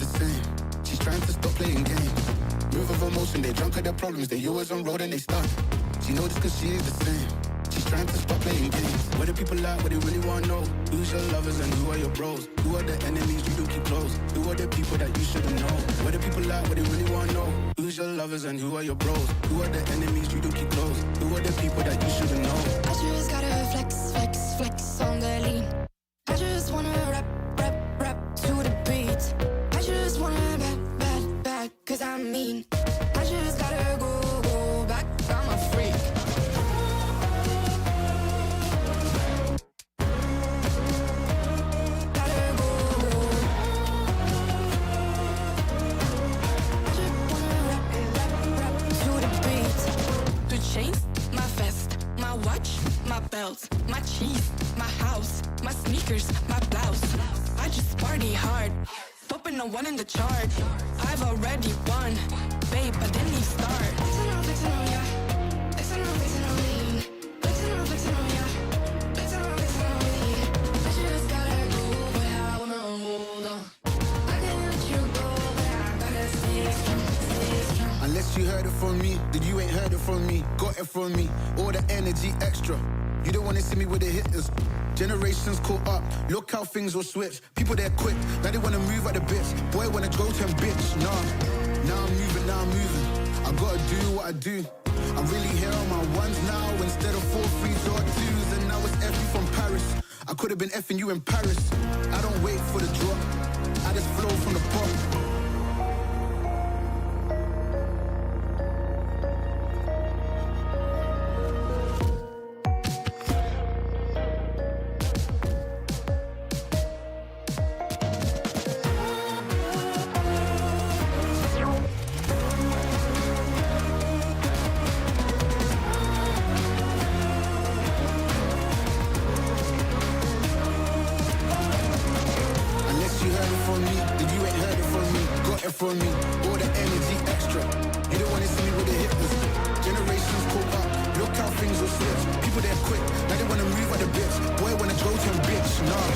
the same. She's trying to stop playing games. Move of emotion, they drunk at their problems. They always on road and they stuck. She knows this cause she is the same. She's trying to stop playing games. Where the people at, what they really want to know. Who's your lovers and who are your bros? Who are the enemies you do keep close? Who are the people that you shouldn't know? Where the people at, what they really want to know. Who's your lovers and who are your bros? Who are the enemies you do keep close? Who are the people that you shouldn't know? I just gotta flex, flex, flex on the lean. I just wanna rap, rap, rap to the beat. I just wanna back, cause I'm mean. I just gotta go back, I'm a freak. Chains, my vest, my watch, my belt, my cheese, my house, my sneakers, my blouse. I just party hard, popping a one in the chart. I've already won, babe, I didn't even start. Flexing on ya, flexing on me, flexing on ya, flexing on me. I just gotta go, but I wanna hold on. I can't let you go, but I gotta stay strong. Unless you heard it from me, then you ain't heard it from me. Got it from me, all the energy extra. You don't wanna see me with the hitters. Generations caught up, look how things will switch. People they're quick, now they wanna move at the bits. Boy wanna go to him, bitch, nah. Now I'm moving. I gotta do what I do. I'm really here on my ones now, instead of 4 3s or 2s. And now it's F from Paris. I could've been F'ing you in Paris. I don't wait for the drop, I just flow from the pot. From me, all the energy extra. You don't wanna see me with the hitters. Generations caught up, look how things will switch. People they're quick, now they wanna move at the bits. Boy wanna go to him, bitch, nah.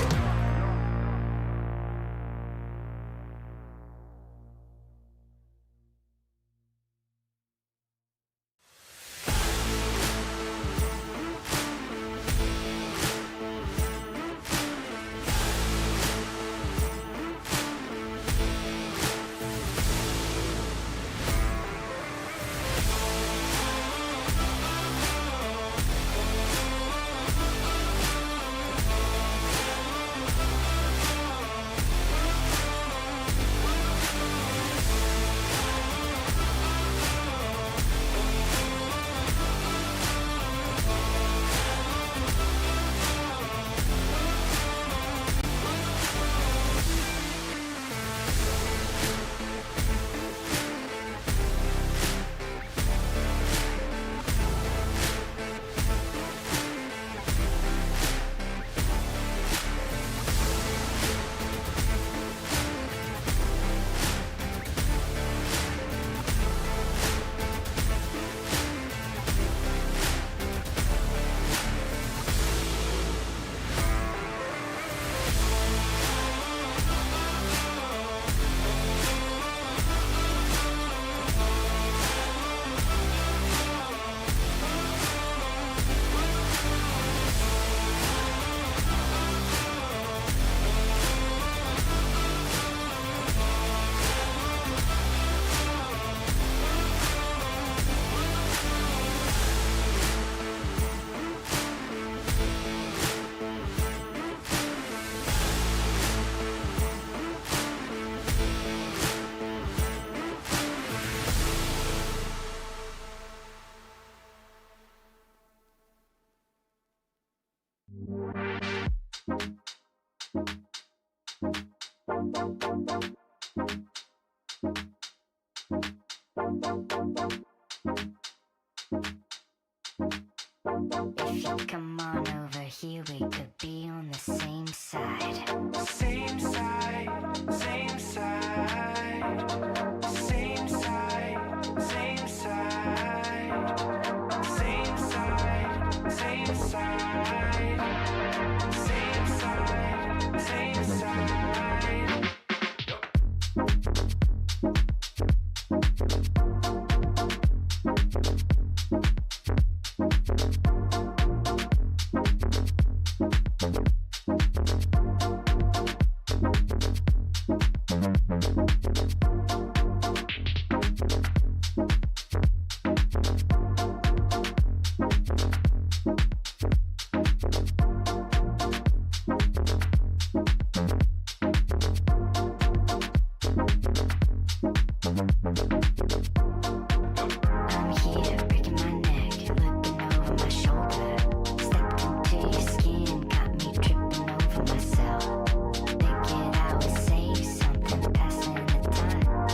If you come on over here, we could be on the same side. Same side, same side. Same side, same side. Same side, same side. Same side, same side. Thinking I would say something, passing the time.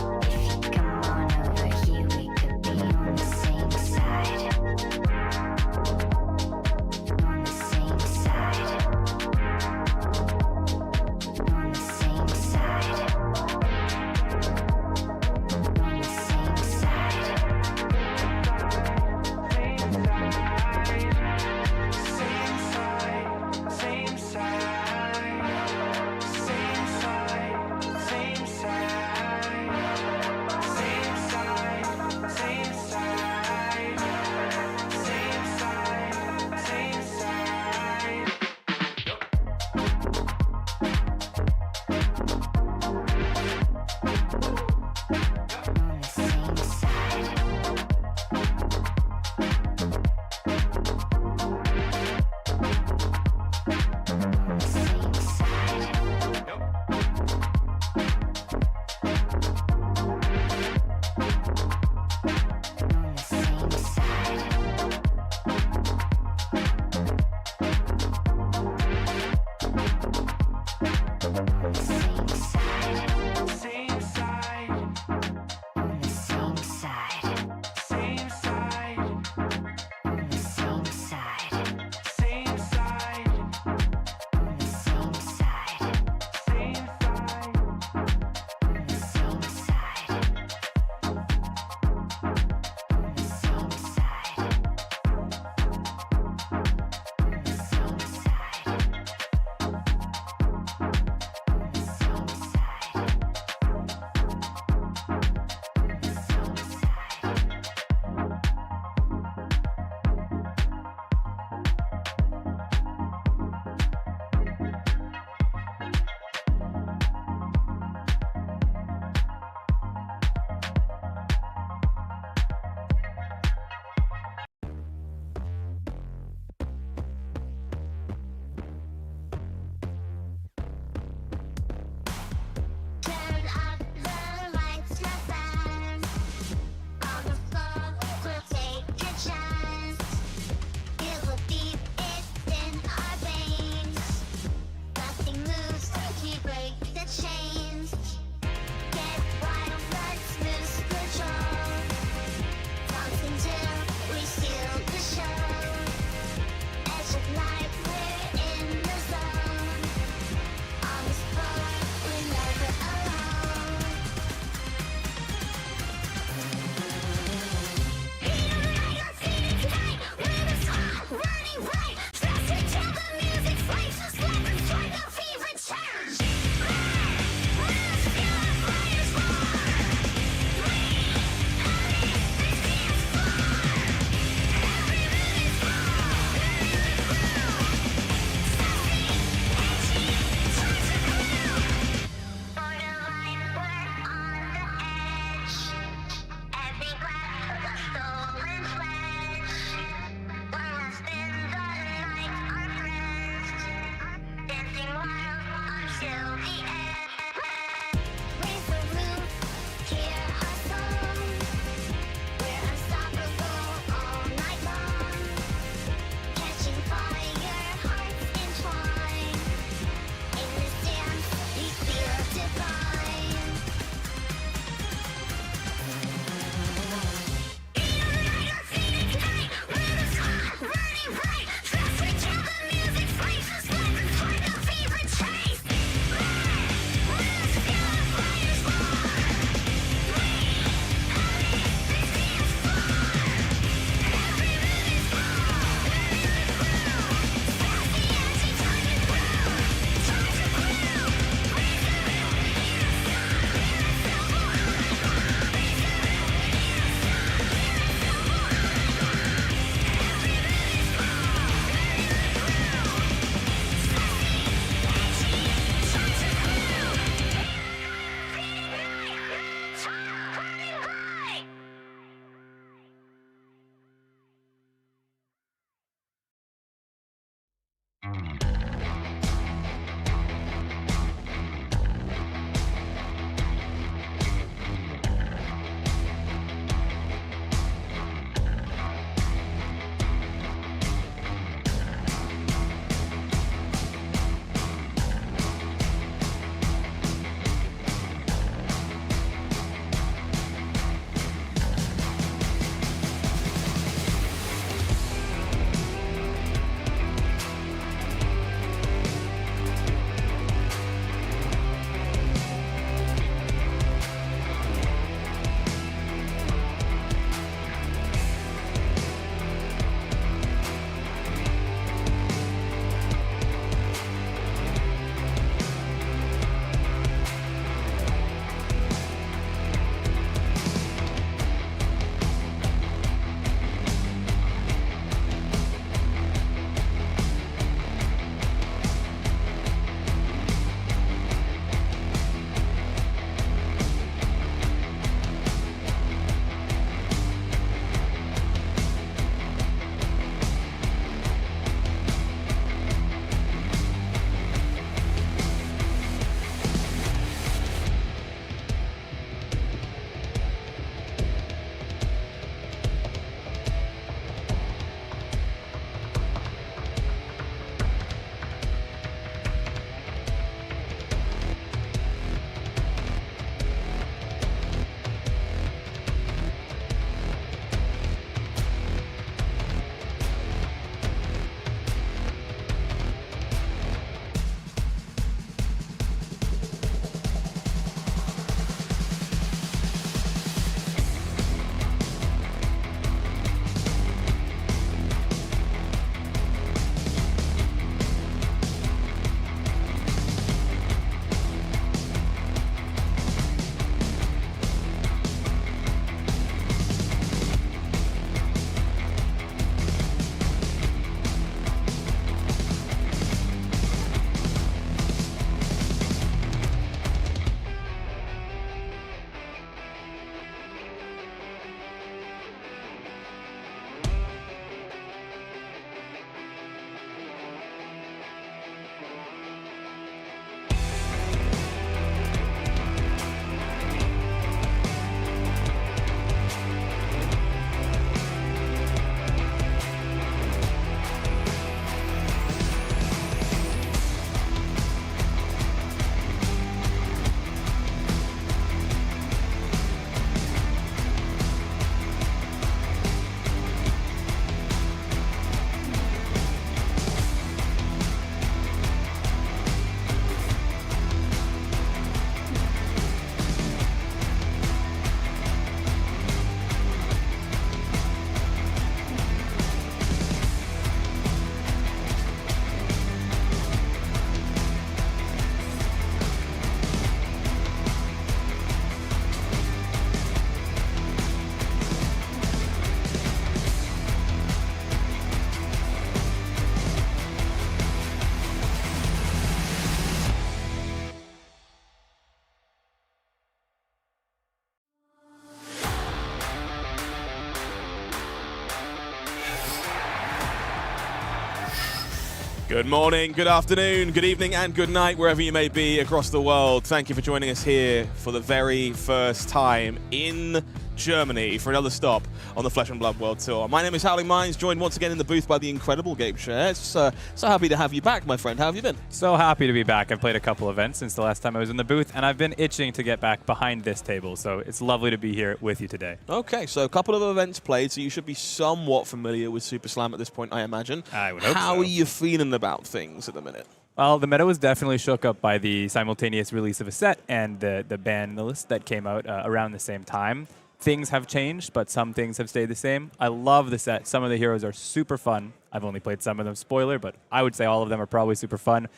Good morning, good afternoon, good evening, and good night, wherever you may be across the world. Thank you for joining us here for the very first time in Germany for another stop on the Flesh and Blood World Tour. My name is HowlingMines, joined once again in the booth by the incredible Gabe Sher. So happy to have you back, my friend. How have you been? So happy to be back. I've played a couple events since the last time I was in the booth, and I've been itching to get back behind this table, so it's lovely to be here with you today. Okay, so a couple of events played, so you should be somewhat familiar with Super Slam at this point, I imagine. I would hope How so. are you feeling about things at the minute? Well, the meta was definitely shook up by the simultaneous release of a set and the ban list that came out around the same time. Things have changed, but some things have stayed the same. I love the set. Some of the heroes are super fun. I've only played some of them, spoiler, but I would say all of them are probably super fun.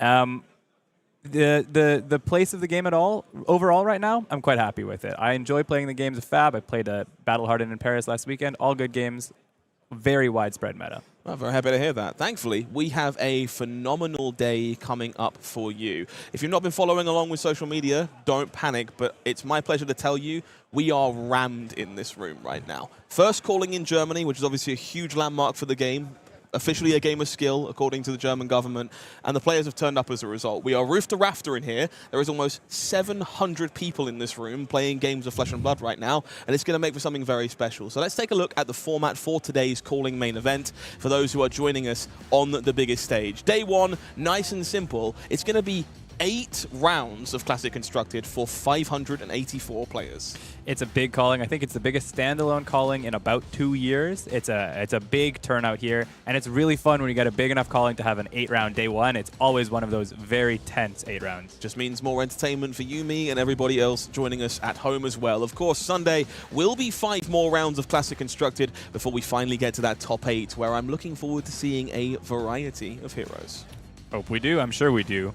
The place of the game overall right now, I'm quite happy with it. I enjoy playing the games of Fab. I played Battle Hardened in Paris last weekend. All good games, very widespread meta. I'm very happy to hear that. Thankfully, we have a phenomenal day coming up for you. If you've not been following along with social media, don't panic, but it's my pleasure to tell you we are rammed in this room right now. First calling in Germany, which is obviously a huge landmark for the game. Officially a game of skill, according to the German government, and the players have turned up as a result. We are roof to rafter in here. There is almost 700 people in this room playing games of Flesh and Blood right now, and it's going to make for something very special. So let's take a look at the format for today's calling main event for those who are joining us on the biggest stage. Day one, nice and simple. It's going to be 8 rounds of Classic Constructed for 584 players. It's a big calling. I think it's the biggest standalone calling in about 2 years. It's a big turnout here, and it's really fun when you get a big enough calling to have an 8-round day one. It's always one of those very tense 8 rounds. Just means more entertainment for you, me, and everybody else joining us at home as well. Of course, Sunday will be 5 more rounds of Classic Constructed before we finally get to that top 8, where I'm looking forward to seeing a variety of heroes. Hope we do. I'm sure we do.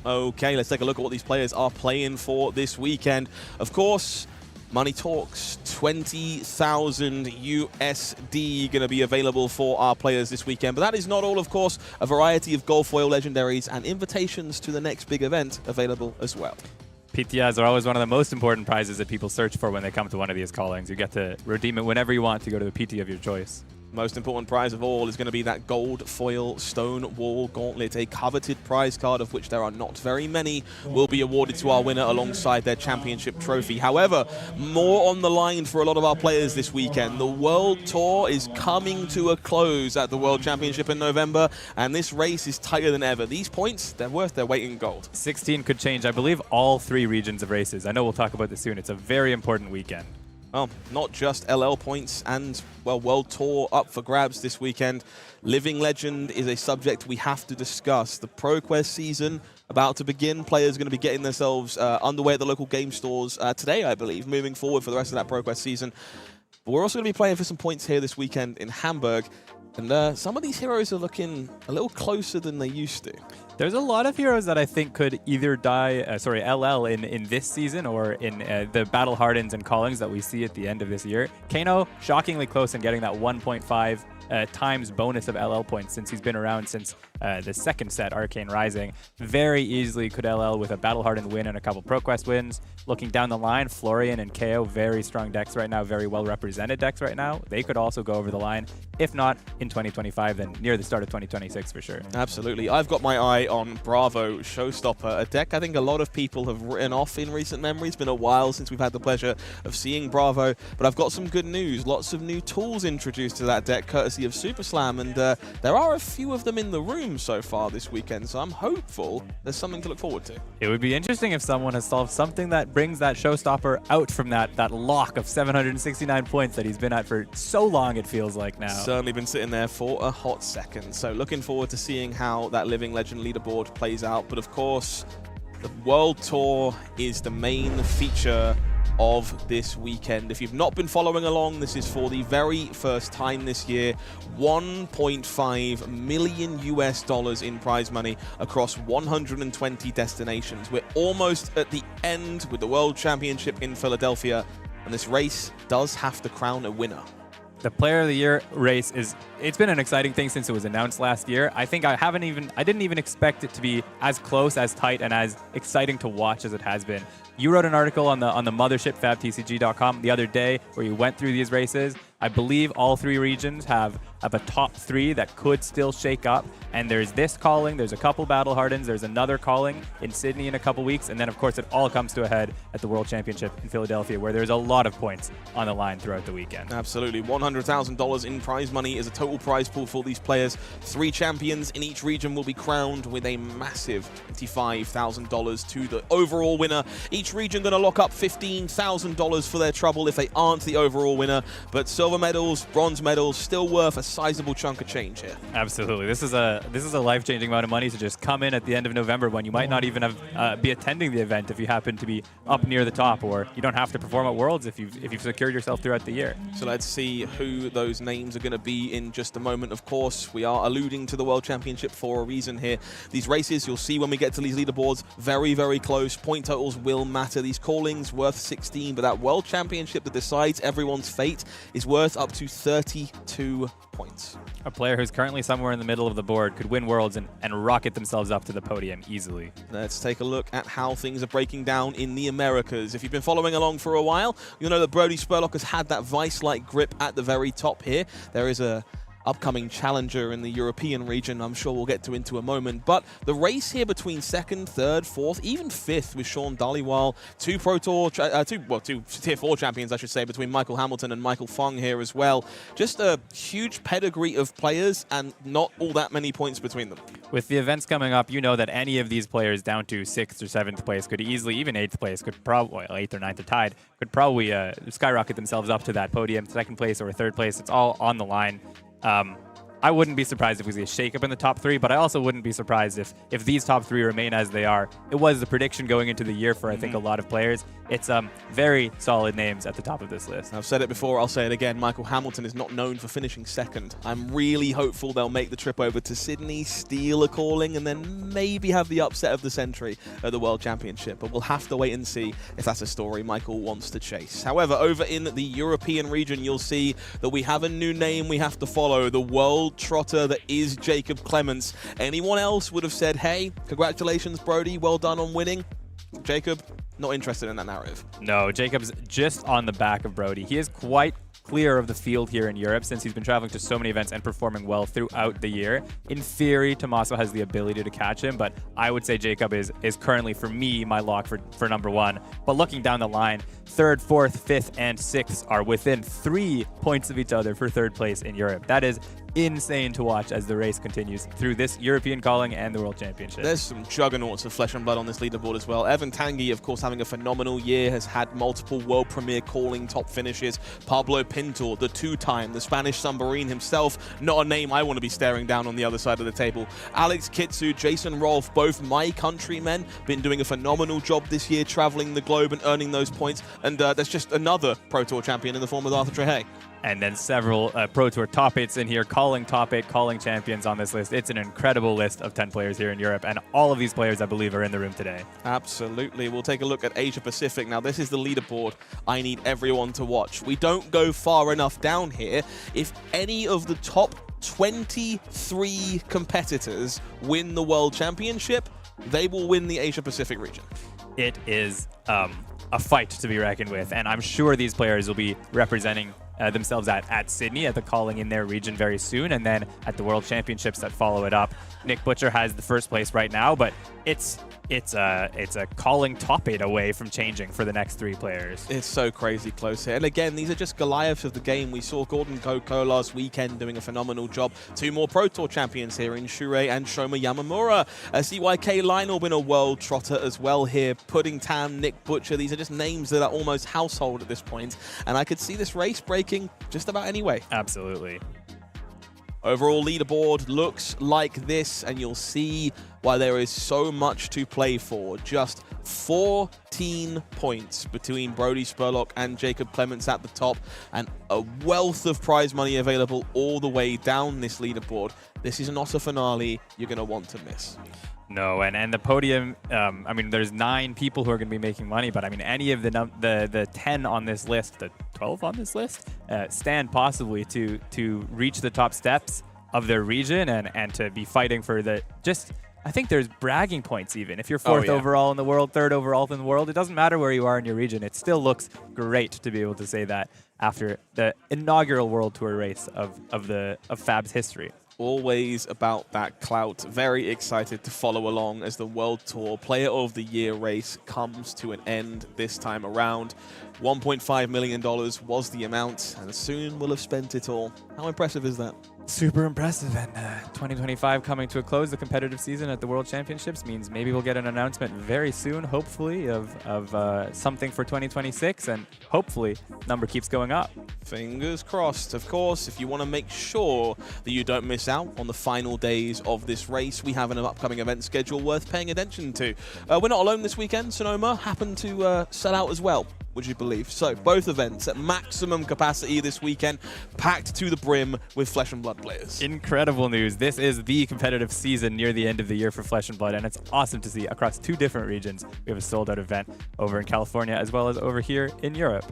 Okay, let's take a look at what these players are playing for this weekend. Of course, money talks. 20,000 USD going to be available for our players this weekend. But that is not all, of course. A variety of gold foil legendaries and invitations to the next big event available as well. PTIs are always one of the most important prizes that people search for when they come to one of these callings. You get to redeem it whenever you want to go to the PT of your choice. Most important prize of all is going to be that gold foil stone wall gauntlet, a coveted prize card of which there are not very many, will be awarded to our winner alongside their championship trophy. However, more on the line for a lot of our players this weekend. The World Tour is coming to a close at the World Championship in November, and this race is tighter than ever. These points, they're worth their weight in gold. 16 could change, I believe, all 3 regions of races. I know we'll talk about this soon. It's a very important weekend. Well, not just LL points and, well, World Tour up for grabs this weekend. Living Legend is a subject we have to discuss. The ProQuest season about to begin. Players are going to be getting themselves underway at the local game stores today, I believe, moving forward for the rest of that ProQuest season. But we're also going to be playing for some points here this weekend in Hamburg. And some of these heroes are looking a little closer than they used to. There's a lot of heroes that I think could either die, LL in this season or in the Battle Hardens and Callings that we see at the end of this year. Kano, shockingly close in getting that 1.5 times bonus of LL points since he's been around since the second set, Arcane Rising. Very easily could LL with a Battle Hardened win and a couple ProQuest wins. Looking down the line, Florian and Kayo, very strong decks right now, very well represented decks right now. They could also go over the line. If not in 2025, then near the start of 2026 for sure. Absolutely. I've got my eye on Bravo Showstopper, a deck I think a lot of people have written off in recent memory. It's been a while since we've had the pleasure of seeing Bravo, but I've got some good news. Lots of new tools introduced to that deck, courtesy of Super Slam, and there are a few of them in the room so far this weekend, so I'm hopeful there's something to look forward to. It would be interesting if someone has solved something that brings that Showstopper out from that lock of 769 points that he's been at for so long, it feels like now. Certainly been sitting there for a hot second. So looking forward to seeing how that Living Legend leaderboard plays out. But of course, the World Tour is the main feature of this weekend. If you've not been following along, this is for the very first time this year. 1.5 million US dollars in prize money across 120 destinations. We're almost at the end with the World Championship in Philadelphia, and this race does have to crown a winner. The Player of the Year race it's been an exciting thing since it was announced last year. I think I didn't even expect it to be as close, as tight, and as exciting to watch as it has been. You wrote an article on the mothership fabtcg.com the other day where you went through these races. I believe all 3 regions have a top 3 that could still shake up. And there's this calling, there's a couple Battle Hardens, there's another calling in Sydney in a couple weeks, and then of course it all comes to a head at the World Championship in Philadelphia, where there's a lot of points on the line throughout the weekend. Absolutely. $100,000 in prize money is a total prize pool for these players. 3 champions in each region will be crowned with a massive $25,000 to the overall winner. Each region going to lock up $15,000 for their trouble if they aren't the overall winner, but silver medals, bronze medals, still worth a sizable chunk of change here. Absolutely. This is a life-changing amount of money to just come in at the end of November when you might not even have be attending the event if you happen to be up near the top, or you don't have to perform at Worlds if you've secured yourself throughout the year. So let's see who those names are going to be in just a moment. Of course, we are alluding to the World Championship for a reason here. These races, you'll see when we get to these leaderboards, very, very close. Point totals will matter. These callings worth 16, but that World Championship that decides everyone's fate is worth up to 32 points. A player who's currently somewhere in the middle of the board could win Worlds and rocket themselves up to the podium easily. Let's take a look at how things are breaking down in the Americas. If you've been following along for a while, you'll know that Brody Spurlock has had that vice-like grip at the very top here. There is a upcoming challenger in the European region I'm sure we'll get to into a moment, but the race here between 2nd, 3rd, 4th, even 5th with Sean Dhaliwal, 2 Pro Tour, 2 Tier 4 champions I should say, between Michael Hamilton and Michael Fung here as well. Just a huge pedigree of players and not all that many points between them. With the events coming up, you know that any of these players down to 6th or 7th place could easily, even 8th place, could probably, 8th or 9th or tied, could probably skyrocket themselves up to that podium, 2nd place or 3rd place. It's all on the line. I wouldn't be surprised if we see a shakeup in the top 3, but I also wouldn't be surprised if these top 3 remain as they are. It was the prediction going into the year for, I think, a lot of players. It's very solid names at the top of this list. I've said it before, I'll say it again. Michael Hamilton is not known for finishing 2nd. I'm really hopeful they'll make the trip over to Sydney, steal a calling, and then maybe have the upset of the century at the World Championship. But we'll have to wait and see if that's a story Michael wants to chase. However, over in the European region, you'll see that we have a new name we have to follow, the world trotter that is Jacob Clements. Anyone else would have said, hey, congratulations, Brody, well done on winning. Jacob, not interested in that narrative. No, Jacob's just on the back of Brody. He is quite clear of the field here in Europe since he's been traveling to so many events and performing well throughout the year. In theory, Tommaso has the ability to catch him, but I would say Jacob is currently, for me, my lock for number 1. But looking down the line, 3rd, 4th, 5th, and 6th are within 3 points of each other for 3rd place in Europe. That is insane to watch as the race continues through this European calling and the World Championship. There's some juggernauts of flesh and blood on this leaderboard as well. Evan Tanguy, of course, having a phenomenal year, has had multiple world premiere calling top finishes. Pablo Pintor, the 2-time, the Spanish submarine himself, not a name I want to be staring down on the other side of the table. Alex Kitsu, Jason Rolfe, both my countrymen, been doing a phenomenal job this year, traveling the globe and earning those points. And there's just another Pro Tour champion in the form of Arthur Trehay. And then several Pro Tour top 8s in here, calling top 8, calling champions on this list. It's an incredible list of 10 players here in Europe, and all of these players, I believe, are in the room today. Absolutely. We'll take a look at Asia Pacific. Now, this is the leaderboard I need everyone to watch. We don't go far enough down here. If any of the top 23 competitors win the World Championship, they will win the Asia Pacific region. It is a fight to be reckoned with, and I'm sure these players will be representing themselves at Sydney at the calling in their region very soon, and then at the World Championships that follow it up. Nick Butcher has the 1st place right now, but it's a calling top 8 away from changing for the next 3 players. It's so crazy close here. And again, these are just Goliaths of the game. We saw Gordon Koko last weekend doing a phenomenal job. 2 more Pro Tour champions here in Shure and Shoma Yamamura. CYK Layne been a world trotter as well here. Pudding Tam, Nick Butcher. These are just names that are almost household at this point. And I could see this race breaking just about any way. Absolutely. Overall leaderboard looks like this, and you'll see why there is so much to play for. Just 14 points between Brody Spurlock and Jacob Clements at the top, and a wealth of prize money available all the way down this leaderboard. This is not a finale you're going to want to miss. No, and the podium, I mean, there's 9 people who are going to be making money, but I mean, any of the 10 on this list, the 12 on this list, stand possibly to reach the top steps of their region and to be fighting for the just I think there's bragging points even. If you're fourth overall in the world, third overall in the world, it doesn't matter where you are in your region. It still looks great to be able to say that after the inaugural World Tour race of Fab's history. Always about that clout. Very excited to follow along as the World Tour Player of the Year race comes to an end this time around. $1.5 million was the amount, and soon we'll have spent it all. How impressive is that? Super impressive, and 2025 coming to a close. The competitive season at the World Championships means maybe we'll get an announcement very soon, hopefully, of something for 2026, and hopefully number keeps going up. Fingers crossed. Of course, if you want to make sure that you don't miss out on the final days of this race, we have an upcoming event schedule worth paying attention to. We're not alone this weekend. Sonoma happened to sell out as well, would you believe? So both events at maximum capacity this weekend, packed to the brim with Flesh and Blood players. Incredible news. This is the competitive season near the end of the year for Flesh and Blood, and it's awesome to see across 2 different regions. We have a sold-out event over in California as well as over here in Europe.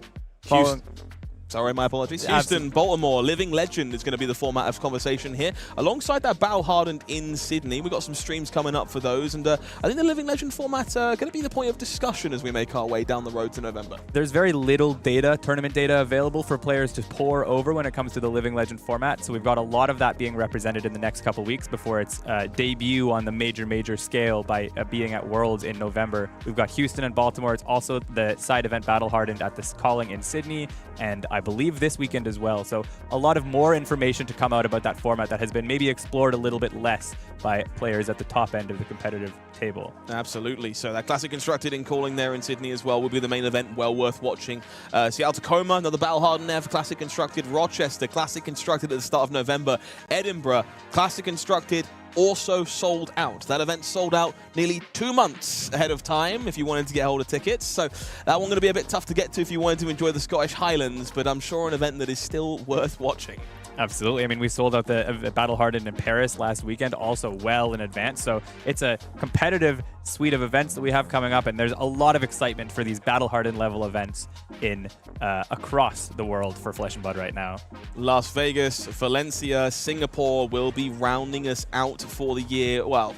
Sorry, my apologies. Houston, Baltimore, Living Legend is going to be the format of conversation here. Alongside that, Battle Hardened in Sydney. We've got some streams coming up for those, and I think the Living Legend format going to be the point of discussion as we make our way down the road to November. There's very little data, tournament data available for players to pour over when it comes to the Living Legend format, so we've got a lot of that being represented in the next couple weeks before its debut on the major scale by being at Worlds in November. We've got Houston and Baltimore. It's also the side event Battle Hardened at this calling in Sydney, and I believe this weekend as well. So a lot of more information to come out about that format that has been maybe explored a little bit less by players at the top end of the competitive table. Absolutely. So that Classic Constructed in calling there in Sydney as well will be the main event, well worth watching. Seattle Tacoma, another Battle Hardened there for Classic Constructed. Rochester, Classic Constructed at the start of November. Edinburgh, Classic Constructed, also sold out. That event sold out nearly 2 months ahead of time if you wanted to get hold of tickets. So that one going to be a bit tough to get to if you wanted to enjoy the Scottish Highlands, but I'm sure an event that is still worth watching. Absolutely. I mean, we sold out the Battle Hardened in Paris last weekend also well in advance. So it's a competitive suite of events that we have coming up, and there's a lot of excitement for these Battle Hardened level events in across the world for Flesh and Blood right now. Las Vegas, Valencia, Singapore will be rounding us out for the year. Well,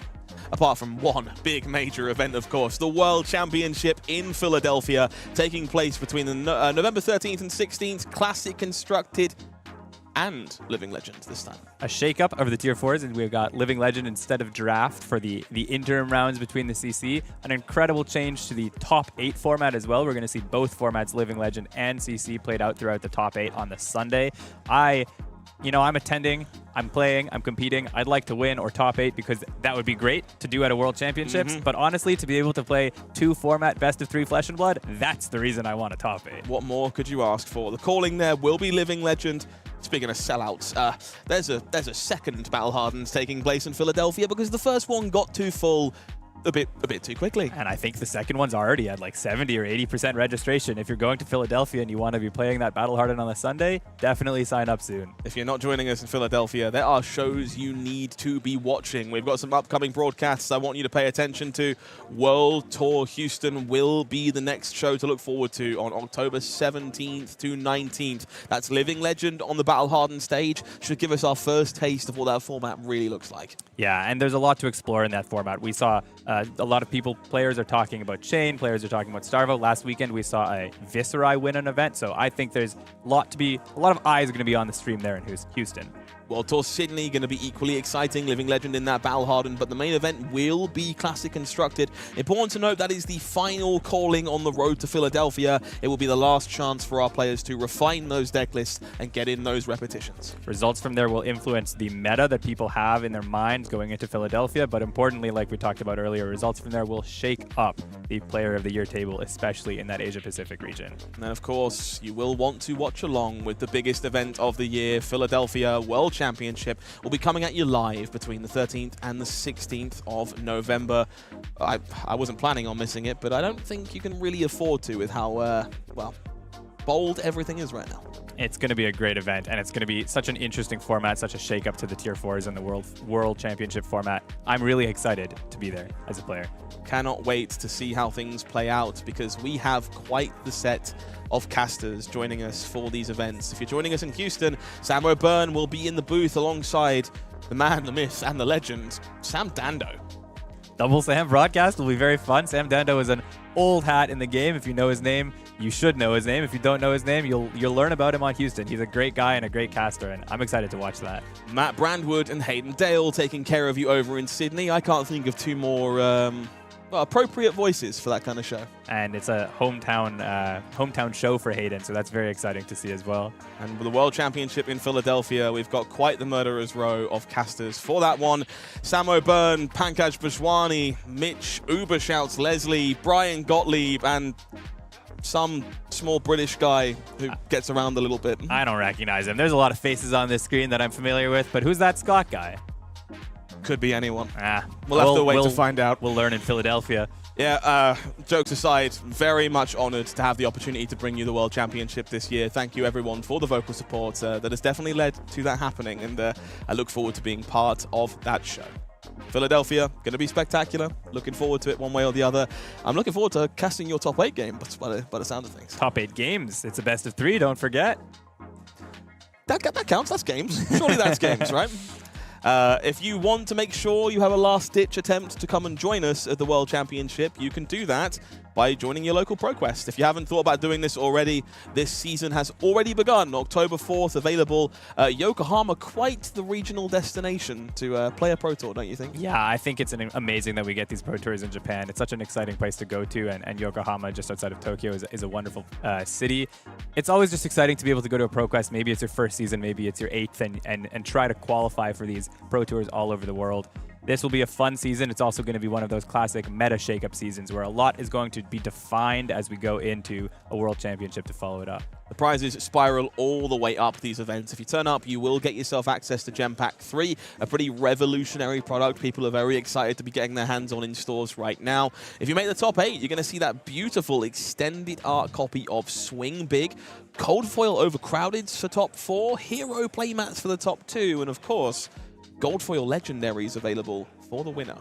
apart from one big major event, of course, the World Championship in Philadelphia, taking place between the November 13th and 16th, Classic Constructed and Living Legend this time. A shake-up of the Tier 4s, and we've got Living Legend instead of Draft for the interim rounds between the CC. An incredible change to the top 8 format as well. We're going to see both formats, Living Legend and CC, played out throughout the top 8 on the Sunday. I'm attending, I'm playing, I'm competing. I'd like to win or top 8 because that would be great to do at a World Championships. But honestly, to be able to play 2 format best of 3 Flesh and Blood, that's the reason I want a top 8. What more could you ask for? The calling there will be Living Legend. Speaking of sellouts, there's a second Battle Hardened taking place in Philadelphia because the first one got too full a bit too quickly. And I think the second one's already at like 70 or 80% registration. If you're going to Philadelphia and you want to be playing that Battle Hardened on the Sunday, definitely sign up soon. If you're not joining us in Philadelphia, there are shows you need to be watching. We've got some upcoming broadcasts I want you to pay attention to. World Tour Houston will be the next show to look forward to on October 17th to 19th. That's Living Legend on the Battle Hardened stage. Should give us our first taste of what that format really looks like. Yeah, and there's a lot to explore in that format. We saw a lot of players are talking about Chain, players are talking about Starvo. Last weekend we saw a Viserai win an event, so I think there's a lot of eyes are going to be on the stream there in Houston. World Tour Sydney going to be equally exciting, Living Legend in that Battle Hardened, but the main event will be Classic Constructed. Important to note that is the final calling on the road to Philadelphia. It will be the last chance for our players to refine those deck lists and get in those repetitions. Results from there will influence the meta that people have in their minds going into Philadelphia, but importantly, like we talked about earlier, results from there will shake up the Player of the Year table, especially in that Asia-Pacific region. And then, of course, you will want to watch along with the biggest event of the year, Philadelphia World Championship will be coming at you live between the 13th and the 16th of November. I wasn't planning on missing it, but I don't think you can really afford to with how, bold everything is right now. It's going to be a great event, and it's going to be such an interesting format, such a shake-up to the Tier 4s and the World Championship format. I'm really excited to be there as a player. Cannot wait to see how things play out because we have quite the set of casters joining us for these events. If you're joining us in Houston, Sam O'Byrne will be in the booth alongside the man, the myth, and the legend, Sam Dando. Double Sam broadcast will be very fun. Sam Dando is an old hat in the game. If you know his name, you should know his name. If you don't know his name, you'll learn about him on Houston. He's a great guy and a great caster, and I'm excited to watch that. Matt Brandwood and Hayden Dale taking care of you over in Sydney. I can't think of two more appropriate voices for that kind of show. And it's a hometown show for Hayden, so that's very exciting to see as well. And with the World Championship in Philadelphia, we've got quite the murderer's row of casters for that one. Sam O'Byrne, Pankaj Bajwani, Mitch Ubershouts, Leslie, Brian Gottlieb, and some small British guy who gets around a little bit. I don't recognize him. There's a lot of faces on this screen that I'm familiar with, but who's that Scott guy? Could be anyone. We'll have to wait to find out. We'll learn in Philadelphia. Yeah, jokes aside, very much honoured to have the opportunity to bring you the World Championship this year. Thank you, everyone, for the vocal support that has definitely led to that happening, and I look forward to being part of that show. Philadelphia, going to be spectacular. Looking forward to it one way or the other. I'm looking forward to casting your top 8 game, but by the sound of things. Top 8 games. It's a best of 3, don't forget. That counts. That's games. Surely that's games, right? If you want to make sure you have a last-ditch attempt to come and join us at the World Championship, you can do that by joining your local ProQuest. If you haven't thought about doing this already, this season has already begun. October 4th, available. Yokohama, quite the regional destination to play a Pro Tour, don't you think? Yeah, I think it's amazing that we get these Pro Tours in Japan. It's such an exciting place to go to, and Yokohama, just outside of Tokyo, is a wonderful city. It's always just exciting to be able to go to a ProQuest. Maybe it's your first season, maybe it's your 8th, and try to qualify for these Pro Tours all over the world. This will be a fun season. It's also going to be one of those classic meta shakeup seasons where a lot is going to be defined as we go into a World Championship to follow it up. The prizes spiral all the way up these events. If you turn up, you will get yourself access to Gem Pack 3, a pretty revolutionary product people are very excited to be getting their hands on in stores right now. If you make the top 8, you're going to see that beautiful extended art copy of Swing Big, Cold Foil Overcrowded for top 4, Hero Playmats for the top 2, and of course, Gold Foil Legendaries available for the winner.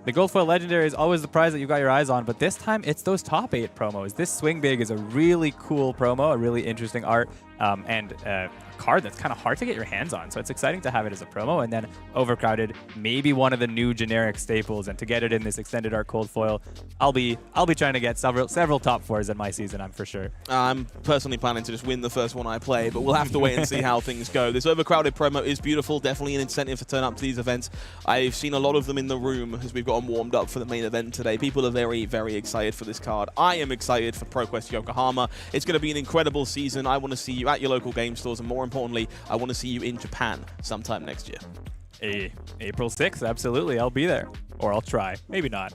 The Gold Foil Legendary is always the prize that you got your eyes on, but this time it's those top 8 promos. This Swing Big is a really cool promo, a really interesting art, and a card that's kind of hard to get your hands on. So it's exciting to have it as a promo. And then Overcrowded, maybe one of the new generic staples. And to get it in this extended art cold foil, I'll be trying to get several top 4s in my season, I'm for sure. I'm personally planning to just win the first one I play, but we'll have to wait and see how things go. This Overcrowded promo is beautiful, definitely an incentive to turn up to these events. I've seen a lot of them in the room as we've gotten warmed up for the main event today. People are very, very excited for this card. I am excited for ProQuest Yokohama. It's going to be an incredible season. I want to see you at your local game stores, and more importantly, I want to see you in Japan sometime next year. April 6th, absolutely. I'll be there. Or I'll try. Maybe not.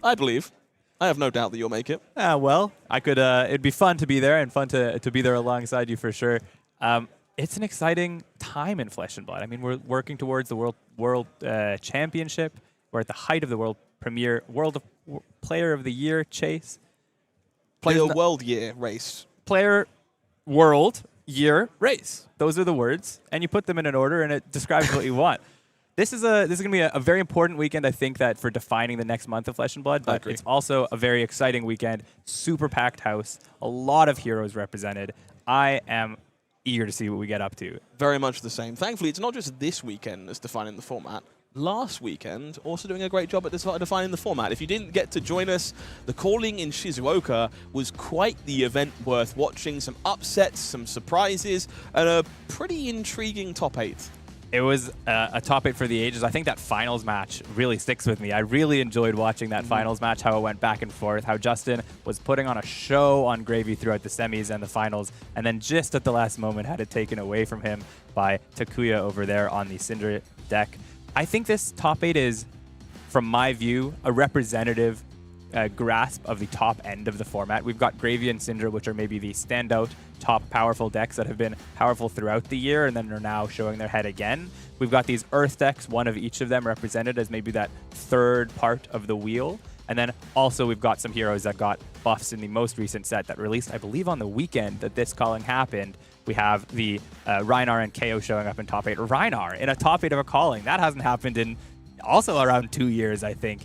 I believe. I have no doubt that you'll make it. Well, I could. It'd be fun to be there and fun to be there alongside you for sure. It's an exciting time in Flesh and Blood. I mean, we're working towards the World Championship. We're at the height of the World Premier Player of the Year chase. Player World Year race. Player World Year race. Those are the words, and you put them in an order, and it describes what you want. This is going to be a very important weekend, I think, that for defining the next month of Flesh and Blood, but it's also a very exciting weekend. Super packed house, a lot of heroes represented. I am eager to see what we get up to. Very much the same. Thankfully, it's not just this weekend that's defining the format. Last weekend, also doing a great job at defining the format. If you didn't get to join us, the calling in Shizuoka was quite the event worth watching. Some upsets, some surprises, and a pretty intriguing top 8. It was a top 8 for the ages. I think that finals match really sticks with me. I really enjoyed watching that finals match, how it went back and forth, how Justin was putting on a show on Gravy throughout the semis and the finals, and then just at the last moment had it taken away from him by Takuya over there on the Cindra deck. I think this top 8 is, from my view, a representative grasp of the top end of the format. We've got Gravy and Cindra, which are maybe the standout top powerful decks that have been powerful throughout the year and then are now showing their head again. We've got these Earth decks, one of each of them represented as maybe that third part of the wheel. And then also we've got some heroes that got buffs in the most recent set that released, I believe, on the weekend that this calling happened. We have the Reinar and Kayo showing up in top 8. Reinar in a top 8 of a calling. That hasn't happened in also around 2 years, I think.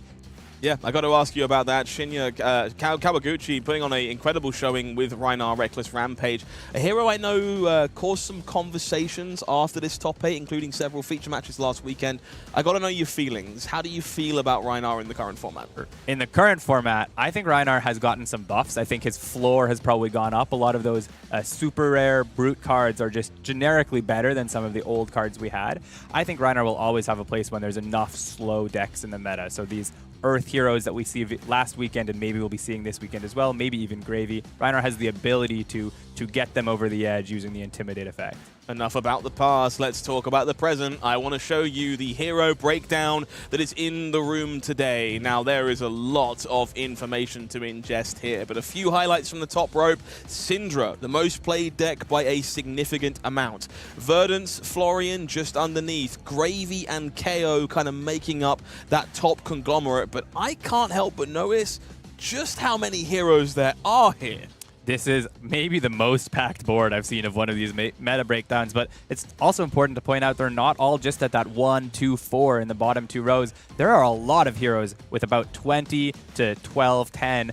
Yeah, I got to ask you about that. Shinya Kawaguchi putting on an incredible showing with Rhinar Reckless Rampage. A hero I know caused some conversations after this top 8, including several feature matches last weekend. I got to know your feelings. How do you feel about Rhinar in the current format? In the current format, I think Rhinar has gotten some buffs. I think his floor has probably gone up. A lot of those super rare brute cards are just generically better than some of the old cards we had. I think Rhinar will always have a place when there's enough slow decks in the meta. So these Earth heroes that we see last weekend and maybe we'll be seeing this weekend as well, maybe even Gravy. Rhinar has the ability to get them over the edge using the Intimidate effect. Enough about the past, let's talk about the present. I want to show you the hero breakdown that is in the room today. Now, there is a lot of information to ingest here, but a few highlights from the top rope. Cindra, the most played deck by a significant amount. Verdance, Florian just underneath. Gravy and Kayo kind of making up that top conglomerate, but I can't help but notice just how many heroes there are here. This is maybe the most packed board I've seen of one of these meta breakdowns, but it's also important to point out they're not all just at that 1, 2, 4 in the bottom 2 rows. There are a lot of heroes with about 20 to 12, 10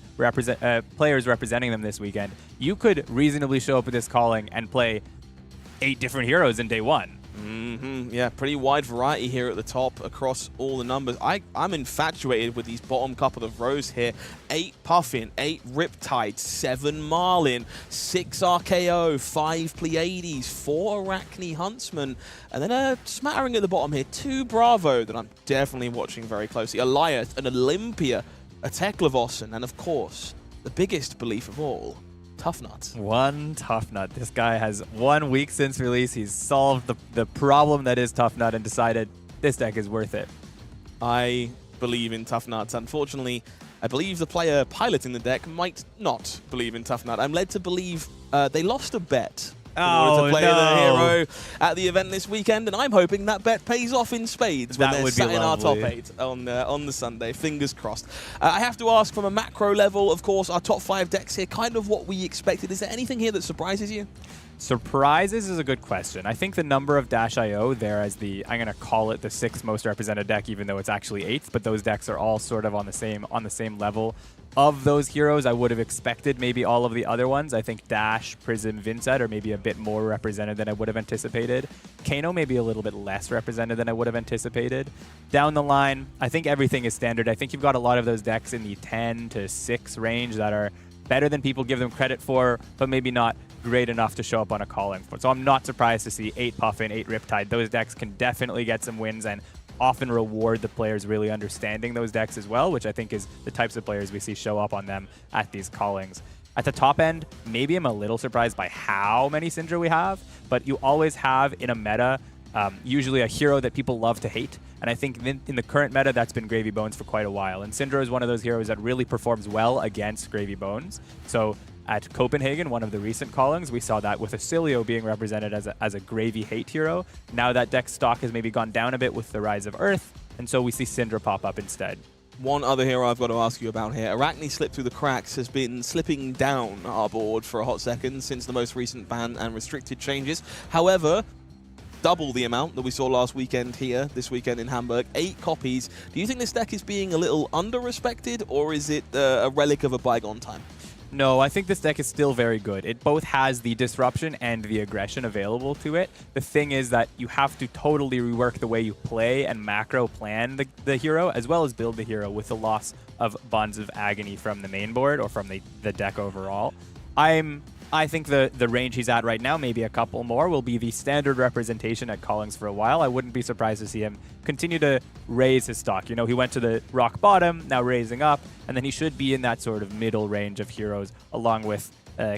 players representing them this weekend. You could reasonably show up at this calling and play 8 different heroes in day 1. Yeah, pretty wide variety here at the top across all the numbers. I'm infatuated with these bottom couple of rows here. 8 Puffin, 8 Riptide, 7 Marlin, 6 RKO, 5 Pleiades, 4 Arachne Huntsman, and then a smattering at the bottom here. 2 Bravo that I'm definitely watching very closely. Elias, an Olympia, a Teklovossen, and of course, the biggest belief of all, Tough Nut. One Tough Nut. This guy has 1 week since release. He's solved the problem that is Tough Nut and decided this deck is worth it. I believe in Tough Nuts. Unfortunately, I believe the player piloting the deck might not believe in Tough Nut. I'm led to believe they lost a bet to play the hero at the event this weekend, and I'm hoping that bet pays off in spades when they're sat in our top 8 on the Sunday. Fingers crossed. I have to ask from a macro level, of course, our top 5 decks here, kind of what we expected. Is there anything here that surprises you? Surprises is a good question. I think the number of -IO there as I'm going to call it the 6th most represented deck, even though it's actually 8th, but those decks are all sort of on the same level. Of those heroes, I would have expected maybe all of the other ones. I think Dash, Prism, Vincent are maybe a bit more represented than I would have anticipated. Kano maybe a little bit less represented than I would have anticipated. Down the line, I think everything is standard. I think you've got a lot of those decks in the 10 to 6 range that are better than people give them credit for, but maybe not great enough to show up on a calling. So I'm not surprised to see 8 Puffin, 8 Riptide. Those decks can definitely get some wins and often reward the players really understanding those decks as well, which I think is the types of players we see show up on them at these callings. At the top end, maybe I'm a little surprised by how many Cindra we have, but you always have in a meta usually a hero that people love to hate. And I think in the current meta, that's been Gravy Bones for quite a while. And Cindra is one of those heroes that really performs well against Gravy Bones. So at Copenhagen, one of the recent callings, we saw that with Oscilio being represented as a Gravy hate hero. Now that deck stock has maybe gone down a bit with the rise of Earth, and so we see Cindra pop up instead. One other hero I've got to ask you about here. Arachne Slip Through the Cracks has been slipping down our board for a hot second since the most recent ban and restricted changes. However, double the amount that we saw last weekend here, this weekend in Hamburg, 8 copies. Do you think this deck is being a little under-respected, or is it a relic of a bygone time? No, I think this deck is still very good. It both has the disruption and the aggression available to it. The thing is that you have to totally rework the way you play and macro plan the hero, as well as build the hero with the loss of Bonds of Agony from the main board or from the deck overall. I think the range he's at right now, maybe a couple more, will be the standard representation at callings for a while. I wouldn't be surprised to see him continue to raise his stock. You know, he went to the rock bottom, now raising up, and then he should be in that sort of middle range of heroes, along with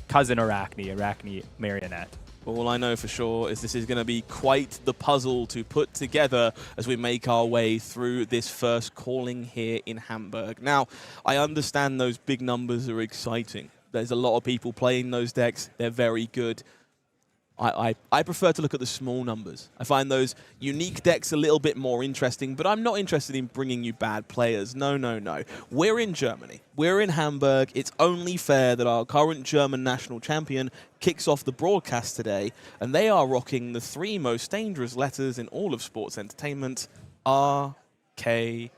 cousin Arachne Marionette. All I know for sure is this is going to be quite the puzzle to put together as we make our way through this first calling here in Hamburg. Now, I understand those big numbers are exciting. There's a lot of people playing those decks. They're very good. I prefer to look at the small numbers. I find those unique decks a little bit more interesting, but I'm not interested in bringing you bad players. No, no, no. We're in Germany. We're in Hamburg. It's only fair that our current German national champion kicks off the broadcast today, and they are rocking the 3 most dangerous letters in all of sports entertainment, RKO.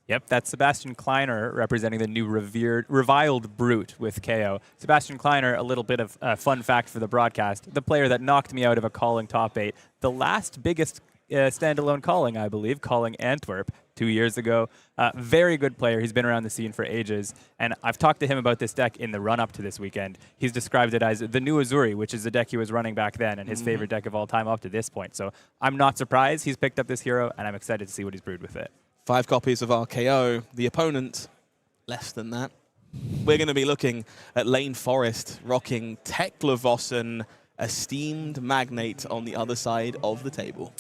Yep, that's Sebastian Kleiner representing the new Reviled Brute with Kayo. Sebastian Kleiner, a little bit of fun fact for the broadcast, the player that knocked me out of a calling top 8, the last biggest standalone calling, I believe, calling Antwerp 2 years ago. Very good player. He's been around the scene for ages. And I've talked to him about this deck in the run-up to this weekend. He's described it as the new Azuri, which is the deck he was running back then and his favorite deck of all time up to this point. So I'm not surprised he's picked up this hero, and I'm excited to see what he's brewed with it. 5 copies of RKO. The opponent, less than that. We're going to be looking at Layne Forrest rocking Teklovossen, Esteemed Magnate on the other side of the table.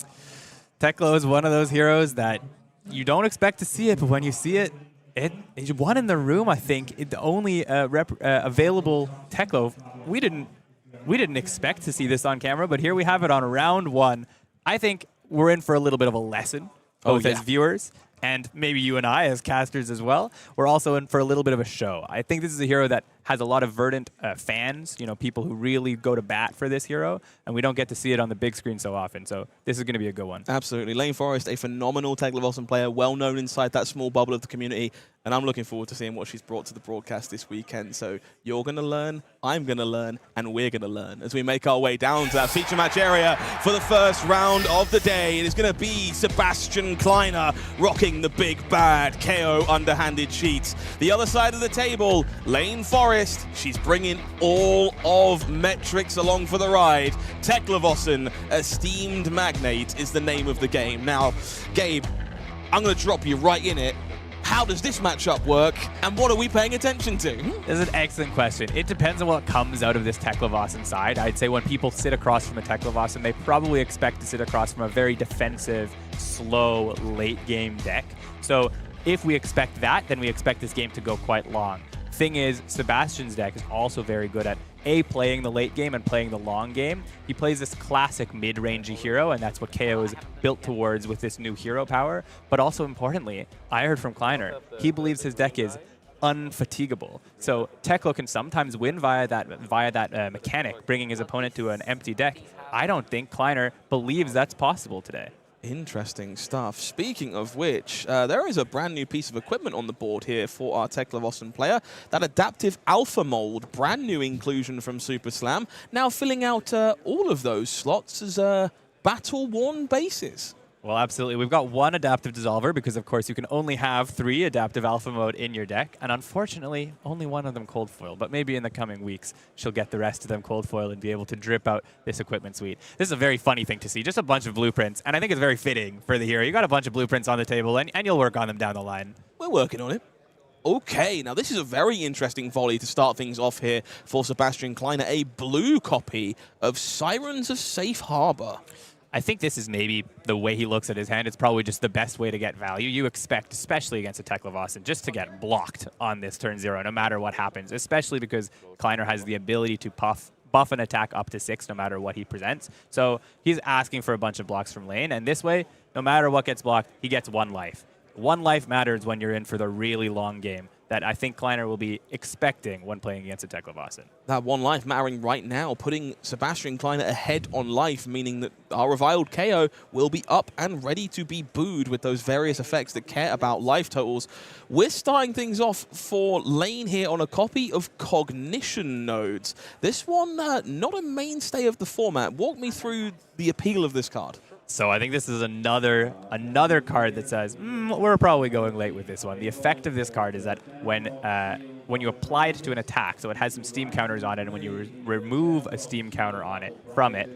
Teklo is one of those heroes that you don't expect to see it, but when you see it, it's one in the room, I think. The only available Teklo. We didn't expect to see this on camera, but here we have it on round 1. I think we're in for a little bit of a lesson, both as viewers and maybe you and I as casters as well. We're also in for a little bit of a show. I think this is a hero that has a lot of Verdant fans, people who really go to bat for this hero, and we don't get to see it on the big screen so often. So this is going to be a good one. Absolutely. Layne Forrest, a phenomenal Teklovossen player, well known inside that small bubble of the community, and I'm looking forward to seeing what she's brought to the broadcast this weekend. So you're going to learn, I'm going to learn, and we're going to learn as we make our way down to that feature match area for the first round of the day. It is going to be Sebastian Kleiner rocking the big bad KO underhanded sheets. The other side of the table, Layne Forrest. She's bringing all of metrics along for the ride. Teklovossen, Esteemed Magnate is the name of the game. Now, Gabe, I'm going to drop you right in it. How does this matchup work, and what are we paying attention to? This is an excellent question. It depends on what comes out of this Teklovossen side. I'd say when people sit across from a Teklovossen, they probably expect to sit across from a very defensive, slow, late-game deck. So if we expect that, then we expect this game to go quite long. Thing is, Sebastian's deck is also very good at playing the late game and playing the long game. He plays this classic mid-rangey hero, and that's what KO is built towards with this new hero power. But also importantly, I heard from Kleiner, he believes his deck is unfatigable. So Teklo can sometimes win via that mechanic, bringing his opponent to an empty deck. I don't think Kleiner believes that's possible today. Interesting stuff. Speaking of which, there is a brand new piece of equipment on the board here for our Teklovossen player. That adaptive alpha mold, brand new inclusion from Super Slam, now filling out all of those slots as battle-worn bases. Well, absolutely. We've got one adaptive dissolver because, of course, you can only have 3 adaptive alpha mode in your deck. And unfortunately, only one of them cold foil. But maybe in the coming weeks, she'll get the rest of them cold foil and be able to drip out this equipment suite. This is a very funny thing to see. Just a bunch of blueprints. And I think it's very fitting for the hero. You got a bunch of blueprints on the table, and you'll work on them down the line. We're working on it. Okay, now this is a very interesting volley to start things off here for Sebastian Kleiner. A blue copy of Sirens of Safe Harbor. I think this is maybe the way he looks at his hand. It's probably just the best way to get value. You expect, especially against a Teklovossen, just to get blocked on this turn 0, no matter what happens, especially because Kleiner has the ability to buff an attack up to 6 no matter what he presents. So he's asking for a bunch of blocks from Layne, and this way, no matter what gets blocked, he gets 1 life. 1 life matters when you're in for the really long game that I think Kleiner will be expecting when playing against a Teklovossen. That 1 life mattering right now, putting Sebastian Kleiner ahead on life, meaning that our reviled KO will be up and ready to be booed with those various effects that care about life totals. We're starting things off for Layne here on a copy of Cognition Nodes. This one, not a mainstay of the format. Walk me through the appeal of this card. So I think this is another card that says, we're probably going late with this one. The effect of this card is that when you apply it to an attack, so it has some steam counters on it, and when you remove a steam counter on it from it,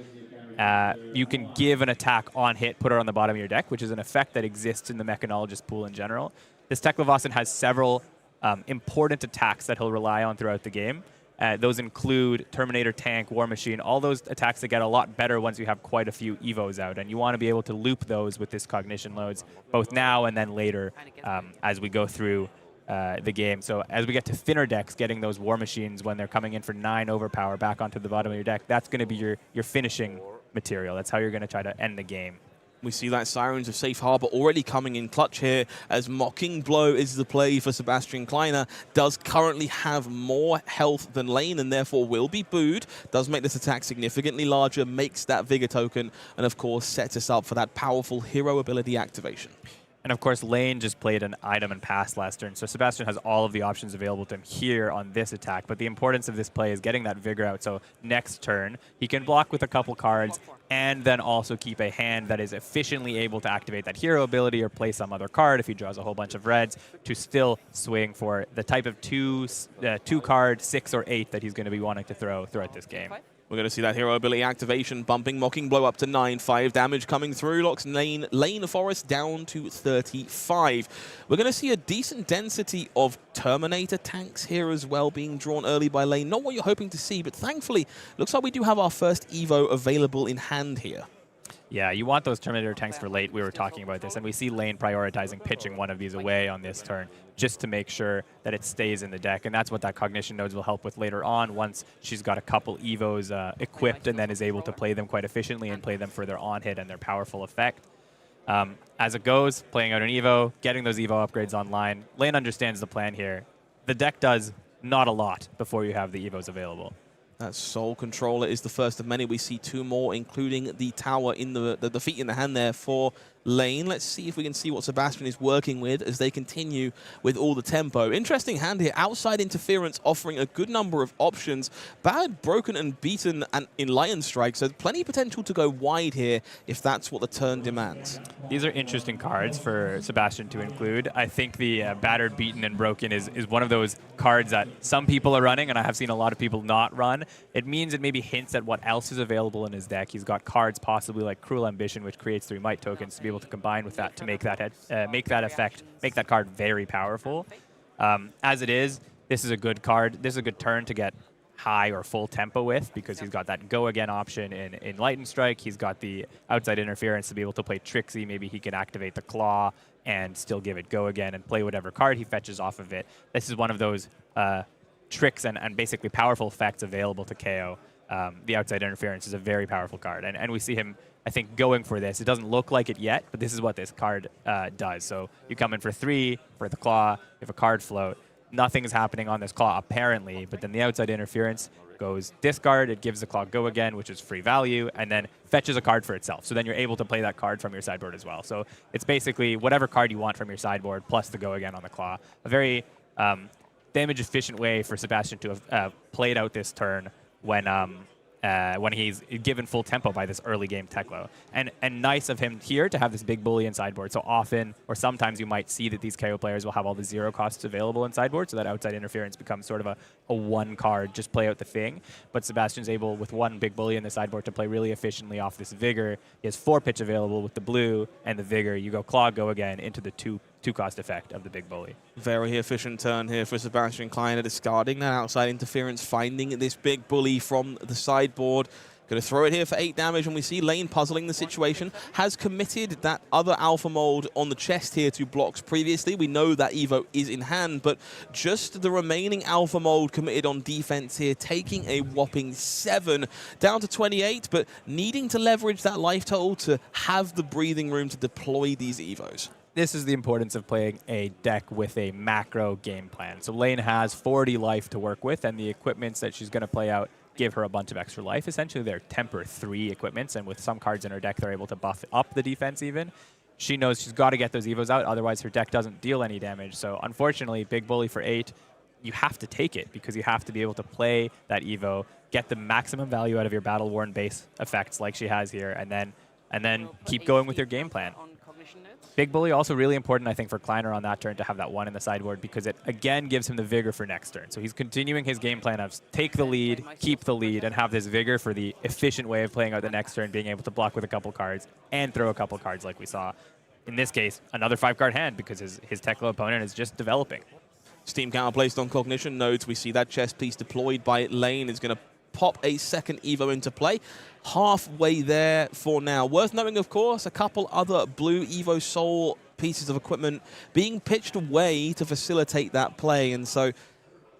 you can give an attack on hit, put it on the bottom of your deck, which is an effect that exists in the Mechanologist pool in general. This Teklovossen has several important attacks that he'll rely on throughout the game. Those include Terminator, Tank, War Machine, all those attacks that get a lot better once you have quite a few Evos out. And you want to be able to loop those with this Cognition loads, both now and then later as we go through the game. So as we get to thinner decks, getting those War Machines when they're coming in for 9 overpower back onto the bottom of your deck, that's going to be your finishing material. That's how you're going to try to end the game. We see that Sirens of Safe Harbor already coming in clutch here, as Mocking Blow is the play for Sebastian Kleiner. Does currently have more health than Layne and therefore will be booed. Does make this attack significantly larger, makes that Vegh token, and of course sets us up for that powerful hero ability activation. And of course, Layne just played an item and passed last turn, so Sebastian has all of the options available to him here on this attack. But the importance of this play is getting that Vigor out, so next turn, he can block with a couple cards and then also keep a hand that is efficiently able to activate that hero ability or play some other card if he draws a whole bunch of reds to still swing for the type of two-card 6 or 8 that he's going to be wanting to throw throughout this game. We're going to see that hero ability activation, bumping Mocking Blow up to 9, 5 damage coming through, locks Layne Forrest down to 35. We're going to see a decent density of Terminator tanks here as well being drawn early by Layne. Not what you're hoping to see, but thankfully, looks like we do have our first Evo available in hand here. Yeah, you want those Terminator tanks for late. We were talking about this, and we see Layne prioritizing pitching one of these away on this turn just to make sure that it stays in the deck, and that's what that Cognition Nodes will help with later on once she's got a couple Evos equipped and then is able to play them quite efficiently and play them for their on-hit and their powerful effect. As it goes, playing out an Evo, getting those Evo upgrades online, Layne understands the plan here. The deck does not a lot before you have the Evos available. That Soul Controller is the first of many. We see 2 more, including the tower in the feet in the hand there for Layne. Let's see if we can see what Sebastian is working with as they continue with all the tempo. Interesting hand here. Outside Interference offering a good number of options. Bad, Broken, and Beaten and Enlightened Strike, so plenty of potential to go wide here if that's what the turn demands. These are interesting cards for Sebastian to include. I think the Battered, Beaten, and Broken is one of those cards that some people are running, and I have seen a lot of people not run. It means it maybe hints at what else is available in his deck. He's got cards possibly like Cruel Ambition, which creates 3 Might tokens to be able to combine with that to make that card very powerful. As it is, this is a good card. This is a good turn to get high or full tempo with because he's got that Go Again option in Lightning Strike. He's got the Outside Interference to be able to play Trixie. Maybe he can activate the Claw and still give it Go Again and play whatever card he fetches off of it. This is one of those tricks and basically powerful effects available to Kayo. The Outside Interference is a very powerful card, and we see him, I think, going for this. It doesn't look like it yet, but this is what this card does. So you come in for 3 for the Claw, you have a card float. Nothing is happening on this Claw, apparently, but then the Outside Interference goes discard, it gives the Claw Go Again, which is free value, and then fetches a card for itself. So then you're able to play that card from your sideboard as well. So it's basically whatever card you want from your sideboard plus the Go Again on the Claw. A very damage-efficient way for Sebastian to have played out this turn when he's given full tempo by this early game Teklo. And nice of him here to have this big bully in sideboard. So often, or sometimes you might see that these KO players will have all the 0 costs available in sideboard, so that Outside Interference becomes sort of a 1 card, just play out the thing. But Sebastian's able, with 1 big bully in the sideboard, to play really efficiently off this Vigor. He has 4 pitch available with the blue and the Vigor. You go Claw, Go Again into the 2-cost effect of the big bully. Very efficient turn here for Sebastian. Kleiner discarding that Outside Interference, finding this big bully from the sideboard. Going to throw it here for 8 damage, and we see Layne puzzling the situation. Has committed that other Alpha Mold on the chest here to blocks previously. We know that Evo is in hand, but just the remaining Alpha Mold committed on defense here, taking a whopping 7 down to 28, but needing to leverage that life total to have the breathing room to deploy these Evos. This is the importance of playing a deck with a macro game plan. So Layne has 40 life to work with, and the equipments that she's going to play out give her a bunch of extra life. Essentially, they're Temper 3 equipments, and with some cards in her deck, they're able to buff up the defense even. She knows she's got to get those Evos out, otherwise her deck doesn't deal any damage. So unfortunately, big bully for 8, you have to take it because you have to be able to play that Evo, get the maximum value out of your Battle-Worn base effects like she has here, and then keep going with your game plan. Big bully also really important, I think, for Kleiner on that turn to have that 1 in the sideboard because it, again, gives him the Vigor for next turn. So he's continuing his game plan of take the lead, keep the lead, and have this Vigor for the efficient way of playing out the next turn, being able to block with a couple cards and throw a couple cards like we saw. In this case, another 5-card hand because his Teklo opponent is just developing. Steam counter placed on Cognition Nodes. We see that chess piece deployed by Layne is going to pop a second Evo into play. Halfway there for now. Worth noting, of course, a couple other blue Evo Soul pieces of equipment being pitched away to facilitate that play. And so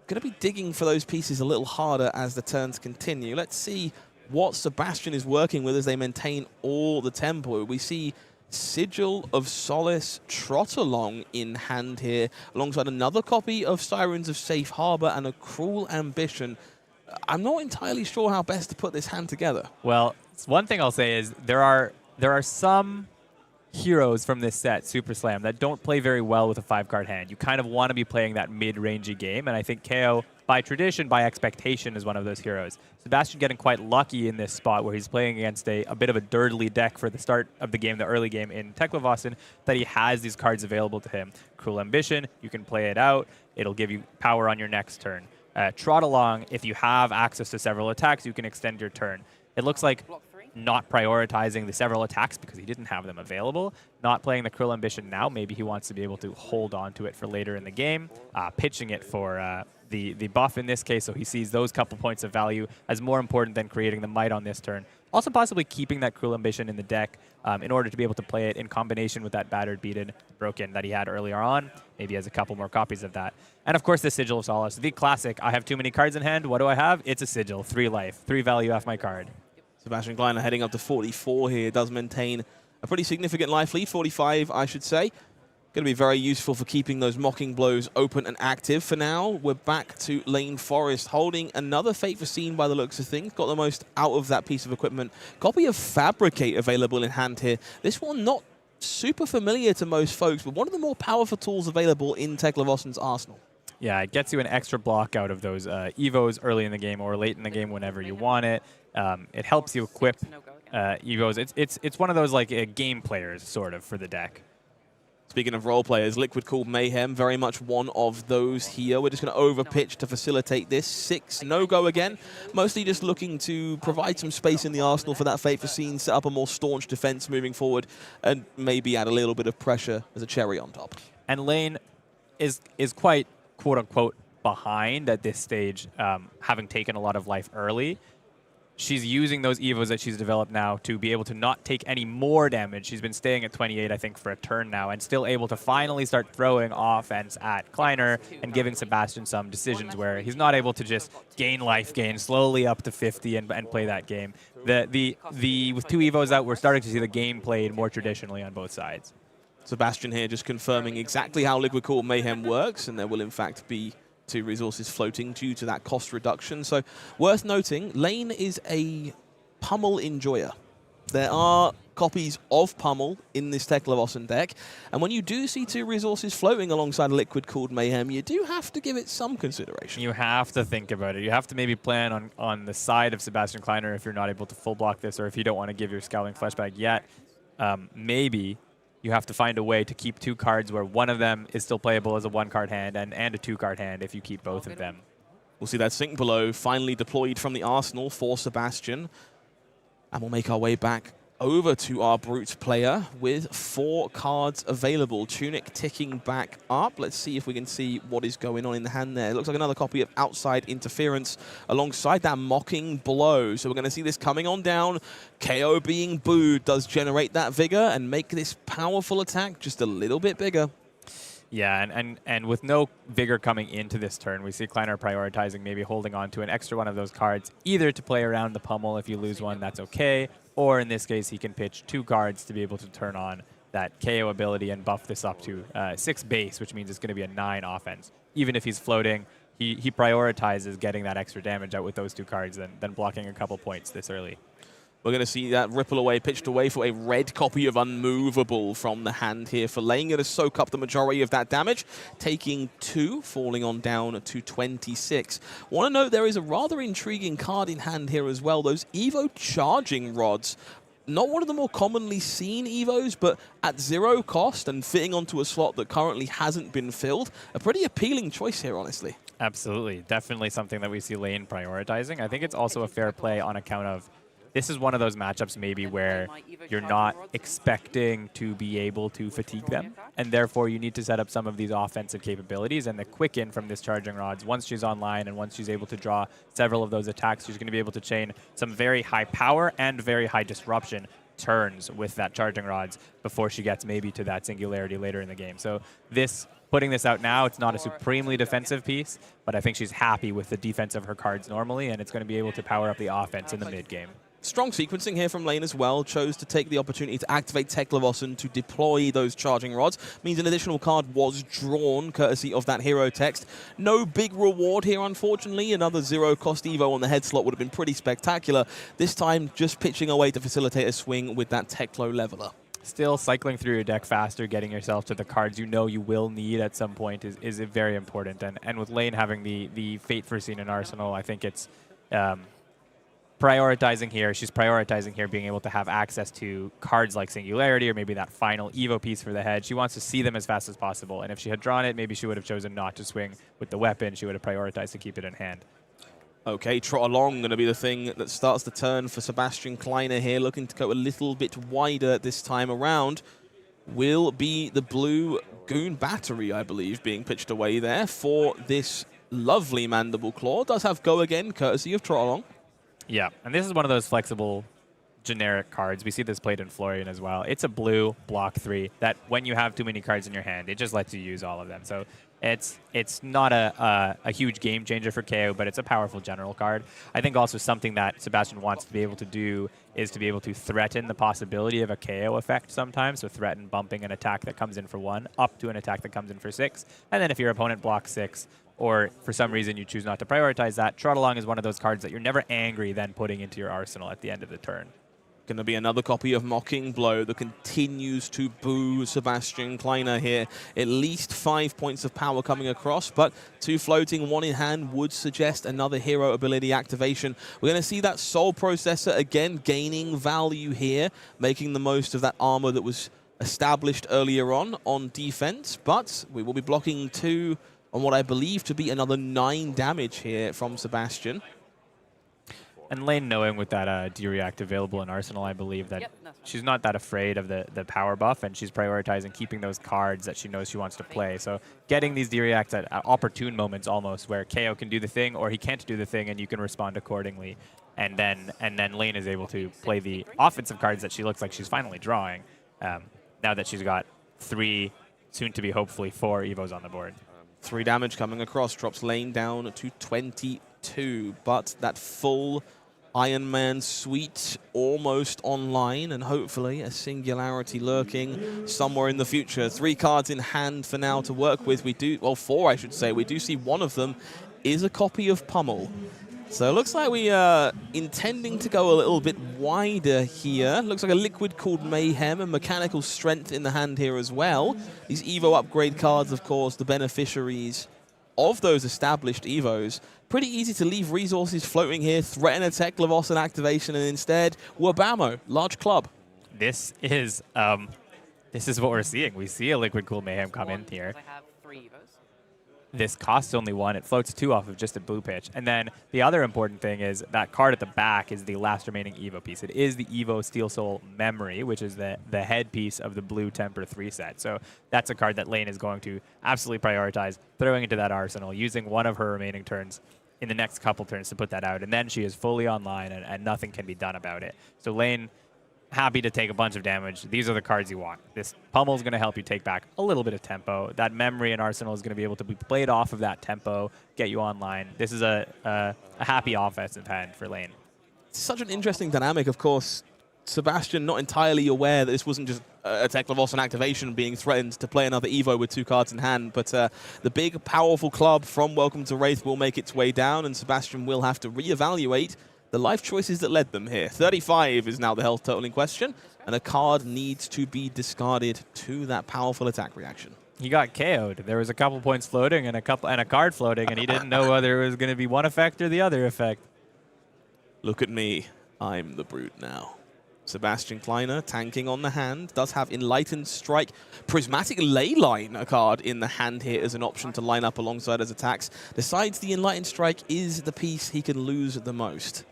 going to be digging for those pieces a little harder as the turns continue. Let's see what Sebastian is working with as they maintain all the tempo. We see Sigil of Solace trot along in hand here, alongside another copy of Sirens of Safe Harbor and a Cruel Ambition. I'm not entirely sure how best to put this hand together. Well, one thing I'll say is there are some heroes from this set, Super Slam, that don't play very well with a 5-card hand. You kind of want to be playing that mid-rangey game, and I think Kayo, by tradition, by expectation, is one of those heroes. Sebastian getting quite lucky in this spot where he's playing against a bit of a dirtly deck for the start of the game, the early game in Teklovossen, that he has these cards available to him. Cruel Ambition, you can play it out. It'll give you power on your next turn. Trot Along, if you have access to several attacks, you can extend your turn. It looks like not prioritizing the several attacks because he didn't have them available, not playing the Cruel Ambition now. Maybe he wants to be able to hold on to it for later in the game, pitching it for the buff in this case, so he sees those couple points of value as more important than creating the might on this turn. Also possibly keeping that Cruel Ambition in the deck in order to be able to play it in combination with that Battered, Beaten, Broken that he had earlier on. Maybe he has a couple more copies of that. And of course the Sigil of Solace, the classic, I have too many cards in hand, what do I have? It's a Sigil, 3 life, 3 value off my card. Sebastian Kleiner heading up to 44 here, does maintain a pretty significant life lead, 45 I should say. Going to be very useful for keeping those Mocking Blows open and active. For now, we're back to Layne Forrest, holding another Fate Foreseen by the looks of things. Got the most out of that piece of equipment. Copy of Fabricate available in hand here. This one not super familiar to most folks, but one of the more powerful tools available in Teklovossen's arsenal. Yeah, it gets you an extra block out of those Evos early in the game or late in the game whenever you want it. It helps you equip Evos. It's one of those like game players sort of for the deck. Speaking of role players, Liquid Cooled Mayhem, very much one of those here. We're just going to overpitch to facilitate this. 6 no-go again. Mostly just looking to provide some space in the arsenal for that Fate Foreseen, set up a more staunch defense moving forward, and maybe add a little bit of pressure as a cherry on top. And Layne is quite, quote-unquote, behind at this stage, having taken a lot of life early. She's using those Evos that she's developed now to be able to not take any more damage. She's been staying at 28, I think, for a turn now, and still able to finally start throwing offense at Kleiner and giving Sebastian some decisions where he's not able to just gain life gain slowly up to 50 and play that game. With 2 Evos out, we're starting to see the game played more traditionally on both sides. Sebastian here just confirming exactly how Liquid Cooled Mayhem works, and there will in fact be 2 resources floating due to that cost reduction. So worth noting, Layne is a Pummel enjoyer. There are copies of Pummel in this Teklovossen deck, and when you do see 2 resources floating alongside Liquid Cooled Mayhem, you do have to give it some consideration. You have to think about it. You have to maybe plan on the side of Sebastian Kleiner if you're not able to full block this, or if you don't want to give your Scowling Fleshbag yet. Maybe you have to find a way to keep 2 cards where one of them is still playable as a 1-card hand and a 2-card hand if you keep both of them. We'll see that Sink Below finally deployed from the arsenal for Sebastian. And we'll make our way back over to our Brute player with 4 cards available. Tunic ticking back up. Let's see if we can see what is going on in the hand there. It looks like another copy of Outside Interference alongside that Mocking Blow. So we're going to see this coming on down. KO being booed does generate that vigor and make this powerful attack just a little bit bigger. Yeah, and with no vigor coming into this turn, we see Kleiner prioritizing maybe holding on to an extra one of those cards, either to play around the pummel. If you lose one, that's okay. Or in this case, he can pitch 2 cards to be able to turn on that KO ability and buff this up to 6 base, which means it's going to be a 9 offense. Even if he's floating, he prioritizes getting that extra damage out with those 2 cards than blocking a couple points this early. We're going to see that ripple away, pitched away for a red copy of Unmovable from the hand here for Layne. Going to soak up the majority of that damage, taking 2, falling on down to 26. Want to note there is a rather intriguing card in hand here as well. Those Evo Charging Rods. Not one of the more commonly seen Evos, but at 0 cost and fitting onto a slot that currently hasn't been filled. A pretty appealing choice here, honestly. Absolutely. Definitely something that we see Layne prioritizing. I think it's also a fair play on account of this is one of those matchups maybe where you're not expecting to be able to fatigue them, and therefore you need to set up some of these offensive capabilities. And the quicken from this Charging Rods, once she's online and once she's able to draw several of those attacks, she's going to be able to chain some very high power and very high disruption turns with that Charging Rods before she gets maybe to that Singularity later in the game. So putting this out now, it's not a supremely defensive piece, but I think she's happy with the defense of her cards normally, and it's going to be able to power up the offense in the mid-game. Strong sequencing here from Layne as well. Chose to take the opportunity to activate Teklovossen to deploy those Charging Rods. Means an additional card was drawn, courtesy of that hero text. No big reward here, unfortunately. Another 0-cost Evo on the head slot would have been pretty spectacular. This time, just pitching away to facilitate a swing with that Teklo Leveler. Still cycling through your deck faster, getting yourself to the cards you know you will need at some point is very important. And with Layne having the Fate Foreseen in Arsenal, I think it's prioritizing here. She's prioritizing here being able to have access to cards like Singularity or maybe that final Evo piece for the head. She wants to see them as fast as possible. And if she had drawn it, maybe she would have chosen not to swing with the weapon. She would have prioritized to keep it in hand. Okay, Trot Along going to be the thing that starts the turn for Sebastian Kleiner here, looking to go a little bit wider this time around. Will be the blue Goon Battery, I believe, being pitched away there for this lovely Mandible Claw. Does have Go Again, courtesy of Trot Along. Yeah, and this is one of those flexible generic cards. We see this played in Florian as well. It's a blue block 3 that when you have too many cards in your hand, it just lets you use all of them. So it's not a huge game changer for Kayo, but it's a powerful general card. I think also something that Sebastian wants to be able to do is to be able to threaten the possibility of a KO effect sometimes. So threaten bumping an attack that comes in for 1 up to an attack that comes in for 6. And then if your opponent blocks 6, or for some reason you choose not to prioritize that, Trot Along is one of those cards that you're never angry then putting into your arsenal at the end of the turn. Going to be another copy of Mocking Blow that continues to boo Sebastian Kleiner here. At least 5 points of power coming across, but 2 floating, 1 in hand would suggest another hero ability activation. We're going to see that Soul Processor again gaining value here, making the most of that armor that was established earlier on defense, but we will be blocking 2 on what I believe to be another 9 damage here from Sebastian. And Layne, knowing with that D-React available in Arsenal, I believe that she's not that afraid of the power buff, and she's prioritizing keeping those cards that she knows she wants to play. So getting these D-Reacts at opportune moments almost, where Kayo can do the thing or he can't do the thing, and you can respond accordingly. And then Layne is able to play the offensive cards that she looks like she's finally drawing, now that she's got 3, soon to be hopefully 4 Evos on the board. 3 damage coming across, drops Layne down to 22, but that full Iron Man suite almost online, and hopefully a Singularity lurking somewhere in the future. 3 cards in hand for now to work with. We do, well, 4 I should say. We do see one of them is a copy of Pummel. So it looks like we are intending to go a little bit wider here. Looks like a liquid called Mayhem and Mechanical Strength in the hand here as well. These Evo upgrade cards, of course, the beneficiaries of those established Evos. Pretty easy to leave resources floating here, threaten a Teklovossen activation, and instead, Wabamo, large club. This is what we're seeing. We see a Liquid Cool Mayhem come in here. I have 3 Evos. This costs only 1. It floats 2 off of just a blue pitch. And then the other important thing is that card at the back is the last remaining Evo piece. It is the Evo Steel Soul Memory, which is the headpiece of the blue Temper 3 set. So that's a card that Layne is going to absolutely prioritize, throwing into that arsenal, using one of her remaining turns in the next couple turns to put that out. And then she is fully online, and nothing can be done about it. So Layne, happy to take a bunch of damage. These are the cards you want. This Pummel is going to help you take back a little bit of tempo. That Memory and Arsenal is going to be able to be played off of that tempo, get you online. This is a happy offensive hand for Layne. Such an interesting dynamic, of course. Sebastian not entirely aware that this wasn't just a Teklovossen activation being threatened to play another Evo with 2 cards in hand, but the big, powerful club from Welcome to Wraith will make its way down, and Sebastian will have to reevaluate the life choices that led them here. 35 is now the health total in question, and a card needs to be discarded to that powerful attack reaction. He got KO'd. There was a couple points floating and a card floating, and he didn't know whether it was going to be one effect or the other effect. Look at me. I'm the brute now. Sebastian Kleiner tanking on the hand, does have Enlightened Strike. Prismatic Leyline, a card in the hand here as an option to line up alongside his attacks. Decides the Enlightened Strike is the piece he can lose the most.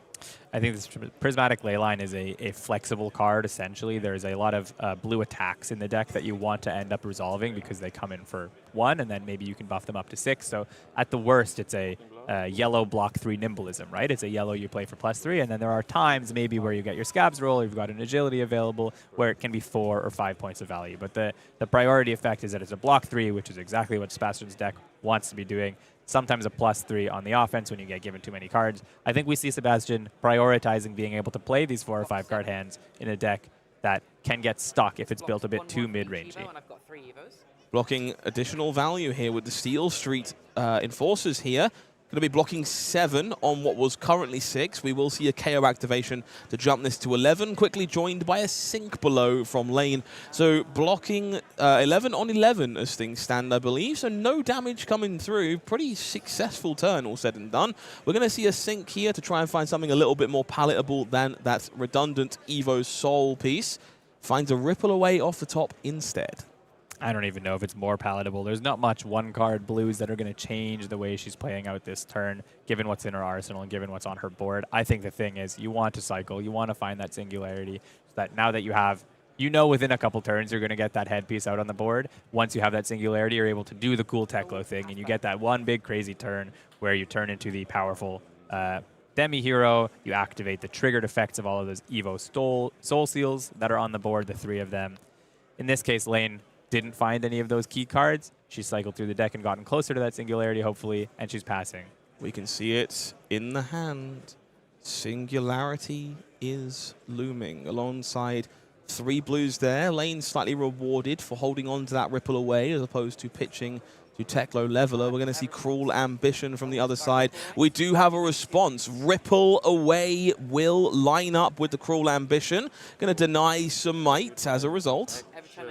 I think this Prismatic Leyline is a flexible card, essentially. There's a lot of blue attacks in the deck that you want to end up resolving because they come in for 1, and then maybe you can buff them up to 6. So at the worst, it's a yellow block 3 Nimblism, right? It's a yellow you play for +3, and then there are times maybe where you get your Scabs roll, or you've got an Agility available, where it can be 4 or 5 points of value. But the priority effect is that it's a block 3, which is exactly what Sebastian's deck wants to be doing. Sometimes a +3 on the offense when you get given too many cards. I think we see Sebastian prioritizing being able to play these 4 or 5 card hands in a deck that can get stuck if it's built a bit too mid-rangey. And I've got 3 Evos. Blocking additional value here with the Steel Street Enforcers here. Going to be blocking 7 on what was currently 6. We will see a KO activation to jump this to 11, quickly joined by a sink below from Layne. So blocking 11 on 11 as things stand, I believe. So no damage coming through. Pretty successful turn, all said and done. We're going to see a sink here to try and find something a little bit more palatable than that redundant Evo Soul piece. Finds a ripple away off the top instead. I don't even know if it's more palatable. There's not much one-card blues that are going to change the way she's playing out this turn, given what's in her arsenal and given what's on her board. I think the thing is you want to cycle. You want to find that singularity so that now that you have, you know within a couple turns you're going to get that headpiece out on the board. Once you have that singularity, you're able to do the cool Teklo thing, and you get that one big crazy turn where you turn into the powerful demi-hero. You activate the triggered effects of all of those Evo Soul Seals that are on the board, the 3 of them. In this case, Layne didn't find any of those key cards. She cycled through the deck and gotten closer to that singularity, hopefully, and she's passing. We can see it in the hand. Singularity is looming alongside 3 blues there. Layne slightly rewarded for holding on to that ripple away as opposed to pitching to Teklo Leveler. We're going to see Cruel Ambition from the other side. We do have a response. Ripple away will line up with the Cruel Ambition. Going to deny some might as a result.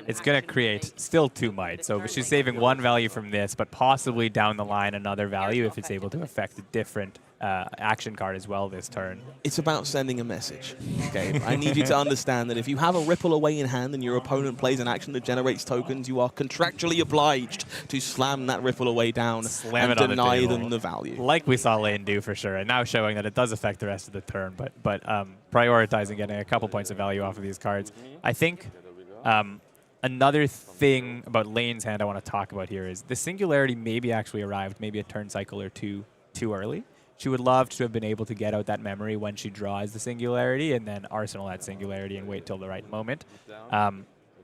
It's going to create still 2 might. So she's saving 1 value from this, but possibly down the line another value if it's able to affect a different action card as well this turn. It's about sending a message. Okay, I need you to understand that if you have a ripple away in hand and your opponent plays an action that generates tokens, you are contractually obliged to slam that ripple away down and deny them the value. Like we saw Layne do for sure, and now showing that it does affect the rest of the turn, but prioritizing getting a couple points of value off of these cards. I think another thing about Layne's hand I want to talk about here is the singularity maybe actually arrived maybe a turn cycle or two too early. She would love to have been able to get out that memory when she draws the singularity and then arsenal that singularity and wait till the right moment.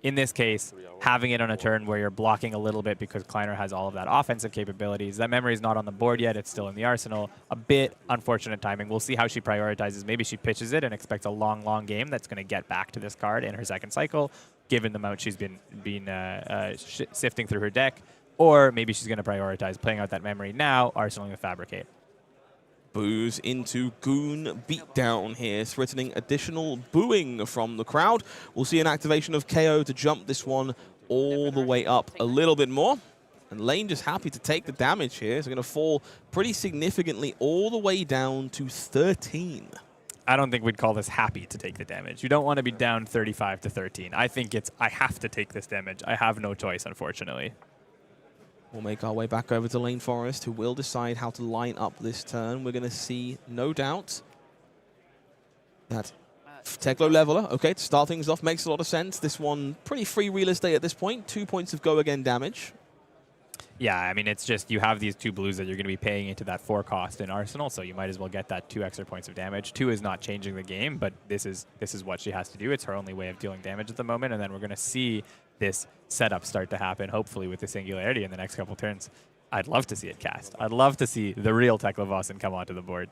In this case, having it on a turn where you're blocking a little bit because Kleiner has all of that offensive capabilities. That memory is not on the board yet. It's still in the arsenal. A bit unfortunate timing. We'll see how she prioritizes. Maybe she pitches it and expects a long, long game that's going to get back to this card in her second cycle, given the amount she's been sifting through her deck. Or maybe she's going to prioritize playing out that memory now, arsenaling the Fabricate. Boos into Goon Beatdown here, threatening additional booing from the crowd. We'll see an activation of KO to jump this one all the way up a little bit more. And Layne just happy to take the damage here. So going to fall pretty significantly all the way down to 13. I don't think we'd call this happy to take the damage. You don't want to be down 35 to 13. I think it's, I have to take this damage. I have no choice, unfortunately. We'll make our way back over to Layne Forrest, who will decide how to line up this turn. We're going to see, no doubt, that Teklo Leveler, okay, to start things off, makes a lot of sense. This one, pretty free real estate at this point. 2 points of go again damage. Yeah, I mean, it's just you have these 2 blues that you're going to be paying into that 4 cost in Arsenal, so you might as well get that 2 extra points of damage. 2 is not changing the game, but this is what she has to do. It's her only way of dealing damage at the moment, and then we're going to see this setup start to happen, hopefully with the singularity in the next couple turns. I'd love to see it cast. I'd love to see the real Teklovossen come onto the board.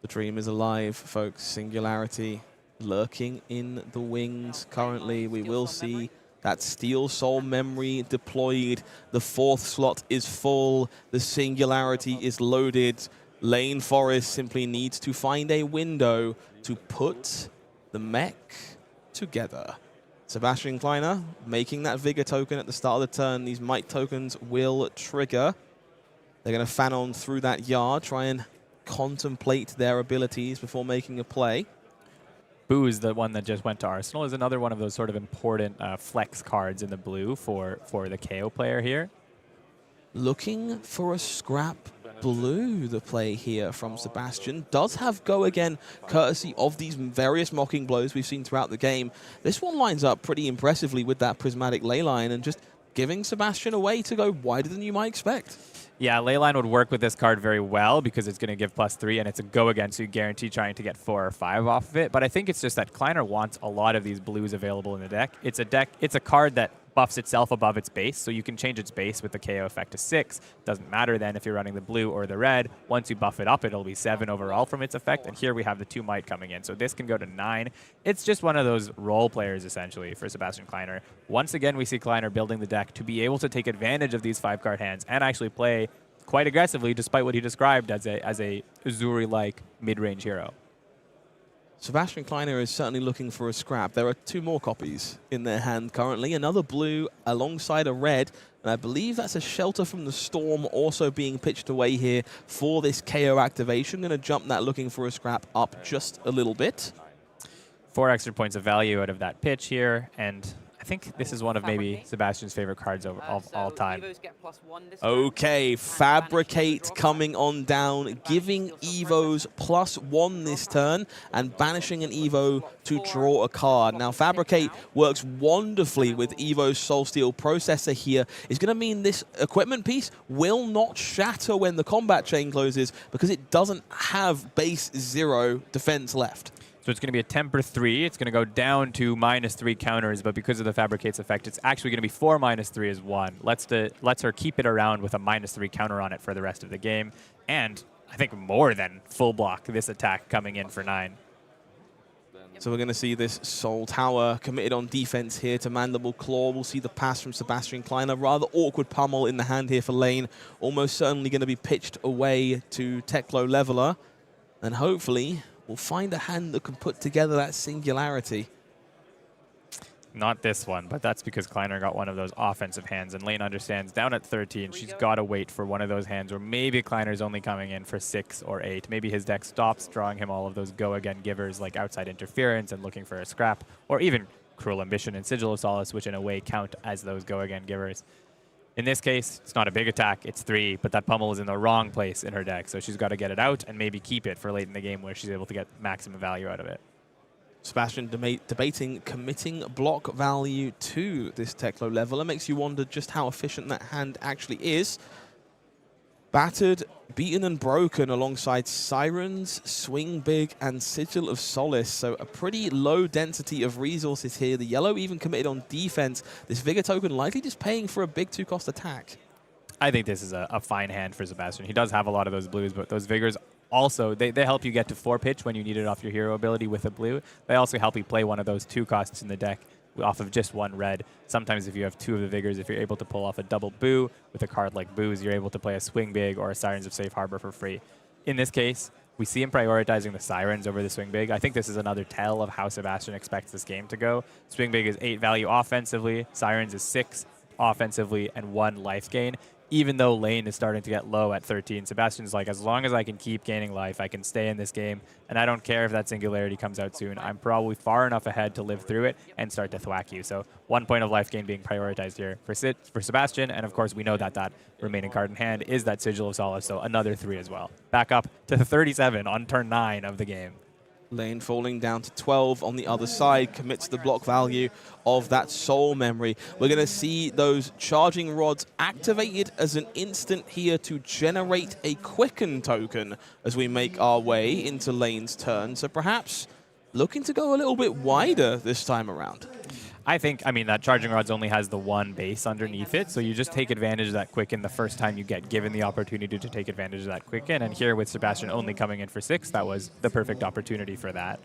The dream is alive, folks. Singularity lurking in the wings currently. We will see that Steel Soul memory deployed. The 4th slot is full. The singularity is loaded. Layne Forrest simply needs to find a window to put the mech together. Sebastian Kleiner making that Vigor token at the start of the turn. These Might tokens will trigger. They're going to fan on through that yard, try and contemplate their abilities before making a play. Boo's, the one that just went to Arsenal, is another one of those sort of important flex cards in the blue for the KO player here. Looking for a scrap blue, the play here from Sebastian. Does have go again, courtesy of these various mocking blows we've seen throughout the game. This one lines up pretty impressively with that prismatic Leyline and just giving Sebastian a way to go wider than you might expect. Yeah, Leyline would work with this card very well because it's going to give +3 and it's a go again, so you guarantee trying to get 4 or 5 off of it. But I think it's just that Kleiner wants a lot of these blues available in the deck. It's a card that buffs itself above its base, so you can change its base with the KO effect to 6. Doesn't matter then if you're running the blue or the red. Once you buff it up, it'll be 7 overall from its effect, and here we have the 2 might coming in, so this can go to 9. It's just one of those role players, essentially, for Sebastian Kleiner. Once again, we see Kleiner building the deck to be able to take advantage of these 5-card hands and actually play quite aggressively, despite what he described as a Uzuri-like mid-range hero. Sebastian Kleiner is certainly looking for a scrap. There are 2 more copies in their hand currently. Another blue alongside a red. And I believe that's a Shelter from the Storm also being pitched away here for this KO activation. Going to jump that looking for a scrap up just a little bit. 4 extra points of value out of that pitch here, and I think this is one of maybe Sebastian's favorite cards of all time. Okay, Fabricate coming on down, giving Evos +1 this turn and banishing an Evo to draw a card. Now, Fabricate works wonderfully with Evo's Soulsteel processor here. It's going to mean this equipment piece will not shatter when the combat chain closes because it doesn't have base 0 defense left. So it's going to be a temper 3. It's going to go down to -3 counters, but because of the Fabricate's effect, it's actually going to be 4 -3 as 1. Lets her keep it around with a -3 counter on it for the rest of the game. And I think more than full block this attack coming in for 9. So we're going to see this Soul Tower committed on defense here to Mandible Claw. We'll see the pass from Sebastian Kleiner. Rather awkward pummel in the hand here for Layne. Almost certainly going to be pitched away to Teklo Leveler. And hopefully we'll find a hand that can put together that singularity. Not this one, but that's because Kleiner got one of those offensive hands, and Layne understands down at 13, she's got to wait for one of those hands where maybe Kleiner's only coming in for 6 or 8. Maybe his deck stops drawing him all of those go-again givers like Outside Interference and looking for a scrap, or even Cruel Ambition and Sigil of Solace, which in a way count as those go-again givers. In this case, it's not a big attack, it's 3, but that pummel is in the wrong place in her deck, so she's got to get it out and maybe keep it for late in the game where she's able to get maximum value out of it. Sebastian debating committing block value to this Teklo Leveler. Makes you wonder just how efficient that hand actually is. Battered, beaten and broken alongside Sirens, Swing Big, and Sigil of Solace. So a pretty low density of resources here. The yellow even committed on defense. This Vigor token likely just paying for a big 2-cost attack. I think this is a fine hand for Sebastian. He does have a lot of those blues, but those Vigors also, they help you get to 4 pitch when you need it off your hero ability with a blue. They also help you play one of those 2 costs in the deck off of just 1 red. Sometimes if you have 2 of the Vigors, if you're able to pull off a double Boo with a card like Boo's, you're able to play a Swing Big or a Sirens of Safe Harbor for free. In this case, we see him prioritizing the Sirens over the Swing Big. I think this is another tell of how Sebastian expects this game to go. Swing Big is 8 value offensively, Sirens is 6 offensively, and 1 life gain. Even though Layne is starting to get low at 13, Sebastian's like, as long as I can keep gaining life, I can stay in this game, and I don't care if that singularity comes out soon. I'm probably far enough ahead to live through it and start to thwack you. So 1 point of life gain being prioritized here for Sebastian, and of course we know that that remaining card in hand is that Sigil of Solace, so another 3 as well. Back up to 37 on turn 9 of the game. Layne falling down to 12 on the other side, commits the block value of that Soul Memory. We're going to see those charging rods activated as an instant here to generate a Quicken token as we make our way into Layne's turn. So perhaps looking to go a little bit wider this time around. I mean, that Charging Rods only has the 1 base underneath it, so you just take advantage of that Quicken the first time you get given the opportunity to take advantage of that Quicken. And here with Sebastian only coming in for 6, that was the perfect opportunity for that.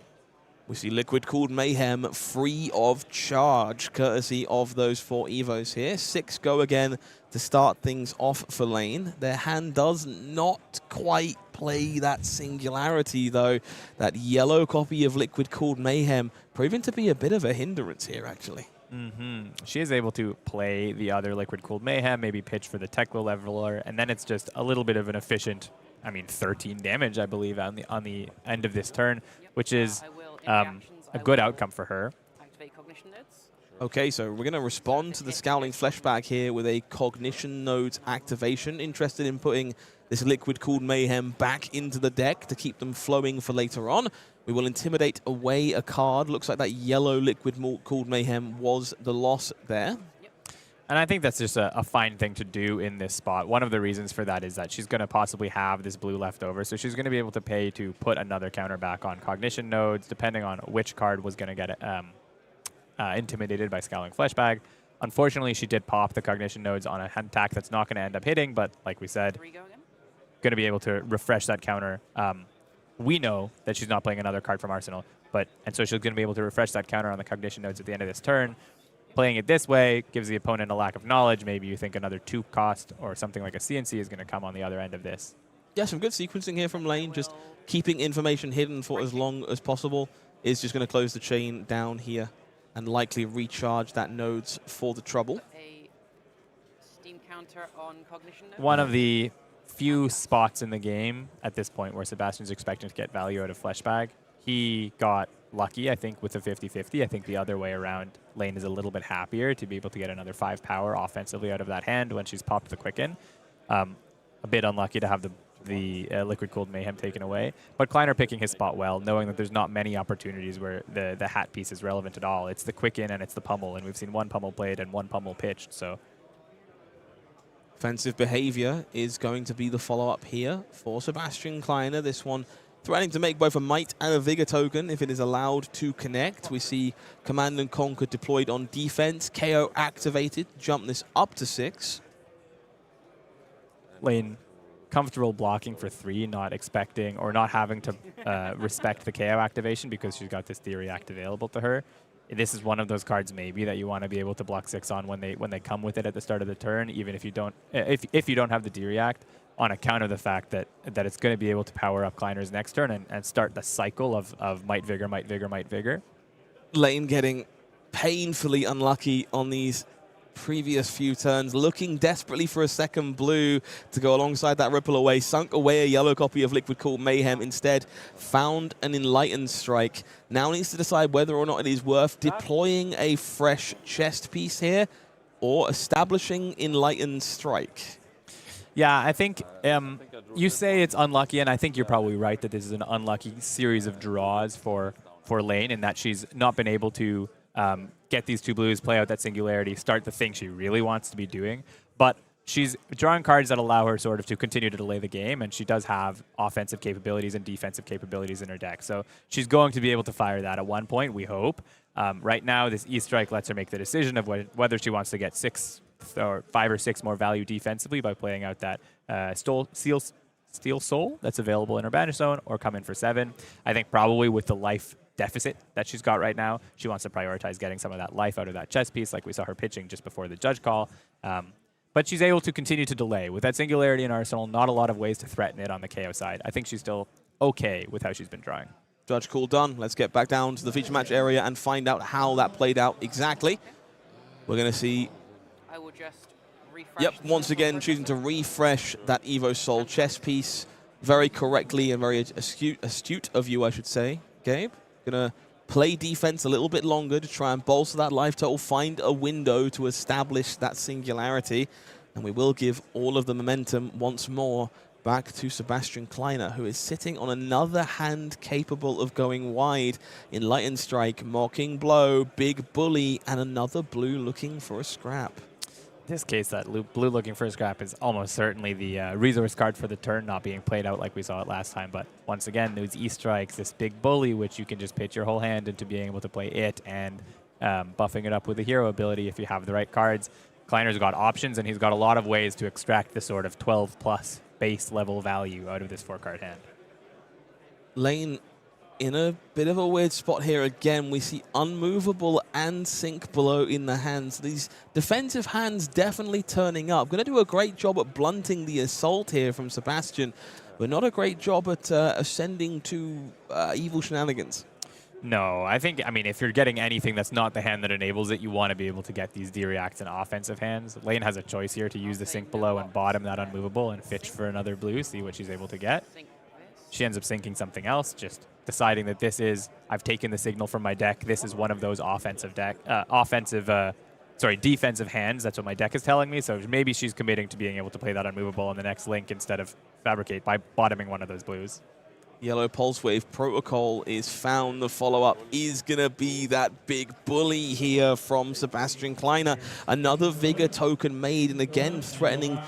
We see Liquid Cooled Mayhem free of charge, courtesy of those 4 Evos here. 6 go again to start things off for Layne. Their hand does not quite play that singularity, though. That yellow copy of Liquid Cooled Mayhem proving to be a bit of a hindrance here, actually. She is able to play the other Liquid Cooled Mayhem, maybe pitch for the Teklo Leveler, and then it's just a little bit of an efficient, 13 damage, I believe, on the end of this turn, which is a good outcome for her. Okay, so we're going to respond to the Scowling Fleshbag here with a Cognition Nodes activation. Interested in putting this Liquid Cooled Mayhem back into the deck to keep them flowing for later on. We will Intimidate away a card. Looks like that yellow Liquid Cooled Mayhem was the loss there. And I think that's just a fine thing to do in this spot. One of the reasons for that is that she's going to possibly have this blue left over, so she's going to be able to pay to put another counter back on Cognition Nodes, depending on which card was going to get intimidated by Scowling Fleshbag. Unfortunately, she did pop the Cognition Nodes on a attack that's not going to end up hitting, but like we said, going to be able to refresh that counter. We know that she's not playing another card from Arsenal, and so she's going to be able to refresh that counter on the Cognition Nodes at the end of this turn. Playing it this way gives the opponent a lack of knowledge. Maybe you think another 2 cost or something like a CNC is going to come on the other end of this. Yeah, some good sequencing here from Layne. Just keeping information hidden for as long as possible is just going to close the chain down here and likely recharge that nodes for the trouble. A steam counter on cognition node. One of the few spots in the game at this point where Sebastian's expecting to get value out of Fleshbag. He got lucky, I think, with the 50-50. I think the other way around, Layne is a little bit happier to be able to get another 5 power offensively out of that hand when she's popped the Quicken. A bit unlucky to have the Liquid Cooled Mayhem taken away. But Kleiner picking his spot well, knowing that there's not many opportunities where the hat piece is relevant at all. It's the Quicken and it's the Pummel, and we've seen 1 Pummel played and 1 Pummel pitched, so... Offensive behavior is going to be the follow-up here for Sebastian Kleiner. This one threatening to make both a Might and a Vigor token if it is allowed to connect. We see Command and Conquer deployed on defense. KO activated, jump this up to 6. Layne comfortable blocking for 3, not expecting or not having to respect the KO activation because she's got this Theory Act available to her. This is one of those cards maybe that you want to be able to block 6 on when they come with it at the start of the turn, even if you don't if you don't have the Theory Act, on account of the fact that it's going to be able to power up Kleiner's next turn and start the cycle of Might Vigor, Might Vigor, Might Vigor. Layne getting painfully unlucky on these previous few turns, looking desperately for a second blue to go alongside that Ripple Away, sunk away a yellow copy of Liquid Cooled Mayhem, instead found an Enlightened Strike. Now needs to decide whether or not it is worth deploying a fresh chest piece here or establishing Enlightened Strike. Yeah, I think you say it's unlucky, and I think you're probably right that this is an unlucky series of draws for Layne, in that she's not been able to get these 2 blues, play out that Singularity, start the thing she really wants to be doing. But she's drawing cards that allow her sort of to continue to delay the game, and she does have offensive capabilities and defensive capabilities in her deck. So she's going to be able to fire that at one point, we hope. Right now, this E-Strike lets her make the decision of whether she wants to get 6 or 5 or 6 more value defensively by playing out that Steel Soul that's available in her Banish Zone, or come in for 7. I think probably with the life deficit that she's got right now, she wants to prioritize getting some of that life out of that chess piece, like we saw her pitching just before the judge call. But she's able to continue to delay. With that Singularity in Arsenal, not a lot of ways to threaten it on the KO side. I think she's still okay with how she's been drawing. Judge call done. Let's get back down to the feature match area and find out how that played out exactly. We're going to see... I will just refresh. Yep, once again choosing to refresh that Evo Soul chess piece very correctly and very astute of you, I should say, Gabe. Going to play defense a little bit longer to try and bolster that life total, find a window to establish that Singularity, and we will give all of the momentum once more back to Sebastian Kleiner, who is sitting on another hand capable of going wide. Enlightened Strike, Mocking Blow, Big Bully, and another blue looking for a scrap. In this case, that blue looking for a scrap is almost certainly the resource card for the turn, not being played out like we saw it last time. But once again, those E-Strikes, this Big Bully, which you can just pitch your whole hand into being able to play it, and buffing it up with a hero ability if you have the right cards. Kleiner's got options, and he's got a lot of ways to extract the sort of 12+ base level value out of this 4-card hand. Layne in a bit of a weird spot here again. We see Unmovable and Sink Below in the hands. These defensive hands definitely turning up. Going to do a great job at blunting the assault here from Sebastian, but not a great job at ascending to evil shenanigans. No, I mean, if you're getting anything that's not the hand that enables it, you want to be able to get these D-Reacts in offensive hands. Layne has a choice here to use the Sink Below and bottom that Unmovable and fetch for another blue, see what she's able to get. She ends up sinking something else, just deciding that this is, I've taken the signal from my deck, this is one of those defensive hands. That's what my deck is telling me. So maybe she's committing to being able to play that Unmovable on the next link instead of Fabricate by bottoming one of those blues. Yellow Pulse Wave Protocol is found. The follow-up is going to be that Big Bully here from Sebastian Kleiner. Another Vigor token made, and again threatening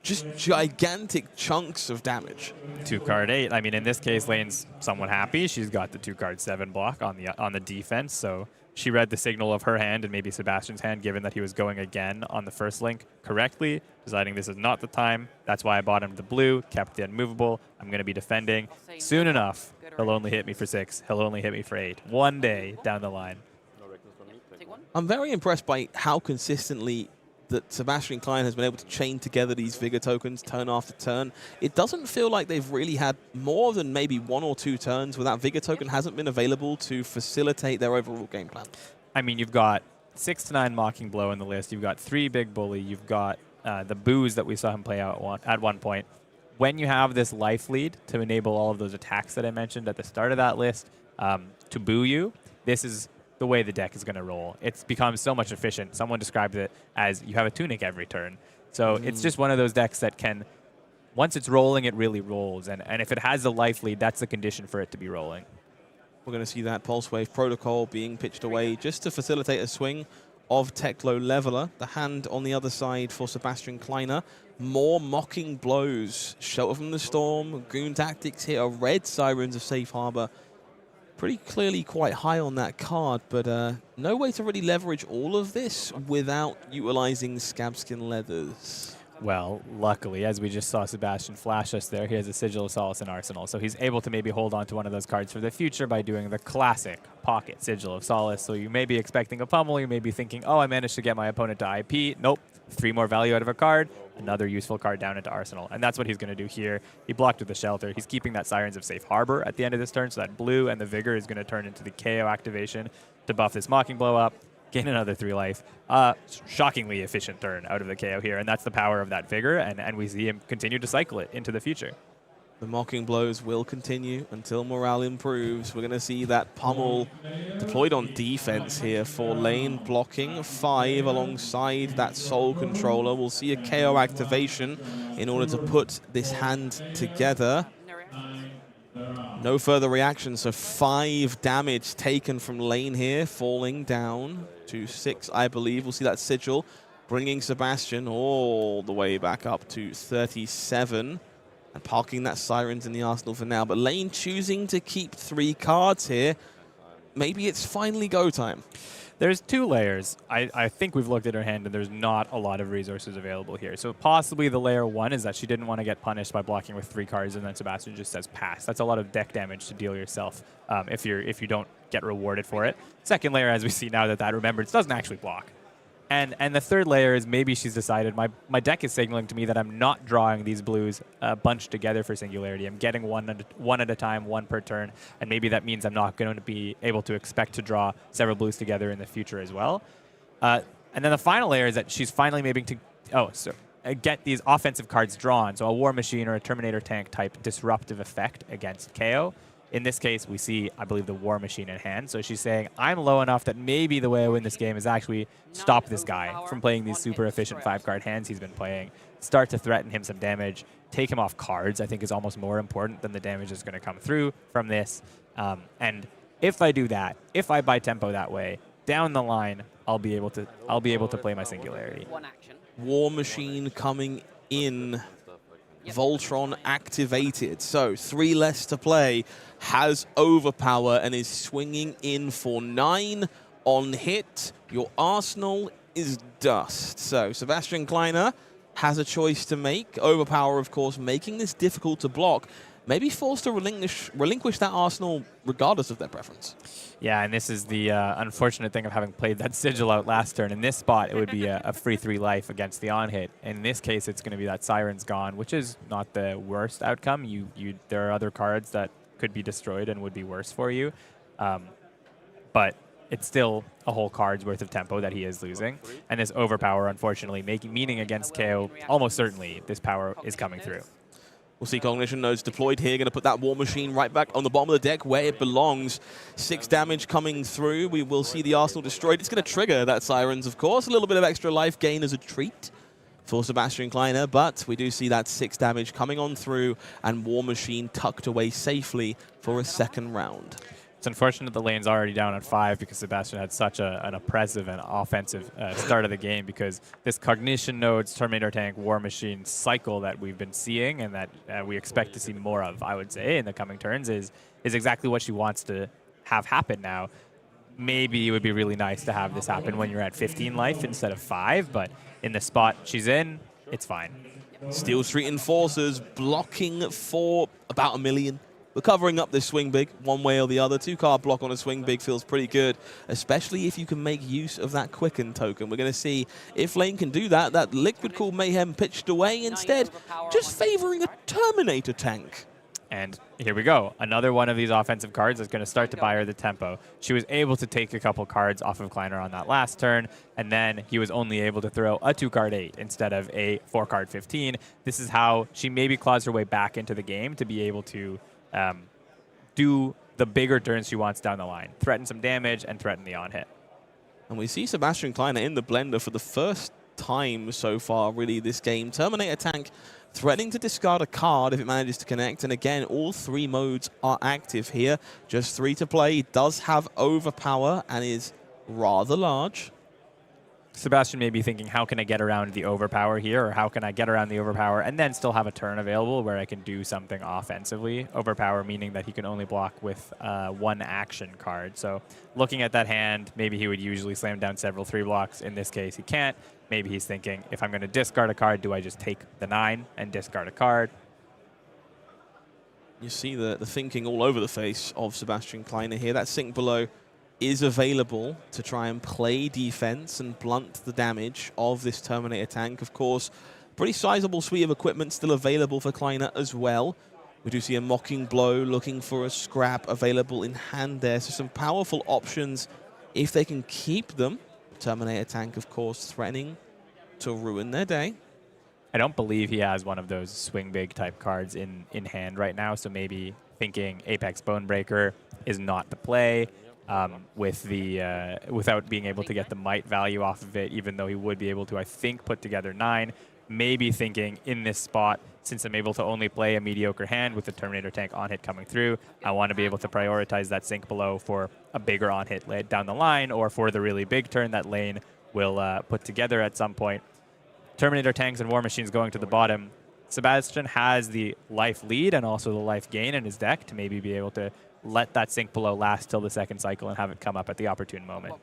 just gigantic chunks of damage. 2-card 8. I mean, in this case, Layne's somewhat happy. She's got the 2-card 7 block on the defense, so she read the signal of her hand and maybe Sebastian's hand, given that he was going again on the first link correctly, deciding this is not the time. That's why I bottomed the blue, kept the Unmovable. I'm going to be defending. Soon enough, he'll only hit me for 6. He'll only hit me for 8. One day down the line. Take one. I'm very impressed by how consistently that Sebastian Klein has been able to chain together these Vegh tokens turn after turn. It doesn't feel like they've really had more than maybe 1 or 2 turns where that Vegh token hasn't been available to facilitate their overall game plan. I mean, you've got 6 to 9 Mocking Blow in the list. You've got 3 Big Bully. You've got the Booze that we saw him play out at one point. When you have this life lead to enable all of those attacks that I mentioned at the start of that list to boo you, this is the way the deck is going to roll. It's become so much efficient. Someone described it as you have a tunic every turn. So it's just one of those decks that can, once it's rolling, it really rolls. And if it has a life lead, that's the condition for it to be rolling. We're going to see that Pulse Wave Protocol being pitched away just to facilitate a swing of Teklo Leveler. The hand on the other side for Sebastian Kleiner. More Mocking Blows. Shelter from the Storm. Goon Tactics here. Red Sirens of Safe Harbor. Pretty clearly quite high on that card, but no way to really leverage all of this without utilizing Scabskin Leathers. Well, luckily, as we just saw Sebastian flash us there, he has a Sigil of Solace in Arsenal, so he's able to maybe hold on to one of those cards for the future by doing the classic pocket Sigil of Solace. So you may be expecting a pummel, you may be thinking, oh, I managed to get my opponent to IP. Nope, 3 more value out of a card, another useful card down into Arsenal. And that's what he's going to do here. He blocked with the Shelter. He's keeping that Sirens of Safe Harbor at the end of this turn, so that blue and the Vigor is going to turn into the Kayo activation to buff this Mocking Blow up. Gain another 3 life. Shockingly efficient turn out of the KO here, and that's the power of that Vigor, and we see him continue to cycle it into the future. The Mocking Blows will continue until morale improves. We're going to see that pummel deployed on defense here for Layne, blocking 5 alongside that Soul Controller. We'll see a KO activation in order to put this hand together. No further reaction, so 5 damage taken from Layne here, falling down to 6, I believe. We'll see that Sigil bringing Sebastian all the way back up to 37 and parking that Sirens in the arsenal for now. But Layne choosing to keep 3 cards here. Maybe it's finally go time. There's 2 layers. I think we've looked at her hand, and there's not a lot of resources available here. So possibly the layer 1 is that she didn't want to get punished by blocking with 3 cards, and then Sebastian just says pass. That's a lot of deck damage to deal yourself if you don't get rewarded for it. Second layer, as we see now that Remembrance doesn't actually block. And the third layer is maybe she's decided my deck is signaling to me that I'm not drawing these blues bunched together for Singularity. I'm getting one at a time, 1 per turn, and maybe that means I'm not going to be able to expect to draw several blues together in the future as well. And then the final layer is that she's finally maybe to get these offensive cards drawn, so a War Machine or a Terminator Tank type disruptive effect against KO. In this case, we see, I believe, the War Machine in hand. So she's saying, I'm low enough that maybe the way I win this game is actually stop this guy from playing these super efficient 5-card hands he's been playing, start to threaten him some damage, take him off cards, I think is almost more important than the damage that's going to come through from this. And if I do that, if I buy tempo that way, down the line, I'll be able to play my Singularity. War Machine coming in. Voltron activated, so 3 less to play, has Overpower and is swinging in for 9 on hit. Your arsenal is dust. So Sebastian Kleiner has a choice to make. Overpower, of course, making this difficult to block. Maybe forced to relinquish that arsenal regardless of their preference. Yeah, and this is the unfortunate thing of having played that Sigil out last turn. In this spot, it would be a free 3 life against the on-hit. In this case, it's going to be that Siren's gone, which is not the worst outcome. There are other cards that could be destroyed and would be worse for you. But it's still a whole card's worth of tempo that he is losing. And this Overpower, unfortunately, meaning against KO, almost certainly this power is coming through. We'll see Cognition Nodes deployed here. Going to put that War Machine right back on the bottom of the deck where it belongs. 6 damage coming through. We will see the Arsenal destroyed. It's going to trigger that Sirens, of course. A little bit of extra life gain as a treat for Sebastian Kleiner, but we do see that 6 damage coming on through and War Machine tucked away safely for a 2nd round. It's unfortunate the lane's already down at 5 because Sebastian had such an oppressive and offensive start of the game, because this Cognition Nodes, Terminator Tank, War Machine cycle that we've been seeing and that we expect to see more of, I would say, in the coming turns is exactly what she wants to have happen now. Maybe it would be really nice to have this happen when you're at 15 life instead of 5, but in the spot she's in, it's fine. Steel Street Enforcers blocking for about 1 million. We're covering up this swing big one way or the other. 2-card block on a swing big feels pretty good, especially if you can make use of that quicken token. We're going to see if Layne can do that. That Liquid Cool Mayhem pitched away instead, just favoring a Terminator tank. And here we go. Another one of these offensive cards is going to start to buy her the tempo. She was able to take a couple cards off of Kleiner on that last turn, and then he was only able to throw a 2-card 8 instead of a 4-card 15. This is how she maybe claws her way back into the game to be able to do the bigger turns she wants down the line. Threaten some damage and threaten the on-hit. And we see Sebastian Kleiner in the blender for the first time so far, really, this game. Terminator tank threatening to discard a card if it manages to connect. And again, all 3 modes are active here. Just 3 to play. Does have overpower and is rather large. Sebastian may be thinking, how can I get around the overpower here? Or how can I get around the overpower and then still have a turn available where I can do something offensively? Overpower meaning that he can only block with 1 action card. So looking at that hand, maybe he would usually slam down several 3 blocks. In this case, he can't. Maybe he's thinking, if I'm going to discard a card, do I just take the 9 and discard a card? You see the thinking all over the face of Sebastian Kleiner here. That sink below is available to try and play defense and blunt the damage of this Terminator tank. Of course, pretty sizable suite of equipment still available for Kleiner as well. We do see a Mocking Blow looking for a scrap available in hand there. So some powerful options if they can keep them. Terminator tank, of course, threatening to ruin their day. I don't believe he has one of those swing big type cards in hand right now, so maybe thinking Apex Bonebreaker is not the play with the without being able to get the might value off of it, even though he would be able to, I think, put together 9. Maybe thinking in this spot, since I'm able to only play a mediocre hand with the Terminator tank on hit coming through, I want to be able to prioritize that sink below for a bigger on hit down the line or for the really big turn that Layne will put together at some point. Terminator tanks and War Machines going to the bottom. Sebastian has the life lead and also the life gain in his deck to maybe be able to let that sink below last till the second cycle and have it come up at the opportune moment.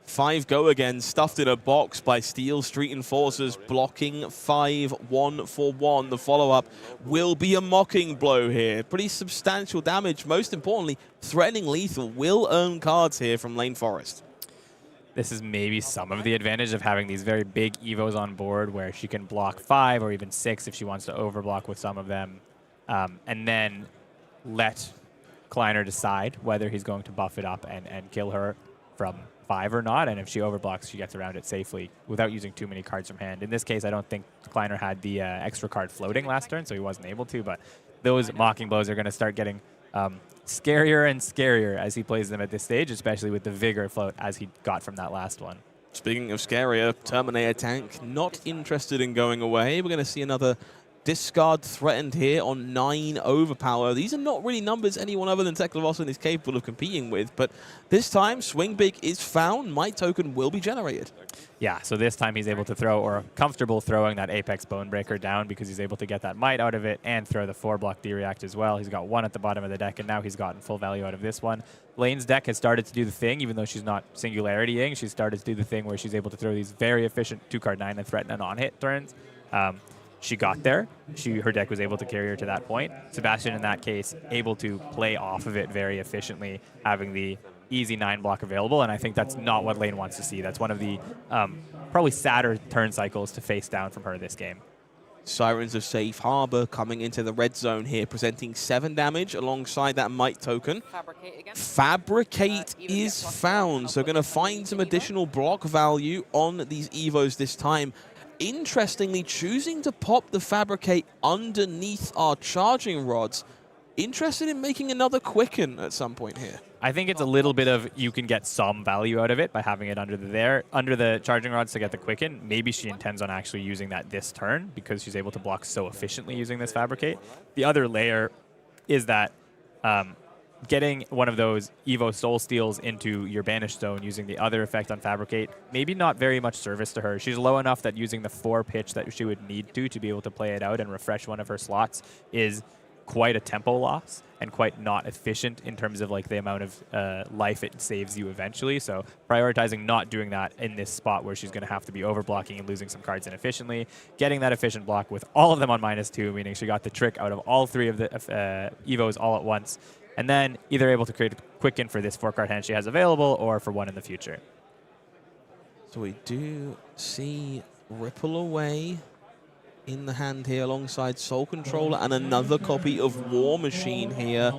5 go again, stuffed in a box by Steel Street Enforcers, blocking 5, 1 for 1. The follow-up will be a Mocking Blow here. Pretty substantial damage. Most importantly, threatening lethal will earn cards here from Layne Forrest. This is maybe some of the advantage of having these very big Evos on board where she can block 5 or even 6 if she wants to overblock with some of them, and then let Kleiner decide whether he's going to buff it up and kill her from 5 or not, and if she overblocks, she gets around it safely without using too many cards from hand. In this case, I don't think Kleiner had the extra card floating last turn, so he wasn't able to, but those Mocking Blows are going to start getting scarier and scarier as he plays them at this stage, especially with the Vigor float as he got from that last one. Speaking of scarier, Terminator tank not interested in going away. We're going to see another discard threatened here on 9 overpower. These are not really numbers anyone other than Teklovossen is capable of competing with, but this time swing big is found. Might token will be generated. Yeah, so this time he's able to throw, or comfortable throwing, that Apex Bonebreaker down because he's able to get that might out of it and throw the 4-block D-React as well. He's got 1 at the bottom of the deck, and now he's gotten full value out of this one. Layne's deck has started to do the thing, even though she's not Singularitying. She's started to do the thing where she's able to throw these very efficient 2-card 9 and threaten an on-hit turns. She got there. Her deck was able to carry her to that point. Sebastian, in that case, able to play off of it very efficiently, having the easy 9 block available, and I think that's not what Layne wants to see. That's one of the probably sadder turn cycles to face down from her this game. Sirens of Safe Harbor coming into the red zone here, presenting 7 damage alongside that might token. Fabricate again. Fabricate is found, so going to find some additional block value on these Evos this time. Interestingly, choosing to pop the Fabricate underneath our charging rods. Interested in making another quicken at some point here. I think it's a little bit of you can get some value out of it by having it under the charging rods to get the quicken. Maybe she intends on actually using that this turn because she's able to block so efficiently using this Fabricate. The other layer is that getting one of those Evo Soul Steals into your Banished Zone using the other effect on Fabricate, maybe not very much service to her. She's low enough that using the 4 pitch that she would need to be able to play it out and refresh one of her slots is quite a tempo loss and quite not efficient in terms of like the amount of life it saves you eventually. So prioritizing not doing that in this spot where she's going to have to be overblocking and losing some cards inefficiently, getting that efficient block with all of them on -2, meaning she got the trick out of all 3 of the Evos all at once, and then either able to create a quicken for this 4-card hand she has available or for one in the future. So we do see Ripple Away in the hand here alongside Soul Controller and another copy of War Machine here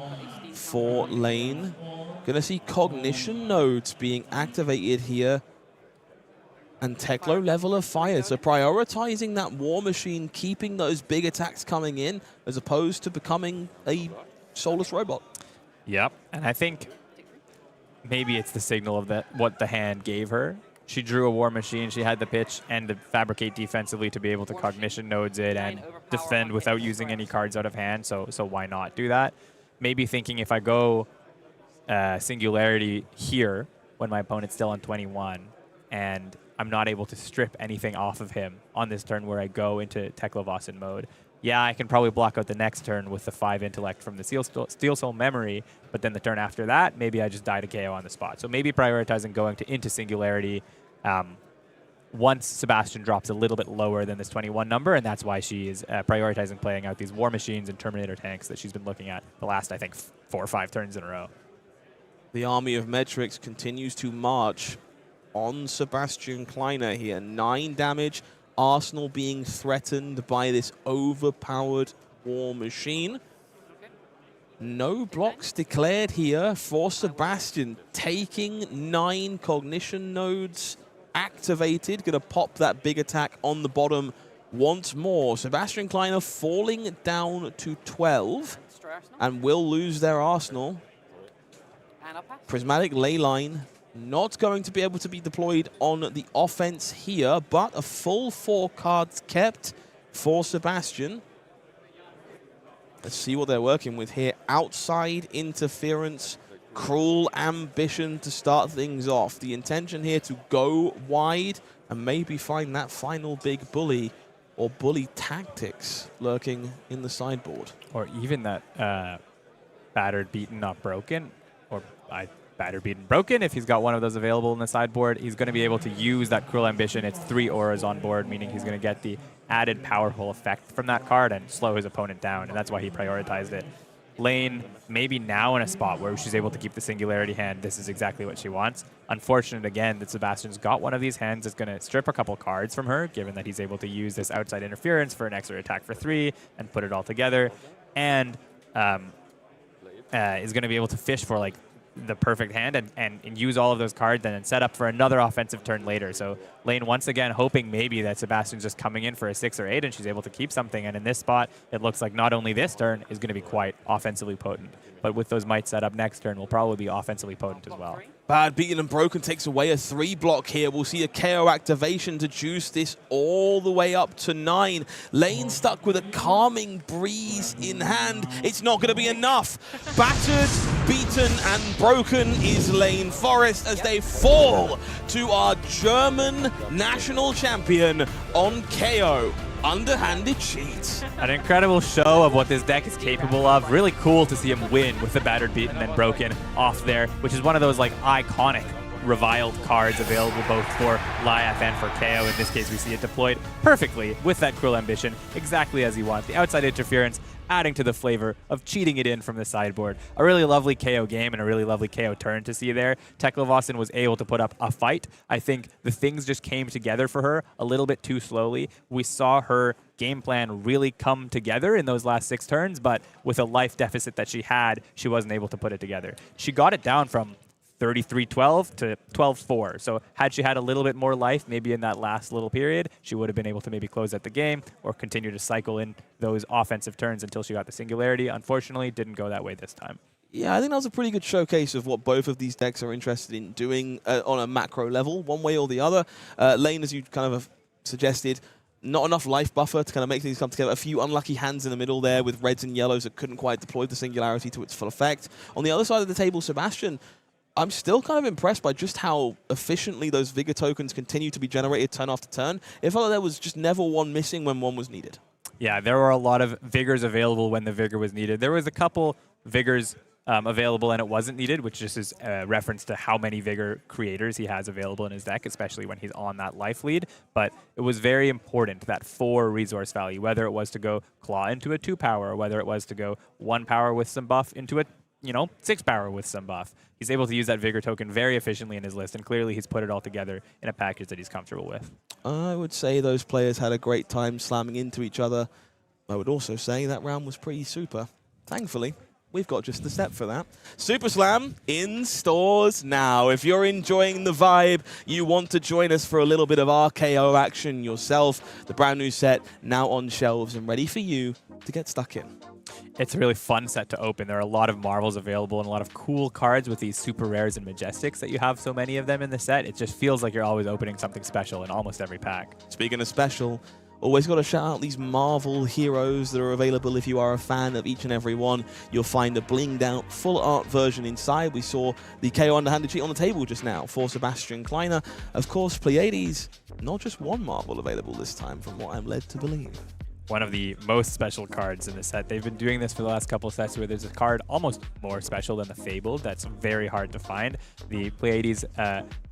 for Layne. Gonna see Cognition nodes being activated here and Teklo Leveler fired. So prioritizing that War Machine, keeping those big attacks coming in as opposed to becoming a soulless robot. Yep, and I think maybe it's the signal of what the hand gave her. She drew a War Machine, she had the pitch and the Fabricate defensively to be able to Cognition nodes it and defend without using any cards out of hand, so why not do that? Maybe thinking if I go Singularity here when my opponent's still on 21 and I'm not able to strip anything off of him on this turn where I go into Teklovossen mode, yeah, I can probably block out the next turn with the 5 intellect from the Steel Soul Memory, but then the turn after that, maybe I just die to KO on the spot. So maybe prioritizing going into Singularity once Sebastian drops a little bit lower than this 21 number, and that's why she is prioritizing playing out these War Machines and Terminator tanks that she's been looking at the last, I think, 4 or 5 turns in a row. The army of metrics continues to march on Sebastian Kleiner here. 9 damage. Arsenal being threatened by this overpowered War Machine. No blocks declared here for Sebastian, taking 9 Cognition nodes activated. Gonna pop that big attack on the bottom once more. Sebastian Kleiner falling down to 12 and will lose their Arsenal. Prismatic Leyline not going to be able to be deployed on the offense here, but a full 4 cards kept for Sebastian. Let's see what they're working with here. Outside interference, Cruel Ambition to start things off. The intention here to go wide and maybe find that final big bully or bully tactics lurking in the sideboard. Or even that battered, beaten, not broken, or battered, beaten, broken. If he's got one of those available in the sideboard, he's going to be able to use that Cruel Ambition. It's 3 auras on board, meaning he's going to get the added powerful effect from that card and slow his opponent down, and that's why he prioritized it. Layne, maybe now in a spot where she's able to keep the Singularity hand, this is exactly what she wants. Unfortunate, again, that Sebastian's got one of these hands that's going to strip a couple cards from her, given that he's able to use this outside interference for an extra attack for 3 and put it all together, and is going to be able to fish for like the perfect hand and use all of those cards and then set up for another offensive turn later. So Layne once again hoping maybe that Sebastian's just coming in for a 6 or 8 and she's able to keep something. And in this spot, it looks like not only this turn is going to be quite offensively potent, but with those might set up next turn will probably be offensively potent as well. Bad, beaten and broken takes away a 3 block here. We'll see a KO activation to juice this all the way up to 9. Layne stuck with a Calming Breeze in hand. It's not going to be enough. Battered, beaten and broken is Layne Forrest as they fall to our German national champion on KO. Underhanded cheat. An incredible show of what this deck is capable of. Really cool to see him win with the battered, beaten, and broken off there, which is one of those like iconic reviled cards available both for Lyaf and for KO. In this case, we see it deployed perfectly with that Cruel Ambition, exactly as you want. The outside interference adding to the flavor of cheating it in from the sideboard. A really lovely KO game and a really lovely KO turn to see there. Teklovossen was able to put up a fight. I think the things just came together for her a little bit too slowly. We saw her game plan really come together in those last 6 turns, but with a life deficit that she had, she wasn't able to put it together. She got it down from 33-12 to 12-4. So had she had a little bit more life, maybe in that last little period, she would have been able to maybe close out the game or continue to cycle in those offensive turns until she got the Singularity. Unfortunately, didn't go that way this time. Yeah, I think that was a pretty good showcase of what both of these decks are interested in doing on a macro level, one way or the other. Layne, as you kind of have suggested, not enough life buffer to kind of make things come together. A few unlucky hands in the middle there with reds and yellows that couldn't quite deploy the Singularity to its full effect. On the other side of the table, Sebastian, I'm still kind of impressed by just how efficiently those Vegh tokens continue to be generated turn after turn. It felt like there was just never one missing when one was needed. Yeah, there were a lot of Vigors available when the Vigor was needed. There was a couple Vigors available and it wasn't needed, which just is a reference to how many Vigor creators he has available in his deck, especially when he's on that life lead. But it was very important, that 4 resource value, whether it was to go Claw into a 2 power, or whether it was to go 1 power with some buff into a 6 power with some buff. He's able to use that Vigor token very efficiently in his list, and clearly he's put it all together in a package that he's comfortable with. I would say those players had a great time slamming into each other. I would also say that round was pretty super. Thankfully, we've got just the set for that. Super Slam in stores now. If you're enjoying the vibe, you want to join us for a little bit of RKO action yourself, the brand new set now on shelves and ready for you to get stuck in. It's a really fun set to open. There are a lot of Marvels available and a lot of cool cards with these super rares and majestics that you have so many of them in the set. It just feels like you're always opening something special in almost every pack. Speaking of special, always got to shout out these Marvel heroes that are available. If you are a fan of each and every one, you'll find a blinged out full art version inside. We saw the Kayo underhanded cheat on the table just now for Sebastian Kleiner. Of course, Pleiades, not just one Marvel available this time from what I'm led to believe. One of the most special cards in the set. They've been doing this for the last couple of sets where there's a card almost more special than the Fabled that's very hard to find. The Pleiades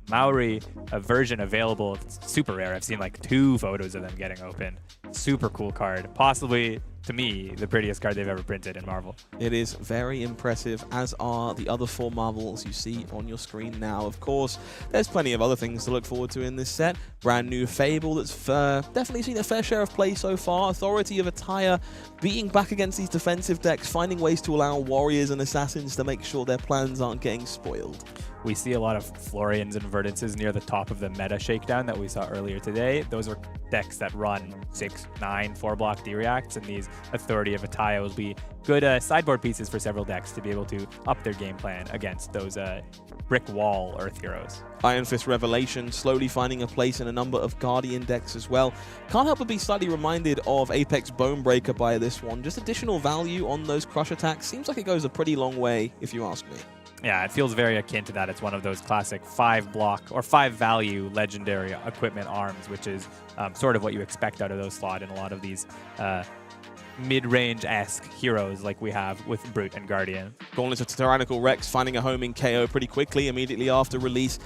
Maori version available. It's super rare. I've seen like 2 photos of them getting opened. Super cool card. Possibly, to me, the prettiest card they've ever printed in Marvel. It is very impressive, as are the other 4 Marvels you see on your screen now. Of course, there's plenty of other things to look forward to in this set. Brand new Fable that's definitely seen a fair share of play so far. Authority of Attire, beating back against these defensive decks, finding ways to allow warriors and assassins to make sure their plans aren't getting spoiled. We see a lot of Florians and Verdances near the top of the meta shakedown that we saw earlier today. Those are decks that run 6, 9, 4-block D-Reacts, and these Authority of Attire will be good sideboard pieces for several decks to be able to up their game plan against those brick wall Earth heroes. Iron Fist Revelation slowly finding a place in a number of Guardian decks as well. Can't help but be slightly reminded of Apex Bonebreaker by this one. Just additional value on those crush attacks. Seems like it goes a pretty long way, if you ask me. Yeah, it feels very akin to that. It's one of those classic 5-block or 5-value legendary equipment arms, which is sort of what you expect out of those slot in a lot of these mid-range-esque heroes like we have with Brute and Guardian. Gauntlet of Tyrannical Rex finding a home in KO pretty quickly, immediately after release.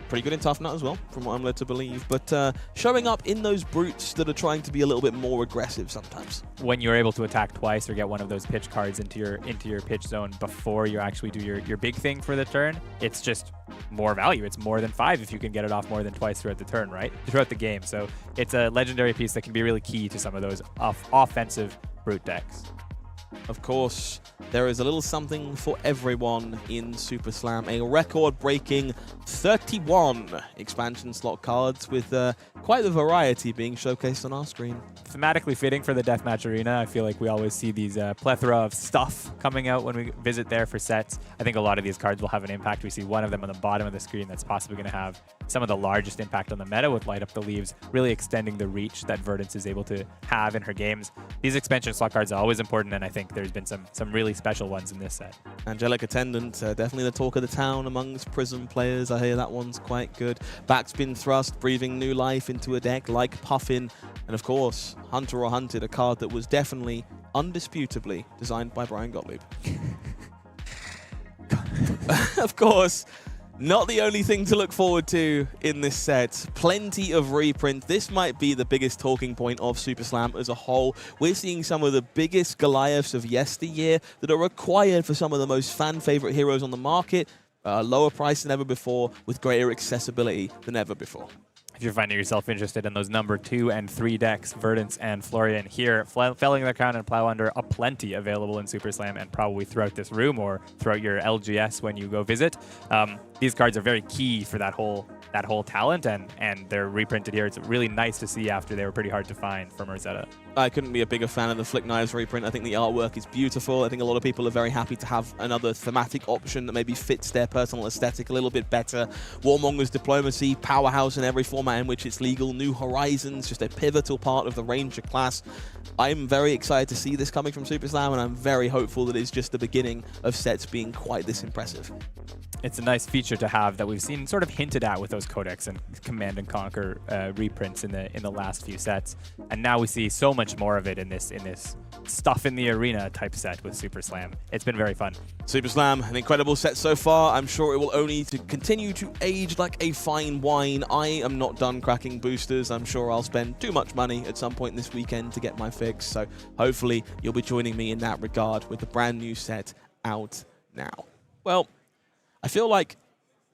Pretty good in Tough Nut as well, from what I'm led to believe. But showing up in those Brutes that are trying to be a little bit more aggressive sometimes. When you're able to attack twice or get one of those pitch cards into your pitch zone before you actually do your big thing for the turn, it's just more value. It's more than 5 if you can get it off more than twice throughout the turn, right? Throughout the game. So it's a legendary piece that can be really key to some of those offensive Brute decks. Of course, there is a little something for everyone in Super Slam. A record-breaking 31 expansion slot cards with quite the variety being showcased on our screen. Thematically fitting for the Deathmatch Arena. I feel like we always see these plethora of stuff coming out when we visit there for sets. I think a lot of these cards will have an impact. We see one of them on the bottom of the screen that's possibly going to have some of the largest impact on the meta with Light Up the Leaves, really extending the reach that Verdance is able to have in her games. These expansion slot cards are always important, and I think there's been some really special ones in this set. Angelic Attendant, definitely the talk of the town amongst Prism players. I hear that one's quite good. Backspin Thrust, breathing new life into a deck like Puffin. And of course, Hunter or Hunted, a card that was definitely, undisputably, designed by Brian Gottlieb. Of course, not the only thing to look forward to in this set. Plenty of reprint. This might be the biggest talking point of Super Slam as a whole. We're seeing some of the biggest Goliaths of yesteryear that are required for some of the most fan-favorite heroes on the market. Lower price than ever before, with greater accessibility than ever before. If you're finding yourself interested in those number 2 and 3 decks, Verdance and Florian here, Felling the Crown and Plow Under, aplenty available in Super Slam and probably throughout this room or throughout your LGS when you go visit. These cards are very key for that whole talent, and they're reprinted here. It's really nice to see after they were pretty hard to find from Rosetta. I couldn't be a bigger fan of the Flick Knives reprint. I think the artwork is beautiful. I think a lot of people are very happy to have another thematic option that maybe fits their personal aesthetic a little bit better. Warmonger's Diplomacy, powerhouse in every format in which it's legal. New Horizons, just a pivotal part of the Ranger class. I'm very excited to see this coming from Super Slam, and I'm very hopeful that it's just the beginning of sets being quite this impressive. It's a nice feature to have that we've seen sort of hinted at with those those Codex and Command and Conquer reprints in the last few sets, and now we see so much more of it in this stuff in the arena type set with Super Slam. It's been very fun. Super Slam, an incredible set so far. I'm sure it will only continue to age like a fine wine. I am not done cracking boosters. I'm sure I'll spend too much money at some point this weekend to get my fix. So hopefully you'll be joining me in that regard with the brand new set out now. Well, I feel like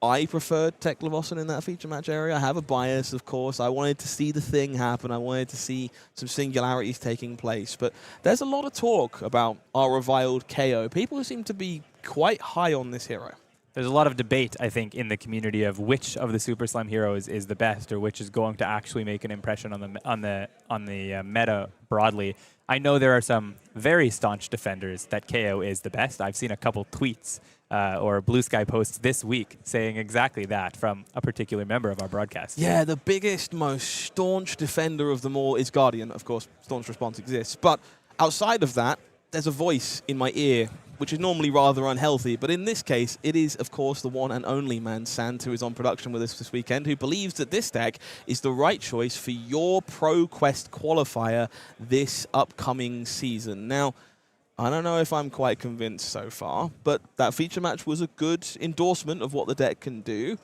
I preferred Teklovossen in that feature match area. I have a bias, of course. I wanted to see the thing happen. I wanted to see some singularities taking place. But there's a lot of talk about our reviled Kayo. People seem to be quite high on this hero. There's a lot of debate, I think, in the community of which of the Super Slam heroes is the best, or which is going to actually make an impression on the meta broadly. I know there are some very staunch defenders that Kayo is the best. I've seen a couple tweets or Blue Sky posts this week saying exactly that from a particular member of our broadcast. Yeah, the biggest, most staunch defender of them all is Guardian. Of course, staunch response exists. But outside of that, there's a voice in my ear, which is normally rather unhealthy. But in this case, it is, of course, the one and only man, Sand, who is on production with us this weekend, who believes that this deck is the right choice for your Pro Quest qualifier this upcoming season. Now, I don't know if I'm quite convinced so far, but that feature match was a good endorsement of what the deck can do.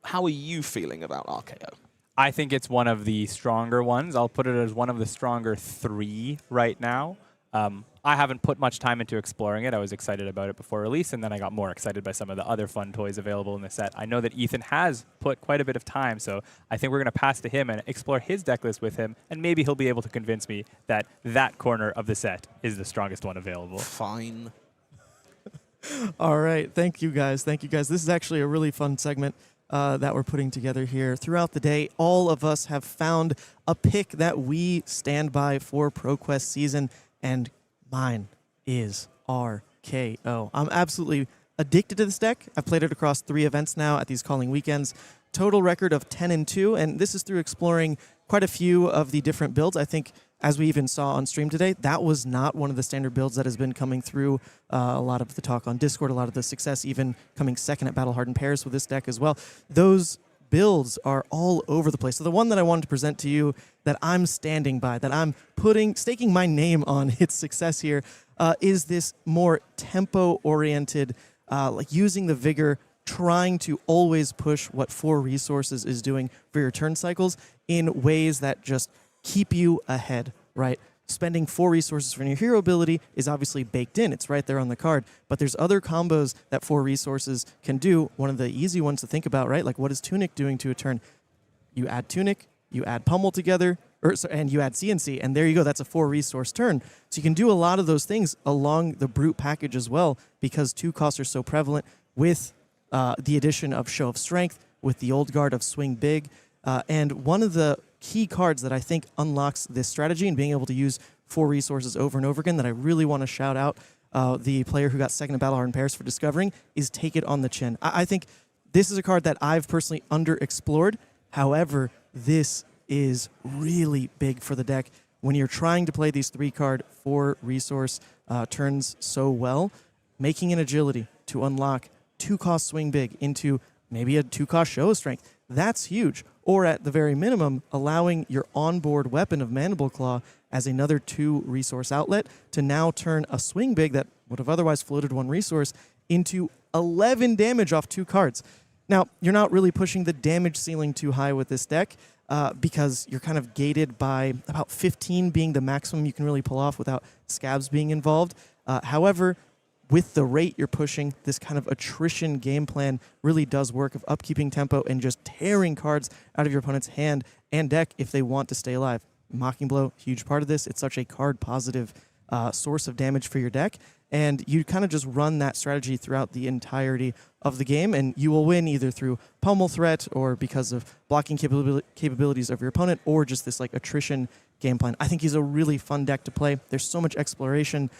How are you feeling about RKO? I think it's one of the stronger ones. I'll put it as one of the stronger 3 right now. I haven't put much time into exploring it. I was excited about it before release, and then I got more excited by some of the other fun toys available in the set. I know that Ethan has put quite a bit of time, so I think we're going to pass to him and explore his deck list with him, and maybe he'll be able to convince me that that corner of the set is the strongest one available. Fine. All right. Thank you, guys. Thank you, guys. This is actually a really fun segment that we're putting together here. Throughout the day, all of us have found a pick that we stand by for ProQuest season, and mine is RKO. I'm absolutely addicted to this deck. I've played it across 3 events now at these calling weekends. Total record of 10-2, and this is through exploring quite a few of the different builds. I think, as we even saw on stream today, that was not one of the standard builds that has been coming through a lot of the talk on Discord, a lot of the success even coming second at Battle Hardened Pairs with this deck as well. Those builds are all over the place. So the one that I wanted to present to you that I'm standing by, that I'm staking my name on its success here, is this more tempo-oriented, like using the Vigor, trying to always push what 4 resources is doing for your turn cycles in ways that just keep you ahead, right? Spending 4 resources for your hero ability is obviously baked in. It's right there on the card. But there's other combos that 4 resources can do. One of the easy ones to think about, right? Like, what is Tunic doing to a turn? You add Tunic, you add Pummel together, and you add CNC, and there you go. That's a 4 resource turn. So you can do a lot of those things along the Brute package as well, because 2 costs are so prevalent with the addition of Show of Strength, with the old guard of Swing Big. And one of the key cards that I think unlocks this strategy and being able to use 4 resources over and over again that I really want to shout out the player who got second at Battle Hardened Pairs for discovering is Take It on the Chin. I think this is a card that I've personally underexplored. However, this is really big for the deck when you're trying to play these 3-card 4 resource turns so well. Making an agility to unlock 2-cost Swing Big into maybe a 2-cost Show of Strength, that's huge. Or at the very minimum, allowing your onboard weapon of Mandible Claw as another 2 resource outlet to now turn a Swing Big that would have otherwise floated 1 resource into 11 damage off 2 cards. Now, you're not really pushing the damage ceiling too high with this deck because you're kind of gated by about 15 being the maximum you can really pull off without scabs being involved. However, with the rate you're pushing, this kind of attrition game plan really does work of upkeeping tempo and just tearing cards out of your opponent's hand and deck if they want to stay alive. Mocking Blow, huge part of this. It's such a card-positive source of damage for your deck, and you kind of just run that strategy throughout the entirety of the game, and you will win either through pummel threat or because of blocking capabilities of your opponent or just this like attrition game plan. I think he's a really fun deck to play. There's so much exploration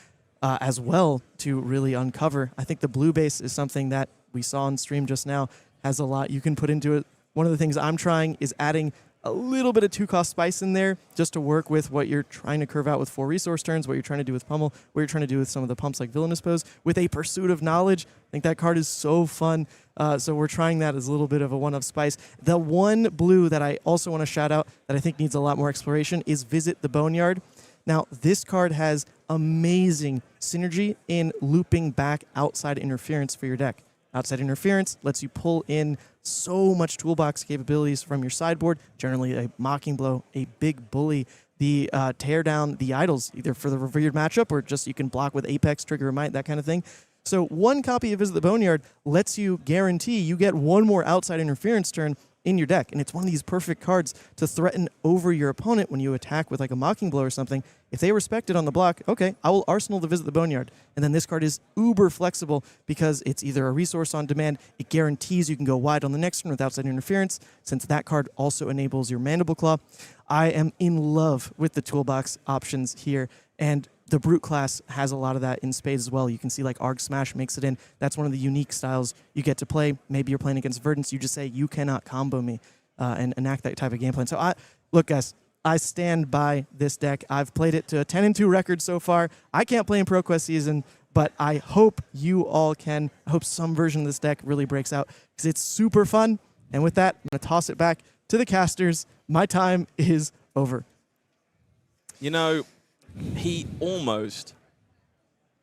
as well to really uncover. I think the blue base is something that we saw on stream just now, has a lot you can put into it. One of the things I'm trying is adding a little bit of 2-cost spice in there just to work with what you're trying to curve out with 4 resource turns, what you're trying to do with Pummel, what you're trying to do with some of the pumps like Villainous Pose. With a Pursuit of Knowledge, I think that card is so fun. So we're trying that as a little bit of a one-of spice. The one blue that I also want to shout out that I think needs a lot more exploration is Visit the Boneyard. Now, this card has amazing synergy in looping back outside interference for your deck. Outside interference lets you pull in so much toolbox capabilities from your sideboard, generally a Mocking Blow, a Big Bully, the tear down the idols, either for the revered matchup or just you can block with Apex, Trigger a Might, that kind of thing. So one copy of Visit the Boneyard lets you guarantee you get one more outside interference turn in your deck, and it's one of these perfect cards to threaten over your opponent when you attack with like a Mocking Blow or something. If they respect it on the block, okay, I will Arsenal to Visit the Boneyard. And then this card is uber flexible because it's either a resource on demand, it guarantees you can go wide on the next turn with outside interference, since that card also enables your Mandible Claw. I am in love with the toolbox options here, and the Brute class has a lot of that in spades as well. You can see like Arg Smash makes it in. That's one of the unique styles you get to play. Maybe you're playing against Verdance. You just say, you cannot combo me and enact that type of game plan. So look, guys, I stand by this deck. I've played it to a 10-2 record so far. I can't play in ProQuest season, but I hope you all can. I hope some version of this deck really breaks out because it's super fun. And with that, I'm going to toss it back to the casters. My time is over. You know, he almost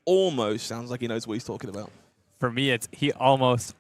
sounds like he knows what he's talking about. For me, he almost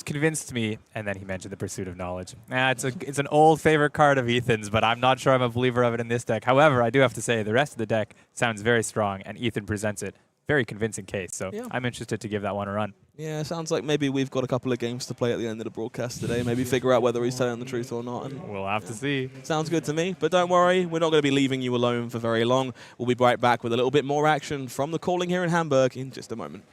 convinced me, and then he mentioned the Pursuit of Knowledge. It's an old favorite card of Ethan's, but I'm not sure I'm a believer of it in this deck. However, I do have to say the rest of the deck sounds very strong, and Ethan presents it very convincing case. So yeah. I'm interested to give that one a run. Yeah, sounds like maybe we've got a couple of games to play at the end of the broadcast today. Maybe figure out whether he's telling the truth or not. And we'll have to see. Sounds good to me. But don't worry, we're not going to be leaving you alone for very long. We'll be right back with a little bit more action from the calling here in Hamburg in just a moment.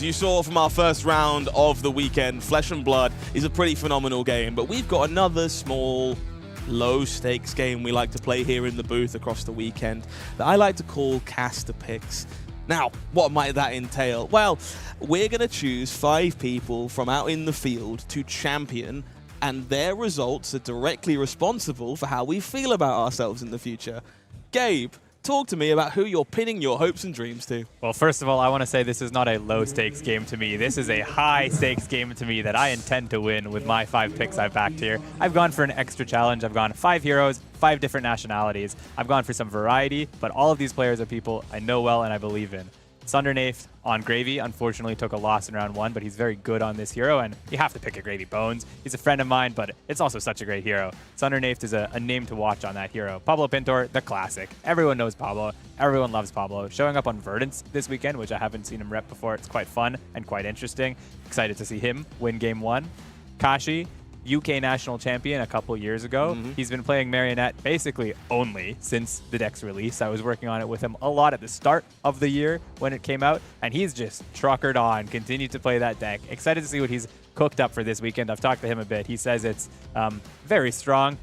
As you saw from our first round of the weekend, Flesh and Blood is a pretty phenomenal game, but we've got another small, low-stakes game we like to play here in the booth across the weekend that I like to call Caster Picks. Now, what might that entail? Well, we're going to choose 5 people from out in the field to champion, and their results are directly responsible for how we feel about ourselves in the future. Gabe, talk to me about who you're pinning your hopes and dreams to. Well, first of all, I want to say this is not a low-stakes game to me. This is a high-stakes game to me that I intend to win with my 5 picks I've backed here. I've gone for an extra challenge. I've gone 5 heroes, 5 different nationalities. I've gone for some variety, but all of these players are people I know well and I believe in. Sundernafe on Gravy unfortunately took a loss in round 1, but he's very good on this hero, and you have to pick a Gravy Bones. He's a friend of mine, but it's also such a great hero. Sundernafe is a name to watch on that hero. Pablo Pintor, the classic. Everyone knows Pablo. Everyone loves Pablo. Showing up on Verdance this weekend, which I haven't seen him rep before. It's quite fun and quite interesting. Excited to see him win game 1. Kashi, UK national champion a couple years ago. He's been playing Marionette basically only since the deck's release. I was working on it with him a lot at the start of the year when it came out, and he's just truckered on, continued to play that deck. Excited to see what he's cooked up for this weekend. I've talked to him a bit. He says it's very strong,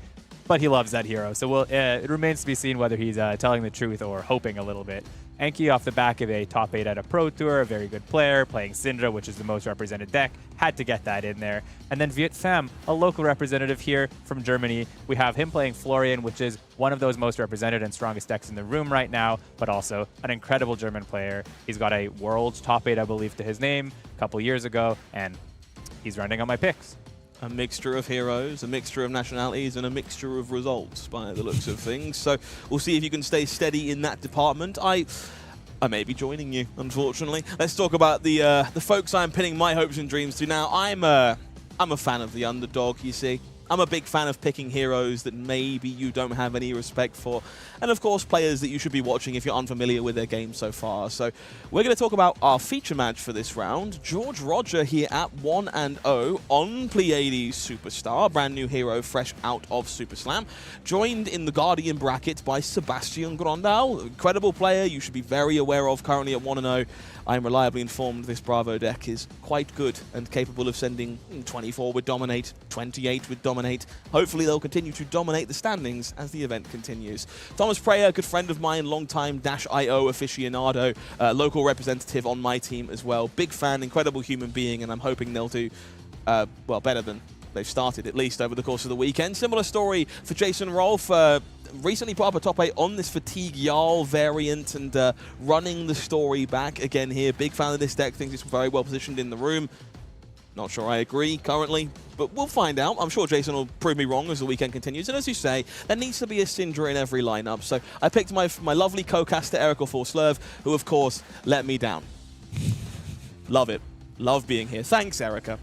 but he loves that hero. So it remains to be seen whether he's telling the truth or hoping a little bit. Enki, off the back of a top 8 at a Pro Tour, a very good player, playing Cindra, which is the most represented deck, had to get that in there. And then Viet Pham, a local representative here from Germany. We have him playing Florian, which is one of those most represented and strongest decks in the room right now, but also an incredible German player. He's got a Worlds top 8, I believe, to his name a couple years ago, and he's running on my picks. A mixture of heroes, a mixture of nationalities, and a mixture of results by the looks of things. So we'll see if you can stay steady in that department. I may be joining you, unfortunately. Let's talk about the folks I'm pinning my hopes and dreams to. Now, I'm a fan of the underdog, you see. I'm a big fan of picking heroes that maybe you don't have any respect for. And of course, players that you should be watching if you're unfamiliar with their game so far. So we're going to talk about our feature match for this round. George Rodger here at 1-0 on Pleiades Superstar, brand new hero fresh out of Super Slam. Joined in the Guardian bracket by Sebastian Grondal, incredible player you should be very aware of currently at 1-0. I'm reliably informed this Bravo deck is quite good and capable of sending 24 with Dominate, 28 with Dominate. Hopefully they'll continue to dominate the standings as the event continues. Thomas Preyer, a good friend of mine, long-time Dash.io aficionado, local representative on my team as well. Big fan, incredible human being, and I'm hoping they'll do, well, better than they've started, at least over the course of the weekend. Similar story for Jason Rolfe. Recently put up a top 8 on this Fatigue Jarl variant and running the story back again here. Big fan of this deck, thinks it's very well positioned in the room. Not sure I agree currently, but we'll find out. I'm sure Jason will prove me wrong as the weekend continues. And as you say, there needs to be a Cindra in every lineup. So I picked my lovely co-caster, Erica Forslurv, who of course let me down. Love it. Love being here. Thanks, Erica.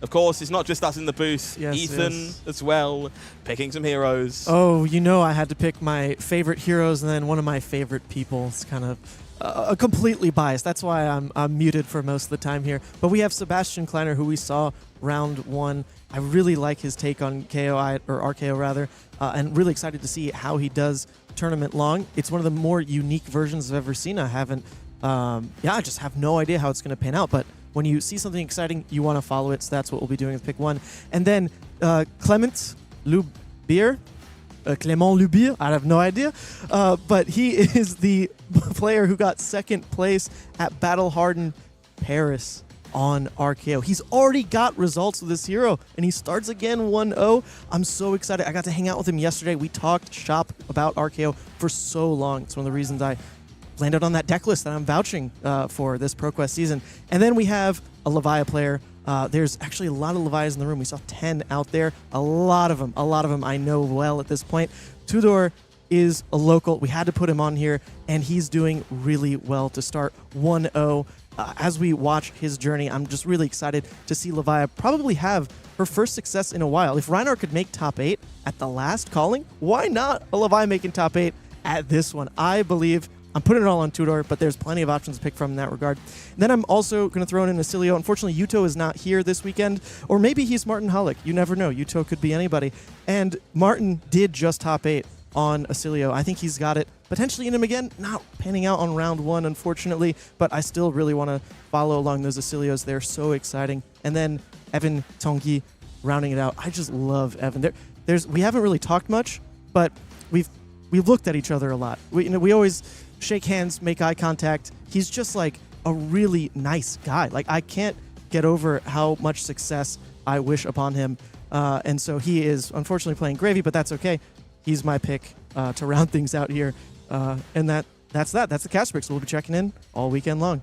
Of course, it's not just us in the booth. Yes, Ethan as well, picking some heroes. Oh, you know I had to pick my favorite heroes and then one of my favorite people. It's kind of completely biased. That's why I'm muted for most of the time here. But we have Sebastian Kleiner, who we saw round 1. I really like his take on KO, or RKO rather, and really excited to see how he does tournament long. It's one of the more unique versions I've ever seen. I haven't, I just have no idea how it's going to pan out, but when you see something exciting, you want to follow it, so that's what we'll be doing with pick 1. And then Clement Lubier, Clément Lubier, I have no idea, but he is the player who got 2nd place at Battle Hardened Paris on RKO. He's already got results with this hero, and he starts again 1-0. I'm so excited. I got to hang out with him yesterday. We talked shop about RKO for so long. It's one of the reasons I landed on that deck list that I'm vouching for this ProQuest season. And then we have a Levia player. There's actually a lot of Levias in the room. We saw 10 out there. A lot of them I know well at this point. Tudor is a local. We had to put him on here, and he's doing really well to start 1-0. As we watch his journey, I'm just really excited to see Levia probably have her first success in a while. If Reinar could make top 8 at the last calling, why not a Levia making top 8 at this one? I believe. I'm putting it all on Tudor, but there's plenty of options to pick from in that regard. And then I'm also going to throw in Oscilio. Unfortunately, Yuto is not here this weekend, or maybe he's Martin Hullock. You never know. Yuto could be anybody. And Martin did just top 8 on Oscilio. I think he's got it potentially in him again. Not panning out on round 1, unfortunately, but I still really want to follow along those Oscilios. They're so exciting. And then Evan Tongi rounding it out. I just love Evan. We haven't really talked much, but we've looked at each other a lot. We always shake hands, make eye contact. He's just like a really nice guy. Like, I can't get over how much success I wish upon him. And so he is unfortunately playing Gravy, but that's okay. He's my pick to round things out here. And that's that. That's the cast picks. We'll be checking in all weekend long.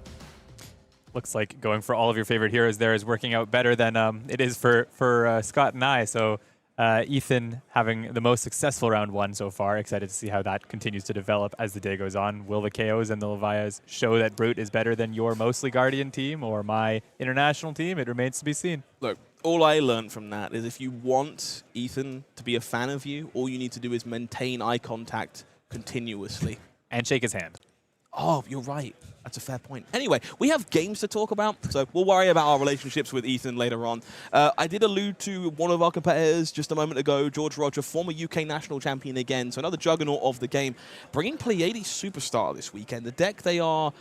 Looks like going for all of your favorite heroes there is working out better than it is for Scott and I. So Ethan having the most successful round 1 so far. Excited to see how that continues to develop as the day goes on. Will the KOs and the Levias show that Brute is better than your mostly Guardian team or my international team? It remains to be seen. Look, all I learned from that is if you want Ethan to be a fan of you, all you need to do is maintain eye contact continuously. And shake his hand. Oh, you're right. That's a fair point. Anyway, we have games to talk about, so we'll worry about our relationships with Ethan later on. I did allude to one of our competitors just a moment ago, George Rodger, former UK national champion again, so another juggernaut of the game, bringing Pleiades Superstar this weekend. The deck they are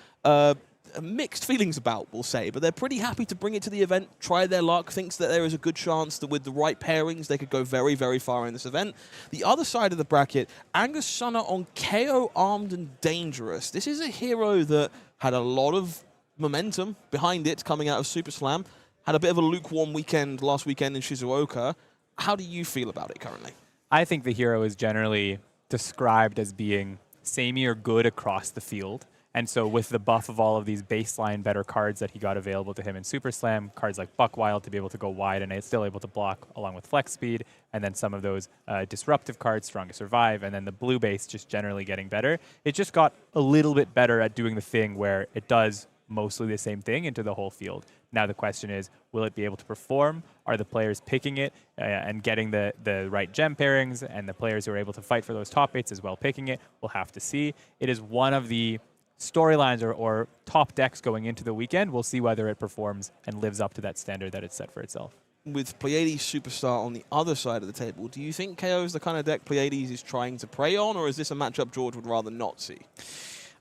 mixed feelings about, we'll say, but they're pretty happy to bring it to the event, try their luck, thinks that there is a good chance that with the right pairings, they could go very, very far in this event. The other side of the bracket, Angus Sünner on Kayo, Armed and Dangerous. This is a hero that had a lot of momentum behind it coming out of Super Slam, had a bit of a lukewarm weekend last weekend in Shizuoka. How do you feel about it currently? I think the hero is generally described as being samey or good across the field. And so with the buff of all of these baseline better cards that he got available to him in Super Slam, cards like Buckwild to be able to go wide and it's still able to block along with Flex Speed, and then some of those disruptive cards, Strong to Survive, and then the blue base just generally getting better. It just got a little bit better at doing the thing where it does mostly the same thing into the whole field. Now the question is, will it be able to perform? Are the players picking it and getting the right gem pairings, and the players who are able to fight for those top 8s as well picking it? We'll have to see. It is one of the storylines or top decks going into the weekend. We'll see whether it performs and lives up to that standard that it's set for itself. With Pleiades Superstar on the other side of the table, do you think KO is the kind of deck Pleiades is trying to prey on, or is this a matchup George would rather not see?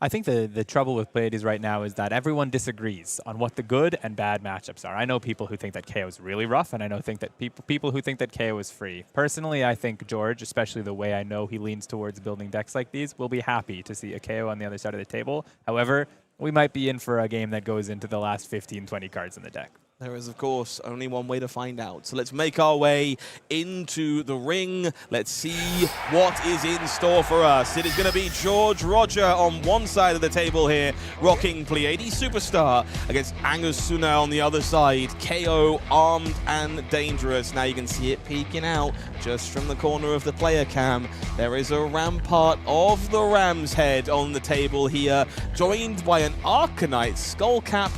I think the trouble with Pleiades right now is that everyone disagrees on what the good and bad matchups are. I know people who think that KO is really rough, and I know people who think that KO is free. Personally, I think George, especially the way I know he leans towards building decks like these, will be happy to see a KO on the other side of the table. However, we might be in for a game that goes into the last 15, 20 cards in the deck. There is, of course, only one way to find out. So let's make our way into the ring. Let's see what is in store for us. It is going to be George Rodger on one side of the table here, rocking Pleiades Superstar, against Angus Sünner on the other side, KO, Armed and Dangerous. Now you can see it peeking out just from the corner of the player cam. There is a rampart of the Ram's Head on the table here, joined by an Arcanite Skullcap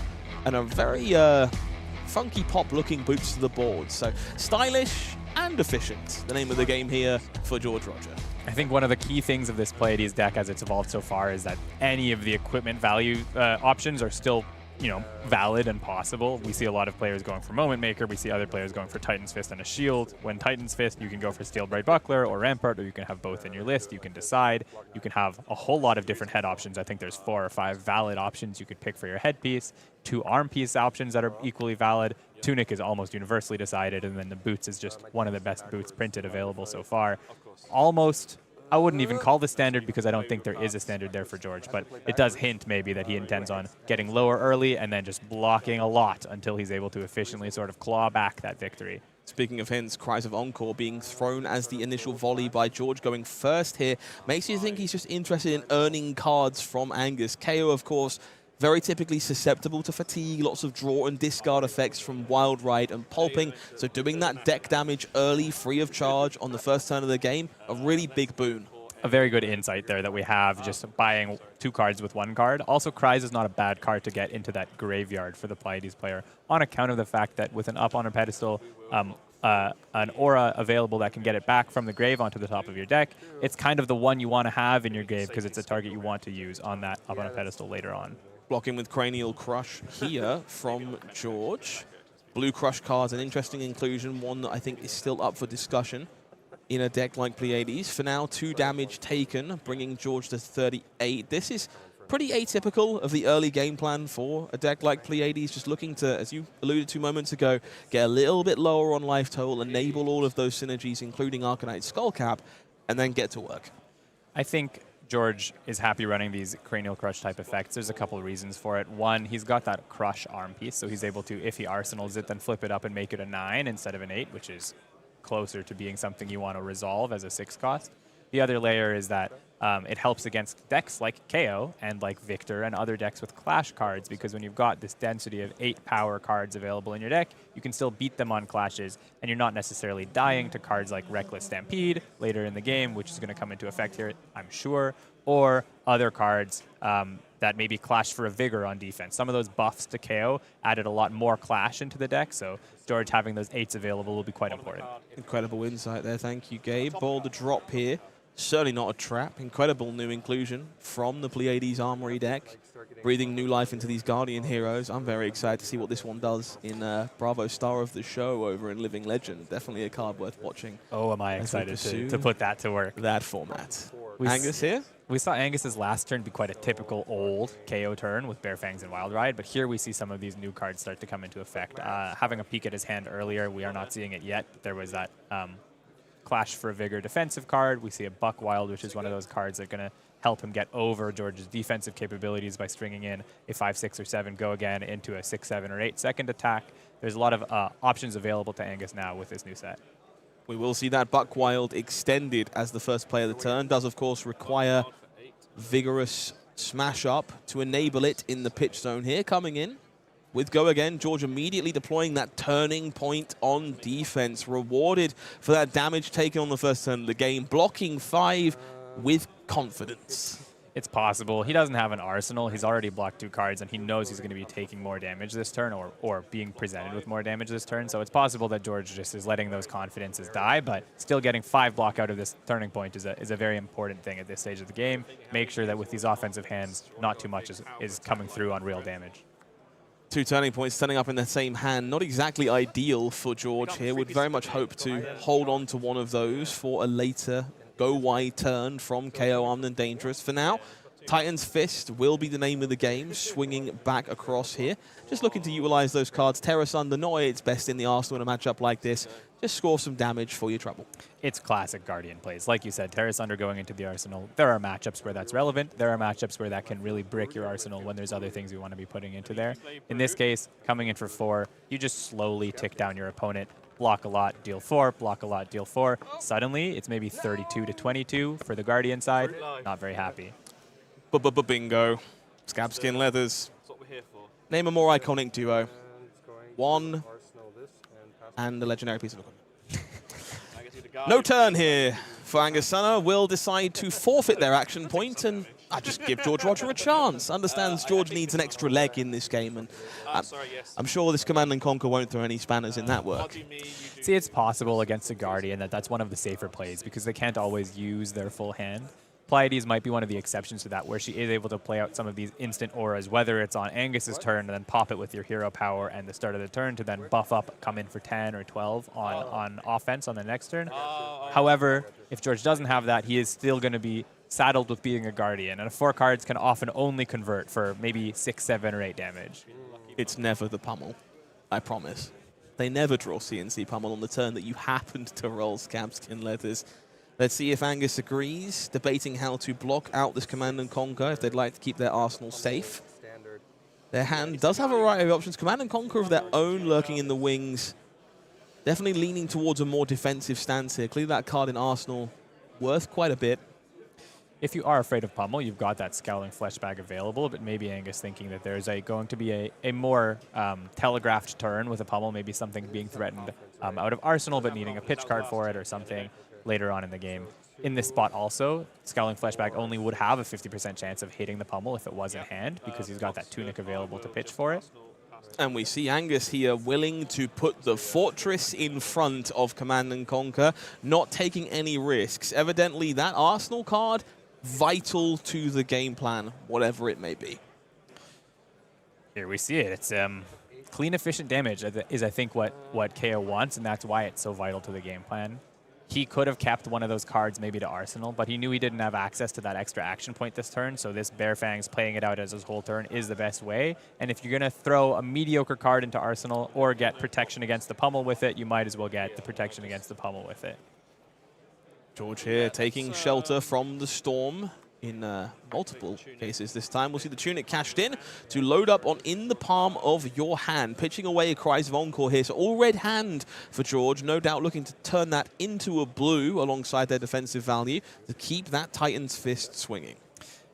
and a very funky pop looking boots to the board. So stylish and efficient, the name of the game here for George Rodger. I think one of the key things of this Pleiades deck as it's evolved so far is that any of the equipment value options are still, valid and possible. We see a lot of players going for Moment Maker. We see other players going for Titan's Fist and a Shield. When Titan's Fist, you can go for Steel Bright Buckler or Rampart, or you can have both in your list. You can decide. You can have a whole lot of different head options. I think there's 4 or 5 valid options you could pick for your headpiece. 2 arm piece options that are equally valid. Tunic is almost universally decided, and then the boots is just one of the best boots printed available so far. Almost, I wouldn't even call the standard because I don't think there is a standard there for George, but it does hint maybe that he intends on getting lower early and then just blocking a lot until he's able to efficiently sort of claw back that victory. Speaking of hints, Cries of Encore being thrown as the initial volley by George going first here makes you think he's just interested in earning cards from Angus. KO, of course, very typically susceptible to fatigue, lots of draw and discard effects from Wild Ride and Pulping, so doing that deck damage early, free of charge on the first turn of the game, a really big boon. A very good insight there that we have, just buying 2 cards with 1 card. Also, Cries is not a bad card to get into that graveyard for the Pleiades player on account of the fact that with an up on a pedestal, an aura available that can get it back from the grave onto the top of your deck, it's kind of the one you want to have in your grave because it's a target you want to use on that up on a pedestal later on. Blocking with Cranial Crush here from George. Blue Crush card's an interesting inclusion, one that I think is still up for discussion. in a deck like Pleiades. For now, 2 damage taken, bringing George to 38. This is pretty atypical of the early game plan for a deck like Pleiades, just looking to, as you alluded to moments ago, get a little bit lower on life total, enable all of those synergies, including Arcanite Skullcap, and then get to work. I think George is happy running these Cranial Crush type effects. There's a couple of reasons for it. One, he's got that Crush arm piece, so he's able to, if he arsenals it, then flip it up and make it a 9 instead of an 8, which is closer to being something you want to resolve as a 6 cost. The other layer is that it helps against decks like Kayo and like Victor and other decks with Clash cards, because when you've got this density of 8 power cards available in your deck, you can still beat them on clashes, and you're not necessarily dying to cards like Reckless Stampede later in the game, which is going to come into effect here, I'm sure, or other cards that maybe clash for a Vigor on defense. Some of those buffs to KO added a lot more Clash into the deck, so George having those 8s available will be quite important. Incredible insight there, thank you, Gabe. Ball to drop here. Certainly not a trap. Incredible new inclusion from the Pleiades Armory deck, breathing new life into these Guardian heroes. I'm very excited to see what this one does in Bravo Star of the Show over in Living Legend. Definitely a card worth watching. Oh, am I excited to put that to work. That format. Angus here? We saw Angus's last turn be quite a typical old KO turn with Bare Fangs and Wild Ride, but here we see some of these new cards start to come into effect. Having a peek at his hand earlier, we are not seeing it yet, but there was that Clash for a Vigor defensive card. We see a Buck Wild, which is one of those cards that are going to help him get over George's defensive capabilities by stringing in a 5, 6, or 7 go again into a 6, 7, or 8 second attack. There's a lot of options available to Angus now with this new set. We will see that Buck Wild extended as the first play of the turn. Does, of course, require vigorous smash up to enable it in the pitch zone here. Coming in with Go Again, George immediately deploying that turning point on defense, rewarded for that damage taken on the first turn of the game, blocking 5 with confidence. It's possible. He doesn't have an arsenal. He's already blocked 2 cards, and he knows he's going to be taking more damage this turn or being presented with more damage this turn. So it's possible that George just is letting those confidences die, but still getting 5 block out of this turning point is a very important thing at this stage of the game. Make sure that with these offensive hands, not too much is coming through on real damage. 2 turning points turning up in the same hand. Not exactly ideal for George here. Would very much hope to hold on to one of those for a later go wide turn from KO Armed and Dangerous. For now, Titan's Fist will be the name of the game, swinging back across here. Just looking to utilize those cards. Terra Sunder, not its best in the arsenal in a matchup like this. Just score some damage for your trouble. It's classic Guardian plays. Like you said, Terra Sunder going into the arsenal. There are matchups where that's relevant. There are matchups where that can really brick your arsenal when there's other things you want to be putting into there. In this case, coming in for 4, you just slowly tick down your opponent. Block a lot, deal 4, block a lot, deal 4. Suddenly, it's maybe 32 to 22 for the Guardian side. Not very happy. Bingo. Scabskin Leathers. Name a more iconic duo. 1 and the legendary piece of equipment. No turn here for Angus Sünner. Will decide to forfeit their action point and just give George Rodger a chance. Understands George needs an extra leg in this game, and I'm sure this Command & Conquer won't throw any spanners in that work. See, it's possible against a Guardian that's one of the safer plays because they can't always use their full hand. Pleiades might be one of the exceptions to that, where she is able to play out some of these instant auras, whether it's on Angus's turn and then pop it with your hero power and the start of the turn to then buff up, come in for 10 or 12 on offense on the next turn. However, if George doesn't have that, he is still going to be saddled with being a Guardian, and 4 cards can often only convert for maybe 6, 7, or 8 damage. It's never the pummel, I promise. They never draw CNC pummel on the turn that you happened to roll Scabskin Leathers. Let's see if Angus agrees, debating how to block out this Command & Conquer if they'd like to keep their arsenal safe. Their hand does have a variety of options. Command & Conquer of their own lurking in the wings. Definitely leaning towards a more defensive stance here. Clearly that card in arsenal worth quite a bit. If you are afraid of pummel, you've got that Scowling Flesh Bag available, but maybe Angus thinking that there's going to be a more telegraphed turn with a pummel, maybe something being threatened out of arsenal but needing a pitch card for it or something later on in the game. In this spot also, Scowling Fleshbag only would have a 50% chance of hitting the pummel if it was in hand because he's got that tunic available to pitch for it. And we see Angus here willing to put the fortress in front of Command & Conquer, not taking any risks. Evidently, that Arsenal card, vital to the game plan, whatever it may be. Here we see it. It's clean, efficient damage is, I think, what KO wants, and that's why it's so vital to the game plan. he could have kept one of those cards maybe to Arsenal, but he knew he didn't have access to that extra action point this turn, so this Bear Fangs playing it out as his whole turn is the best way. And if you're going to throw a mediocre card into Arsenal or get protection against the pummel with it, you might as well get the protection against the pummel with it. George here taking shelter from the storm in multiple cases this time. We'll see the Tunic cashed in to load up on In the Palm of Your Hand. Pitching away a Cries of Encore here. So all red hand for George. No doubt looking to turn that into a blue alongside their defensive value to keep that Titan's Fist swinging.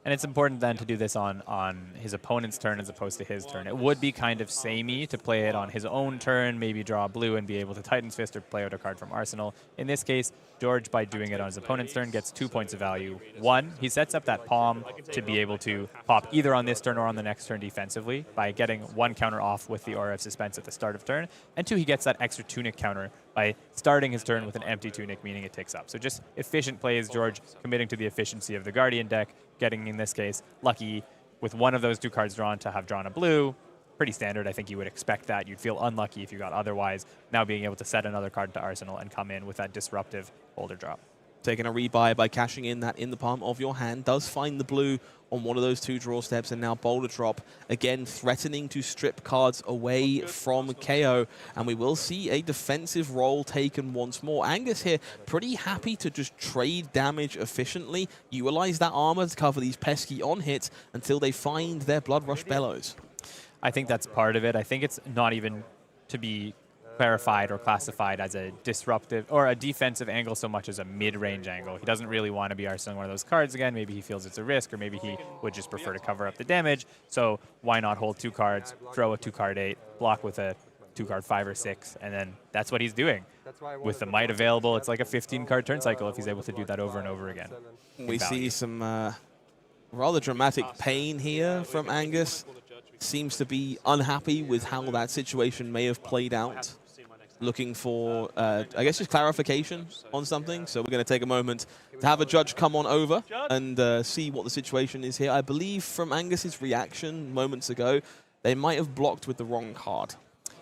And it's important then to do this on his opponent's turn as opposed to his turn. It would be kind of samey to play it on his own turn, maybe draw blue and be able to Titan's Fist or play out a card from Arsenal. In this case, George, by doing it on his opponent's turn, gets 2 points of value. One, he sets up that palm to be able to pop either on this turn or on the next turn defensively by getting one counter off with the Aura of Suspense at the start of turn. And two, he gets that extra Tunic counter by starting his turn with an empty Tunic, meaning it ticks up. So just efficient plays, George committing to the efficiency of the Guardian deck, getting, in this case, lucky with one of those 2 cards drawn to have drawn a blue. Pretty standard. I think you would expect that. You'd feel unlucky if you got otherwise. Now being able to set another card to Arsenal and come in with that disruptive holder drop. Taking a rebuy by cashing in that In the Palm of Your Hand. Does find the blue on one of those 2 draw steps, and now Boulder Drop, again threatening to strip cards away from Kayo. And we will see a defensive role taken once more. Angus here pretty happy to just trade damage efficiently, utilize that armor to cover these pesky on-hits until they find their Blood Rush Bellows. I think that's part of it. I think it's not even to be clarified or classified as a disruptive or a defensive angle so much as a mid-range angle. He doesn't really want to be arsenal one of those cards again. Maybe he feels it's a risk, or maybe he would just prefer to cover up the damage. So why not hold 2 cards, throw a 2-card 8, block with a 2-card 5 or 6, and then that's what he's doing. With the might available, it's like a 15-card turn cycle if he's able to do that over and over again. We see some rather dramatic pain here from Angus. Seems to be unhappy with how that situation may have played out. Looking for, I guess, just clarification on something. So we're going to take a moment to have a judge come on over and see what the situation is here. I believe from Angus's reaction moments ago, they might have blocked with the wrong card.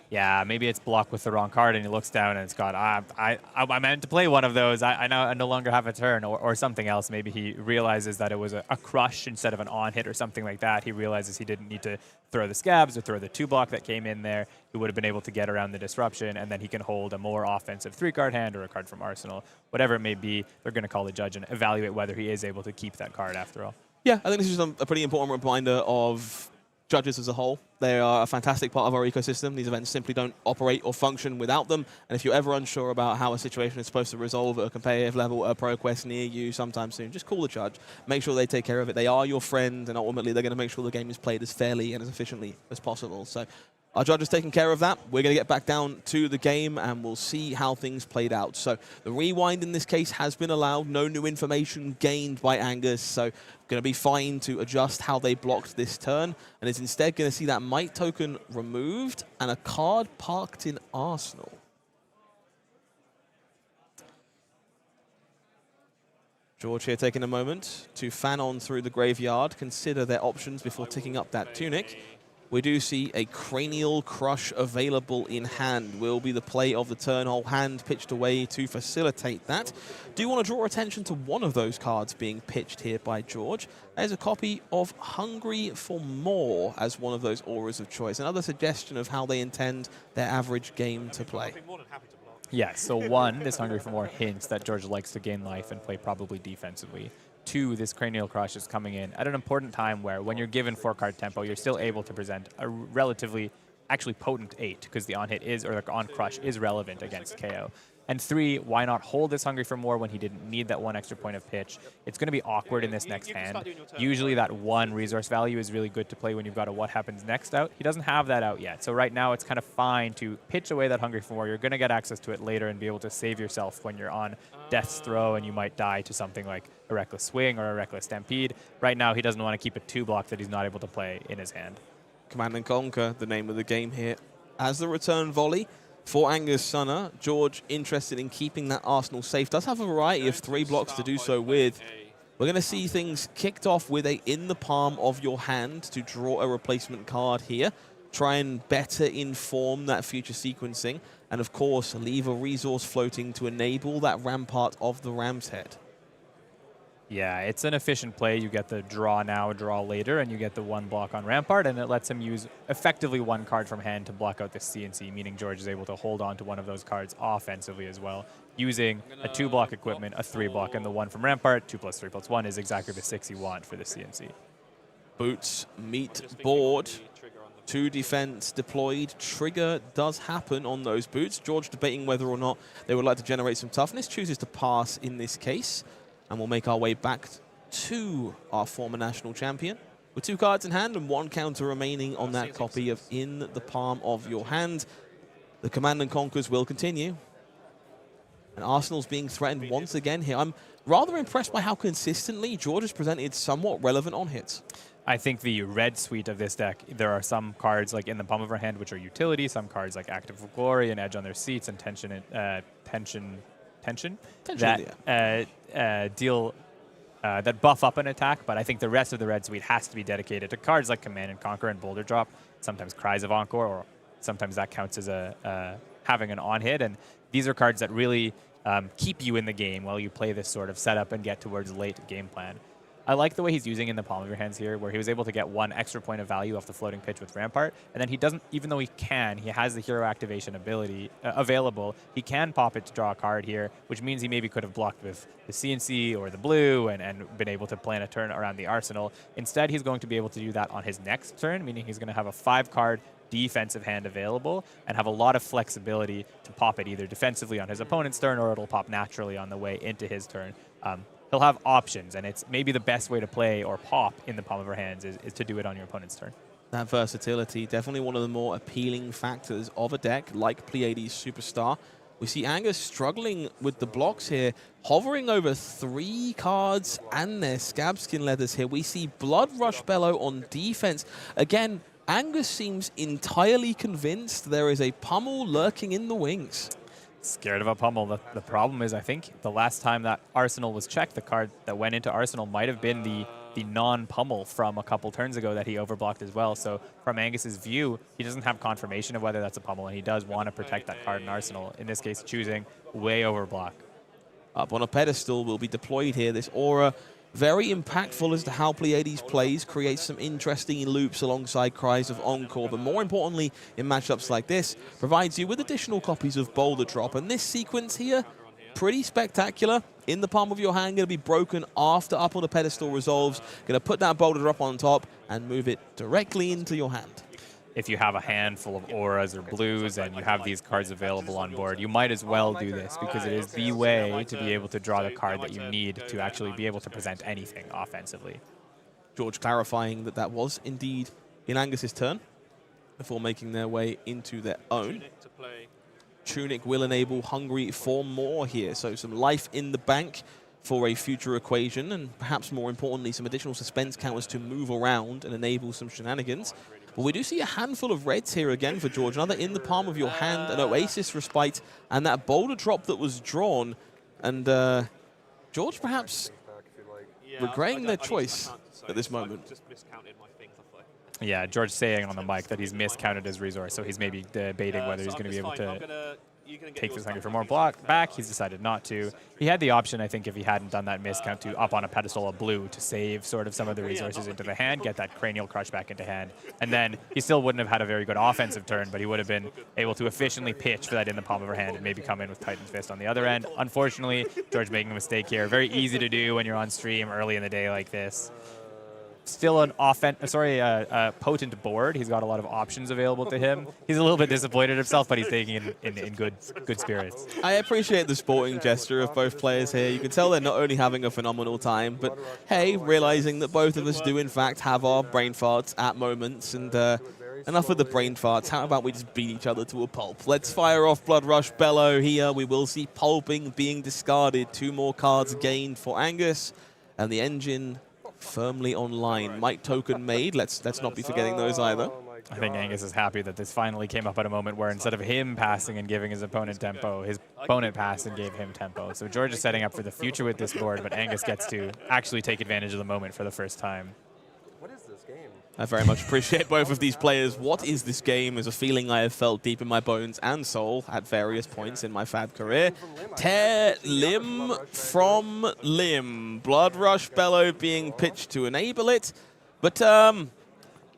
Yeah, maybe it's blocked with the wrong card, and he looks down and it's got, I meant to play one of those. I no longer have a turn, or something else. Maybe he realizes that it was a crush instead of an on-hit or something like that. He realizes he didn't need to throw the scabs or throw the 2-block that came in there. He would have been able to get around the disruption, and then he can hold a more offensive 3-card hand or a card from Arsenal. Whatever it may be, they're going to call the judge and evaluate whether he is able to keep that card after all. Yeah, I think this is a pretty important reminder of judges as a whole. They are a fantastic part of our ecosystem. These events simply don't operate or function without them. And if you're ever unsure about how a situation is supposed to resolve at a competitive level at a pro quest near you sometime soon, just call the judge. Make sure they take care of it. They are your friend, and ultimately they're going to make sure the game is played as fairly and as efficiently as possible. So our judge is taking care of that. We're going to get back down to the game, and we'll see how things played out. So the rewind in this case has been allowed. No new information gained by Angus. So going to be fine to adjust how they blocked this turn, and is instead going to see that Might token removed and a card parked in Arsenal. George here taking a moment to fan on through the graveyard, consider their options before ticking up that Tunic. We do see a Cranial Crush available in hand. Will be the play of the turn. Whole hand pitched away to facilitate that. Do want to draw attention to one of those cards being pitched here by George. There's a copy of Hungry for More as one of those auras of choice. Another suggestion of how they intend their average game to play. Yeah, so 1, this Hungry for More hints that George likes to gain life and play probably defensively. 2, this Cranial Crush is coming in at an important time where when you're given 4-card tempo, you're still able to present a relatively actually potent 8, because the on-hit is, or the on-crush is relevant against KO. And 3, why not hold this Hungry for More when he didn't need that 1 extra point of pitch? It's going to be awkward in this next hand. Usually that 1 resource value is really good to play when you've got a what happens next out. He doesn't have that out yet. So right now it's kind of fine to pitch away that Hungry for More. You're going to get access to it later and be able to save yourself when you're on Death's Throw and you might die to something like a Reckless Swing or a Reckless Stampede. Right now he doesn't want to keep a 2-block that he's not able to play in his hand. Command and Conquer, the name of the game here. As the return volley for Angus Sünner, George interested in keeping that Arsenal safe. Does have a variety of 3 blocks to do so with. We're going to see things kicked off with a In the Palm of Your Hand to draw a replacement card here. try and better inform that future sequencing, and of course leave a resource floating to enable that rampart of the Ram's Head. Yeah, it's an efficient play. You get the draw now, draw later, and you get the 1 block on Rampart, and it lets him use effectively 1 card from hand to block out the CNC, meaning George is able to hold on to one of those cards offensively as well, using a 2-block equipment, a 3-block, and the 1 from Rampart. 2 + 3 + 1 is exactly the 6 you want for the CNC. Boots meet board. 2 defense deployed. Trigger does happen on those boots. George debating whether or not they would like to generate some toughness. Chooses to pass in this case. And we'll make our way back to our former national champion with 2 cards in hand and 1 counter remaining on that copy of In the Palm of Your Hand. The Command and Conquers will continue. And Arsenal's being threatened once again here. I'm rather impressed by how consistently George has presented somewhat relevant on hits. I think the red suite of this deck, there are some cards like In the Palm of Our Hand, which are utility, some cards like Active of Glory and Edge on their seats and Tension that deal that buff up an attack, but I think the rest of the red suite has to be dedicated to cards like Command and Conquer and Boulder Drop, sometimes Cries of Encore, or sometimes that counts as having an on-hit, and these are cards that really keep you in the game while you play this sort of setup and get towards late game plan. I like the way he's using In the Palm of Your Hands here, where he was able to get 1 extra point of value off the floating pitch with Rampart, and then he doesn't, even though he has the hero activation ability available, he can pop it to draw a card here, which means he maybe could have blocked with the CNC or the blue and been able to plan a turn around the arsenal. Instead, he's going to be able to do that on his next turn, meaning he's going to have a 5-card defensive hand available and have a lot of flexibility to pop it either defensively on his opponent's turn or it'll pop naturally on the way into his turn. He'll have options, and it's maybe the best way to play or pop In the Palm of Our Hands is to do it on your opponent's turn. That versatility, definitely one of the more appealing factors of a deck like Pleiades Superstar. We see Angus struggling with the blocks here, hovering over 3 cards and their Scabskin Leathers here. We see Blood Rush Bellow on defense. Again, Angus seems entirely convinced there is a pummel lurking in the wings. Scared of a pummel. The problem is, I think, the last time that Arsenal was checked, the card that went into Arsenal might have been the non-pummel from a couple turns ago that he overblocked as well. So from Angus's view, he doesn't have confirmation of whether that's a pummel, and he does want to protect that card in Arsenal, in this case choosing way overblock. Up on a pedestal will be deployed here. This aura, very impactful as to how Pleiades plays, creates some interesting loops alongside Cries of Encore, but more importantly, in matchups like this, provides you with additional copies of Boulder Drop. And this sequence here, pretty spectacular. In the Palm of Your Hand, going to be broken after Up on the Pedestal resolves. Going to put that Boulder Drop on top and move it directly into your hand. If you have a handful of auras or blues and you have these cards available on board, you might as well do this because it is the way to be able to draw the card that you need to actually be able to present anything offensively. George clarifying that that was indeed in Angus's turn before making their way into their own. Tunic will enable Hungry for more here, so some life in the bank for a future equation, and perhaps more importantly, some additional suspense counters to move around and enable some shenanigans. But we do see a handful of reds here again for George. Another In the Palm of Your Hand, an Oasis Respite, and that Boulder Drop that was drawn. And George perhaps regretting their choice at this moment. Yeah, George saying on the mic that he's miscounted his resource, so he's maybe debating whether he's going to be able to take this Hungry for More block back. He's decided not to. He had the option, I think, if he hadn't done that miscount, to up on a pedestal of blue to save sort of some of the resources into the hand, get that Cranial Crush back into hand, and then he still wouldn't have had a very good offensive turn, but he would have been able to efficiently pitch for that In the Palm of her hand and maybe come in with Titan's Fist on the other end. Unfortunately, George making a mistake here. Very easy to do when you're on stream early in the day like this. Still an potent board. He's got a lot of options available to him. He's a little bit disappointed himself, but he's taking it in good spirits. I appreciate the sporting gesture of both players here. You can tell they're not only having a phenomenal time, but hey, realizing that both of us do in fact have our brain farts at moments. And enough of the brain farts. How about we just beat each other to a pulp? Let's fire off Blood Rush Bellow here. We will see pulping being discarded. 2 more cards gained for Angus, and the engine firmly online. Might token made. Let's not be forgetting those either. I think Angus is happy that this finally came up at a moment where instead of him passing and giving his opponent tempo, his opponent passed and gave him tempo. So George is setting up for the future with this board, but Angus gets to actually take advantage of the moment for the first time. What is this game? I very much appreciate both of these players. What is this game is a feeling I have felt deep in my bones and soul at various points in my fad career. Tear limb from limb. Blood Rush Bellow being pitched to enable it. But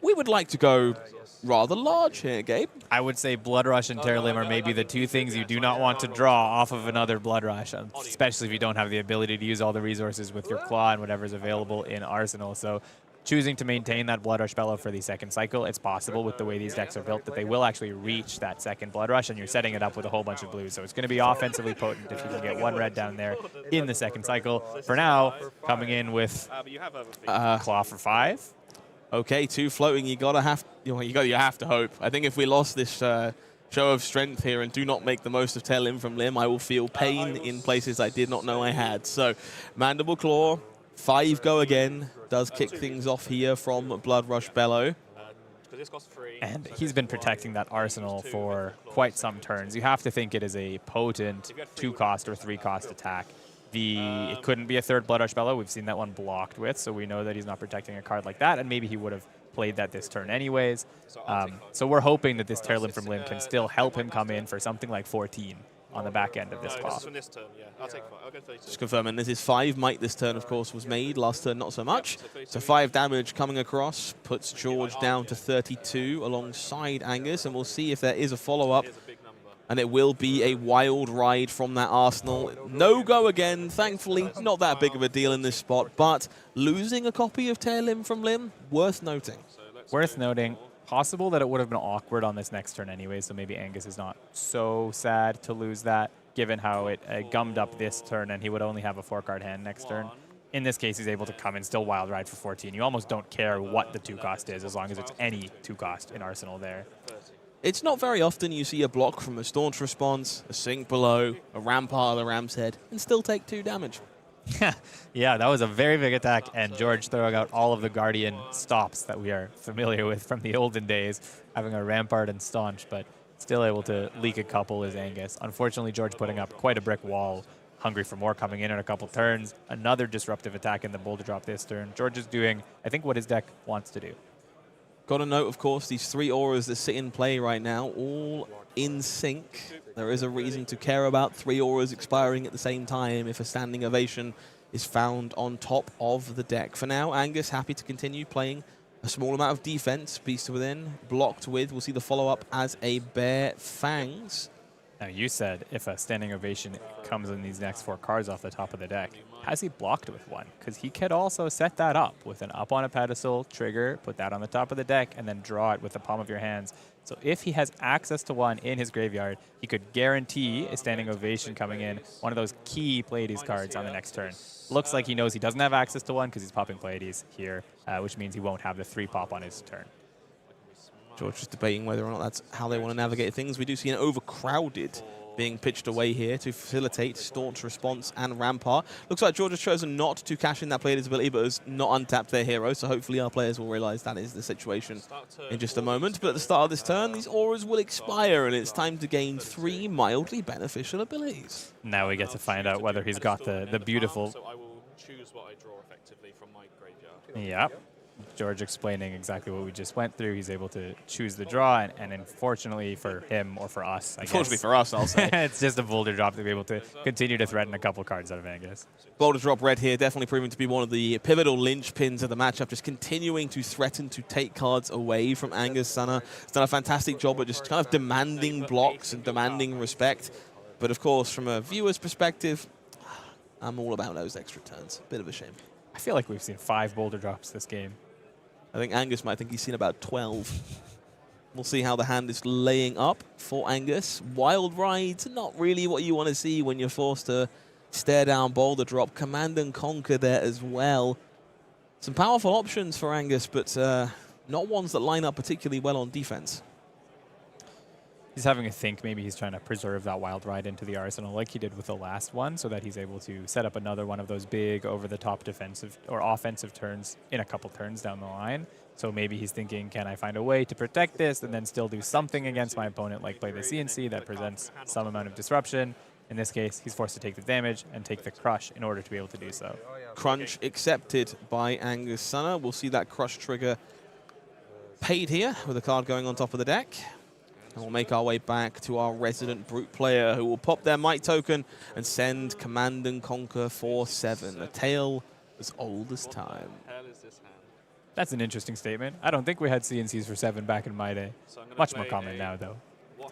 we would like to go rather large here, Gabe. I would say Blood Rush and Tear Limb are maybe the two things you do not want to draw off of another Blood Rush, especially if you don't have the ability to use all the resources with your Claw and whatever's available in Arsenal. So choosing to maintain that Blood Rush Bellow for the second cycle, it's possible with the way these decks are built that they will actually reach that second Blood Rush, and you're setting it up with a whole bunch of blues. So it's going to be offensively potent if you can get one red down there in the second cycle. For now, coming in with Claw for 5. Okay, 2 floating. You have to hope. I think if we lost this show of strength here and do not make the most of Tear Limb from Limb, I will feel pain in places I did not know I had. So, Mandible Claw, 5 go again. Does kick things off here from Blood Rush Bellow. And he's been protecting that Arsenal for quite some turns. You have to think it is a potent 2-cost or 3-cost attack. It couldn't be a third Blood Rush Bellow. We've seen that one blocked with, so we know that he's not protecting a card like that, and maybe he would have played that this turn anyways. So we're hoping that this Tear Limb from Limb can still help him come in for something like 14 on the back end of this claw. Just confirming, this is 5 might this turn, of course, was made. Last turn, not so much. So 5 damage coming across, puts George down to 32 alongside Angus, and we'll see if there is a follow-up. And it will be a wild ride from that Arsenal. No go again, thankfully. Not that big of a deal in this spot, but losing a copy of Tear Limb from Limb, worth noting. Worth noting. Possible that it would have been awkward on this next turn anyway, so maybe Angus is not so sad to lose that, given how it gummed up this turn and he would only have a 4-card hand next turn. In this case, he's able to come and still wild ride for 14. You almost don't care what the 2-cost is as long as it's any 2-cost in Arsenal there. It's not very often you see a block from a Staunch Response, a Sink Below, a Rampart, a Ram's Head, and still take 2 damage. Yeah, that was a very big attack, and George throwing out all of the Guardian stops that we are familiar with from the olden days, having a Rampart and Staunch, but still able to leak a couple is Angus. Unfortunately, George putting up quite a brick wall, hungry for more coming in a couple turns. Another disruptive attack in the Boulder Drop this turn. George is doing, I think, what his deck wants to do. Got to note, of course, these 3 auras that sit in play right now, all in sync. There is a reason to care about 3 auras expiring at the same time if a standing ovation is found on top of the deck. For now, Angus happy to continue playing a small amount of defense. Beast Within, blocked with. We'll see the follow-up as a Bear Fangs. Now, you said if a standing ovation comes in these next 4 cards off the top of the deck, has he blocked with one? Because he could also set that up with an up on a pedestal, trigger, put that on the top of the deck, and then draw it with the palm of your hands. So if he has access to one in his graveyard, he could guarantee a standing ovation coming in, one of those key Pleiades cards on the next turn. Looks like he knows he doesn't have access to one because he's popping Pleiades here, which means he won't have the 3 pop on his turn. George is debating whether or not that's how they want to navigate things. We do see an overcrowded being pitched away here to facilitate Staunch Response and Rampart. Looks like George has chosen not to cash in that Pleiades ability, but has not untapped their hero, so hopefully our players will realize that is the situation in just a moment. But at the start of this turn, these auras will expire, and it's time to gain 3 mildly beneficial abilities. Now we get to find out whether he's got the beautiful... So I will choose what I draw effectively from my graveyard. Yep. George explaining exactly what we just went through. He's able to choose the draw, and unfortunately for him, or for us, I guess. Unfortunately for us, I'll say. It's just a Boulder Drop to be able to continue to threaten a couple cards out of Angus. Boulder Drop Red here, definitely proving to be one of the pivotal linchpins of the matchup, just continuing to threaten to take cards away from Angus. Sünner has done a fantastic job at just kind of demanding blocks and demanding respect. But of course, from a viewer's perspective, I'm all about those extra turns. Bit of a shame. I feel like we've seen 5 Boulder Drops this game. I think Angus might think he's seen about 12. We'll see how the hand is laying up for Angus. Wild Ride's not really what you want to see when you're forced to stare down Boulder Drop. Command and Conquer there as well. Some powerful options for Angus, but not ones that line up particularly well on defense. He's having a think. Maybe he's trying to preserve that Wild Ride into the arsenal like he did with the last one, so that he's able to set up another one of those big over-the-top defensive or offensive turns in a couple turns down the line. So maybe he's thinking, can I find a way to protect this and then still do something against my opponent, like play the CNC that presents some amount of disruption. In this case, he's forced to take the damage and take the crush in order to be able to do so. Crunch accepted by Angus Sünner. We'll see that crush trigger paid here with a card going on top of the deck. And we'll make our way back to our resident Brute player who will pop their Might token and send Command and Conquer for 7. A tale as old as time. Hell is this hand? That's an interesting statement. I don't think we had CNCs for 7 back in my day. So I'm gonna Much more play common a- now, though.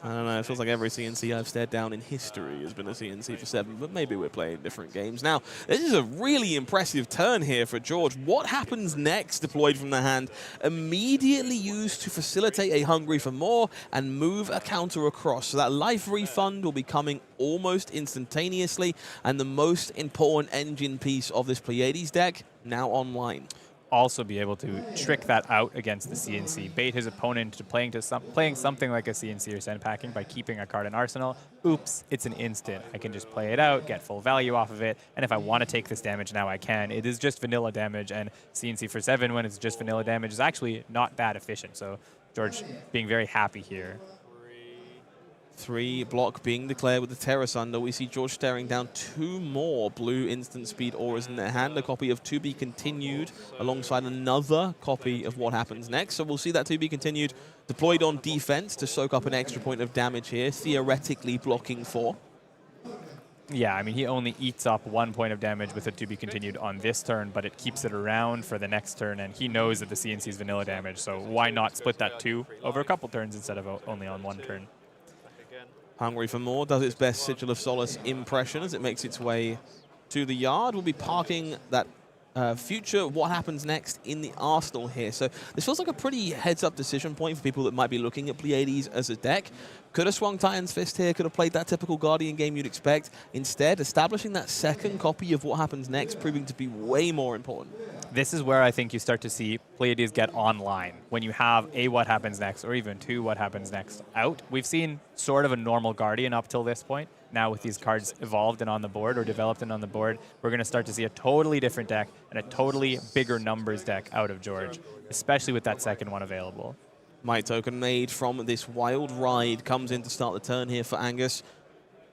I don't know, it feels like every CNC I've stared down in history has been a CNC for 7, but maybe we're playing different games. Now, this is a really impressive turn here for George. What happens next, deployed from the hand? Immediately used to facilitate a Hungry for More and move a counter across. So that life refund will be coming almost instantaneously, and the most important engine piece of this Pleiades deck now online. Also be able to trick that out against the CNC, bait his opponent to playing something like a CNC or send packing by keeping a card in arsenal. Oops, it's an instant. I can just play it out, get full value off of it, and if I want to take this damage now, I can. It is just vanilla damage, and CNC for 7 when it's just vanilla damage is actually not that efficient. So George being very happy here. 3 block being declared with the Terror Sunder. We see George staring down 2 more blue instant speed auras in their hand. A copy of To Be Continued alongside another copy of What Happens Next. So we'll see that To Be Continued deployed on defense to soak up an extra point of damage here, theoretically blocking 4. Yeah, I mean, he only eats up 1 point of damage with it To Be Continued on this turn, but it keeps it around for the next turn, and he knows that the CNC is vanilla damage, so why not split that 2 over a couple turns instead of only on 1 turn? Hungry for More does its best Sigil of Solace impression as it makes its way to the yard. We'll be parking that future What Happens Next in the arsenal here. So this feels like a pretty heads-up decision point for people that might be looking at Pleiades as a deck. Could have swung Titan's Fist here, could have played that typical Guardian game you'd expect. Instead, establishing that second copy of What Happens Next proving to be way more important. This is where I think you start to see Pleiades get online. When you have a What Happens Next or even 2 What Happens Next out. We've seen sort of a normal Guardian up till this point. Now with these cards evolved and on the board or developed and on the board, we're going to start to see a totally different deck and a totally bigger numbers deck out of George, especially with that second one available. Might token made from this Wild Ride comes in to start the turn here for Angus.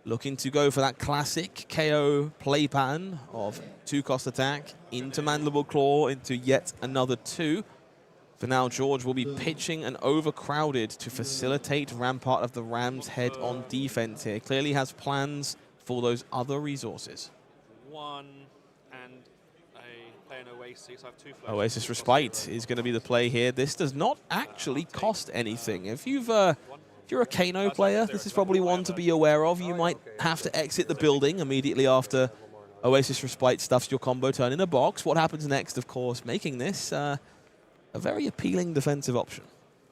Looking to go for that classic KO play pattern of 2-cost attack into Mandible Claw into yet another 2. For now, George will be pitching an Overcrowded to facilitate Rampart of the Ram's Head on defense here. Clearly has plans for those other resources. 1 and play an Oasis. I have 2 flash. Oasis Respite is going to be the play here. This does not actually cost anything. If you're a Kano player, this is probably one to be aware of. You might have to exit the building immediately after Oasis Respite stuffs your combo turn in a box. What happens next, of course, making this a very appealing defensive option.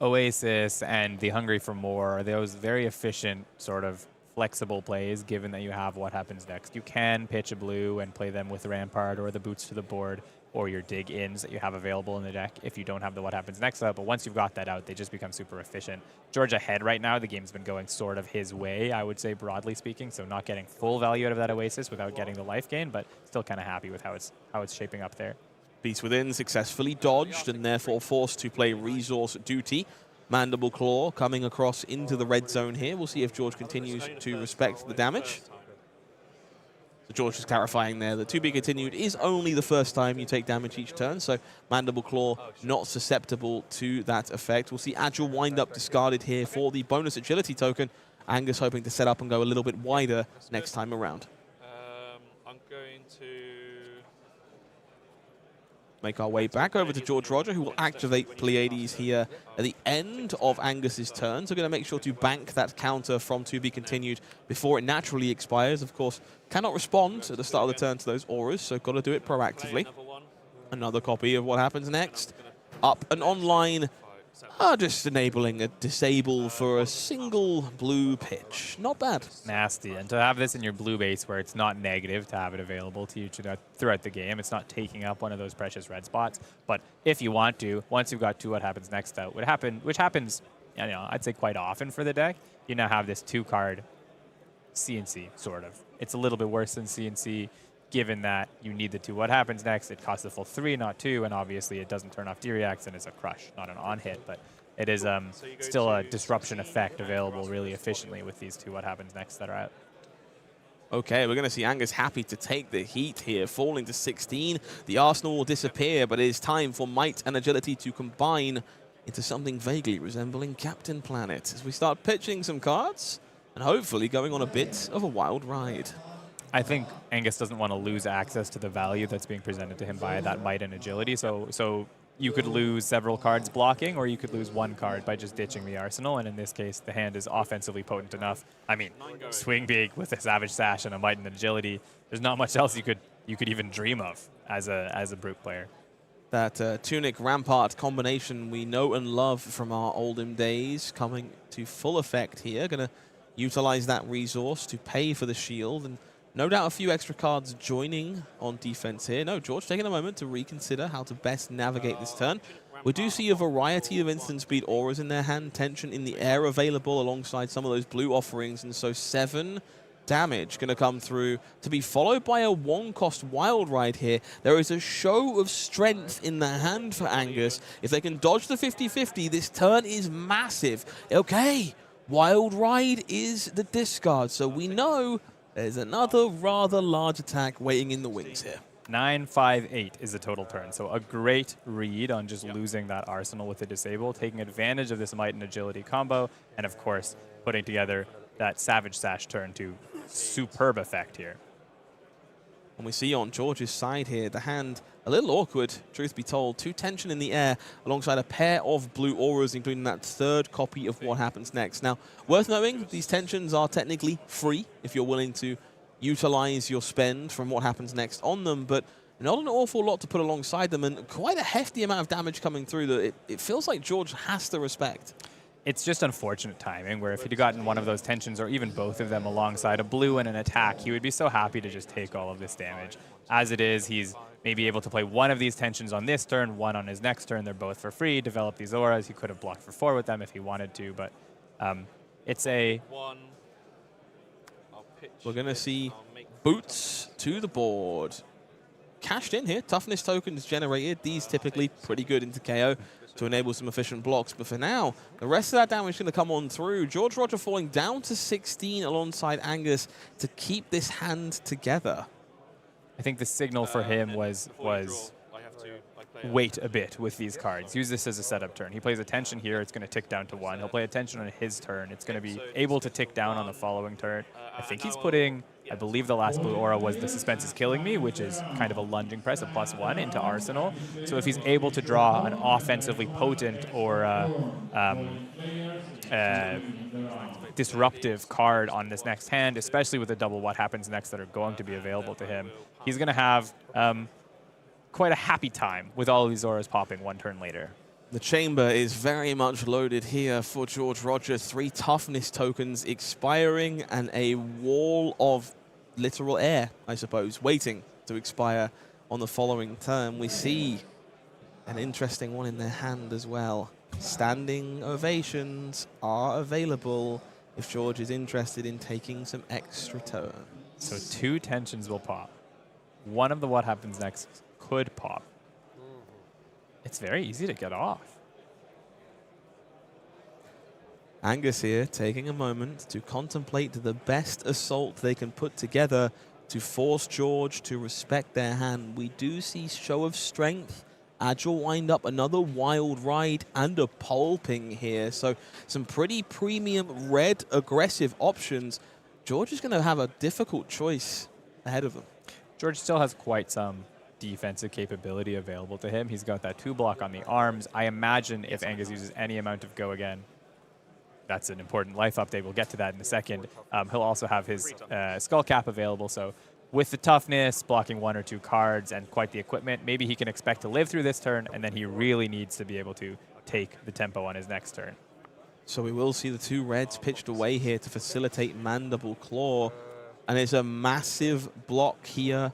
Oasis and the Hungry for More are those very efficient sort of flexible plays given that you have What Happens Next. You can pitch a blue and play them with the Rampart or the Boots to the board or your dig-ins that you have available in the deck if you don't have the What Happens Next up. But once you've got that out, they just become super efficient. George ahead right now. The game's been going sort of his way, I would say, broadly speaking. So not getting full value out of that Oasis without getting the life gain, but still kind of happy with how it's shaping up there. Beast Within successfully dodged and therefore forced to play Resource Duty. Mandible Claw coming across into the red zone here. We'll see if George continues to respect the damage. So George is clarifying there that To Be Continued is only the first time you take damage each turn, so Mandible Claw not susceptible to that effect. We'll see Agile Wind-Up discarded here for the bonus agility token. Angus hoping to set up and go a little bit wider next time around. I'm going to make our way back over to George Rodger, who will activate Pleiades here at the end of Angus's turn. So going to make sure to bank that counter from To Be Continued before it naturally expires. Of course, cannot respond at the start of the turn to those auras, so got to do it proactively. Another copy of What Happens Next. Up and online. Just enabling a disable for a single blue pitch. Not bad. Nasty. And to have this in your blue base where it's not negative to have it available to you throughout the game, it's not taking up one of those precious red spots. But if you want to, once you've got 2 What Happens Next out, which happens, I'd say quite often for the deck, you now have this 2-card CNC, sort of. It's a little bit worse than CNC, given that you need the 2 What Happens Next. It costs the full 3, not 2, and obviously it doesn't turn off D-Reacts, and it's a crush, not an on-hit, but it is still a disruption effect available really efficiently with these 2 What Happens Next that are out. Okay, we're going to see Angus happy to take the heat here, falling to 16. The Arsenal will disappear, but it is time for Might and Agility to combine into something vaguely resembling Captain Planet as we start pitching some cards and hopefully going on a bit of a wild ride. I think Angus doesn't want to lose access to the value that's being presented to him via that might and agility. So you could lose several cards blocking, or you could lose one card by just ditching the arsenal. And in this case, the hand is offensively potent enough. I mean, swing big with a Savage Sash and a might and agility. There's not much else you could even dream of as a brute player. That Tunic Rampart combination we know and love from our olden days coming to full effect here. Going to utilize that resource to pay for the shield, and no doubt a few extra cards joining on defense here. No, George taking a moment to reconsider how to best navigate this turn. We do see a variety of instant speed auras in their hand, tension in the air available alongside some of those blue offerings, and so 7 damage going to come through to be followed by a 1-cost Wild Ride here. There is a show of strength in the hand for Angus. If they can dodge the 50-50, this turn is massive. Okay, Wild Ride is the discard, so we know there's another rather large attack waiting in the wings here. 9-5-8 is the total turn, so a great read on just losing that arsenal with the disable, taking advantage of this might and agility combo, and of course putting together that Savage Sash turn to superb effect here. And we see on George's side here, the hand a little awkward, truth be told. 2 tension in the air alongside a pair of blue auras, including that 3rd copy of what happens next. Now, worth knowing, these tensions are technically free if you're willing to utilize your spend from what happens next on them, but not an awful lot to put alongside them, and quite a hefty amount of damage coming through that it feels like George has to respect. It's just unfortunate timing, where if he'd gotten one of those tensions or even both of them alongside a blue and an attack, he would be so happy to just take all of this damage. As it is, he's maybe able to play one of these tensions on this turn, one on his next turn. They're both for free, develop these auras. He could have blocked for 4 with them if he wanted to, but it's a... We're going to see boots to the board. Cashed in here, toughness tokens generated. These typically pretty good into KO to enable some efficient blocks. But for now, the rest of that damage is going to come on through. George Rodger falling down to 16 alongside Angus to keep this hand together. I think the signal for him was wait a bit with these cards. Use this as a setup turn. He plays a tension here, it's going to tick down to 1. He'll play a tension on his turn. It's going to be able to tick down on the following turn. I think he's putting, I believe the last blue aura was the suspense is killing me, which is kind of a lunging press, a +1 into Arsenal. So if he's able to draw an offensively potent or disruptive card on this next hand, especially with the double what happens next that are going to be available to him, he's going to have quite a happy time with all of these auras popping 1 turn later. The chamber is very much loaded here for George Rodger. 3 toughness tokens expiring and a wall of literal air, I suppose, waiting to expire on the following turn. We see an interesting one in their hand as well. Standing ovations are available if George is interested in taking some extra turns. So 2 tensions will pop. One of the what happens next could pop. It's very easy to get off. Angus here taking a moment to contemplate the best assault they can put together to force George to respect their hand. We do see show of strength, agile wind up, another wild ride, and a pulping here. So some pretty premium red aggressive options. George is going to have a difficult choice ahead of him. George still has quite some defensive capability available to him. He's got that 2 block on the arms. I imagine if Angus uses any amount of go again, that's an important life update. We'll get to that in a second. He'll also have his skull cap available. So with the toughness, blocking 1 or 2 cards, and quite the equipment, maybe he can expect to live through this turn, and then he really needs to be able to take the tempo on his next turn. So we will see the 2 reds pitched away here to facilitate Mandible Claw. And it's a massive block here.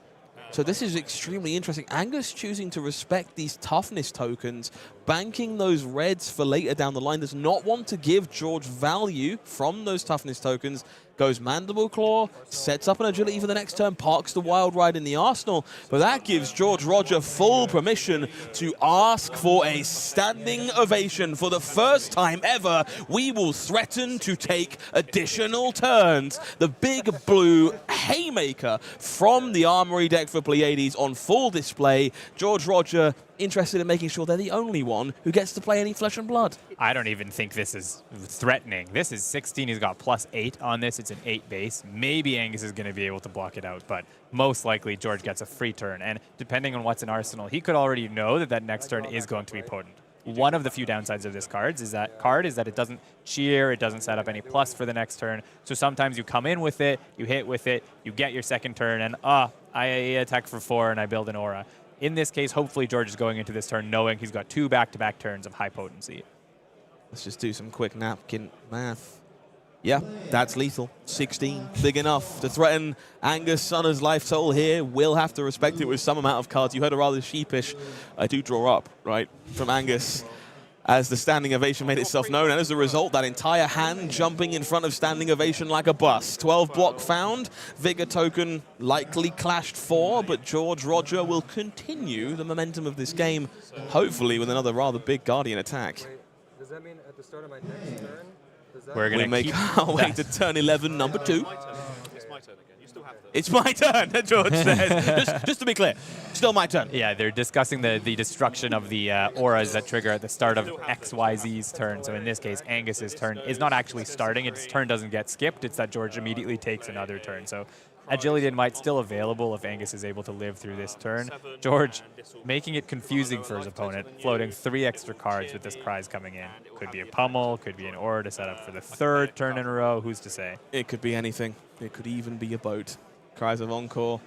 So this is extremely interesting. Angus choosing to respect these toughness tokens, banking those reds for later down the line, does not want to give George value from those toughness tokens. Goes Mandible Claw, sets up an agility for the next turn, parks the Wild Ride in the arsenal. But that gives George Rodger full permission to ask for a standing ovation. For the first time ever, we will threaten to take additional turns. The big blue haymaker from the Armory deck for Pleiades on full display. George Rodger interested in making sure they're the only one who gets to play any flesh and blood. I don't even think this is threatening. This is 16. He's got +8 on this. It's an 8 base. Maybe Angus is going to be able to block it out, but most likely George gets a free turn. And depending on what's in Arsenal, he could already know that that next turn is going to be potent. One of the few downsides of this card is that it doesn't cheer, it doesn't set up any plus for the next turn. So sometimes you come in with it, you hit with it, you get your second turn, and I attack for 4 and I build an aura. In this case, hopefully George is going into this turn knowing he's got 2 back-to-back turns of high potency. Let's just do some quick napkin math. Yeah, that's lethal. 16, big enough to threaten Angus. Sünner's life total here. Will have to respect it with some amount of cards. You heard a rather sheepish, I do draw up, right, from Angus, as the standing ovation made itself known. And as a result, that entire hand jumping in front of standing ovation like a bus. 12 block found. Vegh token likely clashed 4, but George Rodger will continue the momentum of this game, hopefully with another rather big Guardian attack. Does that mean at the start of my next turn? We're going to make our way to turn 11, number 2. It's my turn again. You still have It's my turn, George says. just to be clear, still my turn. Yeah, they're discussing the destruction of the auras that trigger at the start of XYZ's turn. So in this case, Angus's turn is not actually starting. Its turn doesn't get skipped. It's that George immediately takes another turn. So Agility and Might still available if Angus is able to live through this turn. George making it confusing for his opponent, floating 3 extra cards with this prize coming in. Could be a pummel, could be an aura to set up for the 3rd turn in a row. Who's to say? It could be anything. It could even be a boat. Cries of Encore,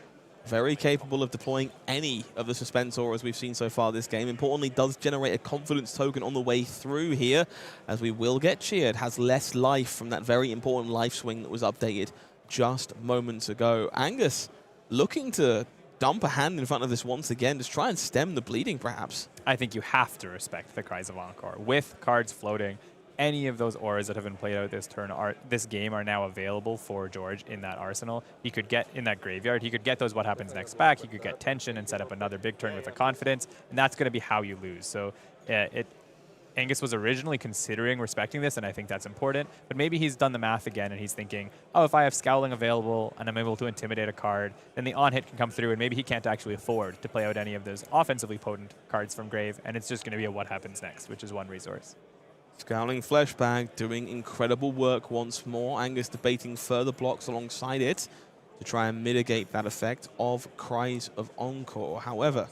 very capable of deploying any of the suspense auras we've seen so far this game. Importantly, does generate a confidence token on the way through here, as we will get cheered. Has less life from that very important life swing that was updated just moments ago. Angus looking to dump a hand in front of this once again, just try and stem the bleeding perhaps. I think you have to respect the Cries of Encore. With cards floating, any of those auras that have been played out this game are now available for George in that arsenal. He could get in that graveyard, he could get those what happens next back, he could get tension and set up another big turn with a confidence, and that's going to be how you lose. So Angus was originally considering respecting this, and I think that's important, but maybe he's done the math again and he's thinking, oh, if I have Scowling available and I'm able to intimidate a card, then the on-hit can come through and maybe he can't actually afford to play out any of those offensively potent cards from Grave, and it's just going to be a what happens next, which is 1 resource. Scowling Fleshbag doing incredible work once more. Angus debating further blocks alongside it to try and mitigate that effect of Cries of Encore. However,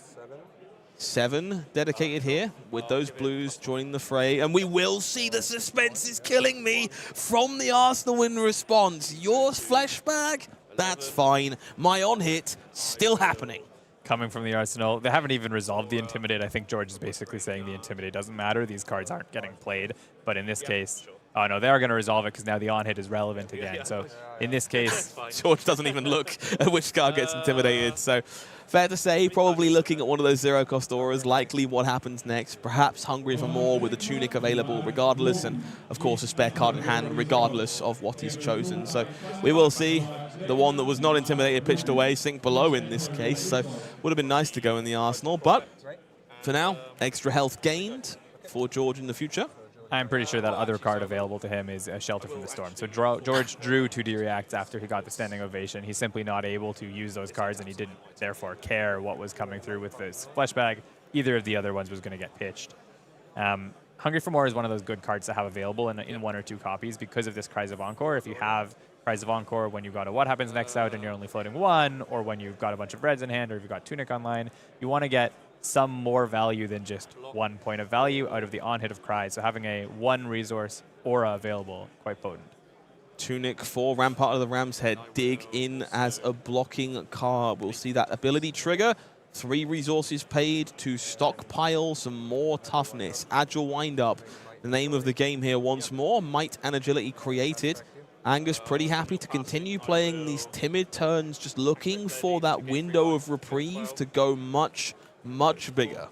7 dedicated here with those blues joining the fray, and we will see the suspense is killing me from the Arsenal in response. Yours, Fleshbag? That's fine. My on-hit still happening. Coming from the Arsenal, they haven't even resolved the Intimidate. I think George is basically saying the Intimidate doesn't matter. These cards aren't getting played, but in this case, oh no, they are going to resolve it because now the on-hit is relevant again. So in this case, George doesn't even look at which card gets intimidated. So fair to say, probably looking at one of those zero-cost auras, likely what happens next. Perhaps hungry for more with the Tunic available regardless, and of course a spare card in hand regardless of what he's chosen. So we will see the one that was not intimidated pitched away, sink below in this case. So would have been nice to go in the Arsenal, but for now, extra health gained for George in the future. I'm pretty sure that other card available to him is a Shelter from the Storm. So George drew 2D reacts after he got the standing ovation. He's simply not able to use those cards, and he didn't therefore care what was coming through with this Fleshbag. Either of the other ones was going to get pitched. Hungry for More is one of those good cards to have available in 1 or 2 copies because of this Cries of Encore. If you have Cries of Encore when you've got a What Happens Next out and you're only floating 1, or when you've got a bunch of reds in hand, or if you've got Tunic online, you want to get some more value than just 1 point of value out of the on-hit of Cries. So having a 1 resource aura available, quite potent. Tunic for Rampart of the Ram's Head, dig in as a blocking card. We'll see that ability trigger. 3 resources paid to stockpile some more toughness. Agile wind-up, the name of the game here once more. Might and agility created. Angus pretty happy to continue playing these timid turns, just looking for that window of reprieve to go much bigger.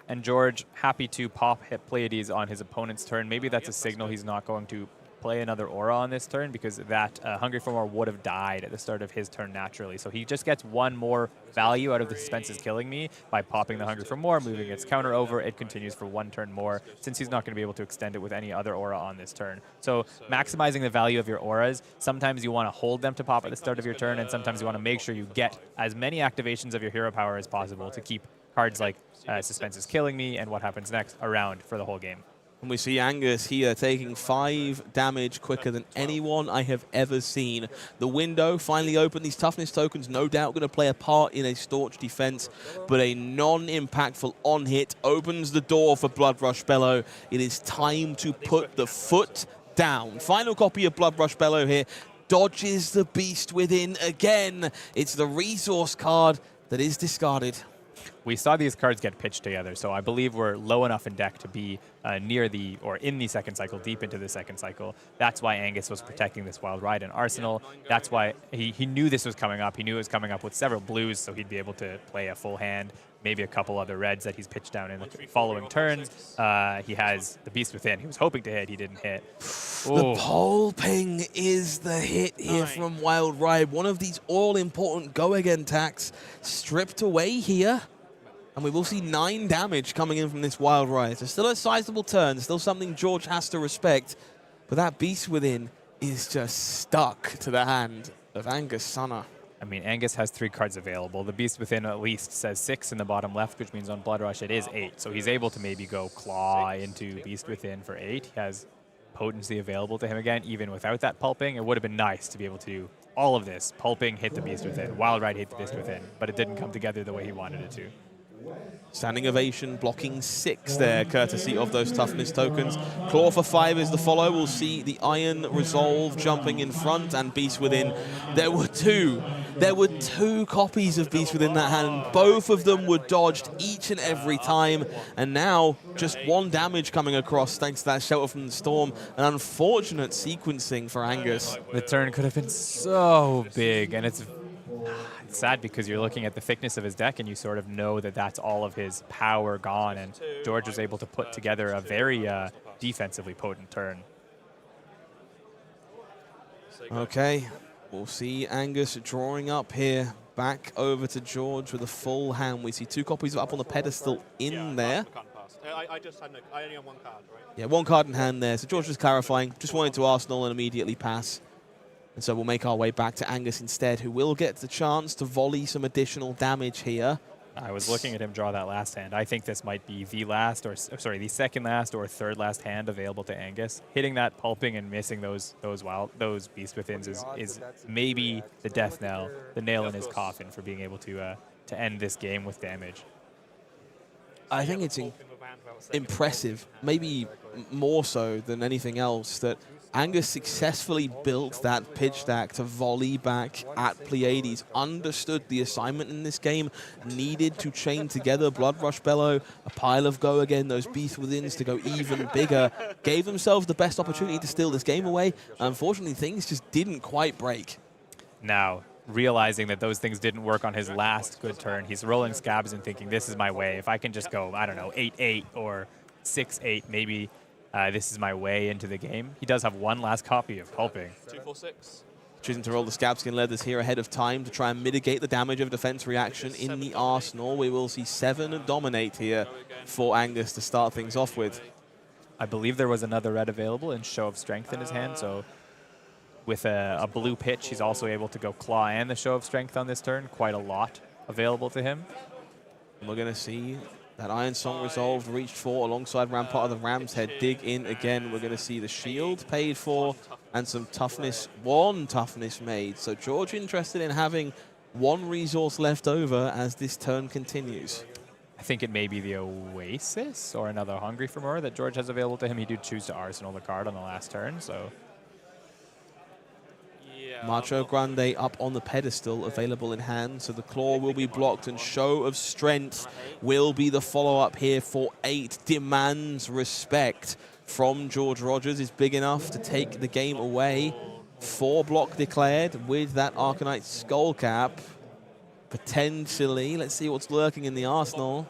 And George happy to pop hit Pleiades on his opponent's turn. Maybe that's a signal he's not going to play another aura on this turn, because that Hungry for More would have died at the start of his turn naturally. So he just gets 1 more value out of the Suspense is Killing Me by popping the Hungry for More, moving its counter over. It continues for 1 turn more, since he's not going to be able to extend it with any other aura on this turn. So maximizing the value of your auras, sometimes you want to hold them to pop at the start of your turn, and sometimes you want to make sure you get as many activations of your hero power as possible to keep cards like Suspense is Killing Me and What Happens Next around for the whole game. And we see Angus here taking 5 damage quicker than anyone I have ever seen. The window finally open. These toughness tokens no doubt going to play a part in a staunch defense, but a non-impactful on-hit opens the door for Blood Rush Bellow. It is time to put the foot down. Final copy of Blood Rush Bellow here. Dodges the beast within again. It's the resource card that is discarded. We saw these cards get pitched together, so I believe we're low enough in deck to be near the, or in the second cycle, deep into the second cycle. That's why Angus was protecting this Wild Ride in Arsenal. That's why he knew this was coming up. He knew it was coming up with several blues, so he'd be able to play a full hand, maybe a couple other reds that he's pitched down in the following turns. He has the Beast Within. He was hoping to hit, he didn't hit. The pulping is the hit here from Wild Ride. One of these all-important go-again attacks stripped away here. And we will see 9 damage coming in from this Wild Ride. So still a sizable turn, still something George has to respect. But that Beast Within is just stuck to the hand of Angus Sünner. I mean, Angus has 3 cards available. The Beast Within at least says 6 in the bottom left, which means on Blood Rush it is 8. So he's able to maybe go claw into Beast Within for 8. He has potency available to him again, even without that pulping. It would have been nice to be able to do all of this. Pulping, hit the Beast Within. Wild Ride, hit the Beast Within. But it didn't come together the way he wanted it to. Standing ovation, blocking 6 there, courtesy of those toughness tokens. Claw for 5 is the follow. We'll see the Iron Resolve jumping in front and Beast Within. There were two copies of Beast Within that hand. Both of them were dodged each and every time. And now just 1 damage coming across thanks to that Shelter from the Storm. An unfortunate sequencing for Angus. The turn could have been so big, and it's sad because you're looking at the thickness of his deck and you sort of know that that's all of his power gone, and George was able to put together a very defensively potent turn. Okay, we'll see Angus drawing up here. Back over to George with a full hand. We see 2 copies up on the pedestal in there. I only have 1 card, right? Yeah, 1 card in hand there. So George was clarifying. Just wanted to Arsenal and immediately pass. And so we'll make our way back to Angus instead, who will get the chance to volley some additional damage here. I was looking at him draw that last hand. I think this might be the last, or sorry, the second last or third last hand available to Angus. Hitting that pulping and missing those Beast Withins is maybe the death knell, the nail in his coffin for being able to end this game with damage. I think it's impressive, maybe more so than anything else, that Angus successfully built that pitch stack to volley back at Pleiades, understood the assignment in this game, needed to chain together Blood Rush Bellow, a pile of go again, those Beast Withins to go even bigger, gave themselves the best opportunity to steal this game away. Unfortunately, things just didn't quite break. Now, realizing that those things didn't work on his last good turn, he's rolling scabs and thinking, this is my way. If I can just go, I don't know, 8-8 or 6-8, maybe this is my way into the game. He does have 1 last copy of Pulping. 2-4-6. Choosing to roll the Scabskin Leathers here ahead of time to try and mitigate the damage of defense reaction in the Arsenal. We will see 7 dominate here for Angus to start things off with. I believe there was another red available in Show of Strength in his hand, so with a blue pitch, he's also able to go Claw and the Show of Strength on this turn. Quite a lot available to him. And we're going to see that Iron Song Resolved reached for alongside Rampart of the Ram's Head. Dig in again. We're going to see the shield paid for and some toughness, 1 toughness made. So George interested in having 1 resource left over as this turn continues. I think it may be the Oasis or another Hungry for More that George has available to him. He did choose to Arsenal the card on the last turn, so. Macho Grande up on the pedestal, available in hand, so the Claw will be blocked, and Show of Strength will be the follow-up here for 8. Demands respect from George Rodgers, is big enough to take the game away. 4 block declared with that Arcanite Skull Cap. Potentially, let's see what's lurking in the Arsenal.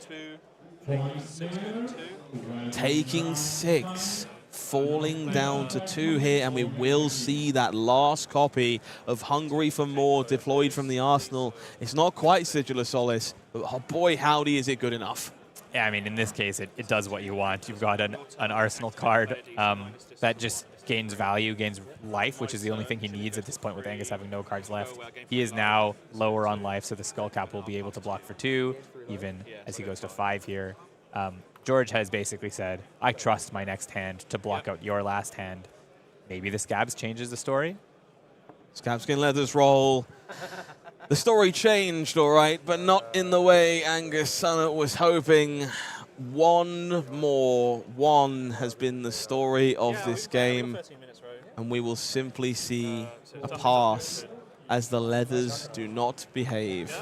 Taking 6. Falling down to 2 here, and we will see that last copy of Hungry for More deployed from the Arsenal. It's not quite Sigil of Solace, but oh boy, howdy, is it good enough. Yeah, I mean, in this case, it does what you want. You've got an Arsenal card that just gains value, gains life, which is the only thing he needs at this point with Angus having no cards left. He is now lower on life, so the Skull Cap will be able to block for 2, even as he goes to 5 here. George has basically said, I trust my next hand to block out your last hand. Maybe the Scabs changes the story? Scabskin Leathers roll. The story changed, all right, but not in the way Angus Sünner was hoping. One has been the story of this game, and we will simply see a pass as the Leathers do not behave.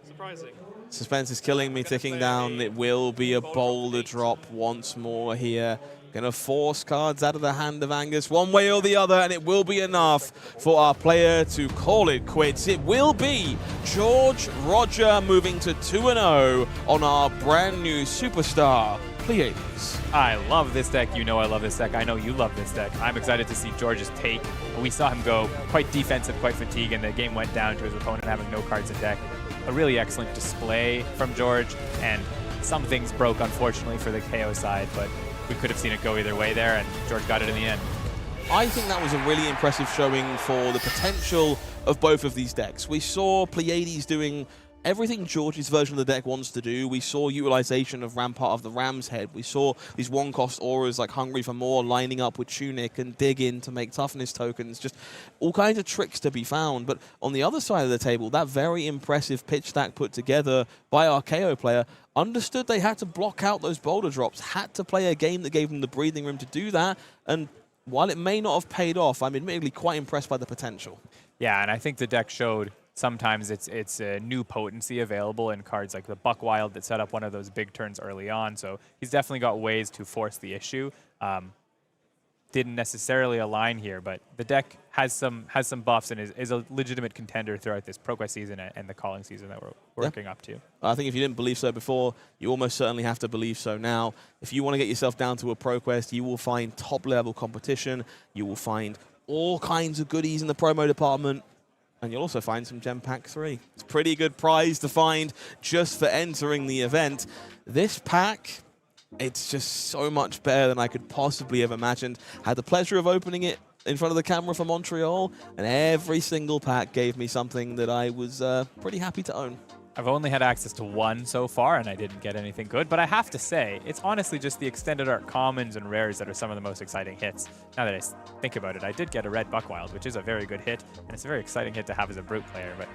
Surprising. Suspense is killing me, ticking down. It will be a boulder drop once more here. Gonna force cards out of the hand of Angus one way or the other, and it will be enough for our player to call it quits. It will be George Rodger moving to 2-0 on our brand new superstar, Pleiades. I love this deck. You know I love this deck. I know you love this deck. I'm excited to see George's take. We saw him go quite defensive, quite fatigued, and the game went down to his opponent having no cards in deck. A really excellent display from George, and some things broke, unfortunately, for the KO side, but we could have seen it go either way there, and George got it in the end. I think that was a really impressive showing for the potential of both of these decks. We saw Pleiades doing everything George's version of the deck wants to do. We saw utilization of Rampart of the Ram's Head. We saw these one-cost auras like Hungry for More lining up with Tunic and Dig In to make toughness tokens. Just all kinds of tricks to be found. But on the other side of the table, that very impressive pitch stack put together by our KO player understood they had to block out those boulder drops, had to play a game that gave them the breathing room to do that. And while it may not have paid off, I'm admittedly quite impressed by the potential. Yeah, and I think the deck showed sometimes it's a new potency available in cards like the Buckwild that set up one of those big turns early on. So he's definitely got ways to force the issue. Didn't necessarily align here, but the deck has some buffs and is a legitimate contender throughout this ProQuest season and the calling season that we're working up to. I think if you didn't believe so before, you almost certainly have to believe so now. If you want to get yourself down to a ProQuest, you will find top-level competition. You will find all kinds of goodies in the promo department. And you'll also find some Gem Pack 3. It's a pretty good prize to find just for entering the event. This pack, it's just so much better than I could possibly have imagined. Had the pleasure of opening it in front of the camera for Montreal, and every single pack gave me something that I was pretty happy to own. I've only had access to one so far, and I didn't get anything good. But I have to say, it's honestly just the extended art commons and rares that are some of the most exciting hits. Now that I think about it, I did get a red Buckwild, which is a very good hit, and it's a very exciting hit to have as a Brute player. But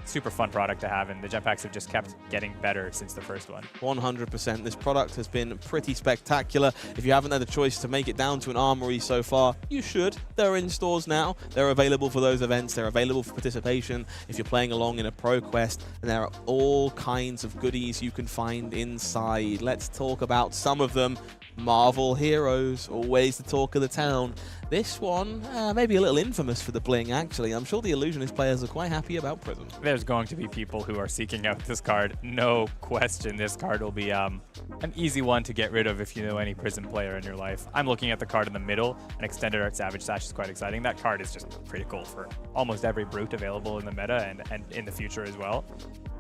super fun product to have, and the Gem Packs have just kept getting better since the first one. 100%. This product has been pretty spectacular. If you haven't had the choice to make it down to an armory so far, you should. They're in stores now. They're available for those events. They're available for participation if you're playing along in a ProQuest, and there are all kinds of goodies you can find inside. Let's talk about some of them. Marvel Heroes, always the talk of the town. This one, maybe a little infamous for the bling, actually. I'm sure the Illusionist players are quite happy about Prism. There's going to be people who are seeking out this card. No question, this card will be an easy one to get rid of if you know any Prism player in your life. I'm looking at the card in the middle. An Extended Art Savage Sash is quite exciting. That card is just critical for almost every Brute available in the meta and in the future as well.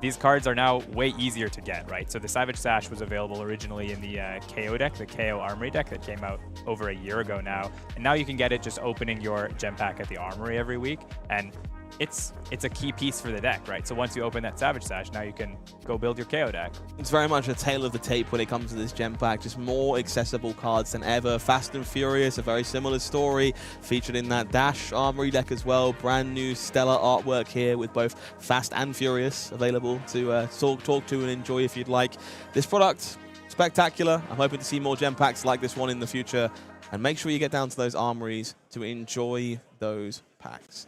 These cards are now way easier to get, right? So the Savage Sash was available originally in the KO deck, the KO Armory deck that came out over a year ago now. And now you can get it just opening your gem pack at the Armory every week. And it's a key piece for the deck, right? So once you open that Savage Sash, now you can go build your KO deck. It's very much a tale of the tape when it comes to this gem pack. Just more accessible cards than ever. Fast and Furious, a very similar story, featured in that Dash Armory deck as well. Brand new stellar artwork here with both Fast and Furious available to talk to and enjoy if you'd like. This product, spectacular. I'm hoping to see more gem packs like this one in the future. And make sure you get down to those armories to enjoy those packs.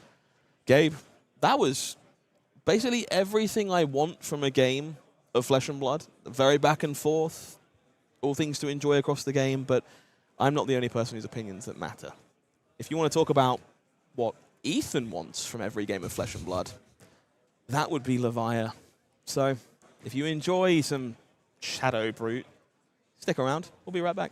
Gabe, that was basically everything I want from a game of Flesh and Blood. Very back and forth, all things to enjoy across the game, but I'm not the only person whose opinions that matter. If you want to talk about what Ethan wants from every game of Flesh and Blood, that would be Levia. So if you enjoy some Shadow Brute, stick around. We'll be right back.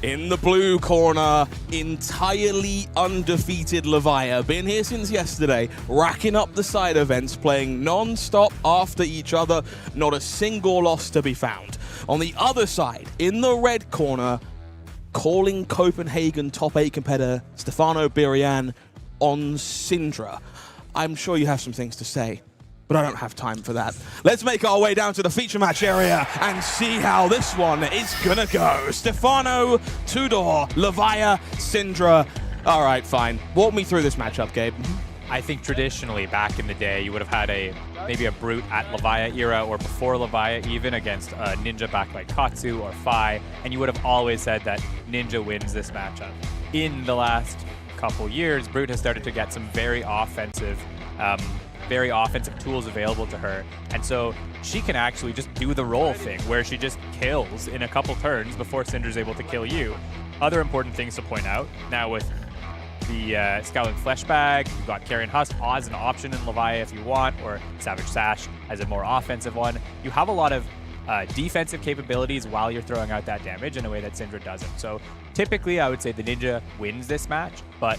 In the blue corner, entirely undefeated Levia. Been here since yesterday, racking up the side events, playing non-stop after each other. Not a single loss to be found. On the other side, in the red corner, calling Copenhagen top 8 competitor Stefano Berian on Cindra. I'm sure you have some things to say, but I don't have time for that. Let's make our way down to the feature match area and see how this one is gonna go. Stefano, Tudor, Levia, Cindra. All right, fine. Walk me through this matchup, Gabe. I think traditionally, back in the day, you would have had maybe a Brute at Levia era or before Levia even against a Ninja backed by Katsu or Phi, and you would have always said that Ninja wins this matchup. In the last couple years, Brute has started to get some very offensive tools available to her, and so she can actually just do the roll thing where she just kills in a couple turns before Cindra's able to kill you. Other important things to point out, now with the Scowling Flesh Bag, you've got Carrion Husk as an option in Levia if you want, or Savage Sash as a more offensive one. You have a lot of defensive capabilities while you're throwing out that damage in a way that Cindra doesn't. So typically I would say the Ninja wins this match, but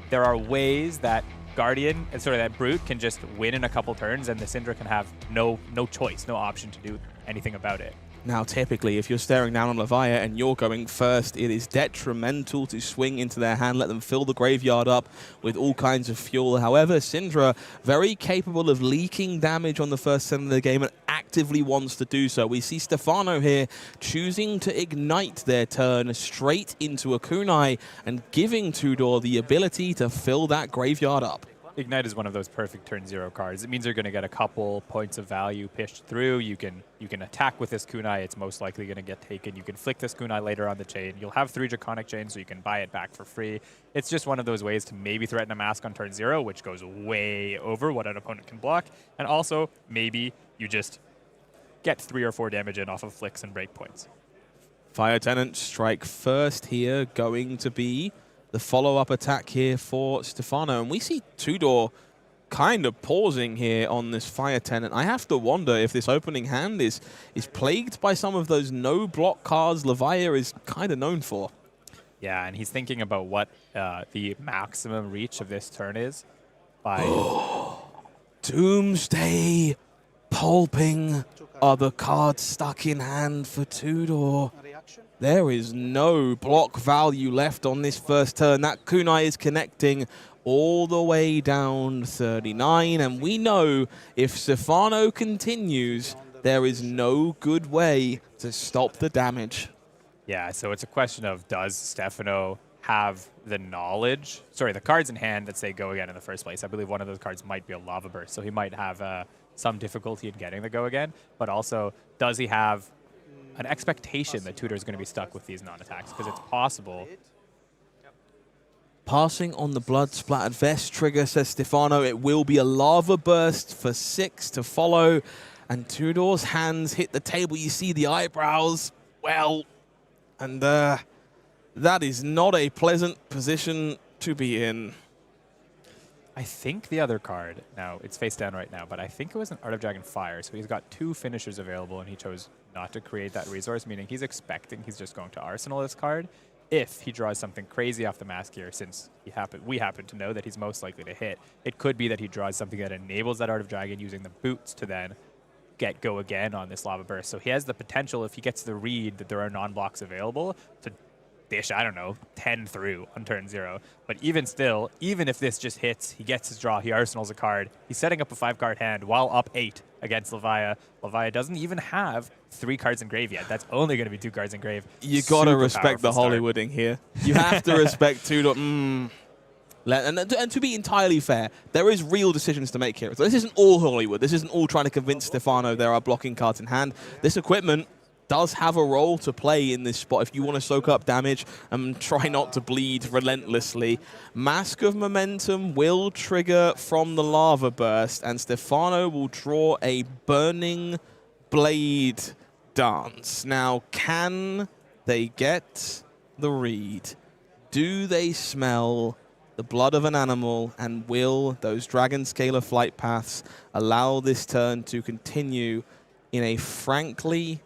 there are ways that Guardian and sort of that Brute can just win in a couple turns, and the Cindra can have no choice, no option to do anything about it. Now, typically, if you're staring down on Levia and you're going first, it is detrimental to swing into their hand, let them fill the graveyard up with all kinds of fuel. However, Cindra, very capable of leaking damage on the first turn of the game and actively wants to do so. We see Stefano here choosing to ignite their turn straight into a kunai and giving Tudor the ability to fill that graveyard up. Ignite is one of those perfect turn 0 cards. It means you're going to get a couple points of value pitched through. You can attack with this kunai. It's most likely going to get taken. You can flick this kunai later on the chain. You'll have 3 Draconic Chains, so you can buy it back for free. It's just one of those ways to maybe threaten a mask on turn 0, which goes way over what an opponent can block. And also, maybe you just get 3 or 4 damage in off of flicks and breakpoints. Fire Tenant strike first here, going to be the follow-up attack here for Stefano. And we see Tudor kind of pausing here on this Fire Tenant. I have to wonder if this opening hand is plagued by some of those no-block cards Levia is kind of known for. Yeah, and he's thinking about what the maximum reach of this turn is. By Doomsday Pulping are the cards stuck in hand for Tudor. There is no block value left on this first turn. That kunai is connecting all the way down 39, and we know if Stefano continues, there is no good way to stop the damage. Yeah, so it's a question of, does Stefano have the knowledge, the cards in hand that say go again in the first place. I believe one of those cards might be a Lava Burst, so he might have some difficulty in getting the go again, but also, does he have an expectation that Tudor is going to be stuck with these non-attacks? Because it's possible. Passing on the blood-splattered vest trigger, says Stefano. It will be a Lava Burst for 6 to follow. And Tudor's hands hit the table. You see the eyebrows. Well, and that is not a pleasant position to be in. I think the other card, now it's face down right now, but I think it was an Art of Dragon Fire. So he's got 2 finishers available, and he chose not to create that resource, meaning he's expecting he's just going to arsenal this card if he draws something crazy off the mask here, since we happen to know that he's most likely to hit. It could be that he draws something that enables that Art of Dragon using the boots to then get go again on this Lava Burst. So he has the potential, if he gets the read that there are non-blocks available, to dish, I don't know, 10 through on turn 0. But even still, even if this just hits, he gets his draw, he arsenals a card. He's setting up a 5-card hand while up 8 against Levia. Levia doesn't even have 3 cards in grave yet. That's only going to be 2 cards in grave. You got to respect the Hollywooding here. You have to respect Tudor. And to be entirely fair, there is real decisions to make here. So this isn't all Hollywood. This isn't all trying to convince Stefano there are blocking cards in hand. This equipment does have a role to play in this spot if you want to soak up damage and try not to bleed relentlessly. Mask of Momentum will trigger from the Lava Burst, and Stefano will draw a Burning Blade Dance. Now, can they get the read? Do they smell the blood of an animal, and will those Dragon Scalar flight paths allow this turn to continue in a frankly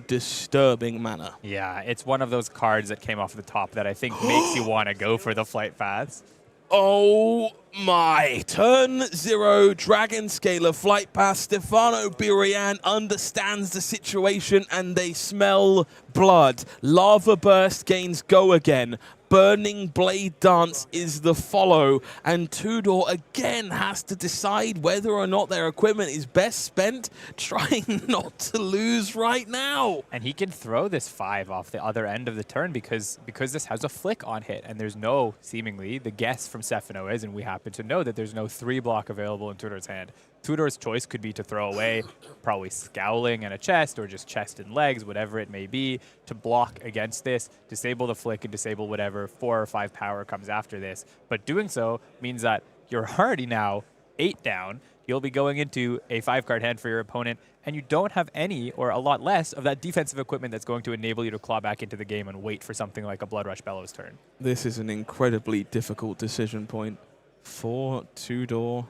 disturbing manner. Yeah, it's one of those cards that came off the top that I think makes you want to go for the flight paths. Oh my. Turn 0, Dragon Scaler, Flight Path. Stefano Berian understands the situation and they smell blood. Lava Burst gains go again. Burning Blade Dance is the follow, and Tudor again has to decide whether or not their equipment is best spent trying not to lose right now. And he can throw this 5 off the other end of the turn because this has a flick on hit, and there's no, seemingly, the guess from Stefano is, and we happen to know that there's no 3 block available in Tudor's hand. Tudor's choice could be to throw away probably Scowling and a chest, or just chest and legs, whatever it may be, to block against this, disable the flick and disable whatever 4 or 5 power comes after this. But doing so means that you're already now 8 down. You'll be going into a 5-card hand for your opponent, and you don't have any or a lot less of that defensive equipment that's going to enable you to claw back into the game and wait for something like a Blood Rush Bellows turn. This is an incredibly difficult decision point for Tudor.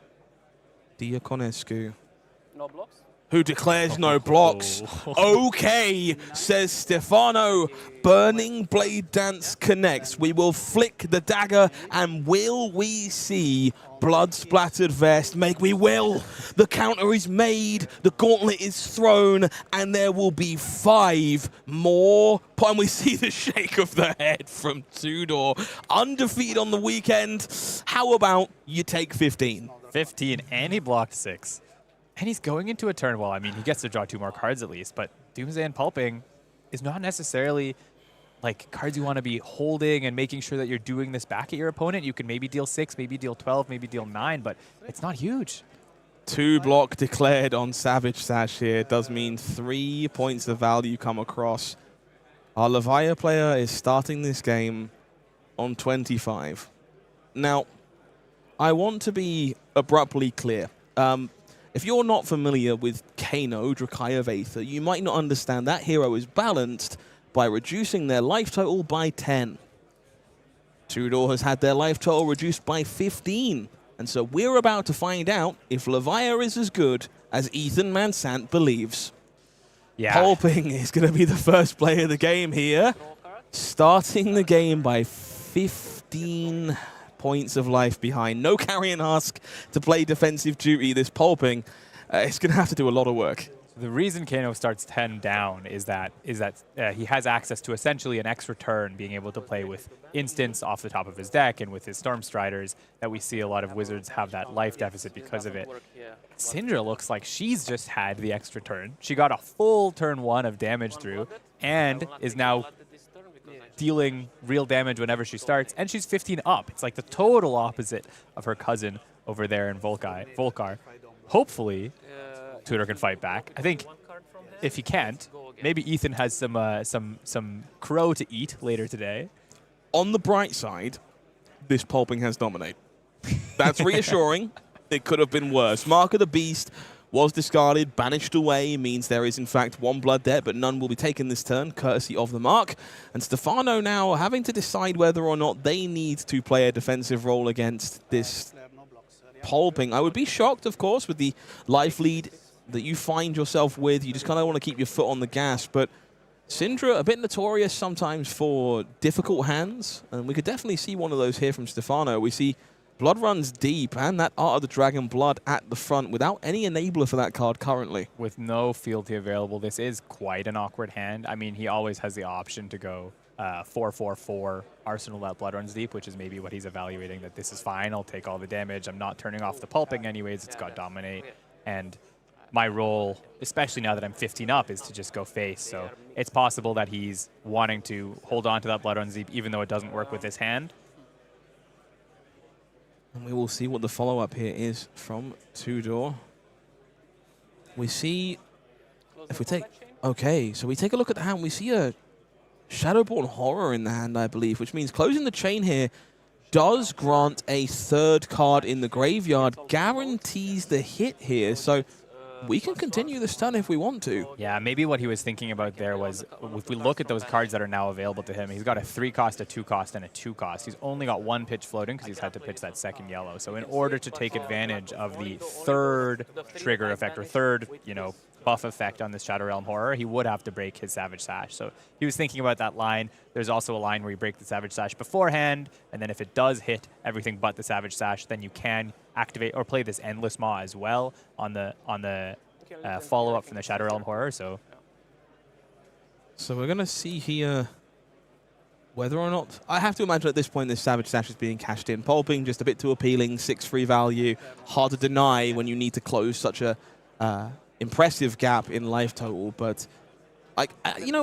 Diaconescu. No blocks? Who declares no blocks. Okay, says Stefano. Burning Blade Dance connects. We will flick the dagger, and will we see blood-splattered vest? We will. The counter is made, the gauntlet is thrown, and there will be 5 more. And we see the shake of the head from Tudor. Undefeated on the weekend. How about you take 15? 15, and he blocked 6. And he's going into a turn, well, I mean, he gets to draw 2 more cards at least, but Doomsday and Pulping is not necessarily like cards you want to be holding and making sure that you're doing this back at your opponent. You can maybe deal 6, maybe deal 12, maybe deal 9, but it's not huge. 2 block declared on Savage Sash here does mean 3 points of value come across. Our Levia player is starting this game on 25. Now, I want to be abruptly clear. If you're not familiar with Kayo, Drakaya Vaether, you might not understand that hero is balanced by reducing their life total by 10. Tudor has had their life total reduced by 15. And so we're about to find out if Levia is as good as Ethan Mansant believes. Yeah. Pulping is going to be the first play of the game here. Starting the game by 15 points of life behind. No Carrion Husk to play defensive duty. This Pulping, it's going to have to do a lot of work. The reason Kayo starts 10 down is that he has access to essentially an extra turn, being able to play with instants off the top of his deck and with his Storm Striders, that we see a lot of Wizards have that life deficit because of it. Cindra looks like she's just had the extra turn. She got a full turn 1 of damage through and is now dealing real damage whenever she starts, and she's 15 up. It's like the total opposite of her cousin over there in Volcar. Hopefully, Tudor can fight back. I think if he can't, maybe Ethan has some crow to eat later today. On the bright side, this Pulping has dominate. That's reassuring. It could have been worse. Mark of the Beast was discarded, banished away, means there is in fact 1 blood debt, but none will be taken this turn, courtesy of the Mark. And Stefano now having to decide whether or not they need to play a defensive role against this Pulping. I would be shocked, of course, with the life lead that you find yourself with. You just kind of want to keep your foot on the gas, but Cindra, a bit notorious sometimes for difficult hands, and we could definitely see one of those here from Stefano. We see Blood runs deep, and that Art of the Dragon Blood at the front without any enabler for that card currently. With no fealty available, this is quite an awkward hand. I mean, he always has the option to go 4-4-4 Arsenal that Blood runs deep, which is maybe what he's evaluating, that this is fine, I'll take all the damage, I'm not turning off the Pulping anyways, it's got Dominate, and my role, especially now that I'm 15 up, is to just go face. So it's possible that he's wanting to hold on to that Blood runs deep, even though it doesn't work with this hand. And we will see what the follow-up here is from Tudor. We see, if we take, okay, so we take a look at the hand, we see a Shadowborn Horror in the hand, I believe, which means closing the chain here does grant a third card in the graveyard, guarantees the hit here, so we can continue this turn if we want to. Yeah, maybe what he was thinking about there was, if we look at those cards that are now available to him, he's got a 3-cost, a 2-cost, and a 2-cost. He's only got 1 pitch floating because he's had to pitch that second yellow. So in order to take advantage of the third trigger effect, or third, buff effect on this Shadow Realm Horror, he would have to break his Savage Sash. So he was thinking about that line. There's also a line where you break the Savage Sash beforehand, and then if it does hit everything but the Savage Sash, then you can activate or play this Endless Maw as well on the follow-up from the Shadow Realm Horror. So we're going to see here whether or not... I have to imagine at this point this Savage Sash is being cashed in. Pulping, just a bit too appealing, 6 free value. Hard to deny when you need to close such a impressive gap in life total. But, I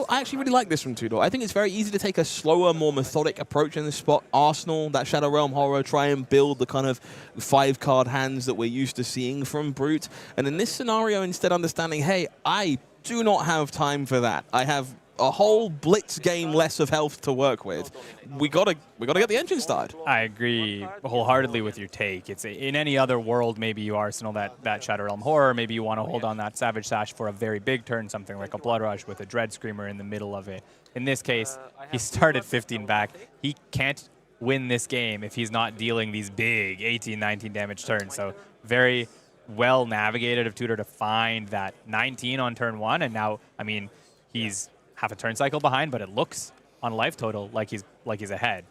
actually really like this from Tudor. I think it's very easy to take a slower, more methodic approach in this spot. Arsenal, that Shadow Realm Horror, try and build the kind of 5-card hands that we're used to seeing from Brute. And in this scenario, instead understanding, hey, I do not have time for that. I have a whole blitz game less of health to work with. We gotta get the engine started. I agree wholeheartedly with your take. It's in any other world, maybe you Arsenal that Shadow Realm Horror, maybe you want to hold on that Savage Sash for a very big turn, something like a Blood Rush with a Dread Screamer in the middle of it. In this case, he started 15 back. He can't win this game if he's not dealing these big 18, 19 damage turns. So very well navigated of Tudor to find that 19 on turn 1, and now, I mean, he's half a turn cycle behind, but it looks on life total like he's ahead.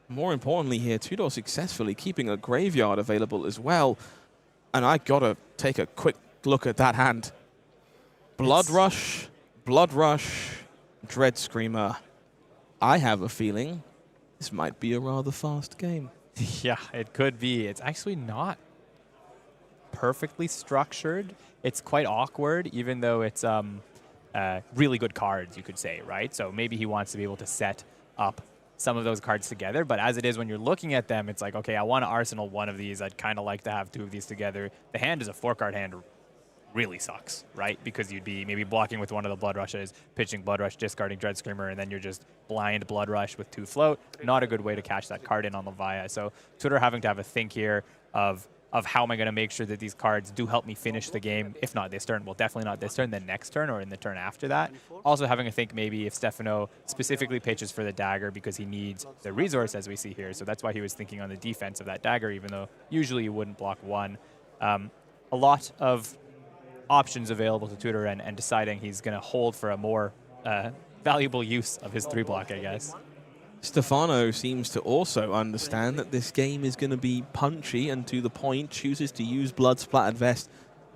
More importantly here, Tudor successfully keeping a graveyard available as well. And I gotta take a quick look at that hand. Blood Rush, Dread Screamer. I have a feeling this might be a rather fast game. Yeah, it could be. It's actually not perfectly structured. It's quite awkward, even though it's really good cards, you could say, right? So maybe he wants to be able to set up some of those cards together, but as it is, when you're looking at them, it's like, okay, I want to Arsenal one of these. I'd kind of like to have 2 of these together. The hand is a 4-card hand, really sucks, right? Because you'd be maybe blocking with one of the Blood Rushes, pitching Blood Rush, discarding Dread Screamer, and then you're just blind Blood Rush with 2 float. Not a good way to catch that card in on Levia. So Tudor having to have a think here of how am I going to make sure that these cards do help me finish the game, if not this turn, well, definitely not this turn, then next turn or in the turn after that. Also having to think maybe if Stefano specifically pitches for the dagger because he needs the resource, as we see here. So that's why he was thinking on the defense of that dagger, even though usually you wouldn't block 1. A lot of options available to Tudor and deciding he's going to hold for a more valuable use of his 3-block, I guess. Stefano seems to also understand that this game is going to be punchy and to the point, chooses to use Blood Splattered Vest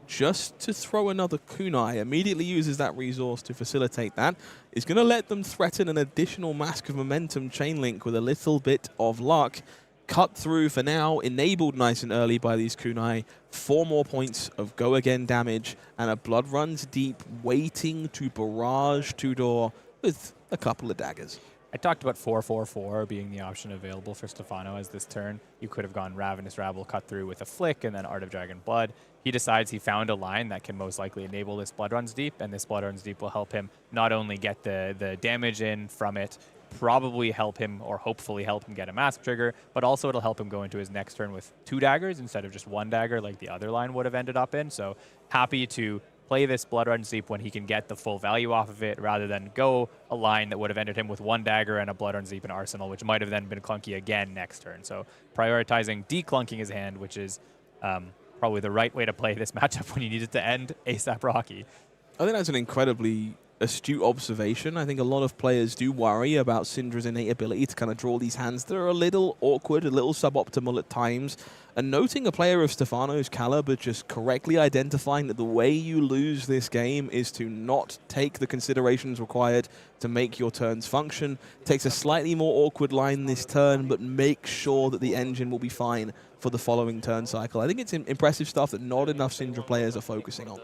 just to throw another kunai, immediately uses that resource to facilitate that. Is going to let them threaten an additional Mask of Momentum chain link with a little bit of luck. Cut through for now, enabled nice and early by these kunai. 4 more points of go again damage, and a Blood Runs Deep waiting to barrage Tudor with a couple of daggers. I talked about 4/4/4 being the option available for Stefano as this turn. You could have gone Ravenous Rabble, cut through with a flick, and then Art of Dragon Blood. He decides he found a line that can most likely enable this Blood Runs Deep, and this Blood Runs Deep will help him not only get the damage in from it, probably help him, or hopefully help him get a Mask Trigger, but also it'll help him go into his next turn with 2 daggers instead of just 1 dagger like the other line would have ended up in. So happy to play this Blood Runs Deep when he can get the full value off of it, rather than go a line that would have ended him with 1 dagger and a Blood Runs Deep in Arsenal, which might have then been clunky again next turn. So prioritizing declunking his hand, which is probably the right way to play this matchup when you need it to end ASAP Rocky. I think that's an incredibly astute observation. I think a lot of players do worry about Cindra's innate ability to kind of draw these hands that are a little awkward, a little suboptimal at times. And noting a player of Stefano's caliber just correctly identifying that the way you lose this game is to not take the considerations required to make your turns function. Takes a slightly more awkward line this turn, but make sure that the engine will be fine for the following turn cycle. I think it's impressive stuff that not enough Cindra players are focusing on.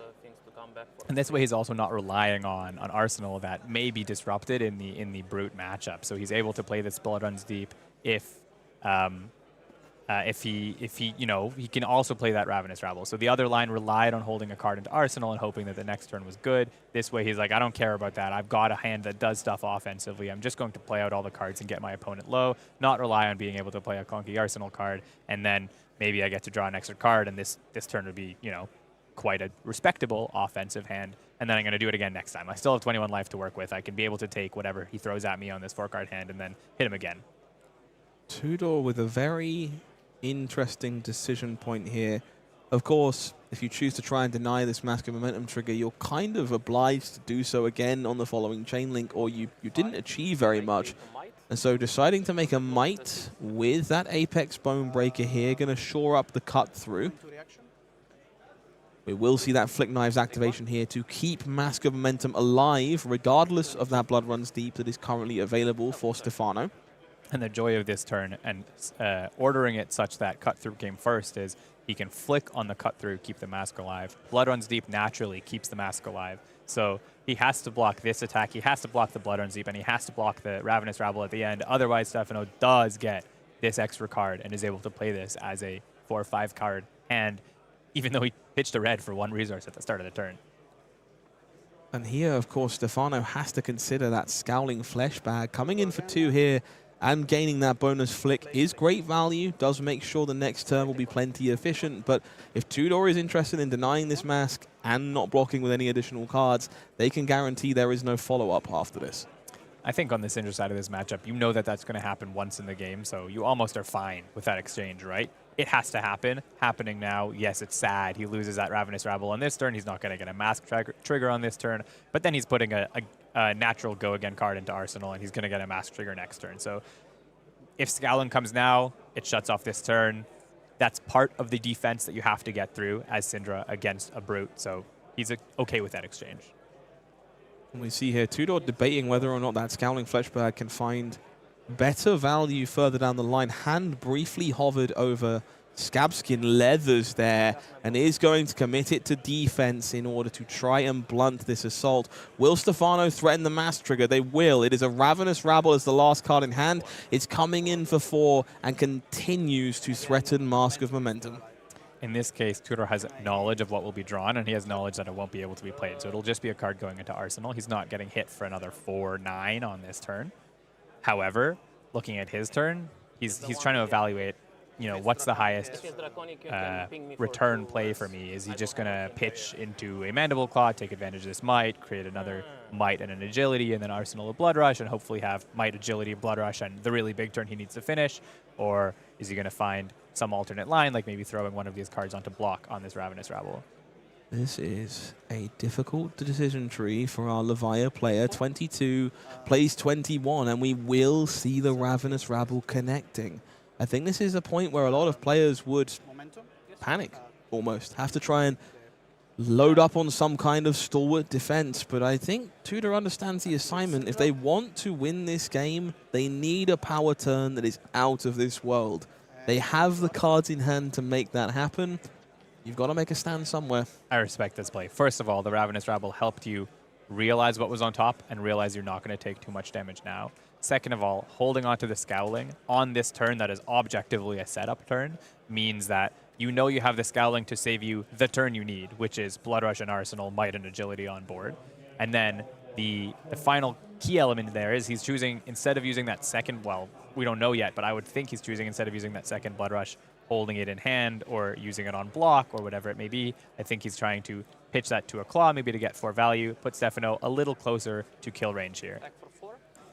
And this way he's also not relying on Arsenal that may be disrupted in the Brute matchup. So he's able to play this Blood Runs Deep if he you know, he can also play that Ravenous Rabble. So the other line relied on holding a card into Arsenal and hoping that the next turn was good. This way he's like, I don't care about that. I've got a hand that does stuff offensively. I'm just going to play out all the cards and get my opponent low, not rely on being able to play a clunky Arsenal card, and then maybe I get to draw an extra card, and this turn would be, you know, quite a respectable offensive hand, and then I'm going to do it again next time. I still have 21 life to work with. I can be able to take whatever he throws at me on this 4-card hand and then hit him again. Tudor with a very interesting decision point here. Of course, if you choose to try and deny this Mask of Momentum trigger, you're kind of obliged to do so again on the following chain link, or you didn't achieve very much. And so deciding to make a Might with that Apex Bone Breaker here, going to shore up the cut through. We will see that Flick Knives activation here to keep Mask of Momentum alive, regardless of that Blood Runs Deep that is currently available for Stefano. And the joy of this turn and ordering it such that cut through came first is he can flick on the cut through, keep the mask alive. Blood Runs Deep naturally keeps the mask alive. So he has to block this attack, he has to block the Blood Runs Deep, and he has to block the Ravenous Rabble at the end. Otherwise, Stefano does get this extra card and is able to play this as a 4 or 5 card hand, even though he pitched a red for 1 resource at the start of the turn. And here, of course, Stefano has to consider that Scowling Flesh Bag. Coming in for 2 here and gaining that bonus flick is great value, does make sure the next turn will be plenty efficient, but if Tudor is interested in denying this mask and not blocking with any additional cards, they can guarantee there is no follow-up after this. I think on the Cindra side of this matchup, you know that that's going to happen once in the game, so you almost are fine with that exchange, right? It has to happen. Happening now, yes, it's sad. He loses that Ravenous Rabble on this turn. He's not going to get a mask trigger on this turn, but then he's putting a natural go-again card into Arsenal, and he's going to get a mask trigger next turn. So if Scowling comes now, it shuts off this turn. That's part of the defense that you have to get through as Cindra against a Brute, so he's okay with that exchange. And we see here Tudor debating whether or not that Scowling Fleshbag can find better value further down the line. Hand briefly hovered over Scabskin Leathers there and is going to commit it to defense in order to try and blunt this assault. Will Stefano threaten the mask trigger? They will. It is a Ravenous Rabble as the last card in hand. It's coming in for 4 and continues to threaten Mask of Momentum. In this case, Tudor has knowledge of what will be drawn, and he has knowledge that it won't be able to be played. So it'll just be a card going into Arsenal. He's not getting hit for another 4/9 on this turn. However, looking at his turn, he's trying to evaluate, you know, what's the highest return play for me? Is he just going to pitch into a Mandible Claw, take advantage of this Might, create another Might and an Agility, and then Arsenal a Blood Rush, and hopefully have Might, Agility, Blood Rush, and the really big turn he needs to finish? Or is he going to find some alternate line, like maybe throwing one of these cards onto block on this Ravenous Rabble? This is a difficult decision tree for our Levia player. 22 plays 21, and we will see the Ravenous Rabble connecting. I think this is a point where a lot of players would panic, almost. Have to try and load up on some kind of stalwart defense. But I think Tudor understands the assignment. If they want to win this game, they need a power turn that is out of this world. They have the cards in hand to make that happen. You've got to make a stand somewhere. I respect this play. First of all, the Ravenous Rabble helped you realize what was on top and realize you're not going to take too much damage now. Second of all, holding on to the Scowling on this turn that is objectively a setup turn means that you know you have the Scowling to save you the turn you need, which is Blood Rush and Arsenal, Might and Agility on board. And then the final key element there is he's choosing, instead of using that second, well, we don't know yet, but I would think he's choosing, instead of using that second Blood Rush, holding it in hand or using it on block or whatever it may be. I think he's trying to pitch that to a Claw, maybe to get 4 value, put Stefano a little closer to kill range here.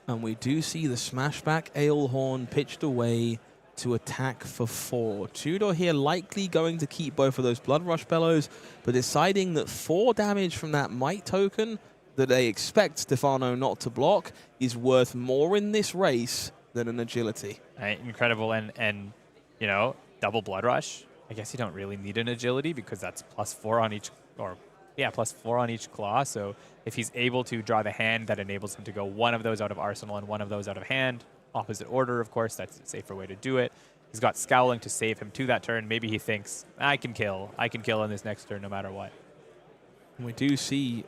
And we do see the Smashback Alehorn pitched away to attack for 4. Tudor here likely going to keep both of those Blood Rush Bellows, but deciding that 4 damage from that Might token that they expect Stefano not to block is worth more in this race than an Agility. Incredible, and you know, double Blood Rush. I guess you don't really need an Agility because that's +4 on each, or yeah, +4 on each Claw. So if he's able to draw the hand that enables him to go one of those out of Arsenal and one of those out of hand, opposite order, of course, that's a safer way to do it. He's got Scowling to save him to that turn. Maybe he thinks, I can kill in this next turn no matter what. We do see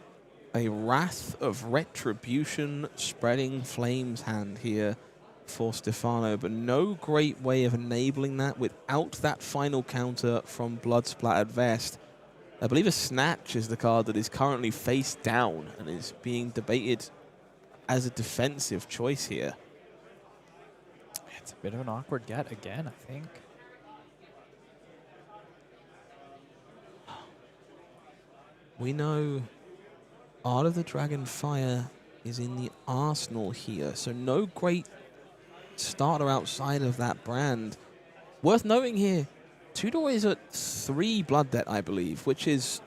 a Wrath of Retribution Spreading Flames hand here for Stefano, but no great way of enabling that without that final counter from Blood Splattered Vest. I believe a Snatch is the card that is currently face down and is being debated as a defensive choice here. It's a bit of an awkward get again, I think. We know Art of the Dragonfire is in the arsenal here, so no great starter outside of that brand. Worth noting here, Tudor is at 3 blood debt, I believe, which is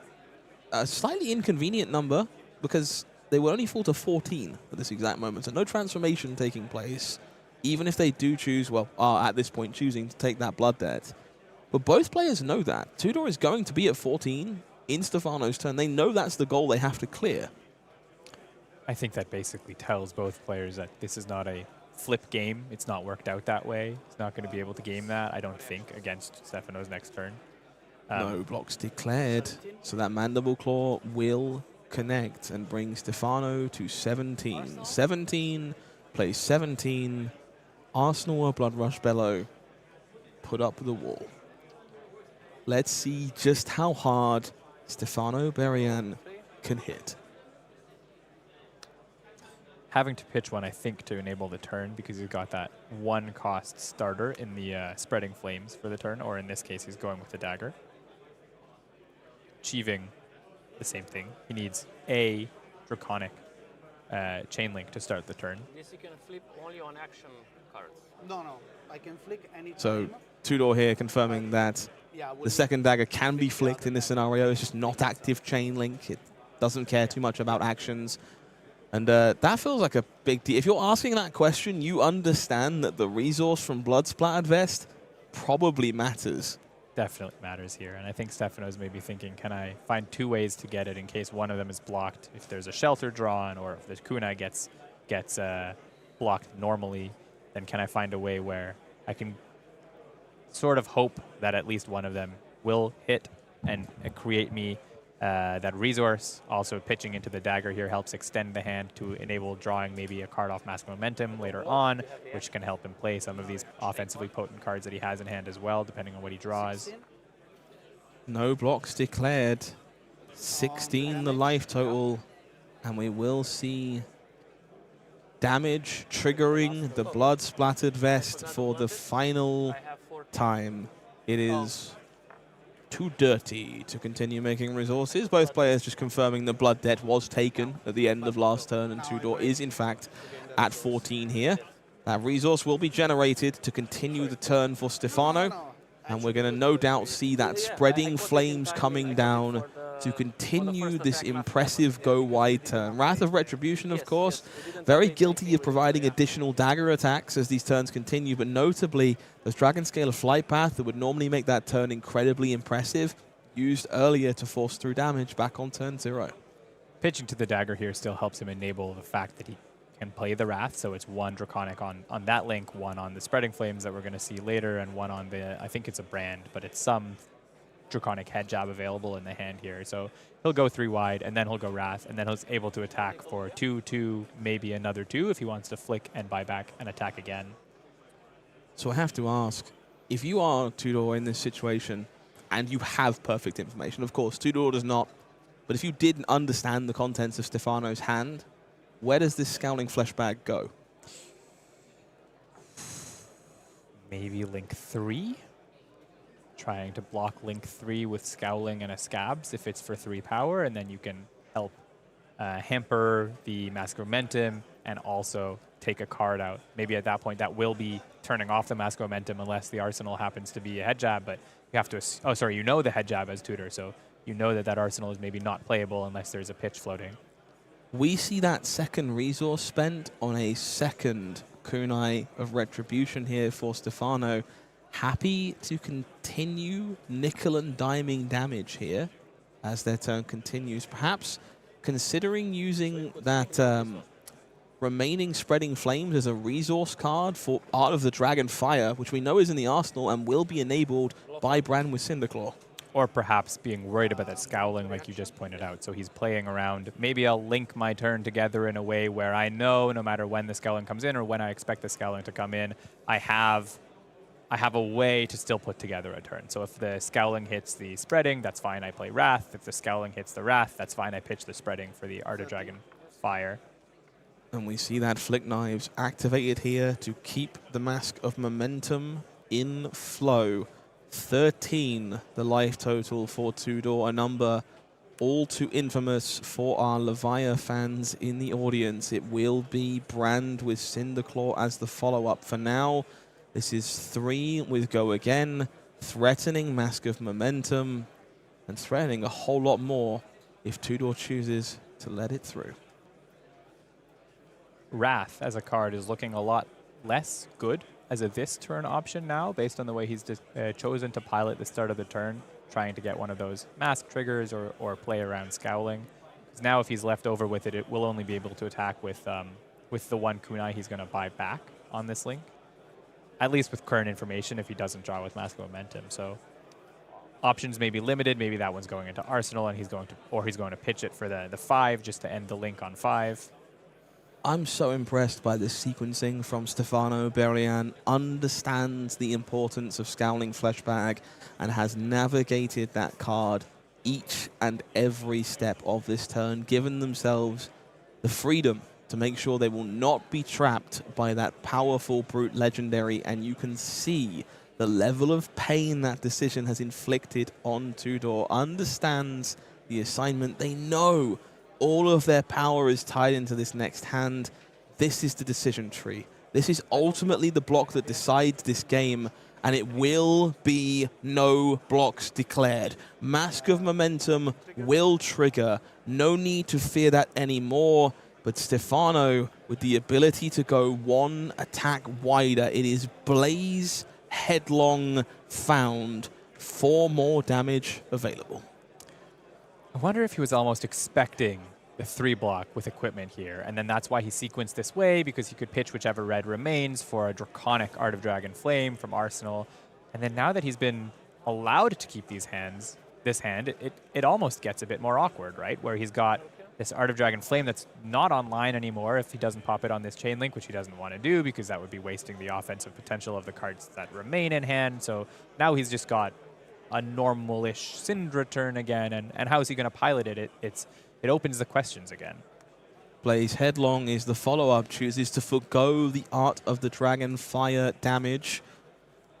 a slightly inconvenient number because they will only fall to 14 at this exact moment. So no transformation taking place, even if they do choose, well, are at this point choosing to take that blood debt. But both players know that. Tudor is going to be at 14 in Stefano's turn. They know that's the goal they have to clear. I think that basically tells both players that this is not a flip game. It's not worked out that way. He's not going to be able to game that, I don't think, against Stefano's next turn. No blocks declared. So that Mandible Claw will connect and bring Stefano to 17. 17 plays 17. Arsenal or Blood Rush Bellow put up the wall. Let's see just how hard Stefano Berian can hit. Having to pitch one, I think, to enable the turn because he's got that 1 cost starter in the Spreading Flames for the turn, or in this case, he's going with the dagger. Achieving the same thing. He needs a Draconic Chain Link to start the turn. This you can flip only on action cards. No, I can flick any So time. Tudor here confirming that the second dagger can be flicked in this scenario. It's just not active Chain Link. It doesn't care too much about actions. And that feels like a big deal. If you're asking that question, you understand that the resource from Blood Splattered Vest probably matters. Definitely matters here. And I think Stefano's maybe thinking, can I find 2 ways to get it in case one of them is blocked? If there's a shelter drawn or if the kunai gets blocked normally, then can I find a way where I can sort of hope that at least one of them will hit and create me that resource. Also pitching into the dagger here helps extend the hand to enable drawing maybe a card off Mask Momentum later on, which can help him play some of these offensively potent cards that he has in hand as well, depending on what he draws. No blocks declared. 16 the life total. And we will see damage triggering the Blood Splattered Vest for the final time. It is too dirty to continue making resources. Both players just confirming the blood debt was taken at the end of last turn, and Tudor is in fact at 14 here. That resource will be generated to continue the turn for Stefano, and we're going to no doubt see that Spreading Flames coming down to continue this impressive go-wide turn. Wrath of Retribution, of course, very guilty of providing additional dagger attacks as these turns continue, but notably, those Dragon Scaler Flight Path that would normally make that turn incredibly impressive, used earlier to force through damage back on turn 0. Pitching to the dagger here still helps him enable the fact that he can play the Wrath, so it's 1 Draconic on that link, 1 on the Spreading Flames that we're going to see later, and 1 on the, I think it's a brand, but it's some Draconic Head Jab available in the hand here. So he'll go 3 wide, and then he'll go Wrath, and then he's able to attack for 2, 2, maybe another 2 if he wants to flick and buy back and attack again. So I have to ask, if you are Tudor in this situation, and you have perfect information, of course, Tudor does not, but if you didn't understand the contents of Stefano's hand, where does this Scowling Flesh Bag go? Maybe Link 3? Trying to block Link 3 with Scowling and a Scabs if it's for 3 power, and then you can help hamper the Mask Momentum and also take a card out. Maybe at that point that will be turning off the Mask Momentum unless the Arsenal happens to be a Head Jab, but you have to, oh sorry, you know the Head Jab as Tudor, so you know that that Arsenal is maybe not playable unless there's a pitch floating. We see that second resource spent on a second Kunai of Retribution here for Stefano. Happy to continue nickel and diming damage here as their turn continues. Perhaps considering using that remaining Spreading Flames as a resource card for Art of the Dragon Fire, which we know is in the arsenal and will be enabled by Bran with Cinderclaw. Or perhaps being worried about that Scowling like you just pointed out. So he's playing around. Maybe I'll link my turn together in a way where I know no matter when the Scowling comes in or when I expect the Scowling to come in, I have a way to still put together a turn. So if the Scowling hits the Spreading, that's fine, I play Wrath. If the Scowling hits the Wrath, that's fine, I pitch the Spreading for the Art of Dragon Fire. And we see that Flick Knives activated here to keep the Mask of Momentum in flow. 13 the life total for Tudor, a number all too infamous for our Levia fans in the audience. It will be Brand with Cinderclaw as the follow-up. For now, this is 3 with Go Again, threatening Mask of Momentum, and threatening a whole lot more if Tudor chooses to let it through. Wrath as a card is looking a lot less good as a this turn option now, based on the way he's chosen to pilot the start of the turn, trying to get one of those mask triggers or play around Scowling. Because now if he's left over with it, it will only be able to attack with the one kunai he's going to buy back on this link. At least with current information, if he doesn't draw with Mask of Momentum. So options may be limited. Maybe that one's going into Arsenal, and he's going to pitch it for the 5 just to end the link on 5. I'm so impressed by this sequencing from Stefano. Berian understands the importance of Scowling Fleshbag and has navigated that card each and every step of this turn, given themselves the freedom to make sure they will not be trapped by that powerful Brute Legendary, and you can see the level of pain that decision has inflicted on Tudor. Understands the assignment. They know all of their power is tied into this next hand. This is the decision tree. This is ultimately the block that decides this game, and it will be no blocks declared. Mask of Momentum will trigger. No need to fear that anymore. But Stefano, with the ability to go one attack wider, it is Blaze Headlong found. 4 more damage available. I wonder if he was almost expecting the 3 block with equipment here, and then that's why he sequenced this way, because he could pitch whichever red remains for a Draconic Art of Dragon Flame from Arsenal. And then now that he's been allowed to keep this hand, it almost gets a bit more awkward, right? Where he's got this Art of Dragon Flame that's not online anymore if he doesn't pop it on this chain link, which he doesn't want to do because that would be wasting the offensive potential of the cards that remain in hand. So now he's just got a normal-ish Cindra turn again, and how is he going to pilot it? It opens the questions again. Blaze Headlong is the follow-up, chooses to forgo the Art of the Dragon Fire damage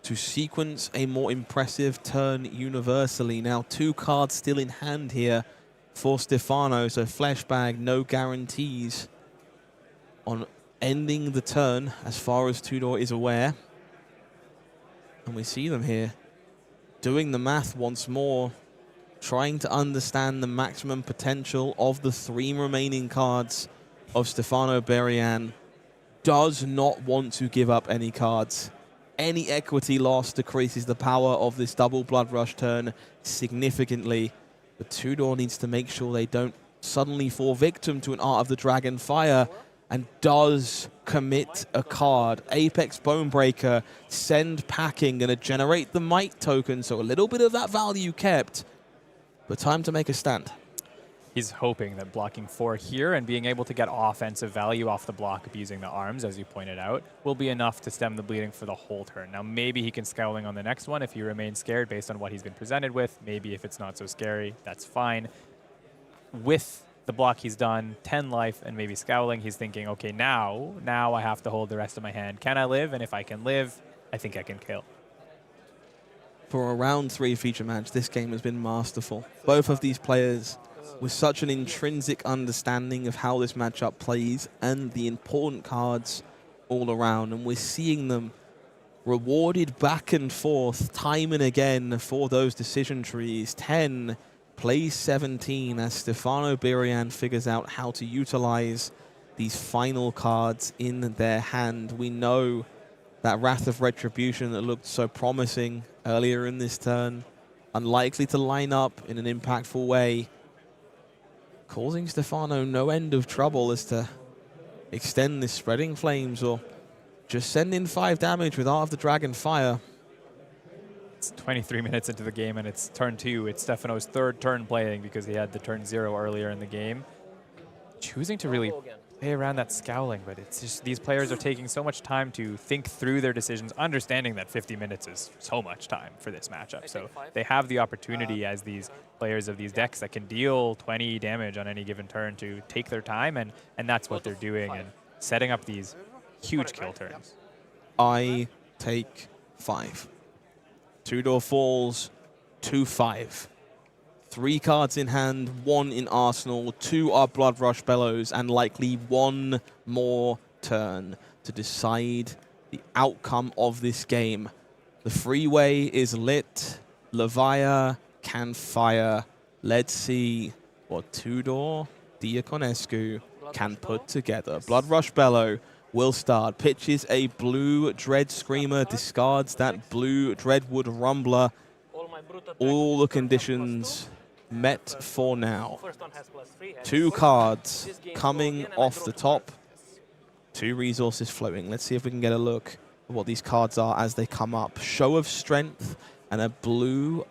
to sequence a more impressive turn universally. Now 2 cards still in hand here for Stefano, so Fleshbag, no guarantees on ending the turn as far as Tudor is aware. And we see them here doing the math once more, trying to understand the maximum potential of the 3 remaining cards of Stefano. Berian does not want to give up any cards. Any equity loss decreases the power of this double Blood Rush turn significantly. But Tudor needs to make sure they don't suddenly fall victim to an Art of the Dragon Fire, and does commit a card. Apex Bonebreaker, send packing, going to generate the Might token, so a little bit of that value kept. But time to make a stand. He's hoping that blocking 4 here and being able to get offensive value off the block using the arms, as you pointed out, will be enough to stem the bleeding for the whole turn. Now, maybe he can Scowling on the next one if he remains scared based on what he's been presented with. Maybe if it's not so scary, that's fine. With the block he's done, 10 life and maybe Scowling, he's thinking, okay, now I have to hold the rest of my hand. Can I live? And if I can live, I think I can kill. For a round 3 feature match, this game has been masterful. Both of these players with such an intrinsic understanding of how this matchup plays and the important cards all around. And we're seeing them rewarded back and forth time and again for those decision trees. 10 plays 17 as Stefano Berian figures out how to utilize these final cards in their hand. We know that Wrath of Retribution that looked so promising earlier in this turn, unlikely to line up in an impactful way, causing Stefano no end of trouble as to extend this Spreading Flames or just send in 5 damage with Art of the Dragon Fire. It's 23 minutes into the game and it's turn 2. It's Stefano's 3rd turn playing because he had the turn 0 earlier in the game. Choosing to really play around that Scowling, but it's just these players are taking so much time to think through their decisions, understanding that 50 minutes is so much time for this matchup. So they have the opportunity as these players of these decks that can deal 20 damage on any given turn to take their time, and that's what they're doing and setting up these huge kill turns. I take 5. Tudor falls 2-5. 3 cards in hand, 1 in Arsenal, 2 are Blood Rush Bellows, and likely 1 more turn to decide the outcome of this game. The freeway is lit. Levia can fire. Let's see what Tudor, Diaconescu can put together. Blood Rush Bellow will start. Pitches a blue Dread Screamer, discards that blue Dreadwood Rumbler. All the conditions met for now. 2 cards coming off the top. 2 resources floating. Let's see if we can get a look at what these cards are as they come up. Show of Strength and a blue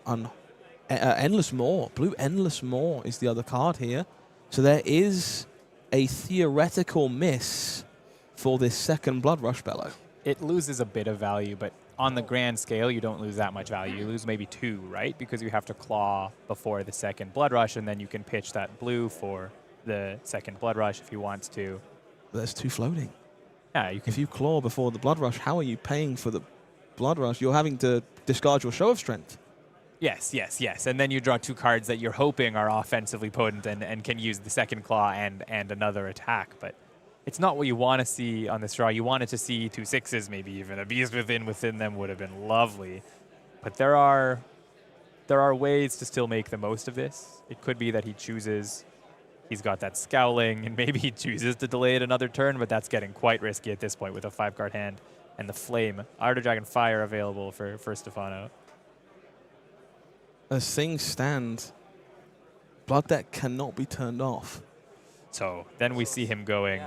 Endless Maw. Blue Endless Maw is the other card here. So there is a theoretical miss for this second Blood Rush Bellow. It loses a bit of value, but on the grand scale, you don't lose that much value. You lose maybe 2, right? Because you have to claw before the second Blood Rush, and then you can pitch that blue for the second Blood Rush if you want to. There's 2 floating. Yeah, you can. If you claw before the Blood Rush, how are you paying for the Blood Rush? You're having to discard your Show of Strength. Yes, yes, yes. And then you draw 2 cards that you're hoping are offensively potent and can use the second claw and another attack. But it's not what you want to see on this draw. You wanted to see 2 6s, maybe even a Beast within them would have been lovely. But there are ways to still make the most of this. It could be that he chooses, he's got that Scowling, and maybe he chooses to delay it another turn, but that's getting quite risky at this point with a 5-card hand and the Flame. Ardor Dragon Fire available for Stefano. As things stand, Blood Deck cannot be turned off. So then we see him going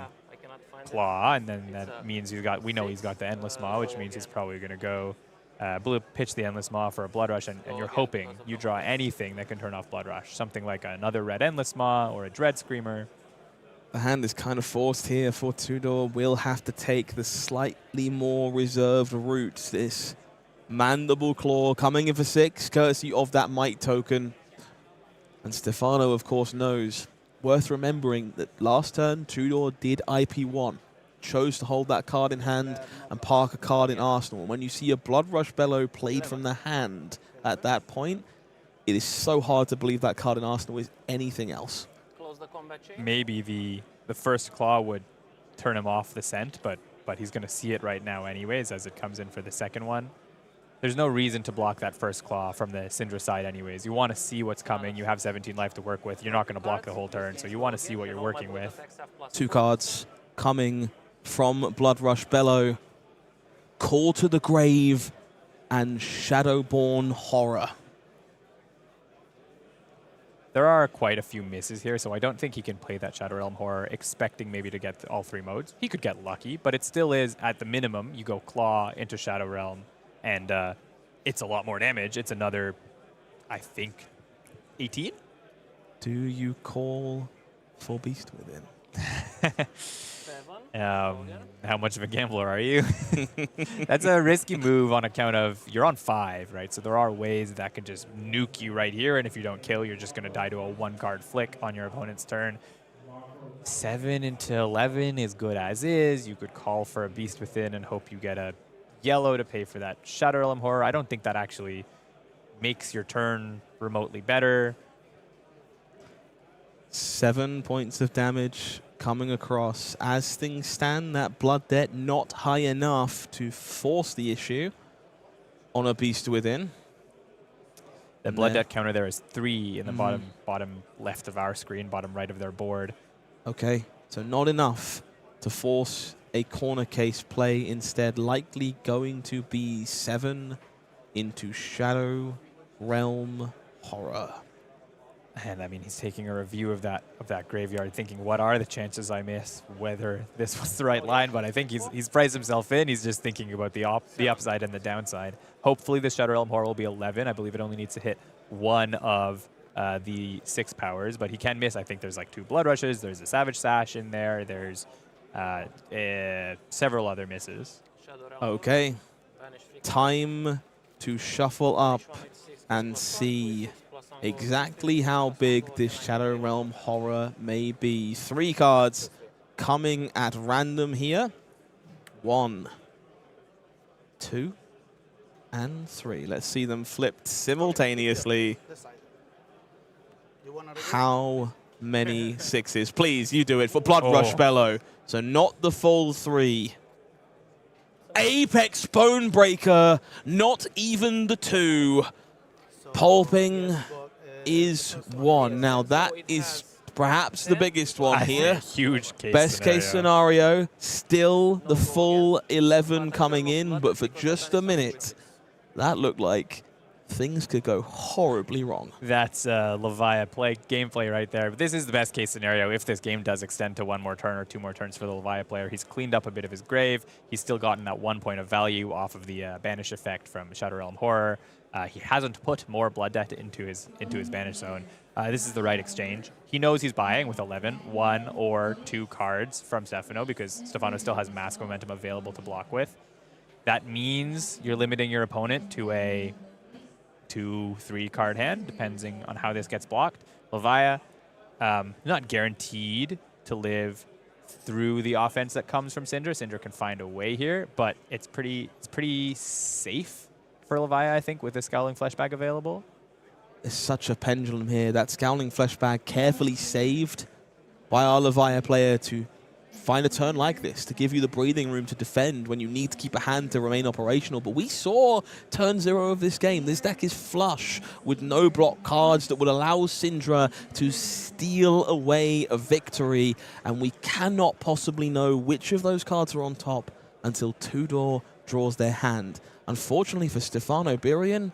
Claw, and then that means we know he's got the Endless Maw, which means he's probably going to go blue, pitch the Endless Maw for a Blood Rush, and you're hoping you draw anything that can turn off Blood Rush. Something like another red Endless Maw or a Dread Screamer. The hand is kind of forced here for Tudor. Will have to take the slightly more reserved route. This Mandible Claw coming in for 6, courtesy of that Might token. And Stefano, of course, knows. Worth remembering that last turn, Tudor did IP1. Chose to hold that card in hand and park a card in Arsenal. When you see a Blood Rush Bellow played from the hand at that point, it is so hard to believe that card in Arsenal is anything else. Maybe the first claw would turn him off the scent, but he's going to see it right now anyways as it comes in for the second one. There's no reason to block that first claw from the Cindra side anyways. You want to see what's coming. You have 17 life to work with. You're not going to block the whole turn, so you want to see what you're working with. 2 cards coming from Blood Rush Bellow. Call to the Grave and Shadowborn Horror. There are quite a few misses here, so I don't think he can play that Shadow Realm Horror expecting maybe to get all 3 modes. He could get lucky, but it still is, at the minimum, you go Claw into Shadow Realm, and it's a lot more damage. It's another, I think, 18? Do you call for Beast Within? How much of a gambler are you? That's a risky move on account of you're on 5, right? So there are ways that can just nuke you right here, and if you don't kill, you're just going to die to a 1-card flick on your opponent's turn. 7 into 11 is good as is. You could call for a Beast Within and hope you get a yellow to pay for that Shadow Realm Horror. I don't think that actually makes your turn remotely better. 7 points of damage coming across. As things stand, that Blood Debt not high enough to force the issue on a Beast Within. The Blood Debt counter there is 3 in the bottom left of our screen, bottom right of their board. Okay, so not enough to force a corner case play. Instead, likely going to be 7 into Shadow Realm Horror. And I mean, he's taking a review of that graveyard, thinking, what are the chances I miss? Whether this was the right line, but I think he's priced himself in. He's just thinking about the upside and the downside. Hopefully, the Shadow Realm Horror will be 11. I believe it only needs to hit 1 of the 6 powers, but he can miss. I think there's like 2 Blood Rushes. There's a Savage Sash in there. There's several other misses. Okay, time to shuffle up and see exactly how big this Shadow Realm Horror may be. 3 cards coming at random here. 1, 2, and 3. Let's see them flipped simultaneously. How many 6s? Please, you do it for Blood Rush Bellow. So not the full 3. Apex Bonebreaker, not even the 2. Pulping is 1. Now that is perhaps the biggest one here. Huge case Best scenario. case scenario, still the full 11 coming in, but for just a minute, that looked like things could go horribly wrong. That's Levia gameplay right there. But this is the best case scenario if this game does extend to 1 more turn or 2 more turns for the Levia player. He's cleaned up a bit of his grave. He's still gotten that 1 point of value off of the banish effect from Shadow Realm Horror. He hasn't put more blood debt into his banish zone. This is the right exchange. He knows he's buying with 11, 1 or 2 cards from Stefano because Stefano still has Mask Momentum available to block with. That means you're limiting your opponent to a 2-3 card hand, depending on how this gets blocked. Levia, not guaranteed to live through the offense that comes from Cindra. Cindra can find a way here, but it's pretty safe for Levia, I think, with the Scowling Fleshbag available. There's such a pendulum here. That Scowling Fleshbag carefully saved by our Levia player to find a turn like this, to give you the breathing room to defend when you need to keep a hand to remain operational. But we saw turn 0 of this game. This deck is flush with no block cards that would allow Cindra to steal away a victory, and we cannot possibly know which of those cards are on top until Tudor draws their hand. Unfortunately for Stefano Berian,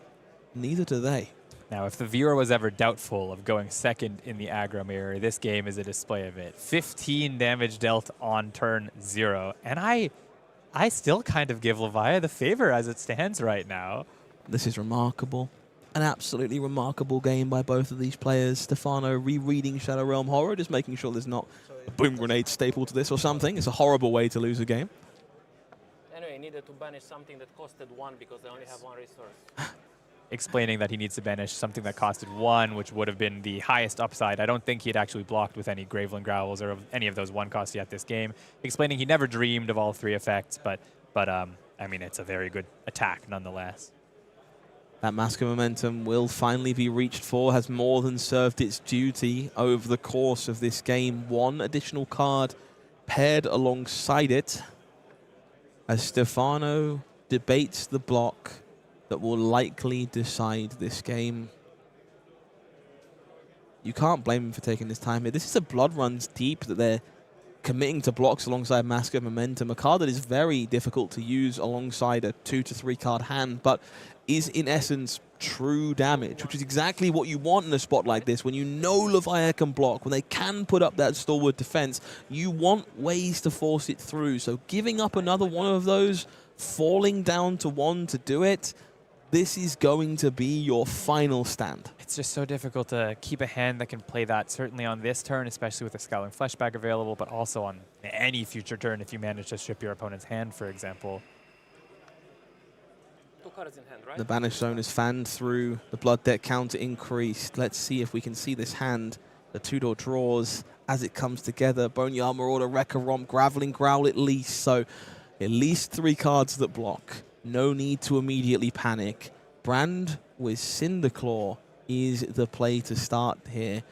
neither do they. Now, if the viewer was ever doubtful of going second in the aggro mirror, this game is a display of it. 15 damage dealt on turn 0. And I still kind of give Levia the favor as it stands right now. This is remarkable. An absolutely remarkable game by both of these players. Stefano rereading Shadow Realm Horror, just making sure there's not a boom grenade staple to this or something. It's a horrible way to lose a game. Anyway, needed to banish something that costed 1 because they only have 1 resource. Explaining that he needs to banish something that costed 1, which would have been the highest upside. I don't think he had actually blocked with any Graveland Growls or any of those 1 costs yet this game. Explaining he never dreamed of all 3 effects, but I mean, it's a very good attack nonetheless. That Mask of Momentum will finally be reached for, has more than served its duty over the course of this game. 1 additional card paired alongside it as Stefano debates the block that will likely decide this game. You can't blame him for taking this time here. This is a Blood Runs Deep that they're committing to blocks alongside Mask of Momentum, a card that is very difficult to use alongside a 2 to 3 card hand, but is in essence true damage, which is exactly what you want in a spot like this. When you know Levia can block, when they can put up that stalwart defense, you want ways to force it through. So giving up another one of those, falling down to 1 to do it, this is going to be your final stand. It's just so difficult to keep a hand that can play that, certainly on this turn, especially with a Scowling Fleshbag available, but also on any future turn if you manage to strip your opponent's hand, for example. 2 cards in hand, right? The Banish Zone is fanned through, the blood debt counter increased. Let's see if we can see this hand. The Tudor draws as it comes together. Boneyard Marauder, Wrecker Romp, Graveling Growl at least, so at least 3 cards that block. No need to immediately panic. Brand with Cinderclaw is the play to start here.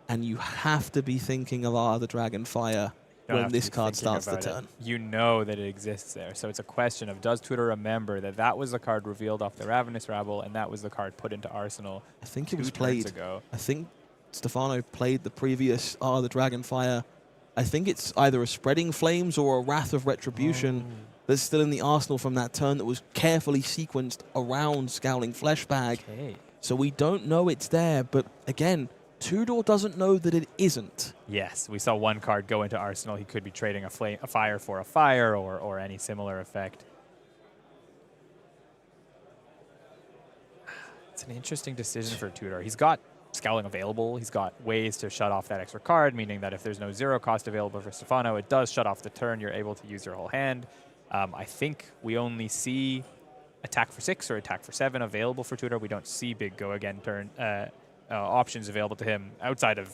And you have to be thinking of the Dragonfire when this card starts the turn. You know that it exists there. So it's a question of, does Tudor remember that that was the card revealed off the Ravenous Rabble and that was the card put into Arsenal? I think it was played ago. I think Stefano played the previous the Dragonfire. I think it's either a Spreading Flames or a Wrath of Retribution. That's still in the arsenal from that turn that was carefully sequenced around Scowling Fleshbag. Okay. So we don't know it's there, but again, Tudor doesn't know that it isn't. Yes, we saw 1 card go into Arsenal. He could be trading a fire for a fire or any similar effect. It's an interesting decision for Tudor. He's got Scowling available. He's got ways to shut off that extra card, meaning that if there's no 0 cost available for Stefano, it does shut off the turn. You're able to use your whole hand. I think we only see attack for 6 or attack for 7 available for Tudor. We don't see big go again turn options available to him outside of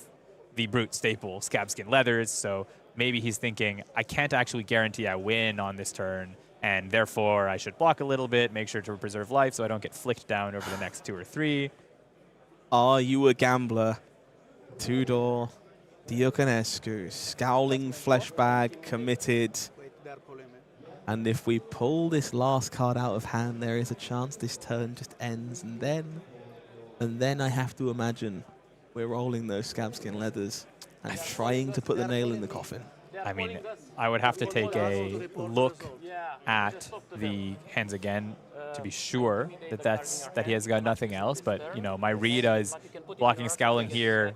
the brute staple Scabskin Leathers. So maybe he's thinking, I can't actually guarantee I win on this turn, and therefore I should block a little bit, make sure to preserve life so I don't get flicked down over the next 2 or 3. Are you a gambler? Tudor, Diaconescu, Scowling Fleshbag committed. And if we pull this last card out of hand, there is a chance this turn just ends. And then I have to imagine we're rolling those scabskin leathers and trying to put the nail in the coffin. I mean, I would have to take a look at the hands again to be sure that he has got nothing else. But, you know, my read is blocking Scowling here.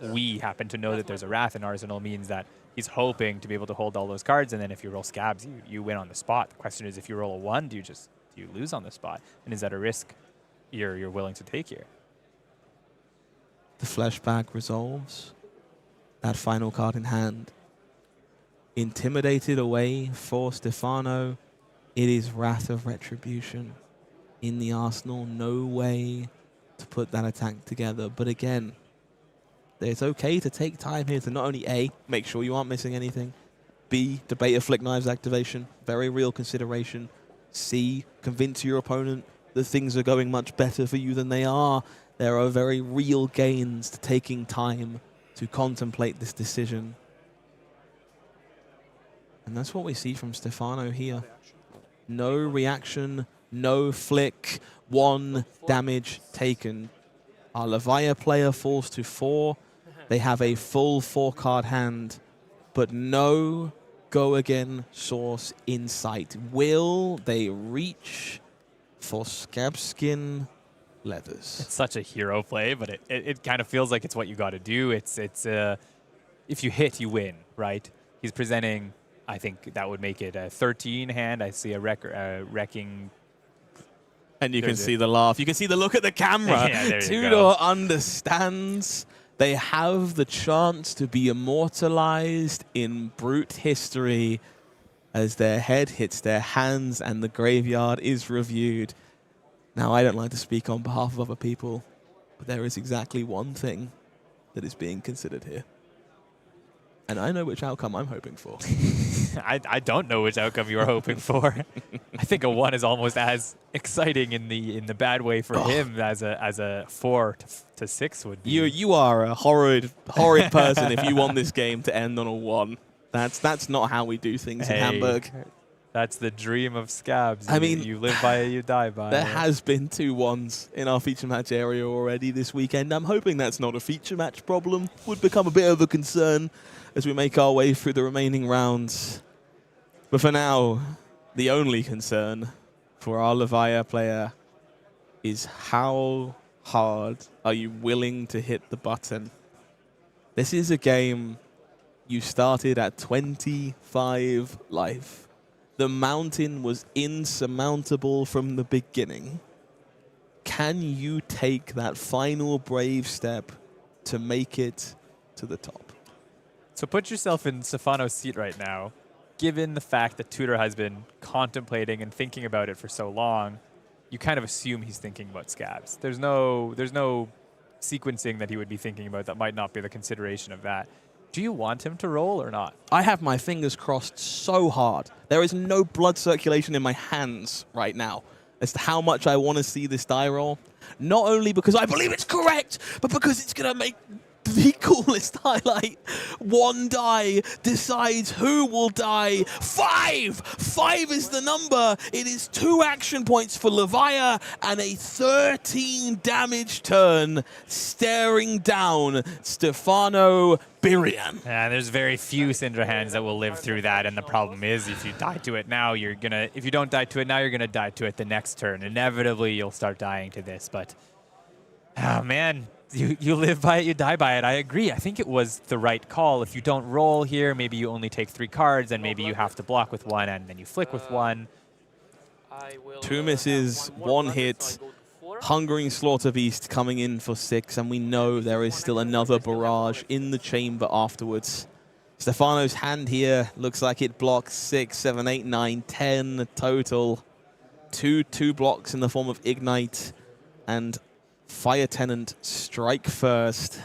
We happen to know that there's a Wrath in Arsenal means that he's hoping to be able to hold all those cards. And then if you roll Scabs, you win on the spot. The question is, if you roll a 1, do you lose on the spot? And is that a risk you're willing to take here? The flashback resolves. That final card in hand. Intimidated away for Stefano. It is Wrath of Retribution in the arsenal. No way to put that attack together. But again, it's okay to take time here to not only A, make sure you aren't missing anything. B, debate a Flick Knives activation. Very real consideration. C, convince your opponent that things are going much better for you than they are. There are very real gains to taking time to contemplate this decision. And that's what we see from Stefano here. No reaction, no flick, 1 damage taken. Our Levia player falls to 4. They have a full 4-card hand, but no go-again source in sight. Will they reach for Scabskin Leathers? It's such a hero play, but it kind of feels like it's what you got to do. It's if you hit, you win, right? He's presenting, I think that would make it a 13 hand. I see a wrecking. And you can see the laugh. You can see the look at the camera. Yeah, Tudor understands they have the chance to be immortalized in brute history as their head hits their hands and the graveyard is reviewed. Now, I don't like to speak on behalf of other people, but there is exactly one thing that is being considered here. And I know which outcome I'm hoping for. I don't know which outcome you're hoping for. I think a 1 is almost as exciting in the bad way for him as a 4 to 6 would be. You are a horrid person if you want this game to end on a 1. That's not how we do things in Hamburg. That's the dream of Scabs. I mean, you live by it, you die by it. There has been 2 1s in our feature match area already this weekend. I'm hoping that's not a feature match problem. Would become a bit of a concern as we make our way through the remaining rounds. But for now, the only concern for our Levia player is how hard are you willing to hit the button? This is a game you started at 25 life. The mountain was insurmountable from the beginning. Can you take that final brave step to make it to the top? So put yourself in Stefano's seat right now. Given the fact that Tudor has been contemplating and thinking about it for so long, you kind of assume he's thinking about Scabs. There's no sequencing that he would be thinking about that might not be the consideration of that. Do you want him to roll or not? I have my fingers crossed so hard. There is no blood circulation in my hands right now as to how much I want to see this die roll. Not only because I believe it's correct, but because it's going to make the coolest highlight. 1 die decides who will die. 5! 5 is the number. It is 2 action points for Levia and a 13 damage turn staring down Stefano Berian. Yeah, there's very few Cindra hands that will live through that, and the problem is if you die to it now, if you don't die to it now, you're gonna die to it the next turn. Inevitably, you'll start dying to this, but oh man, you live by it, you die by it. I agree. I think it was the right call. If you don't roll here, maybe you only take 3 cards, and maybe you have to block with 1, and then you flick with 1. 2 misses, 1 hit. Hungering Slaughter Beast coming in for 6, and we know there is still another barrage in the chamber afterwards. Stefano's hand here looks like it blocks 6, 7, 8, 9, 10 total. 2 blocks in the form of Ignite and Fire Tenant Strike First.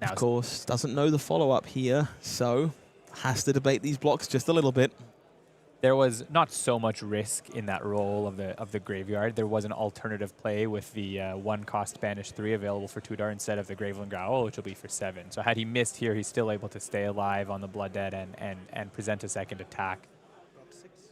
Of course, doesn't know the follow-up here, so has to debate these blocks just a little bit. There was not so much risk in that roll of the graveyard. There was an alternative play with the 1-cost Banish 3 available for Tudor instead of the Graveland Growl, which will be for 7. So had he missed here, he's still able to stay alive on the Blood Dead and present a second attack.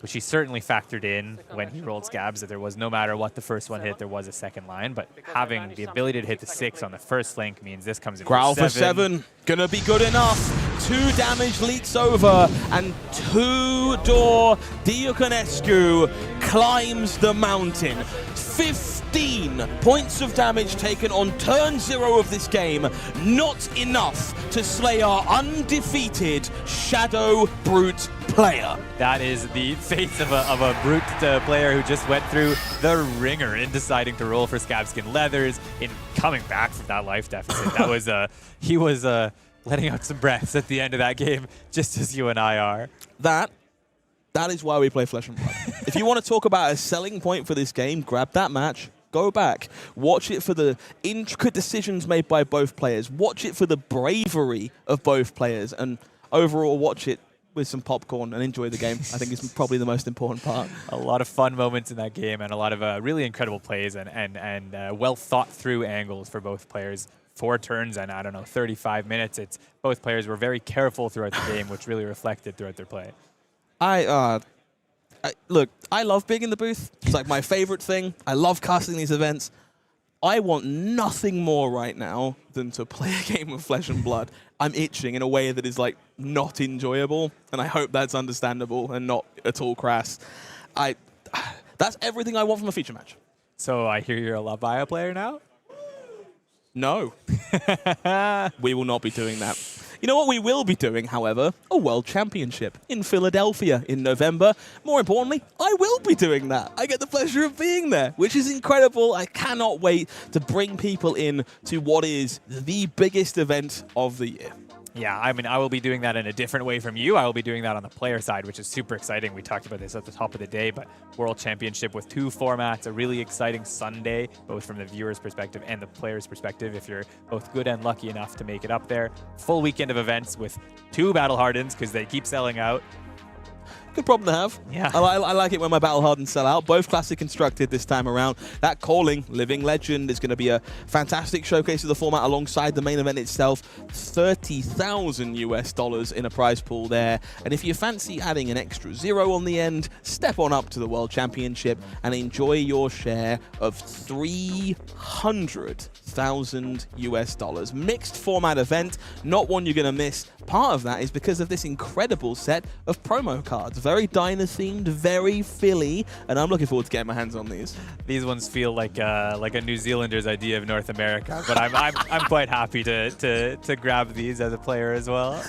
which he certainly factored in when he rolled Scabs, that there was no matter what the first one hit, there was a second line. But having the ability to hit the 6 on the first link means this comes in Growl for 7. for 7. Gonna be good enough. 2 damage leaks over, and Tudor Diaconescu climbs the mountain. 15 points of damage taken on turn 0 of this game. Not enough to slay our undefeated Shadow Brute player. That is the face of a Brute player who just went through the ringer in deciding to roll for Scabskin Leathers, in coming back from that life deficit. That was he was letting out some breaths at the end of that game, just as you and I are. That is why we play Flesh and Blood. If you want to talk about a selling point for this game, grab that match, go back, watch it for the intricate decisions made by both players, watch it for the bravery of both players, and overall watch it with some popcorn and enjoy the game. I think it's probably the most important part. A lot of fun moments in that game, and a lot of really incredible plays and well thought through angles for both players. 4 turns and, I don't know, 35 minutes. Both players were very careful throughout the game, which really reflected throughout their play. Look, I love being in the booth. It's like my favorite thing. I love casting these events. I want nothing more right now than to play a game of Flesh and Blood. I'm itching in a way that is like not enjoyable, and I hope that's understandable and not at all crass. That's everything I want from a feature match. So I hear you're a Levia player now? No. We will not be doing that. You know what we will be doing, however? A World Championship in Philadelphia in November. More importantly, I will be doing that. I get the pleasure of being there, which is incredible. I cannot wait to bring people in to what is the biggest event of the year. Yeah, I mean, I will be doing that in a different way from you. I will be doing that on the player side, which is super exciting. We talked about this at the top of the day, but World Championship with 2 formats, a really exciting Sunday, both from the viewer's perspective and the player's perspective, if you're both good and lucky enough to make it up there. Full weekend of events with 2 Battle Hardens, because they keep selling out. Good problem to have. Yeah. I like it when my Battle Hardens sell out. Both classic constructed this time around. That Calling, Living Legend, is going to be a fantastic showcase of the format alongside the main event itself. $30,000 in a prize pool there. And if you fancy adding an extra 0 on the end, step on up to the World Championship and enjoy your share of $300,000. Mixed format event, not one you're going to miss. Part of that is because of this incredible set of promo cards. Very Dynasty-themed, very Philly, and I'm looking forward to getting my hands on these. These ones feel like a New Zealander's idea of North America, but I'm quite happy to grab these as a player as well.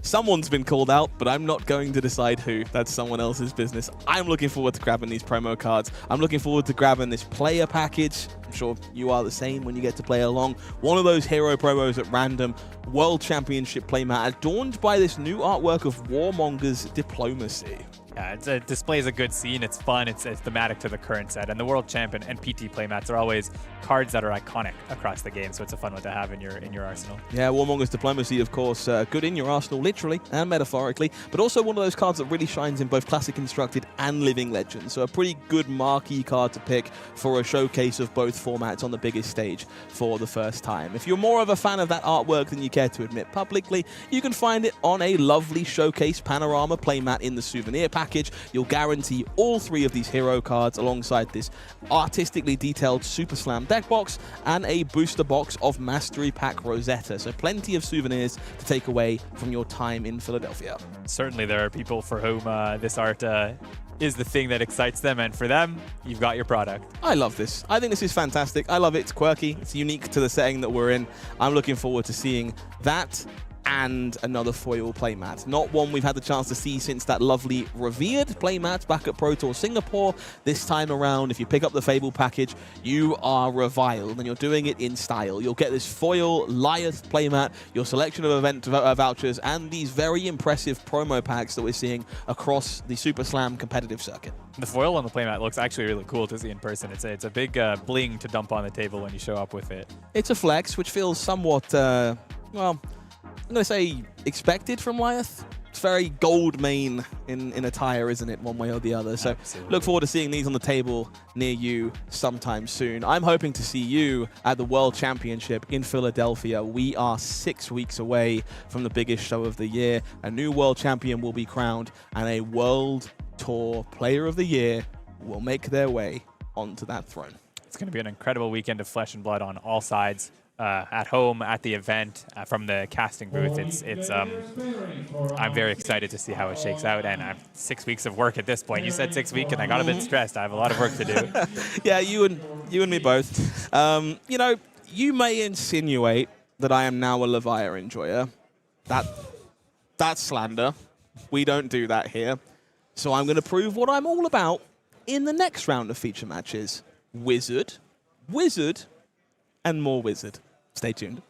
Someone's been called out, but I'm not going to decide who. That's someone else's business. I'm looking forward to grabbing these promo cards. I'm looking forward to grabbing this player package. I'm sure you are the same when you get to play along. One of those hero promos at random. World Championship playmat adorned by this new artwork of Warmonger's Diplomacy. Yeah, it displays a good scene. It's fun. It's thematic to the current set. And the World Champ and PT playmats are always cards that are iconic across the game. So it's a fun one to have in your arsenal. Yeah, Warmonger's Diplomacy, of course, good in your arsenal, literally and metaphorically, but also one of those cards that really shines in both Classic Constructed and Living Legend. So a pretty good marquee card to pick for a showcase of both formats on the biggest stage for the first time. If you're more of a fan of that artwork than you care to admit publicly, you can find it on a lovely showcase panorama playmat in the souvenir package. You'll guarantee all 3 of these hero cards alongside this artistically detailed Super Slam deck box and a booster box of Mastery Pack Rosetta. So plenty of souvenirs to take away from your time in Philadelphia. Certainly there are people for whom this art is the thing that excites them, and for them, you've got your product. I love this. I think this is fantastic. I love it. It's quirky. It's unique to the setting that we're in. I'm looking forward to seeing that and another foil playmat. Not one we've had the chance to see since that lovely Revered playmat back at Pro Tour Singapore. This time around, if you pick up the Fable package, you are reviled, and you're doing it in style. You'll get this foil Lyeth playmat, your selection of event vouchers, and these very impressive promo packs that we're seeing across the Super Slam competitive circuit. The foil on the playmat looks actually really cool to see in person. It's a big bling to dump on the table when you show up with it. It's a flex, which feels somewhat, well, I'm going to say expected from Lyeth. It's very gold main in attire, isn't it, one way or the other? So Absolutely. Look forward to seeing these on the table near you sometime soon. I'm hoping to see you at the World Championship in Philadelphia. We are 6 weeks away from the biggest show of the year. A new world champion will be crowned, and a world Tour Player of the Year will make their way onto that throne. It's going to be an incredible weekend of flesh and blood on all sides. At home, at the event, from the casting booth. I'm very excited to see how it shakes out, and I'm 6 weeks of work at this point. You said 6 weeks, and I got a bit stressed. I have a lot of work to do. Yeah, you and me both. You know, you may insinuate that I am now a Levia enjoyer. That's slander. We don't do that here. So I'm going to prove what I'm all about in the next round of feature matches. Wizard, and more wizard. Stay tuned.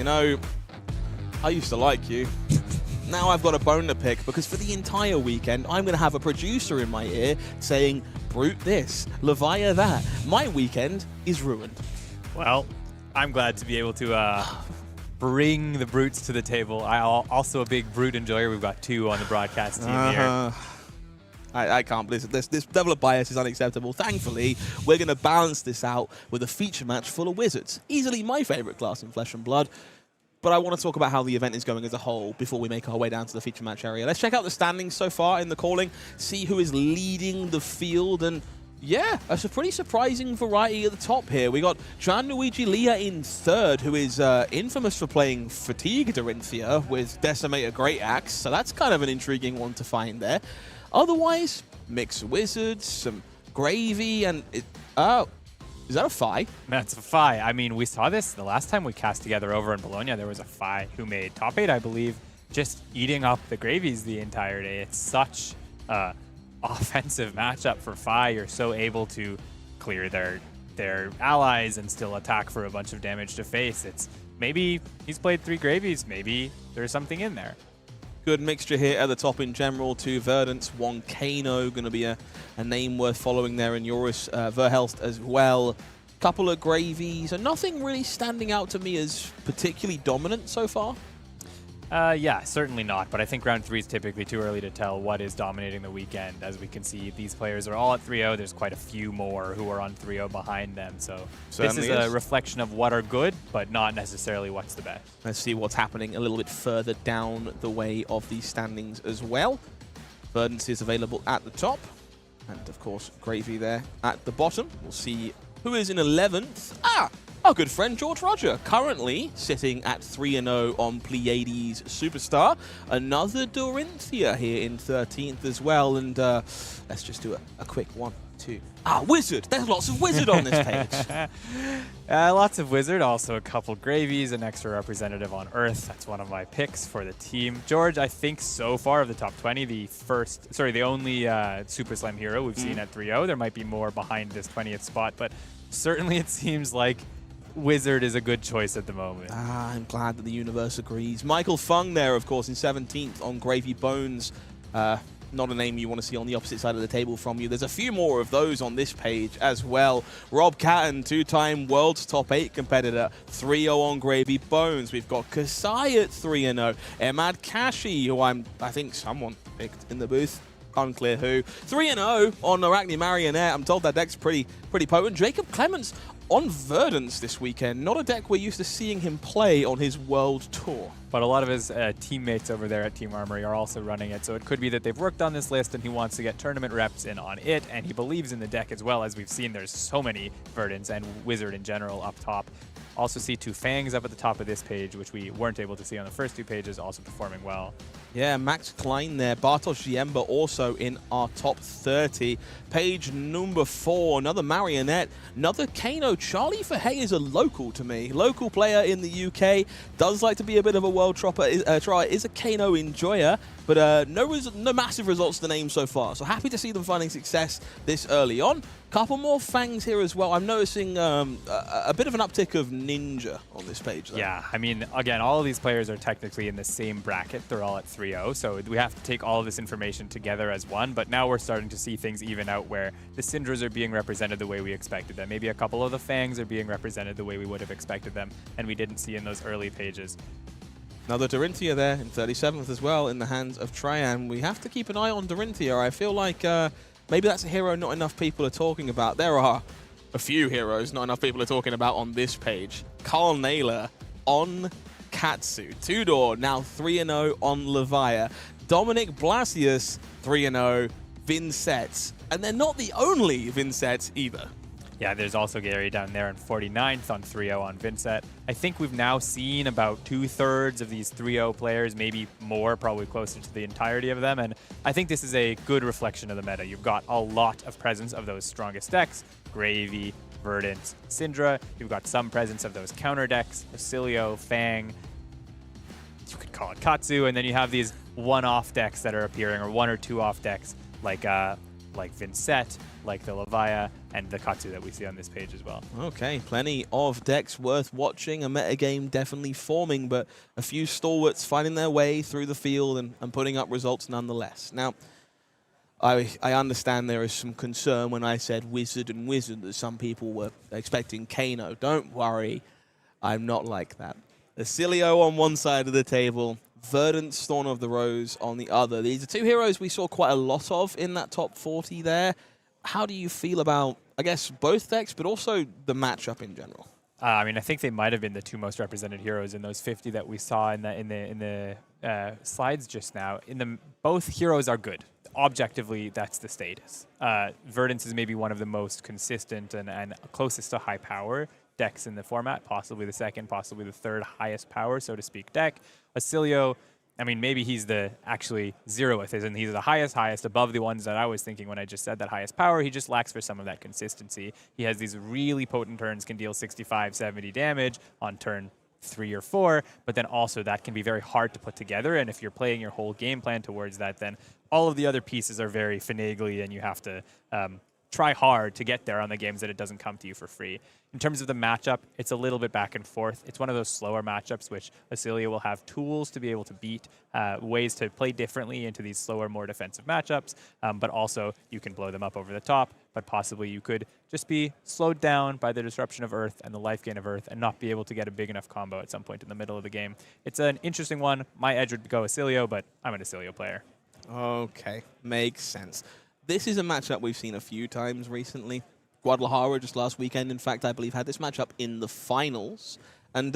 You know, I used to like you. Now I've got a bone to pick because for the entire weekend, I'm going to have a producer in my ear saying, Brute this, Levia that. My weekend is ruined. Well, I'm glad to be able to bring the brutes to the table. I'm also a big brute enjoyer. We've got 2 on the broadcast team here. I can't believe this level of bias is unacceptable. Thankfully, we're going to balance this out with a feature match full of wizards. Easily my favorite class in Flesh and Blood. But I want to talk about how the event is going as a whole before we make our way down to the feature match area. Let's check out the standings so far in the calling, see who is leading the field, and yeah, it's a pretty surprising variety at the top here. We got Gianluigi Lia in 3rd, who is infamous for playing Fatigue Dorinthia with Decimator Great Axe, so that's kind of an intriguing one to find there. Otherwise, mixed wizards, some gravy, and is that a Phi? That's a Phi. I mean, we saw this the last time we cast together over in Bologna. There was a Phi who made top 8, I believe, just eating up the gravies the entire day. It's such an offensive matchup for Phi. You're so able to clear their allies and still attack for a bunch of damage to face. It's maybe he's played 3 gravies. Maybe there's something in there. Good mixture here at the top in general. 2 Verdance, 1 Kayo, going to be a name worth following there, and Joris Verhelst as well. Couple of gravies, and nothing really standing out to me as particularly dominant so far. Yeah, certainly not, but I think round 3 is typically too early to tell what is dominating the weekend. As we can see, these players are all at 3-0. There's quite a few more who are on 3-0 behind them, so Certainly this is a reflection of what are good, but not necessarily what's the best. Let's see what's happening a little bit further down the way of these standings as well. Verdance is available at the top, and of course, Gravy there at the bottom. We'll see who is in 11th. Our good friend George Rodger, currently sitting at 3-0 on Pleiades Superstar. Another Dorinthia here in 13th as well. And let's just do a quick 1, 2. Wizard! There's lots of Wizard on this page. Lots of Wizard, also a couple Gravies, an extra representative on Earth. That's one of my picks for the team. George, I think so far of the top 20, the only Super Slam hero we've seen at 3-0. There might be more behind this 20th spot, but certainly it seems like Wizard is a good choice at the moment. I'm glad that the universe agrees. Michael Fung there, of course, in 17th on Gravy Bones. Not a name you want to see on the opposite side of the table from you. There's a few more of those on this page as well. Rob Catton, 2-time World's Top 8 competitor, 3-0 on Gravy Bones. We've got Kasai at 3-0. Emad Kashi, who I think someone picked in the booth. Unclear who. 3-0 on Arachne Marionette. I'm told that deck's pretty potent. Jacob Clements on Verdance this weekend. Not a deck we're used to seeing him play on his world tour. But a lot of his teammates over there at Team Armory are also running it, so it could be that they've worked on this list and he wants to get tournament reps in on it, and he believes in the deck as well. As we've seen, there's so many Verdance and Wizard in general up top. Also see 2 Fangs up at the top of this page, which we weren't able to see on the first 2 pages, also performing well. Yeah, Max Klein there. Bartosz Ziemba also in our top 30. Page number 4, another Marionette, another Kano. Charlie Vegh is a local to me. Local player in the UK. Does like to be a bit of a world tropper. Is a Kano enjoyer, but no massive results to name so far. So happy to see them finding success this early on. Couple more Fangs here as well. I'm noticing a bit of an uptick of Ninja on this page, though. Yeah, I mean, again, all of these players are technically in the same bracket. They're all at 3-0, so we have to take all of this information together as one, but now we're starting to see things even out where the Cindras are being represented the way we expected them. Maybe a couple of the Fangs are being represented the way we would have expected them, and we didn't see in those early pages. Another Dorinthia there in 37th as well in the hands of Trian. We have to keep an eye on Dorinthia. I feel like maybe that's a hero not enough people are talking about. There are a few heroes not enough people are talking about on this page. Carl Naylor on Katsu. Tudor now 3-0 on Levia. Dominic Blasius 3-0. Vincett. And they're not the only Vincett either. Yeah, there's also Gary down there in 49th on 3-0 on Vincett. I think we've now seen about 2/3 of these 3-0 players, maybe more, probably closer to the entirety of them. And I think this is a good reflection of the meta. You've got a lot of presence of those strongest decks, Gravy, Verdance, Cindra. You've got some presence of those counter decks, Oscilio, Fang. You could call it Katsu. And then you have these one-off decks that are appearing, or 1 or 2 off decks, like like Vincent, like the Levia, and the Katsu that we see on this page as well. Okay, plenty of decks worth watching. A metagame definitely forming, but a few stalwarts finding their way through the field and putting up results nonetheless. Now, I understand there is some concern when I said wizard and wizard that some people were expecting Kano. Don't worry, I'm not like that. Oscilio on one side of the table, Verdance, Thorn of the Rose on the other. These are two heroes we saw quite a lot of in that top 40 there. How do you feel about, I guess, both decks, but also the matchup in general? I mean, I think they might have been the two most represented heroes in those 50 that we saw in the slides just now. Both heroes are good. Objectively, that's the status. Verdance is maybe one of the most consistent and closest to high power decks in the format, possibly the second, possibly the third highest power, so to speak, deck. Oscilio, I mean, maybe he's the actually zeroth, and he's the highest above the ones that I was thinking when I just said that highest power. He just lacks for some of that consistency. He has these really potent turns, can deal 65, 70 damage on turn 3 or 4, but then also that can be very hard to put together, and if you're playing your whole game plan towards that, then all of the other pieces are very finagly, and you have to try hard to get there on the games that it doesn't come to you for free. In terms of the matchup, it's a little bit back and forth. It's one of those slower matchups which Oscilio will have tools to be able to beat, ways to play differently into these slower, more defensive matchups, but also you can blow them up over the top, but possibly you could just be slowed down by the disruption of Earth and the life gain of Earth and not be able to get a big enough combo at some point in the middle of the game. It's an interesting one. My edge would go Oscilio, but I'm an Oscilio player. Okay, makes sense. This is a matchup we've seen a few times recently. Guadalajara just last weekend, in fact, I believe, had this matchup in the finals. And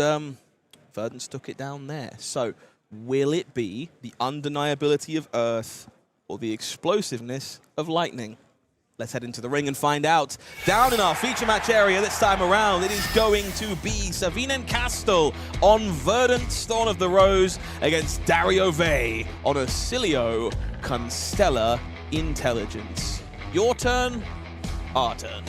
Verdance took it down there. So will it be the undeniability of Earth or the explosiveness of Lightning? Let's head into the ring and find out. Down in our feature match area this time around, it is going to be Savinien Castel on Verdance, Thorn of the Rose, against Dario Vegh on Oscilio Constellar Intelligence. Your turn, our turn.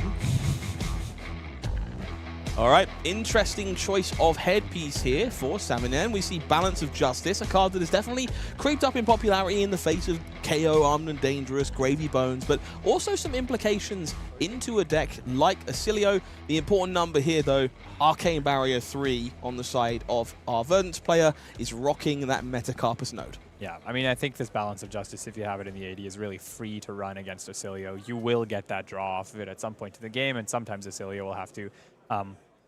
All right, interesting choice of headpiece here for Savinien. We see Balance of Justice, a card that has definitely creeped up in popularity in the face of KO, Armed and Dangerous, Gravy Bones, but also some implications into a deck like Oscilio. The important number here, though, Arcane Barrier 3 on the side of our Verdance player is rocking that Metacarpus node. Yeah, I mean, I think this Balance of Justice, if you have it in the 80, is really free to run against Oscilio. You will get that draw off of it at some point in the game, and sometimes Oscilio will have to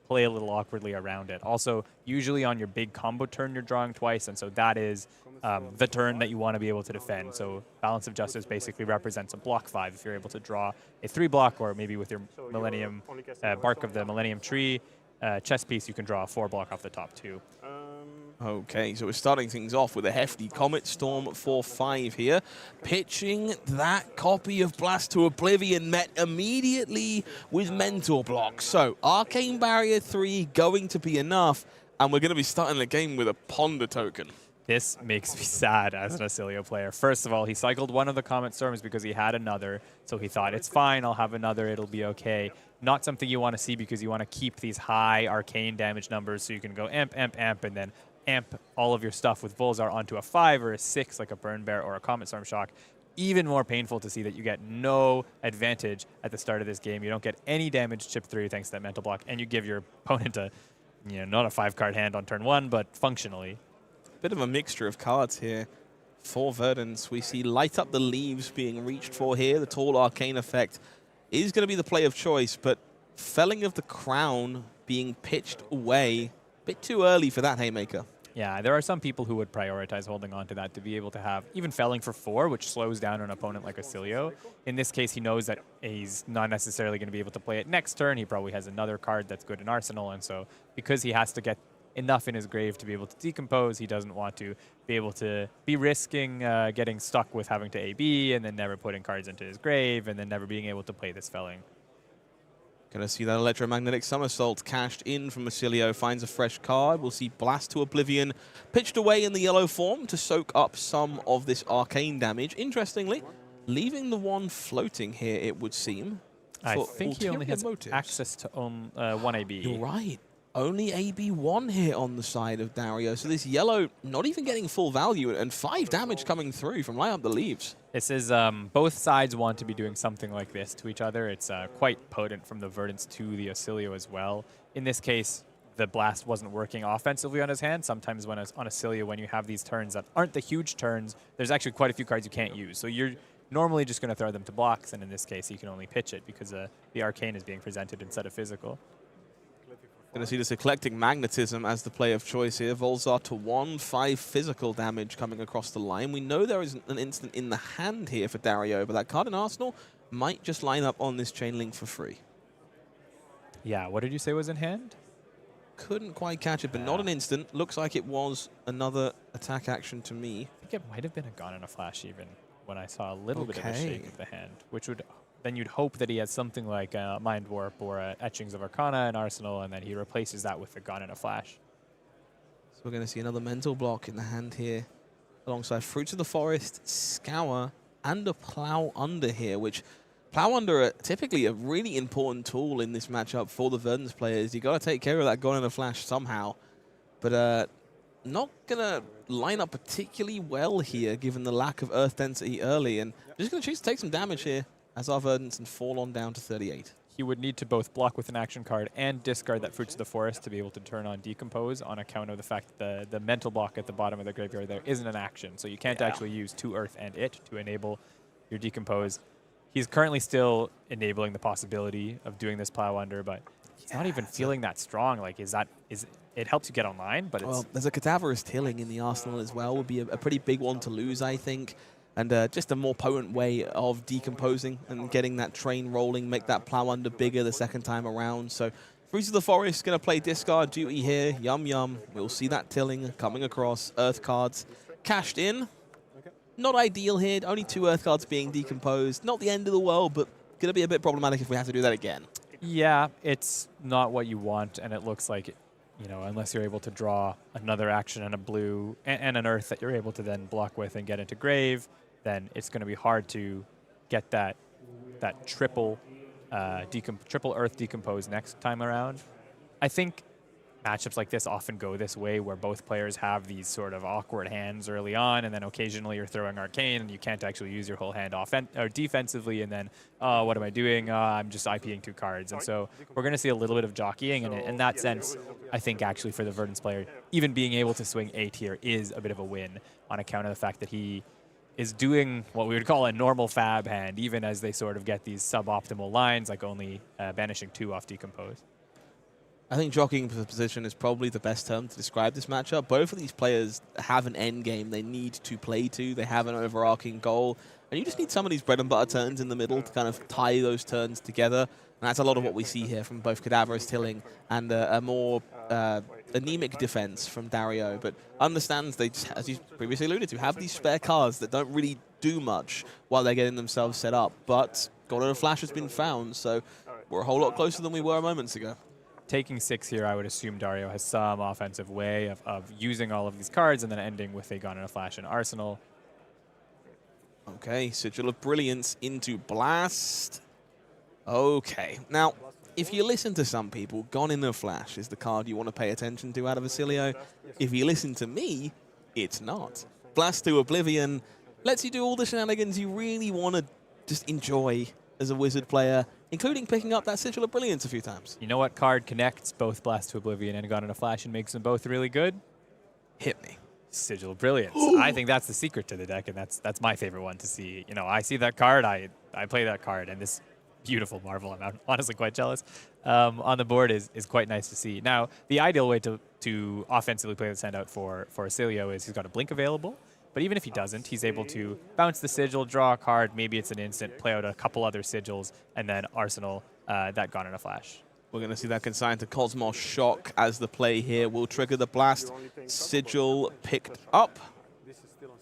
play a little awkwardly around it. Also, usually on your big combo turn, you're drawing twice, and so that is the turn that you want to be able to defend. So Balance of Justice basically represents a block 5 if you're able to draw a 3 block, or maybe with your Millennium Bark of the Millennium Tree chess piece, you can draw a 4 block off the top too. Okay, so we're starting things off with a hefty Comet Storm for 5 here. Pitching that copy of Blast to Oblivion met immediately with Mental Block. So Arcane Barrier 3 going to be enough, and we're going to be starting the game with a Ponder token. This makes me sad as an Oscilio player. First of all, he cycled one of the Comet Storms because he had another, so he thought, it's fine, I'll have another, it'll be okay. Not something you want to see because you want to keep these high arcane damage numbers so you can go amp, amp, amp, and then amp all of your stuff with Bullsar onto a 5 or a 6 like a Burn Bear or a Comet Storm Shock. Even more painful to see that you get no advantage at the start of this game. You don't get any damage chip through thanks to that Mental Block, and you give your opponent a, not a 5-card hand on turn 1, but functionally. Bit of a mixture of cards here for Verdance. We see Light Up the Leaves being reached for here. The Tall Arcane effect is going to be the play of choice, but Felling of the Crown being pitched away. A bit too early for that haymaker. Yeah, there are some people who would prioritize holding on to that to be able to have even Felling for 4, which slows down an opponent like Oscilio. In this case, he knows that he's not necessarily going to be able to play it next turn. He probably has another card that's good in Arsenal, and so because he has to get enough in his grave to be able to decompose, he doesn't want to be able to be risking getting stuck with having to AB and then never putting cards into his grave and then never being able to play this Felling. Gonna see that Electromagnetic Somersault cashed in from Oscilio, finds a fresh card. We'll see Blast to Oblivion pitched away in the yellow form to soak up some of this arcane damage. Interestingly, leaving the one floating here, it would seem. I think he only has access to 1 AB. You're right. Only AB1 here on the side of Dario. So this yellow not even getting full value, and 5 damage coming through from Light Up the Leaves. This is, both sides want to be doing something like this to each other. It's quite potent from the Verdance to the Oscilio as well. In this case, the blast wasn't working offensively on his hand. Sometimes when on Oscilio, when you have these turns that aren't the huge turns, there's actually quite a few cards you can't use. So you're normally just going to throw them to blocks, and in this case, you can only pitch it because the arcane is being presented instead of physical. Going to see this eclectic magnetism as the play of choice here. Volzar to 1/5 physical damage coming across the line. We know there is an instant in the hand here for Dario, but that card in Arsenal might just line up on this chain link for free. Yeah, what did you say was in hand? Couldn't quite catch it, but not an instant. Looks like it was another attack action to me. I think it might have been a Gone in a Flash even when I saw a little bit of a shake of the hand, which would then you'd hope that he has something like Mind Warp or Etchings of Arcana in Arsenal, and then he replaces that with a Gone in a Flash. So we're going to see another mental block in the hand here, alongside Fruits of the Forest, Scour, and a Plow Under here, which Plow Under are typically a really important tool in this matchup for the Verdance players. You got to take care of that Gone in a Flash somehow, but not going to line up particularly well here, given the lack of Earth density early, and just going to choose to take some damage here as our Verdance and fall on down to 38. He would need to both block with an action card and discard that Fruits of the Forest to be able to turn on Decompose on account of the fact that the mental block at the bottom of the graveyard there isn't an action. So you can't actually use 2 Earth and it to enable your Decompose. He's currently still enabling the possibility of doing this Plow Under, but he's not even feeling that strong. Like, it helps you get online, but well, there's a Cadaverous Tilling in the arsenal as well. Would be a pretty big one to lose, I think. And just a more potent way of decomposing and getting that train rolling, make that Plow Under bigger the second time around. So Fruits of the Forest going to play discard duty here. Yum, yum. We'll see that Tilling coming across. Earth cards cashed in. Not ideal here. Only 2 Earth cards being decomposed. Not the end of the world, but going to be a bit problematic if we have to do that again. Yeah, it's not what you want, and it looks like, you know, unless you're able to draw another action and a blue and an Earth that you're able to then block with and get into grave, then it's going to be hard to get that triple Earth decompose next time around. I think matchups like this often go this way, where both players have these sort of awkward hands early on, and then occasionally you're throwing Arcane and you can't actually use your whole hand or defensively, and then, oh, what am I doing? I'm just IPing 2 cards. And so we're going to see a little bit of jockeying, and in that sense, I think actually for the Verdance player, even being able to swing A tier is a bit of a win on account of the fact that he is doing what we would call a normal fab hand, even as they sort of get these suboptimal lines, like only banishing 2 off Decompose. I think jockeying for position is probably the best term to describe this matchup. Both of these players have an end game they need to play to. They have an overarching goal. And you just need some of these bread and butter turns in the middle to kind of tie those turns together. And that's a lot of what we see here from both Cadaverous Tilling and a more anemic defense from Dario. But understands they, just, as you previously alluded to, have these spare cards that don't really do much while they're getting themselves set up. But Gone in a Flash has been found, so we're a whole lot closer than we were moments ago. Taking 6 here, I would assume Dario has some offensive way of using all of these cards and then ending with a Gone in a Flash in Arsenal. Okay, Sigil of Brilliance into Blast. Okay, now, if you listen to some people, Gone in a Flash is the card you want to pay attention to out of Oscilio. If you listen to me, it's not. Blast to Oblivion lets you do all the shenanigans you really want to just enjoy as a Wizard player, including picking up that Sigil of Brilliance a few times. You know what card connects both Blast to Oblivion and Gone in a Flash and makes them both really good? Hit me. Sigil of Brilliance. I think that's the secret to the deck, and that's my favorite one to see. You know, I see that card, I play that card, and this beautiful Marvel, I'm honestly quite jealous, on the board is quite nice to see. Now, the ideal way to offensively play the standout for Oscilio is he's got a Blink available, but even if he doesn't, he's able to bounce the Sigil, draw a card, maybe it's an instant, play out a couple other Sigils, and then Arsenal that Gone in a Flash. We're going to see that consigned to Cosmos Shock as the play here will trigger the Blast. Sigil picked up,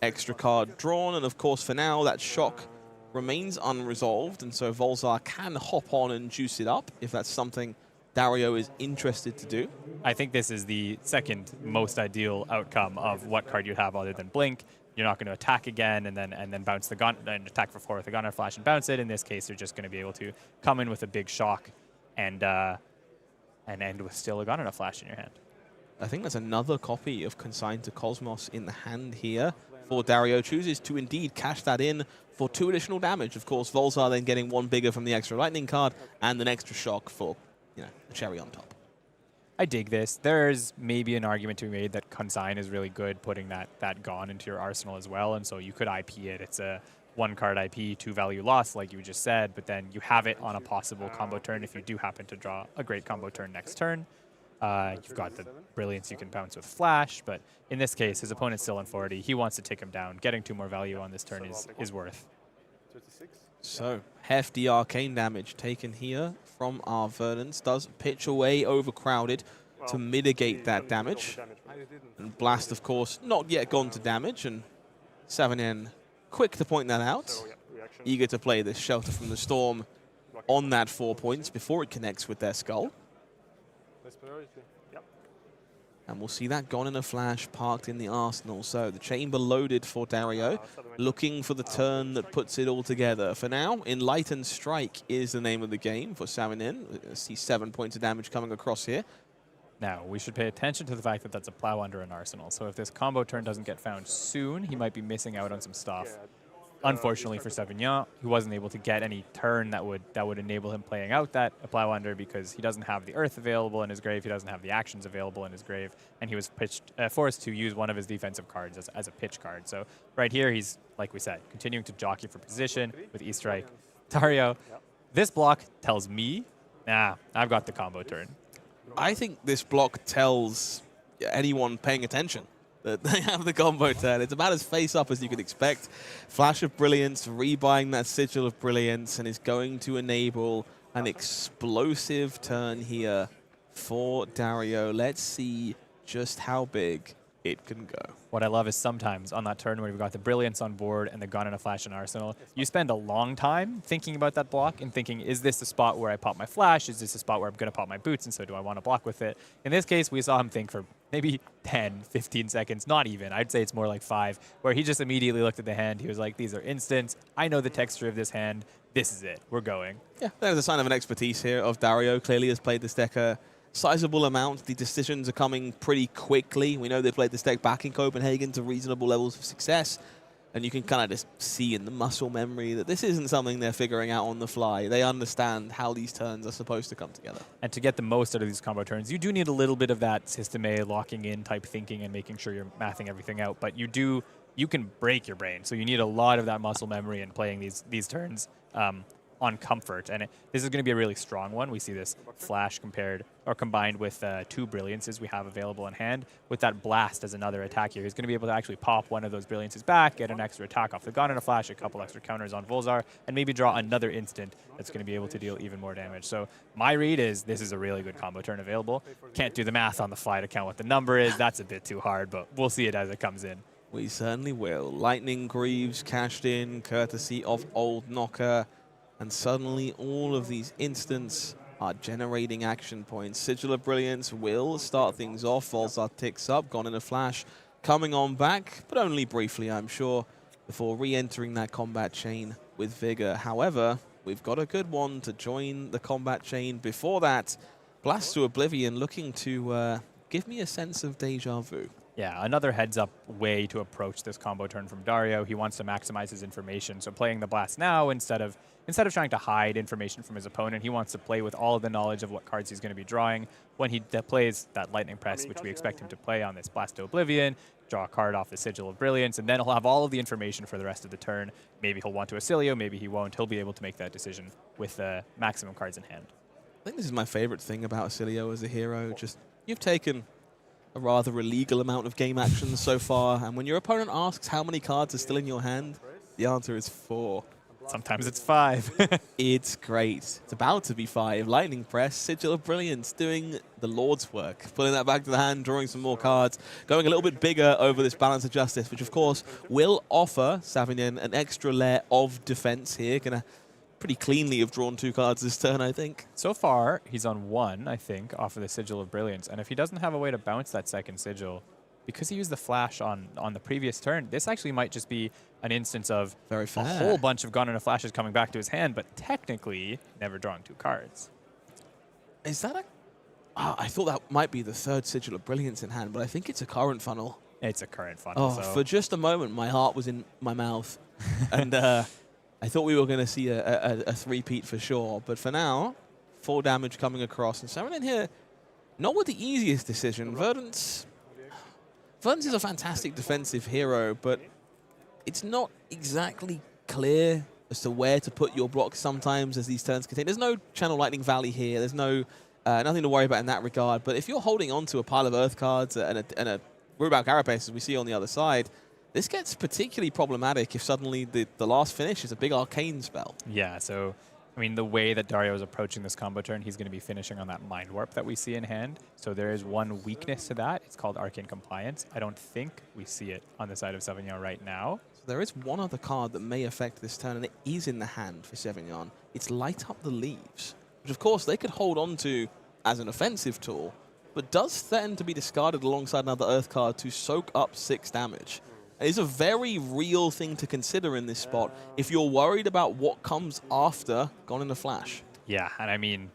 extra card drawn, and of course for now that Shock remains unresolved, and so Volzar can hop on and juice it up if that's something Dario is interested to do. I think this is the second most ideal outcome of what card you'd have other than Blink. You're not going to attack again and then bounce the gun and attack for 4 with the Gone in a Flash and bounce it. In this case, you're just going to be able to come in with a big shock and and end with still a Gun and a Flash in your hand. I think there's another copy of Consigned to Cosmos in the hand here for Dario. Chooses to indeed cash that in for 2 additional damage. Of course, Volzar then getting 1 bigger from the extra lightning card and an extra shock for, you know, the cherry on top. I dig this. There's maybe an argument to be made that Consign is really good putting that Gone into your arsenal as well, and so you could IP it. It's a 1-card IP, 2 value loss, like you just said, but then you have it on a possible combo turn if you do happen to draw a great combo turn next turn. You've got the Brilliance you can bounce with Flash, but in this case, his opponent's still in 40. He wants to take him down. Getting 2 more value on this turn is worth. So, hefty arcane damage taken here from our Verdance. Does pitch away overcrowded to mitigate that damage. And Blast, of course, not yet gone to damage, and Savinien quick to point that out. Eager to play this Shelter from the Storm on that 4 points before it connects with their skull. And we'll see that Gone in a Flash parked in the arsenal. So the chamber loaded for Dario, looking for the turn that puts it all together. For now, Enlightened Strike is the name of the game for Savinien. I see 7 points of damage coming across here. Now, we should pay attention to the fact that that's a Plow under an arsenal. So if this combo turn doesn't get found soon, he might be missing out on some stuff. Unfortunately for Savinien, he wasn't able to get any turn that would enable him playing out that Plow under because he doesn't have the Earth available in his grave, he doesn't have the actions available in his grave, and he was forced to use one of his defensive cards as a pitch card. So right here, he's, like we said, continuing to jockey for position with E-Strike. Dario, this block tells me, nah, I've got the combo turn. I think this block tells anyone paying attention that they have the combo turn. It's about as face-up as you could expect. Flash of Brilliance, rebuying that Sigil of Brilliance, and is going to enable an explosive turn here for Dario. Let's see just how big it can go. What I love is sometimes on that turn where you've got the Brilliance on board and the Gun and a Flash in Arsenal, you spend a long time thinking about that block and thinking, is this a spot where I pop my Flash? Is this a spot where I'm going to pop my Boots? And so do I want to block with it? In this case, we saw him think for maybe 10, 15 seconds, not even. I'd say it's more like 5, where he just immediately looked at the hand. He was like, these are instants. I know the texture of this hand. This is it. We're going. Yeah, there's a sign of an expertise here of Dario. Clearly has played this deck a sizable amount. The decisions are coming pretty quickly. We know they played this deck back in Copenhagen to reasonable levels of success. And you can kind of just see in the muscle memory that this isn't something they're figuring out on the fly. They understand how these turns are supposed to come together. And to get the most out of these combo turns, you do need a little bit of that System A locking in type thinking and making sure you're mathing everything out. But you can break your brain. So you need a lot of that muscle memory in playing these turns on comfort. And this is going to be a really strong one. We see this Flash combined with 2 Brilliances we have available in hand. With that Blast as another attack here, he's going to be able to actually pop one of those Brilliances back, get an extra attack off the Gun and a Flash, a couple extra counters on Volzar, and maybe draw another instant that's going to be able to deal even more damage. So my read is this is a really good combo turn available. Can't do the math on the fly to count what the number is. That's a bit too hard, but we'll see it as it comes in. We certainly will. Lightning Greaves cashed in, courtesy of Old Knocker. And suddenly all of these instants are generating action points. Sigil of Brilliance will start things off. Volzar ticks up, Gone in a Flash, coming on back, but only briefly, I'm sure, before re-entering that combat chain with vigor. However, we've got a good one to join the combat chain. Before that, Blast to Oblivion looking to give me a sense of deja vu. Yeah, another heads-up way to approach this combo turn from Dario. He wants to maximize his information, so playing the Blast now instead of trying to hide information from his opponent, he wants to play with all of the knowledge of what cards he's going to be drawing. When he plays that Lightning Press, which we expect him to play on this Blast to Oblivion, draw a card off the Sigil of Brilliance, and then he'll have all of the information for the rest of the turn. Maybe he'll want to Oscilio, maybe he won't. He'll be able to make that decision with maximum cards in hand. I think this is my favorite thing about Oscilio as a hero. Just, you've taken a rather illegal amount of game actions so far, and when your opponent asks how many cards are still in your hand, the answer is 4. Sometimes it's 5. It's great. It's about to be 5. Lightning Press, Sigil of Brilliance, doing the Lord's work. Pulling that back to the hand, drawing some more cards, going a little bit bigger over this Balance of Justice, which of course will offer Savinien an extra layer of defense here. Gonna pretty cleanly have drawn 2 cards this turn, I think. So far, he's on 1, I think, off of the Sigil of Brilliance. And if he doesn't have a way to bounce that second Sigil, because he used the Flash on the previous turn, this actually might just be an instance of very fair. A whole bunch of Gun and a Flashes coming back to his hand, but technically never drawing 2 cards. Is that a I thought that might be the third Sigil of Brilliance in hand, but I think it's a current funnel. It's a current funnel. Oh, for just a moment, my heart was in my mouth. And I thought we were going to see a three-peat for sure. But for now, 4 damage coming across. And Savinien here, not with the easiest decision. Verdance is a fantastic defensive hero, but it's not exactly clear as to where to put your blocks sometimes as these turns continue. There's no Channel Lightning Valley here. There's no nothing to worry about in that regard. But if you're holding on to a pile of Earth cards and a Rubal Carapace, as we see on the other side, this gets particularly problematic if suddenly the last finish is a big arcane spell. Yeah, so, I mean, the way that Dario is approaching this combo turn, he's going to be finishing on that Mind Warp that we see in hand. So there is one weakness to that. It's called Arcane Compliance. I don't think we see it on the side of Savinien right now. So there is one other card that may affect this turn, and it is in the hand for Savinien. It's Light Up the Leaves, which, of course, they could hold on to as an offensive tool, but does threaten to be discarded alongside another Earth card to soak up 6 damage. It is a very real thing to consider in this spot if you're worried about what comes after Gone in a Flash. Yeah, and I mean,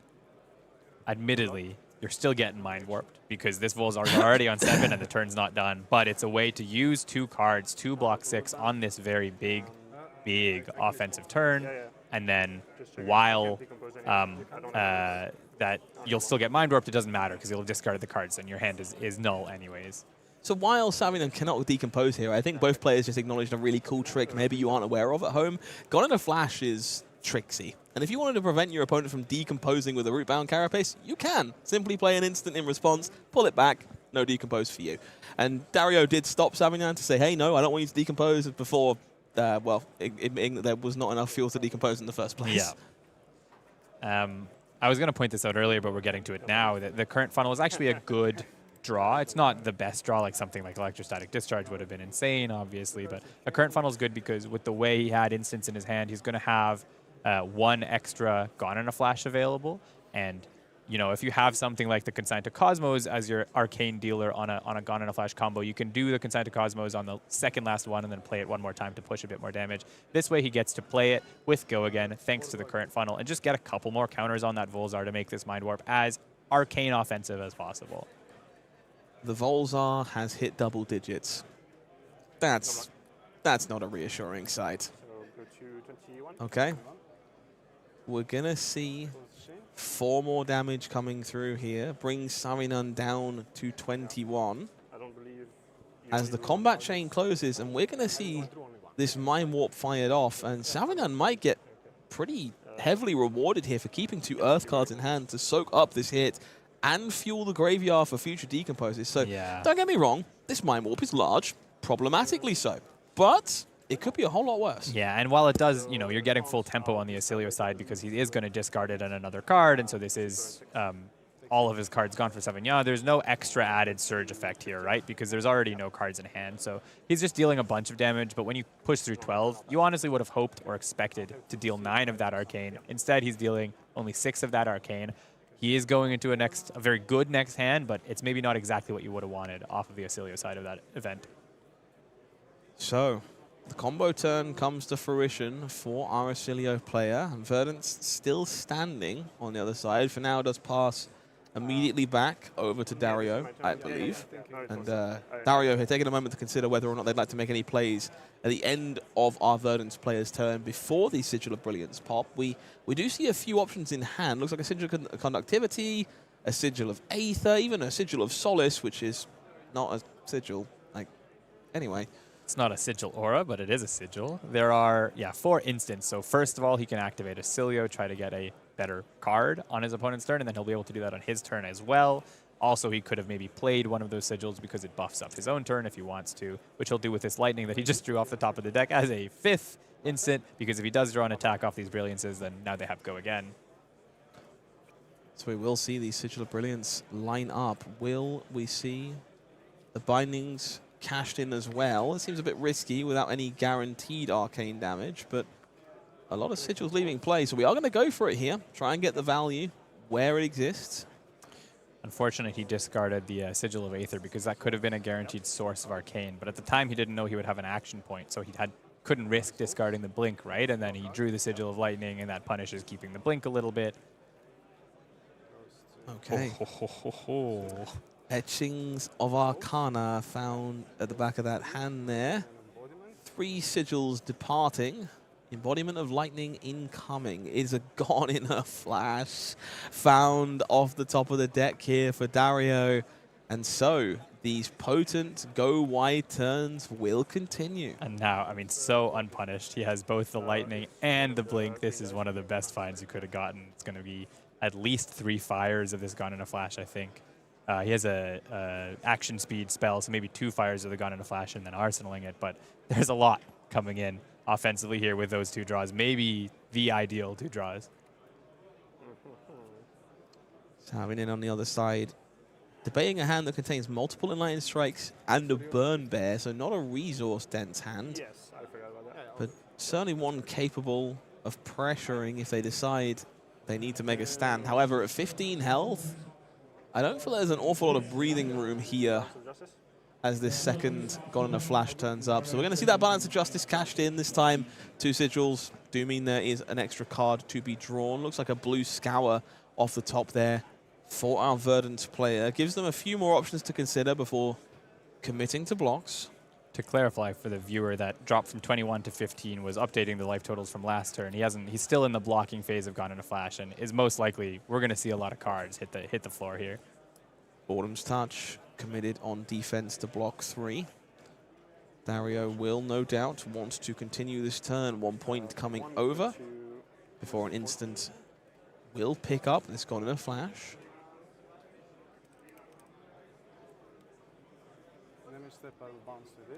admittedly, you're still getting Mind Warped because this Vol's already on 7 and the turn's not done, but it's a way to use 2 cards, 2 block 6 on this very big offensive turn, and then while that you'll still get Mind Warped, it doesn't matter because you'll have discarded the cards and your hand is null anyways. So while Savinien cannot decompose here, I think both players just acknowledged a really cool trick maybe you aren't aware of at home. Gone in a Flash is tricksy. And if you wanted to prevent your opponent from decomposing with a Rootbound Carapace, you can. Simply play an instant in response, pull it back, no decompose for you. And Dario did stop Savinien to say, hey, no, I don't want you to decompose before, well, there was not enough fuel to decompose in the first place. Yeah. I was going to point this out earlier, but we're getting to it now. The current funnel is actually a good draw. It's not the best draw, like something like Electrostatic Discharge would have been insane, obviously, but a current funnel is good because with the way he had instants in his hand, he's going to have 1 extra Gone in a Flash available. And, you know, if you have something like the Consign to Cosmos as your arcane dealer on a Gone in a Flash combo, you can do the Consign to Cosmos on the second last one and then play it one more time to push a bit more damage. This way he gets to play it with Go again, thanks to the current funnel, and just get a couple more counters on that Volzar to make this Mind Warp as arcane offensive as possible. The Volzar has hit double digits. That's not a reassuring sight. Okay. We're going to see 4 more damage coming through here. Brings Savinien down to 21. As the combat chain closes, and we're going to see this Mind Warp fired off, and Savinien might get pretty heavily rewarded here for keeping 2 Earth cards in hand to soak up this hit and fuel the graveyard for future decomposes. So don't get me wrong, this Mind Warp is large, problematically so, but it could be a whole lot worse. Yeah, and while it does, you know, you're getting full tempo on the Oscilio side because he is going to discard it on another card, and so this is all of his cards gone for Savinien. There's no extra added surge effect here, right? Because there's already no cards in hand, so he's just dealing a bunch of damage, but when you push through 12, you honestly would have hoped or expected to deal 9 of that arcane. Instead, he's dealing only 6 of that arcane. He is going into a very good next hand, but it's maybe not exactly what you would have wanted off of the Oscilio side of that event. So, the combo turn comes to fruition for our Oscilio player, and Verdance still standing on the other side. For now, does pass immediately back over to Dario, I believe. And Dario here taking a moment to consider whether or not they'd like to make any plays at the end of our Verdance player's turn before the Sigil of Brilliance pop. We do see a few options in hand. Looks like a Sigil of Conductivity, a Sigil of Aether, even a Sigil of Solace, which is not a sigil. Like, anyway. It's not a sigil aura, but it is a sigil. There are, 4 instants. So first of all, he can activate Oscilio, try to get a better card on his opponent's turn, and then he'll be able to do that on his turn as well. Also, he could have maybe played one of those sigils because it buffs up his own turn if he wants to, which he'll do with this lightning that he just drew off the top of the deck as a 5th instant, because if he does draw an attack off these brilliances, then now they have Go again. So we will see the Sigil of Brilliance line up. Will we see the bindings cashed in as well? It seems a bit risky without any guaranteed arcane damage, but a lot of sigils leaving play, so we are going to go for it here. Try and get the value where it exists. Unfortunately, he discarded the Sigil of Aether because that could have been a guaranteed source of arcane, but at the time he didn't know he would have an action point, so he couldn't risk discarding the blink, right? And then he drew the Sigil of Lightning, and that punishes keeping the blink a little bit. Okay. Etchings of Arcana found at the back of that hand there. 3 sigils departing. Embodiment of Lightning incoming is a gone in a flash. Found off the top of the deck here for Dario. And so these potent go wide turns will continue. And now, I mean, so unpunished. He has both the lightning and the blink. This is one of the best finds you could have gotten. It's going to be at least 3 fires of this Gone in a Flash, I think. He has a action speed spell, so maybe 2 fires of the Gone in a Flash and then arsenaling it. But there's a lot coming in offensively here with those 2 draws. Maybe the ideal 2 draws. Savinien on the other side. Debating a hand that contains multiple Enlightened Strikes and a Burn Bear, so not a resource-dense hand. Yes, I forgot about that. But certainly one capable of pressuring if they decide they need to make a stand. However, at 15 health, I don't feel there's an awful lot of breathing room here as this second Gone in a Flash turns up. So we're going to see that Balance of Justice cashed in this time. 2 sigils do mean there is an extra card to be drawn. Looks like a blue Scour off the top there for our Verdance player. Gives them a few more options to consider before committing to blocks. To clarify for the viewer, that drop from 21 to 15 was updating the life totals from last turn. He's still in the blocking phase of Gone in a Flash, and is most likely we're going to see a lot of cards hit the floor here. Autumn's Touch committed on defense to block 3. Dario will no doubt want to continue this turn. 1 point coming over before an instant will pick up this Gone in a Flash.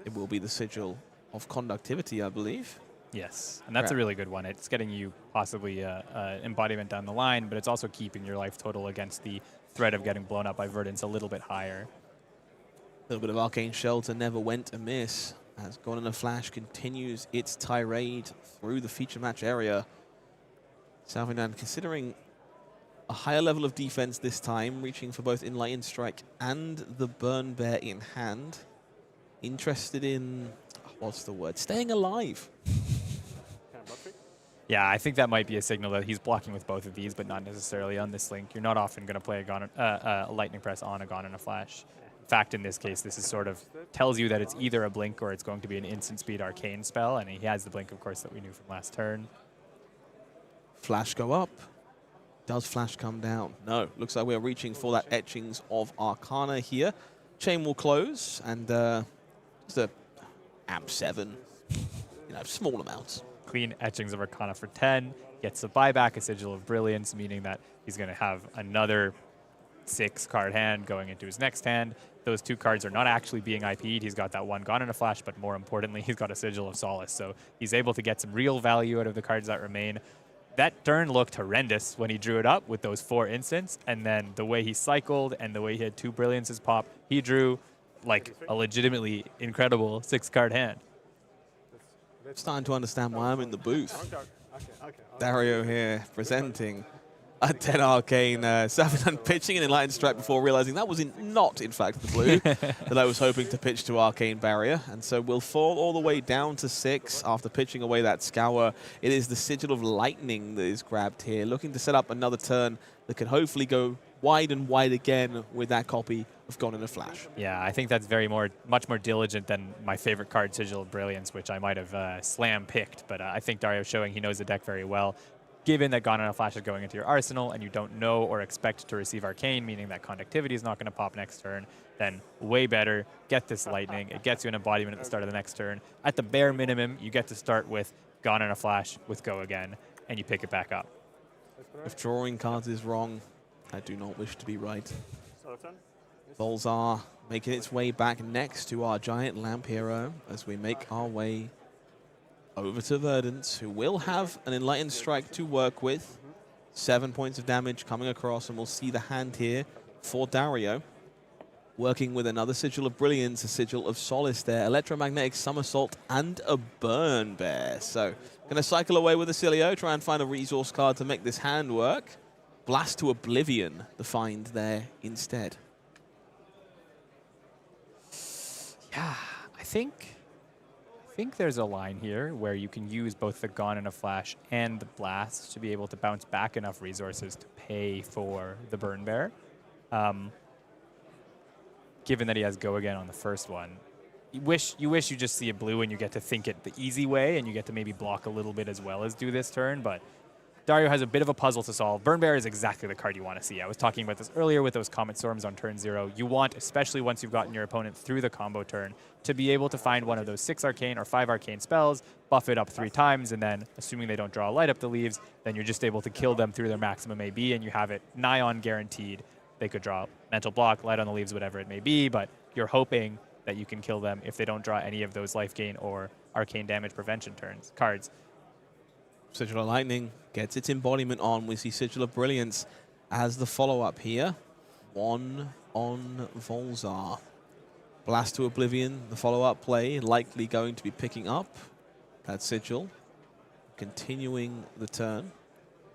It will be the Sigil of Conductivity, I believe. Yes, and that's a really good one. It's getting you possibly embodiment down the line, but it's also keeping your life total against the threat of getting blown up by Verdance a little bit higher. A little bit of Arcane Shelter never went amiss as Gone in a Flash continues its tirade through the feature match area. Savinien considering a higher level of defense this time, reaching for both Enlightened Strike and the Burn Bear in hand. Interested in, what's the word, staying alive. Yeah, I think that might be a signal that he's blocking with both of these, but not necessarily on this link. You're not often going to play a Lightning Press on a Gone in a Flash. In fact, in this case, this is sort of tells you that it's either a blink or it's going to be an instant speed arcane spell, and he has the blink, of course, that we knew from last turn. Flash go up. Does Flash come down? No. Looks like we're reaching for that Etchings of Arcana here. Chain will close, and just a Amp 7, small amounts. Clean Etchings of Arcana for 10. Gets the buyback, a Sigil of Brilliance, meaning that he's going to have another 6-card hand going into his next hand. Those 2 cards are not actually being IP'd. He's got that one Gone in a Flash, but more importantly, he's got a Sigil of Solace. So he's able to get some real value out of the cards that remain. That turn looked horrendous when he drew it up with those 4 instants, and then the way he cycled and the way he had 2 Brilliances pop, he drew like a legitimately incredible 6-card hand. Starting to understand why I'm in the booth. Dario here presenting a 10 Arcane. Savinien pitching an Enlightened Strike before realizing that was not, in fact, the blue that I was hoping to pitch to Arcane Barrier. And so we'll fall all the way down to 6 after pitching away that Scour. It is the Sigil of Lightning that is grabbed here, looking to set up another turn that can hopefully go wide and wide again with that copy of Gone in a Flash. Yeah, I think that's much more diligent than my favorite card, Sigil of Brilliance, which I might have slam-picked. But I think Dario's showing he knows the deck very well. Given that Gone in a Flash is going into your arsenal and you don't know or expect to receive Arcane, meaning that Conductivity is not going to pop next turn, then way better, get this Lightning. It gets you an embodiment at the start of the next turn. At the bare minimum, you get to start with Gone in a Flash with Go Again, and you pick it back up. If drawing cards is wrong, I do not wish to be right. Volzar making its way back next to our Giant Lamp Hero as we make our way over to Verdance, who will have an Enlightened Strike to work with. 7 points of damage coming across, and we'll see the hand here for Dario. Working with another Sigil of Brilliance, a Sigil of Solace there, Electromagnetic Somersault, and a Burn Bear. So, going to cycle away with Oscilio, try and find a resource card to make this hand work. Blast to Oblivion, the find there instead. Yeah, I think there's a line here where you can use both the Gone in a Flash and the Blast to be able to bounce back enough resources to pay for the Burn Bear. Given that he has go again on the first one, you wish you just see a blue and you get to think it the easy way and you get to maybe block a little bit as well as do this turn. But Dario has a bit of a puzzle to solve. Burn Bear is exactly the card you want to see. I was talking about this earlier with those Comet Storms on turn 0. You want, especially once you've gotten your opponent through the combo turn, to be able to find one of those 6 arcane or 5 arcane spells, buff it up 3 times, and then, assuming they don't draw a light up the leaves, then you're just able to kill them through their maximum AB, and you have it nigh on guaranteed. They could draw mental block, light on the leaves, whatever it may be, but you're hoping that you can kill them if they don't draw any of those life gain or arcane damage prevention cards. Sigil of Lightning gets its embodiment on. We see Sigil of Brilliance as the follow-up here. 1 on Volzar. Blast to Oblivion, the follow-up play, likely going to be picking up that Sigil, continuing the turn.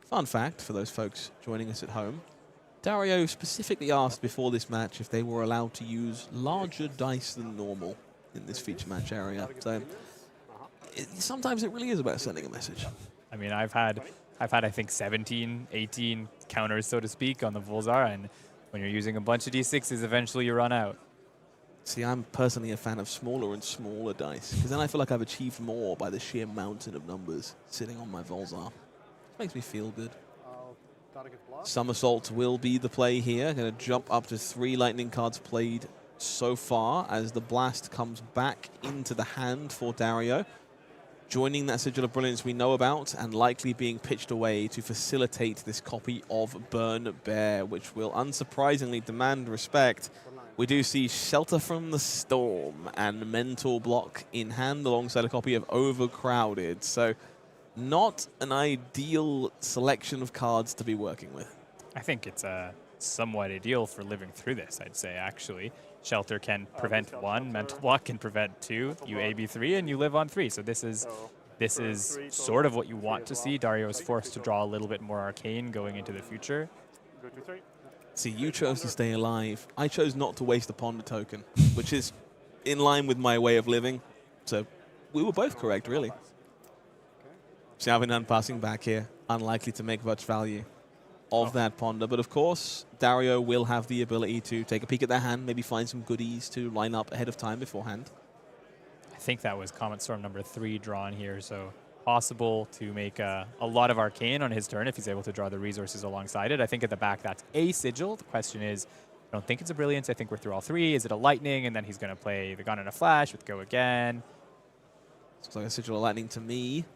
Fun fact for those folks joining us at home, Dario specifically asked before this match if they were allowed to use larger dice than normal in this feature match area. So sometimes it really is about sending a message. I mean, I've had I think 17, 18 counters, so to speak, on the Volzar, and when you're using a bunch of d6s, eventually you run out. See, I'm personally a fan of smaller and smaller dice, because then I feel like I've achieved more by the sheer mountain of numbers sitting on my Volzar. It makes me feel good. Somersault will be the play here. Going to jump up to 3 lightning cards played so far as the blast comes back into the hand for Dario. Joining that Sigil of Brilliance we know about and likely being pitched away to facilitate this copy of Burn Bear, which will unsurprisingly demand respect. We do see Shelter from the Storm and Mental Block in hand alongside a copy of Overcrowded. So not an ideal selection of cards to be working with. I think it's somewhat ideal for living through this, I'd say, actually. Shelter can prevent 1, Mental Block can prevent 2, you AB 3, and you live on 3. So this is sort of what you want to see. Dario is forced to draw a little bit more arcane going into the future. See, you chose to stay alive. I chose not to waste a Ponder token, which is in line with my way of living. So we were both correct, really. Savinien passing back here, unlikely to make much value of that Ponder. But of course, Dario will have the ability to take a peek at their hand, maybe find some goodies to line up ahead of time beforehand. I think that was Comet Storm number 3 drawn here, so possible to make a lot of arcane on his turn if he's able to draw the resources alongside it. I think at the back that's a Sigil. The question is, I don't think it's a Brilliance. I think we're through all 3. Is it a Lightning? And then he's going to play the Gun and a Flash with Go Again. Looks like a Sigil of Lightning to me.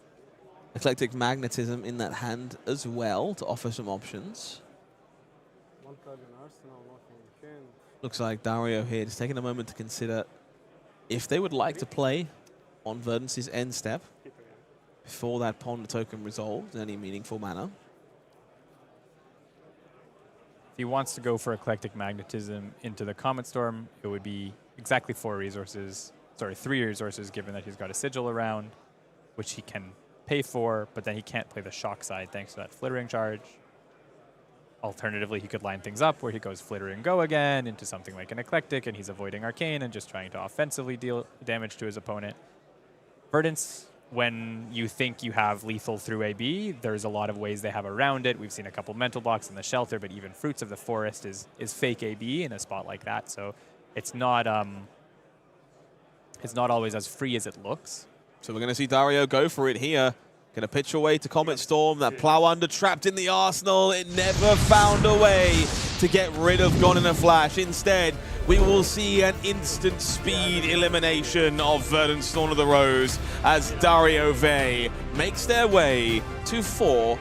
Eclectic Magnetism in that hand as well to offer some options. Looks like Dario here is taking a moment to consider if they would like to play on Verdance's end step before that Ponder token resolved in any meaningful manner. If he wants to go for Eclectic Magnetism into the Comet Storm, it would be exactly 3 resources, given that he's got a Sigil around, which he can pay for, but then he can't play the shock side thanks to that Flittering charge. Alternatively, he could line things up where he goes Flittering Go Again into something like an Eclectic, and he's avoiding Arcane and just trying to offensively deal damage to his opponent. Verdance, when you think you have lethal through AB, there's a lot of ways they have around it. We've seen a couple mental blocks in the Shelter, but even Fruits of the Forest is fake AB in a spot like that, so it's not always as free as it looks. So we're going to see Dario go for it here. Going to pitch away to Comet Storm. That Plow Under trapped in the arsenal. It never found a way to get rid of Gone in a Flash. Instead, we will see an instant speed elimination of Verdant Storm of the Rose as Dario Vegh makes their way to 4-0.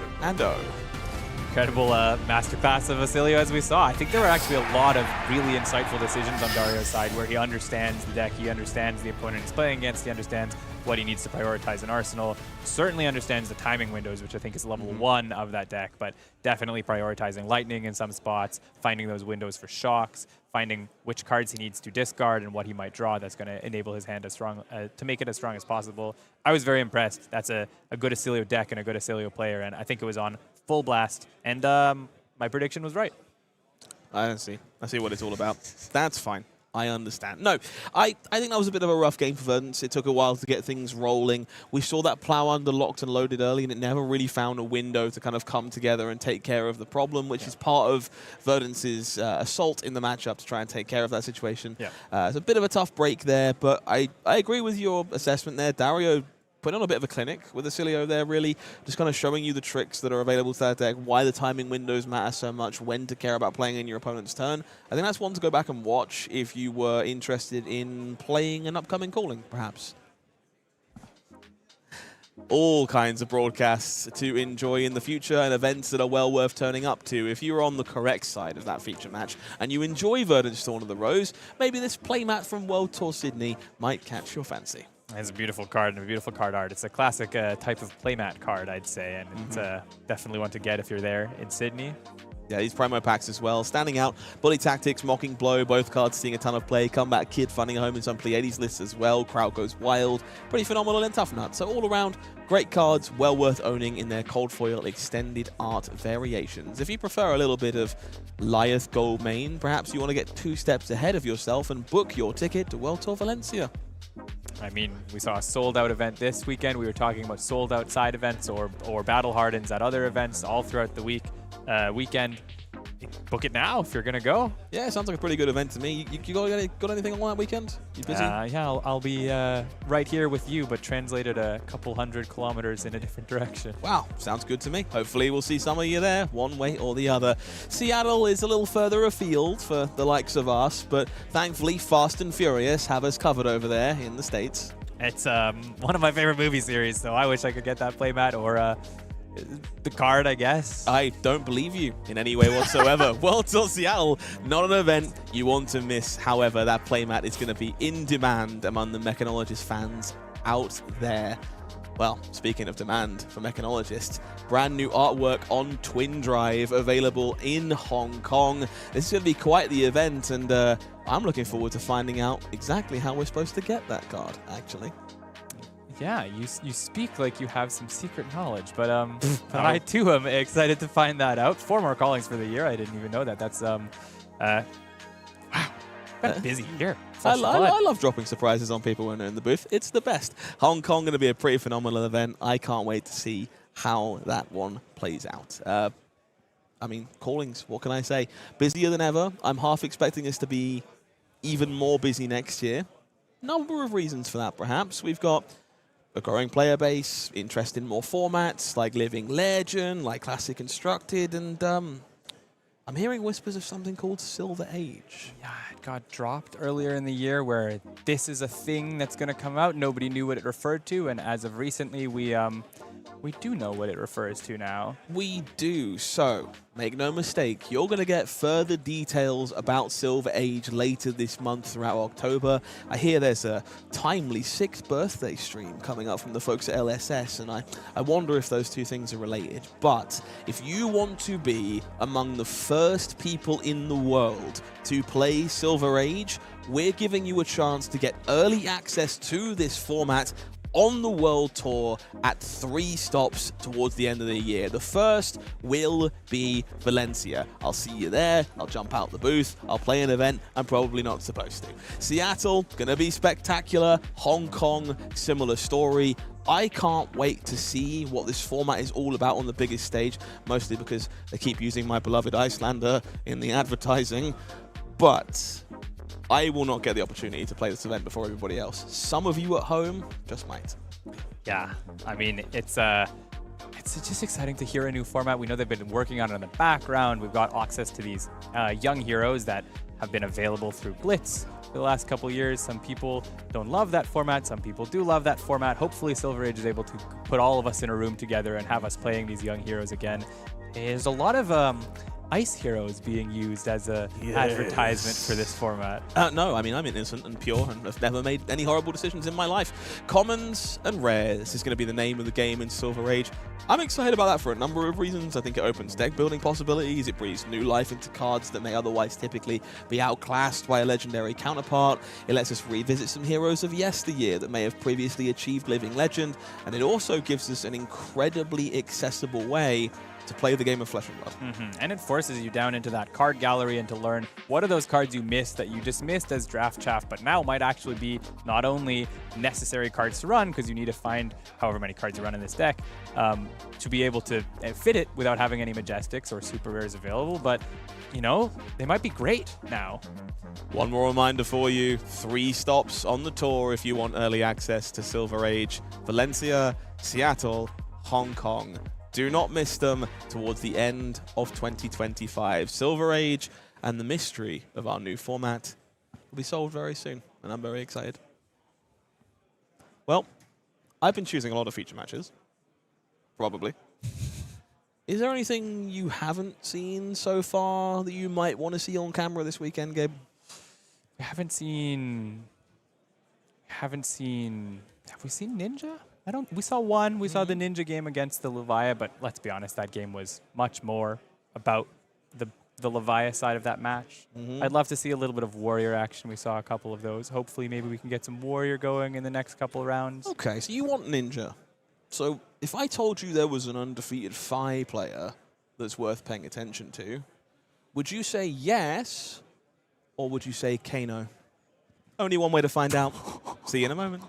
Incredible masterclass of Oscilio, as we saw. I think there were actually a lot of really insightful decisions on Dario's side where he understands the deck, he understands the opponent he's playing against, he understands what he needs to prioritize in Arsenal, certainly understands the timing windows, which I think is level 1 of that deck, but definitely prioritizing Lightning in some spots, finding those windows for shocks, finding which cards he needs to discard and what he might draw that's going to enable his hand as strong, to make it as strong as possible. I was very impressed. That's a good Oscilio deck and a good Oscilio player, and I think it was on full blast, and my prediction was right. I see what it's all about. That's fine. I understand. No, I think that was a bit of a rough game for Verdance. It took a while to get things rolling. We saw that plow under locked and loaded early, and it never really found a window to kind of come together and take care of the problem, which is part of Verdance's assault in the matchup to try and take care of that situation. It's a bit of a tough break there, but I agree with your assessment there. Dario put on a bit of a clinic with Oscilio there, really just kind of showing you the tricks that are available to that deck, why the timing windows matter so much, when to care about playing in your opponent's turn. I think that's one to go back and watch if you were interested in playing an upcoming calling, perhaps. All kinds of broadcasts to enjoy in the future and events that are well worth turning up to. If you're on the correct side of that feature match and you enjoy Verdance Dawn of the Rose, maybe this playmat from World Tour Sydney might catch your fancy. It's a beautiful card and a beautiful card art. It's a classic type of playmat card, I'd say, and it's definitely one to get if you're there in Sydney. Yeah, these promo packs as well. Standing out, Bully Tactics, Mocking Blow, both cards seeing a ton of play. Comeback Kid finding a home in some Pleiades lists as well. Crowd Goes Wild, pretty phenomenal in Tough Nut. So all around, great cards, well worth owning in their cold foil extended art variations. If you prefer a little bit of Lyeth Gold main, perhaps you want to get 2 steps ahead of yourself and book your ticket to World Tour Valencia. I mean, we saw a sold-out event this weekend. We were talking about sold-out side events or battle hardens at other events all throughout the weekend. Book it now if you're going to go. Yeah, sounds like a pretty good event to me. You got anything on that weekend? You busy? Yeah, I'll be right here with you, but translated a couple 100 kilometers in a different direction. Wow, sounds good to me. Hopefully we'll see some of you there, one way or the other. Seattle is a little further afield for the likes of us, but thankfully Fast and Furious have us covered over there in the States. It's one of my favorite movie series, so I wish I could get that playmat or the card, I guess. I don't believe you in any way whatsoever. World Tour Seattle, not an event you want to miss. However, that playmat is going to be in demand among the Mechanologist fans out there. Well, speaking of demand for Mechanologists, brand new artwork on Twin Drive available in Hong Kong. This is going to be quite the event, and I'm looking forward to finding out exactly how we're supposed to get that card, actually. Yeah, you speak like you have some secret knowledge, but I too am excited to find that out. 4 more callings for the year. I didn't even know that. That's wow, been a busy year. I love dropping surprises on people when they're in the booth. It's the best. Hong Kong going to be a pretty phenomenal event. I can't wait to see how that one plays out. I mean, callings, what can I say? Busier than ever. I'm half expecting us to be even more busy next year. Number of reasons for that, perhaps. We've got a growing player base, interest in more formats, like Living Legend, like Classic Constructed, and I'm hearing whispers of something called Silver Age. Yeah, it got dropped earlier in the year where this is a thing that's going to come out. Nobody knew what it referred to, and as of recently, we do know what it refers to now. We do, so make no mistake, you're going to get further details about Silver Age later this month throughout October. I hear there's a timely 6th birthday stream coming up from the folks at LSS, and I wonder if those two things are related. But if you want to be among the first people in the world to play Silver Age, we're giving you a chance to get early access to this format on the World Tour at 3 stops towards the end of the year. The first will be Valencia. I'll see you there. I'll jump out the booth. I'll play an event I'm probably not supposed to. Seattle, gonna be spectacular. Hong Kong, similar story. I can't wait to see what this format is all about on the biggest stage, mostly because they keep using my beloved Icelander in the advertising. But I will not get the opportunity to play this event before everybody else. Some of you at home just might. Yeah, I mean, it's just exciting to hear a new format. We know they've been working on it in the background. We've got access to these young heroes that have been available through Blitz for the last couple years. Some people don't love that format. Some people do love that format. Hopefully Silver Age is able to put all of us in a room together and have us playing these young heroes again. There's a lot of ice heroes being used as a advertisement for this format. No, I mean, I'm innocent and pure and have never made any horrible decisions in my life. Commons and Rares is going to be the name of the game in Silver Age. I'm excited about that for a number of reasons. I think it opens deck building possibilities. It breathes new life into cards that may otherwise typically be outclassed by a legendary counterpart. It lets us revisit some heroes of yesteryear that may have previously achieved Living Legend. And it also gives us an incredibly accessible way to play the game of Flesh and Blood. And it forces you down into that card gallery and to learn what are those cards you missed that you dismissed as draft chaff, but now might actually be not only necessary cards to run, because you need to find however many cards you run in this deck to be able to fit it without having any Majestics or Super Rares available, but, you know, they might be great now. One more reminder for you, 3 stops on the tour if you want early access to Silver Age. Valencia, Seattle, Hong Kong. Do not miss them towards the end of 2025. Silver Age and the mystery of our new format will be solved very soon, and I'm very excited. Well, I've been choosing a lot of feature matches. Probably. Is there anything you haven't seen so far that you might want to see on camera this weekend, Gabe? Have we seen Ninja? We saw one. We saw the Ninja game against the Levia, but let's be honest, that game was much more about the Levia side of that match. I'd love to see a little bit of Warrior action. We saw a couple of those. Hopefully, maybe we can get some Warrior going in the next couple of rounds. Okay, so you want Ninja. So if I told you there was an undefeated Phi player that's worth paying attention to, would you say yes, or would you say Kayo? Only one way to find out. See you in a moment.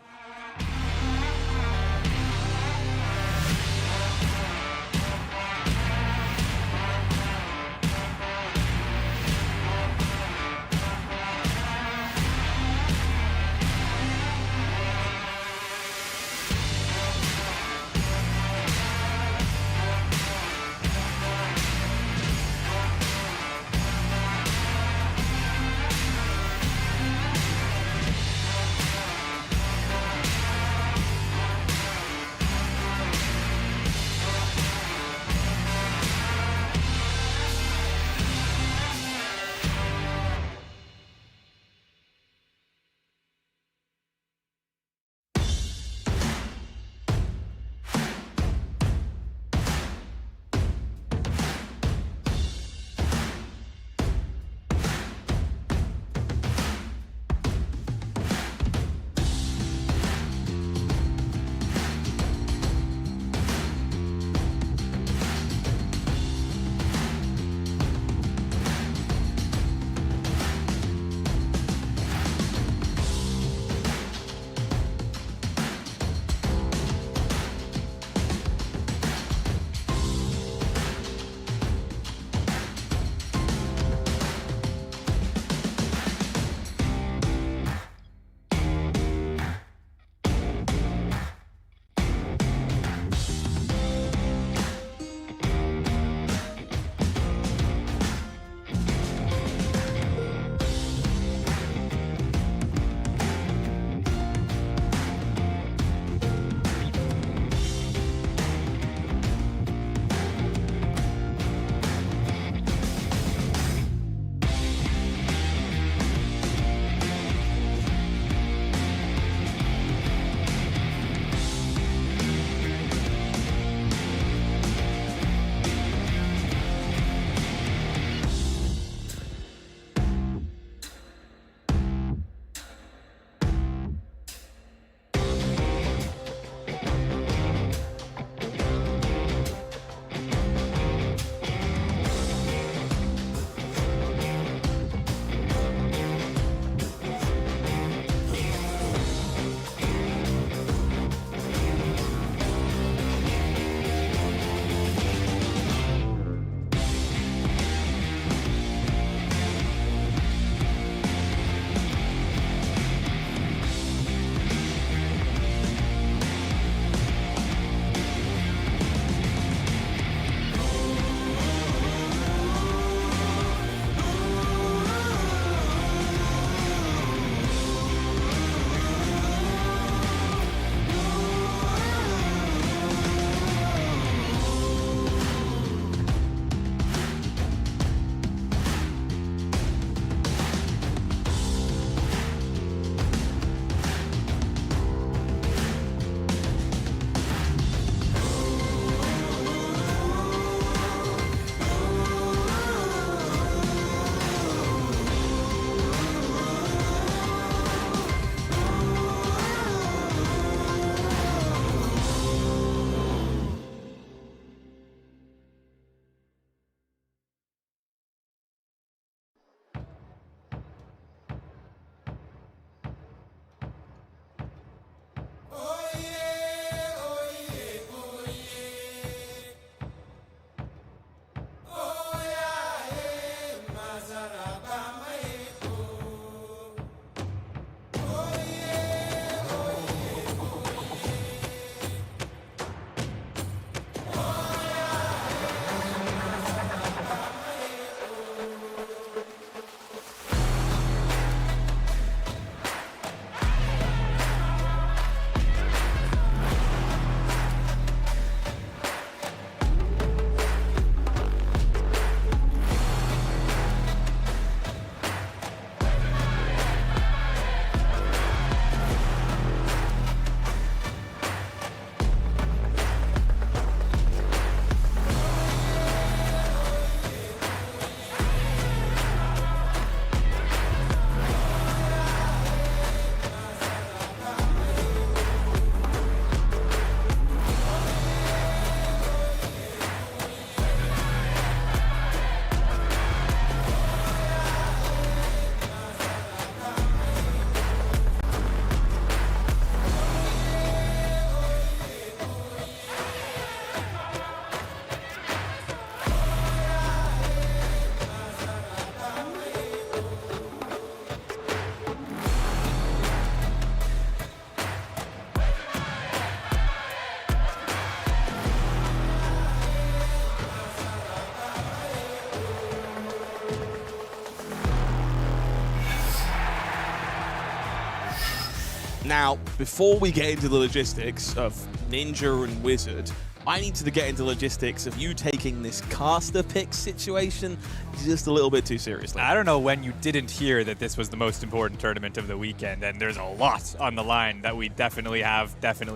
Now, before we get into the logistics of Ninja and Wizard, I need to get into logistics of you taking this caster pick situation just a little bit too seriously. I don't know when you didn't hear that this was the most important tournament of the weekend, and there's a lot on the line that we definitely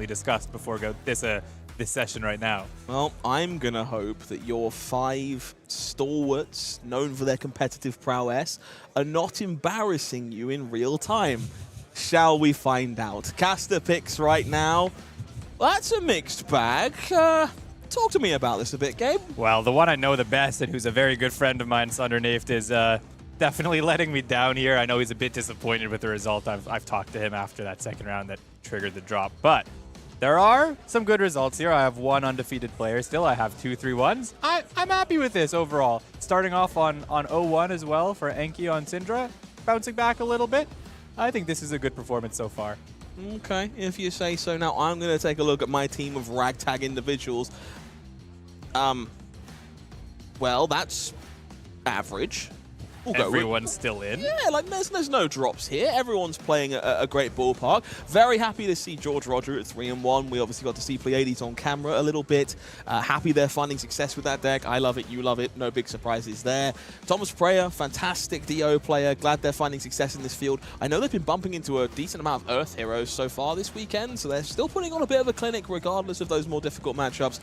discussed before this session right now. Well, I'm going to hope that your 5 stalwarts, known for their competitive prowess, are not embarrassing you in real time. Shall we find out? Caster picks right now. That's a mixed bag. Talk to me about this a bit, Gabe. Well, the one I know the best and who's a very good friend of mine, Underneath, is definitely letting me down here. I know he's a bit disappointed with the result. I've talked to him after that second round that triggered the drop. But there are some good results here. I have 1 undefeated player still. I have 2 3-1s. I'm happy with this overall. Starting off on 0-1 as well for Enki on Cindra. Bouncing back a little bit. I think this is a good performance so far. Okay, if you say so. Now I'm going to take a look at my team of ragtag individuals. Well, that's average. Everyone's still in. Yeah, like there's no drops here. Everyone's playing a great ballpark. Very happy to see George Rodger at 3-1. We obviously got to see Pleiades on camera a little bit. Happy they're finding success with that deck. I love it. You love it. No big surprises there. Thomas Preyer, fantastic DO player. Glad they're finding success in this field. I know they've been bumping into a decent amount of Earth heroes so far this weekend, so they're still putting on a bit of a clinic regardless of those more difficult matchups.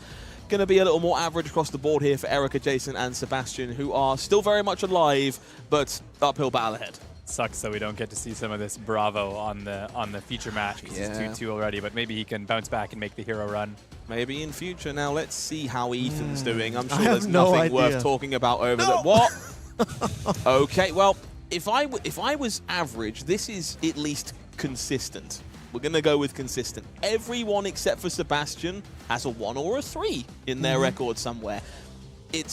Going to be a little more average across the board here for Erica, Jason, and Sebastian, who are still very much alive, but uphill battle ahead. Sucks that we don't get to see some of this Bravo on the feature match because he's 2-2 already, but maybe he can bounce back and make the hero run. Maybe in future. Now let's see how Ethan's doing. I'm sure there's nothing worth talking about over there. What? Okay, well, if I was average, this is at least consistent. We're going to go with consistent. Everyone except for Sebastian has a 1 or a 3 in their record somewhere. I'm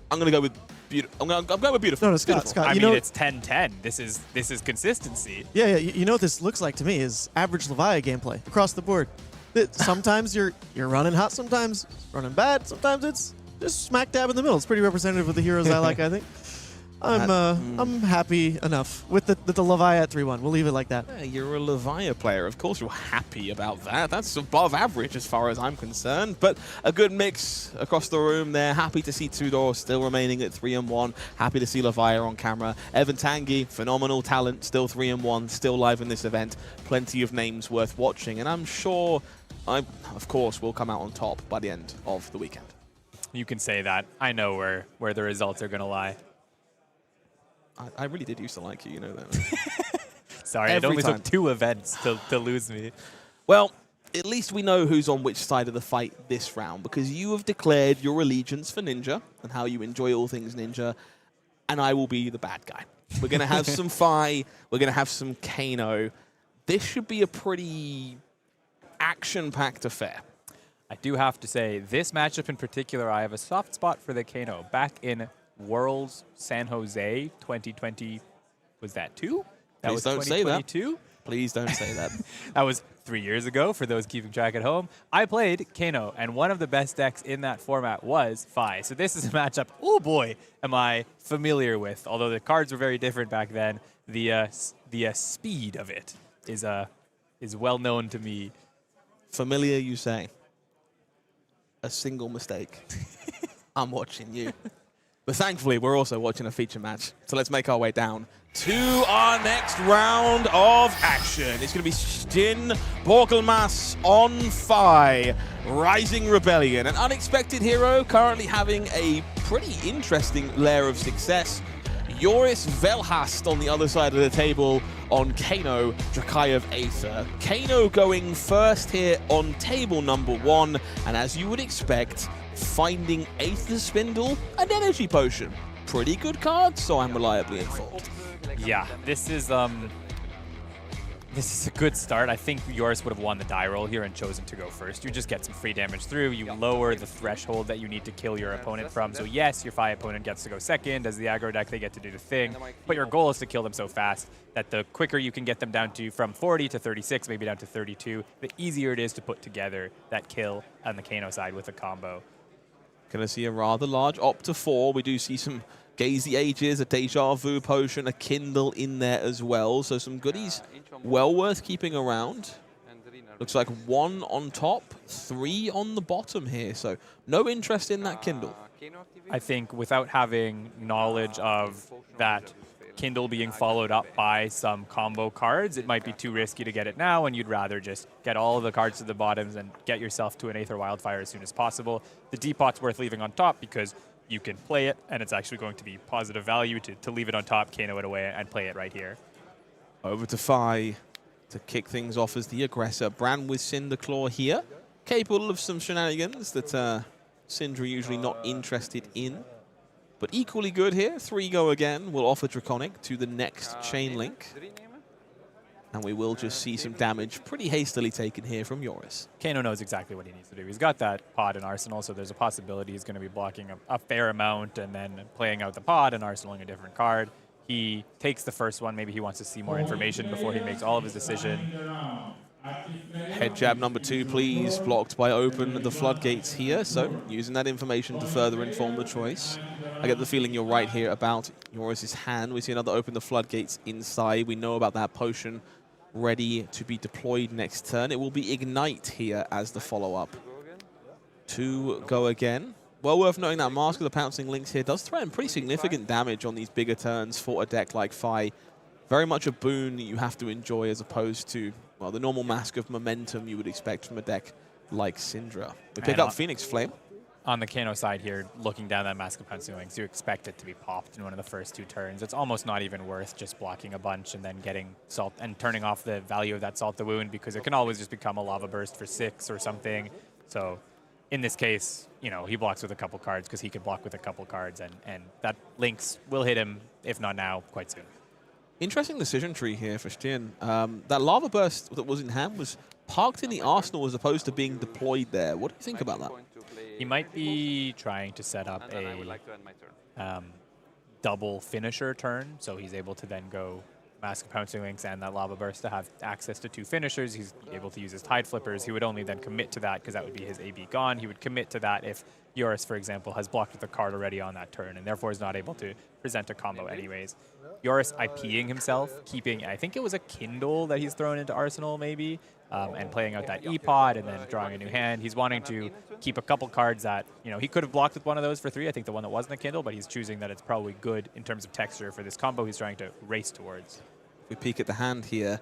going to go with beautiful. I'm going with beautiful. No, Scott. I mean, it's 10-10. This is consistency. Yeah. You know what this looks like to me is average Levia gameplay across the board. Sometimes you're running hot, sometimes running bad, sometimes it's just smack dab in the middle. It's pretty representative of the heroes I like, I think. I'm happy enough with the Levia at 3-1. We'll leave it like that. Yeah, you're a Levia player. Of course you're happy about that. That's above average as far as I'm concerned. But a good mix across the room there. Happy to see Tudor still remaining at 3-1. Happy to see Levia on camera. Evan Tanguy, phenomenal talent, still 3-1, still live in this event. Plenty of names worth watching. And I'm sure of course, will come out on top by the end of the weekend. You can say that. I know where the results are going to lie. I really did used to like you, you know that. Sorry, it only took 2 events to lose me. Well, at least we know who's on which side of the fight this round, because you have declared your allegiance for Ninja and how you enjoy all things Ninja, and I will be the bad guy. We're going to have some Vegh. We're going to have some Kayo. This should be a pretty action-packed affair. I do have to say, this matchup in particular, I have a soft spot for the Kayo. Back in Worlds San Jose 2020, was that 2? That Please was don't say that. 2022? Please don't say that. That was 3 years ago, for those keeping track at home. I played Kayo, and one of the best decks in that format was Vegh. So this is a matchup, oh boy, am I familiar with. Although the cards were very different back then, the speed of it is well known to me. Familiar, you say. A single mistake. I'm watching you. But thankfully, we're also watching a feature match. So let's make our way down to our next round of action. It's going to be Stijn Borkelmans on Vegh, Rising Rebellion. An unexpected hero currently having a pretty interesting layer of success. Joris Verhelst on the other side of the table on Kayo, Drakaev Aether. Kayo going first here on table number 1. And as you would expect, finding Aether Spindle and Energy Potion. Pretty good cards, so I'm reliably informed. Yeah, this is a good start. I think Joris would have won the die roll here and chosen to go first. You just get some free damage through. You lower the threshold that you need to kill your opponent from. So yes, your Vegh opponent gets to go second. As the aggro deck, they get to do the thing. But your goal is to kill them so fast that the quicker you can get them down to from 40 to 36, maybe down to 32, the easier it is to put together that kill on the Kayo side with a combo. Going to see a rather large opt to 4. We do see some Gaze the Ages, a Deja Vu potion, a Kindle in there as well. So some goodies well worth keeping around. Looks like 1 on top, 3 on the bottom here. So no interest in that Kindle. I think without having knowledge of that Kindle being followed up by some combo cards, it might be too risky to get it now, and you'd rather just get all of the cards to the bottoms and get yourself to an Aether Wildfire as soon as possible. The Depot's worth leaving on top because you can play it, and it's actually going to be positive value to leave it on top, Kano it away, and play it right here. Over to Vegh to kick things off as the aggressor. Bran with Cinderclaw here, capable of some shenanigans that Cindra usually not interested in. But equally good here. 3 go again. We'll offer Draconic to the next chain link. And we will just see some damage pretty hastily taken here from Joris. Kano knows exactly what he needs to do. He's got that pod in Arsenal, so there's a possibility he's going to be blocking a fair amount and then playing out the pod and arsenaling a different card. He takes the first one. Maybe he wants to see more information before he makes all of his decision. Head jab number 2, please. Blocked by Open the Floodgates here. So using that information to further inform the choice. I get the feeling you're right here about Joris' hand. We see another Open the Floodgates inside. We know about that potion ready to be deployed next turn. It will be Ignite here as the follow-up. 2 go again. Well worth noting that Mask of the Pouncing Lynx here does threaten pretty significant damage on these bigger turns for a deck like Vegh. Very much a boon that you have to enjoy as opposed to, well, the normal Mask of Momentum you would expect from a deck like Cindra. We pick up Phoenix Flame. On the Kano side here, looking down that Mask of Pouncing Lynx, you expect it to be popped in one of the first 2 turns. It's almost not even worth just blocking a bunch and then getting Salt and turning off the value of that Salt the Wound, because it can always just become a Lava Burst for 6 or something. So in this case, you know, he blocks with a couple cards because he can block with a couple cards, and that Lynx will hit him, if not now, quite soon. Interesting decision tree here for Stijn. That Lava Burst that was in hand was parked in the Arsenal as opposed to being deployed there. What do you think about that? He might be trying to set up a double finisher turn, so he's able to then go Mask of Pouncing Lynx and that Lava Burst to have access to 2 finishers. He's able to use his Tide Flippers. He would only then commit to that because that would be his AB gone. He would commit to that if Joris, for example, has blocked with a card already on that turn and therefore is not able to present a combo anyways. Joris IPing himself, keeping, I think it was a Kindle that he's thrown into Arsenal maybe, and playing out that E-Pod and then drawing a new hand. He's wanting to keep a couple cards that, you know, he could have blocked with one of those for 3, I think the one that wasn't a Kindle, but he's choosing that it's probably good in terms of texture for this combo he's trying to race towards. We peek at the hand here.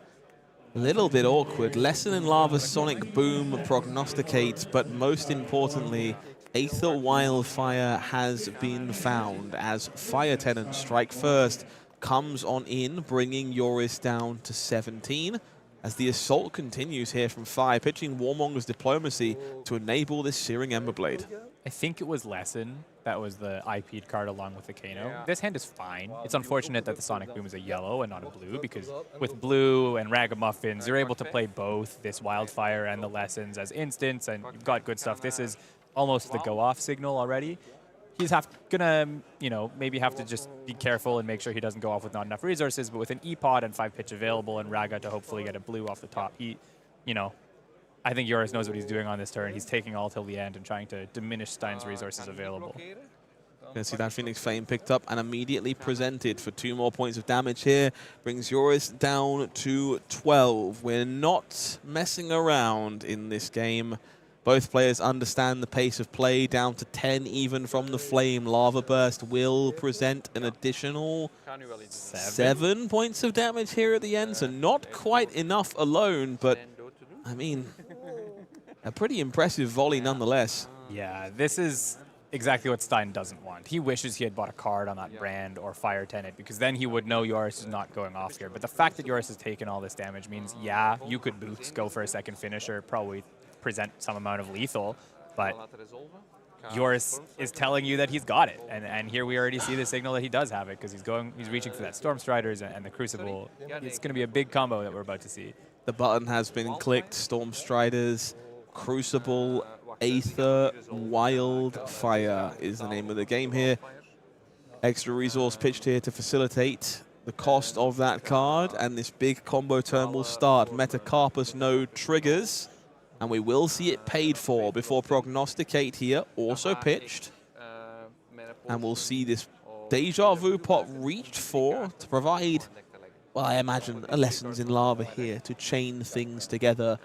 A little bit awkward. Lesson in Lava, Sonic Boom, Prognosticate, but most importantly, Aether Wildfire has been found as Fire Tenant Strike First comes on in, bringing Joris down to 17. As the assault continues here from Vegh, pitching Warmonger's Diplomacy to enable this Searing Emberblade. I think it was Lesson that was the IP'd card along with the Kano. This hand is fine. It's unfortunate that the Sonic Boom is a yellow and not a blue, because with blue and Ragamuffins, you're able to play both this Wildfire and the Lessons as instants, and you've got good stuff. This is almost the go-off signal already. He's gonna, you know, maybe have to just be careful and make sure he doesn't go off with not enough resources, but with an E-Pod and 5 pitch available and Raga to hopefully get a blue off the top, he, you know, I think Joris knows what he's doing on this turn. He's taking all till the end and trying to diminish Stein's resources available. Gonna see that Phoenix Flame picked up and immediately presented for 2 more points of damage here. Brings Joris down to 12. We're not messing around in this game. Both players understand the pace of play, down to 10 even from the Flame. Lava Burst will present an additional 7 points of damage here at the end, so not quite enough alone, but I mean, a pretty impressive volley nonetheless. Yeah, this is exactly what Stijn doesn't want. He wishes he had bought a card on that brand or Fire Tenant, because then he would know Joris is not going off here. But the fact that Joris has taken all this damage means, yeah, you could boots, go for a second finisher, probably present some amount of lethal, but Joris is telling you that he's got it, and here we already see the signal that he does have it, because he's reaching for that Stormstriders and the Crucible. It's going to be a big combo that we're about to see. The button has been clicked. Stormstriders, Crucible, Aether, Wildfire is the name of the game here. Extra resource pitched here to facilitate the cost of that card, and this big combo turn will start. Metacarpus no triggers, and we will see it paid for before Prognosticate here, also pitched. And we'll see this Deja Vu Pot reached for to provide, well, I imagine, a Lessons in Lava here to chain things together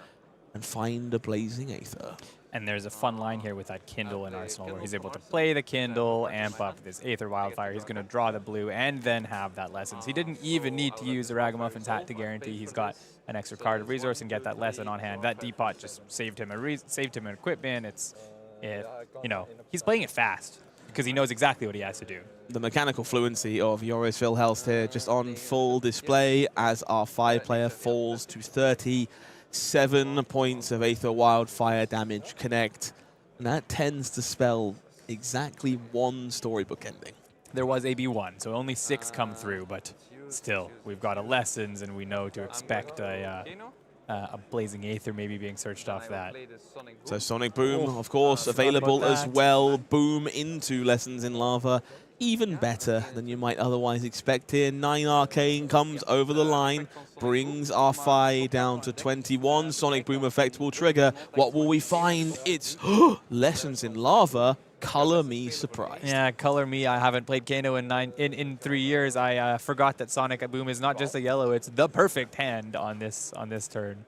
and find a blazing Aether. And there's a fun line here with that Kindle in Arsenal where he's able to play the Kindle, amp up this Aether Wildfire. He's going to draw the blue and then have that Lessons. He didn't even need to use the Ragamuffin's Hat to guarantee he's got an extra card of resource and get that Lesson on hand. That Depot just saved him an equipment. You know, he's playing it fast because he knows exactly what he has to do. The mechanical fluency of Joris Verhelst here just on full display as our 5-player falls to 37 points of Aether Wildfire damage connect. And that tends to spell exactly one storybook ending. There was AB1, so only 6 come through, but still, we've got a Lessons, and we know to expect a Blazing Aether maybe being searched off that. So Sonic Boom, of course, available as well. Boom into Lessons in Lava. Even better than you might otherwise expect here. 9 Arcane comes over the line, brings our Phi down to 21. Sonic Boom effect will trigger. What will we find? It's Lessons in Lava. Color me surprised. Yeah, color me. I haven't played Kano in 3 years. I forgot that Sonic Boom is not just a yellow; it's the perfect hand on this turn.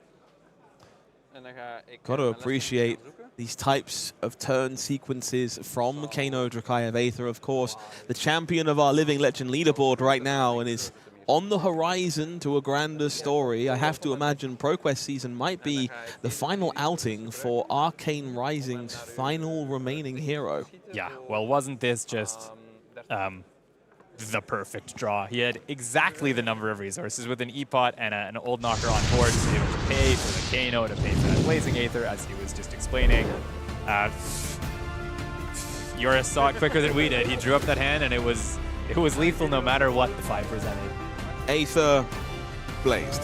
Got to appreciate these types of turn sequences from Kano Drakaev Aether, of course, the champion of our Living Legend leaderboard right now, and is on the horizon to a grander story. I have to imagine ProQuest season might be the final outing for Arcane Rising's final remaining hero. Yeah, well, wasn't this just the perfect draw? He had exactly the number of resources with an E-Pot and an Old Knocker on board to be able to pay for the Kano, to pay for that Blazing Aether, as he was just explaining. Joris saw it quicker than we did. He drew up that hand, and it was lethal no matter what the 5 presented. Aether blazed.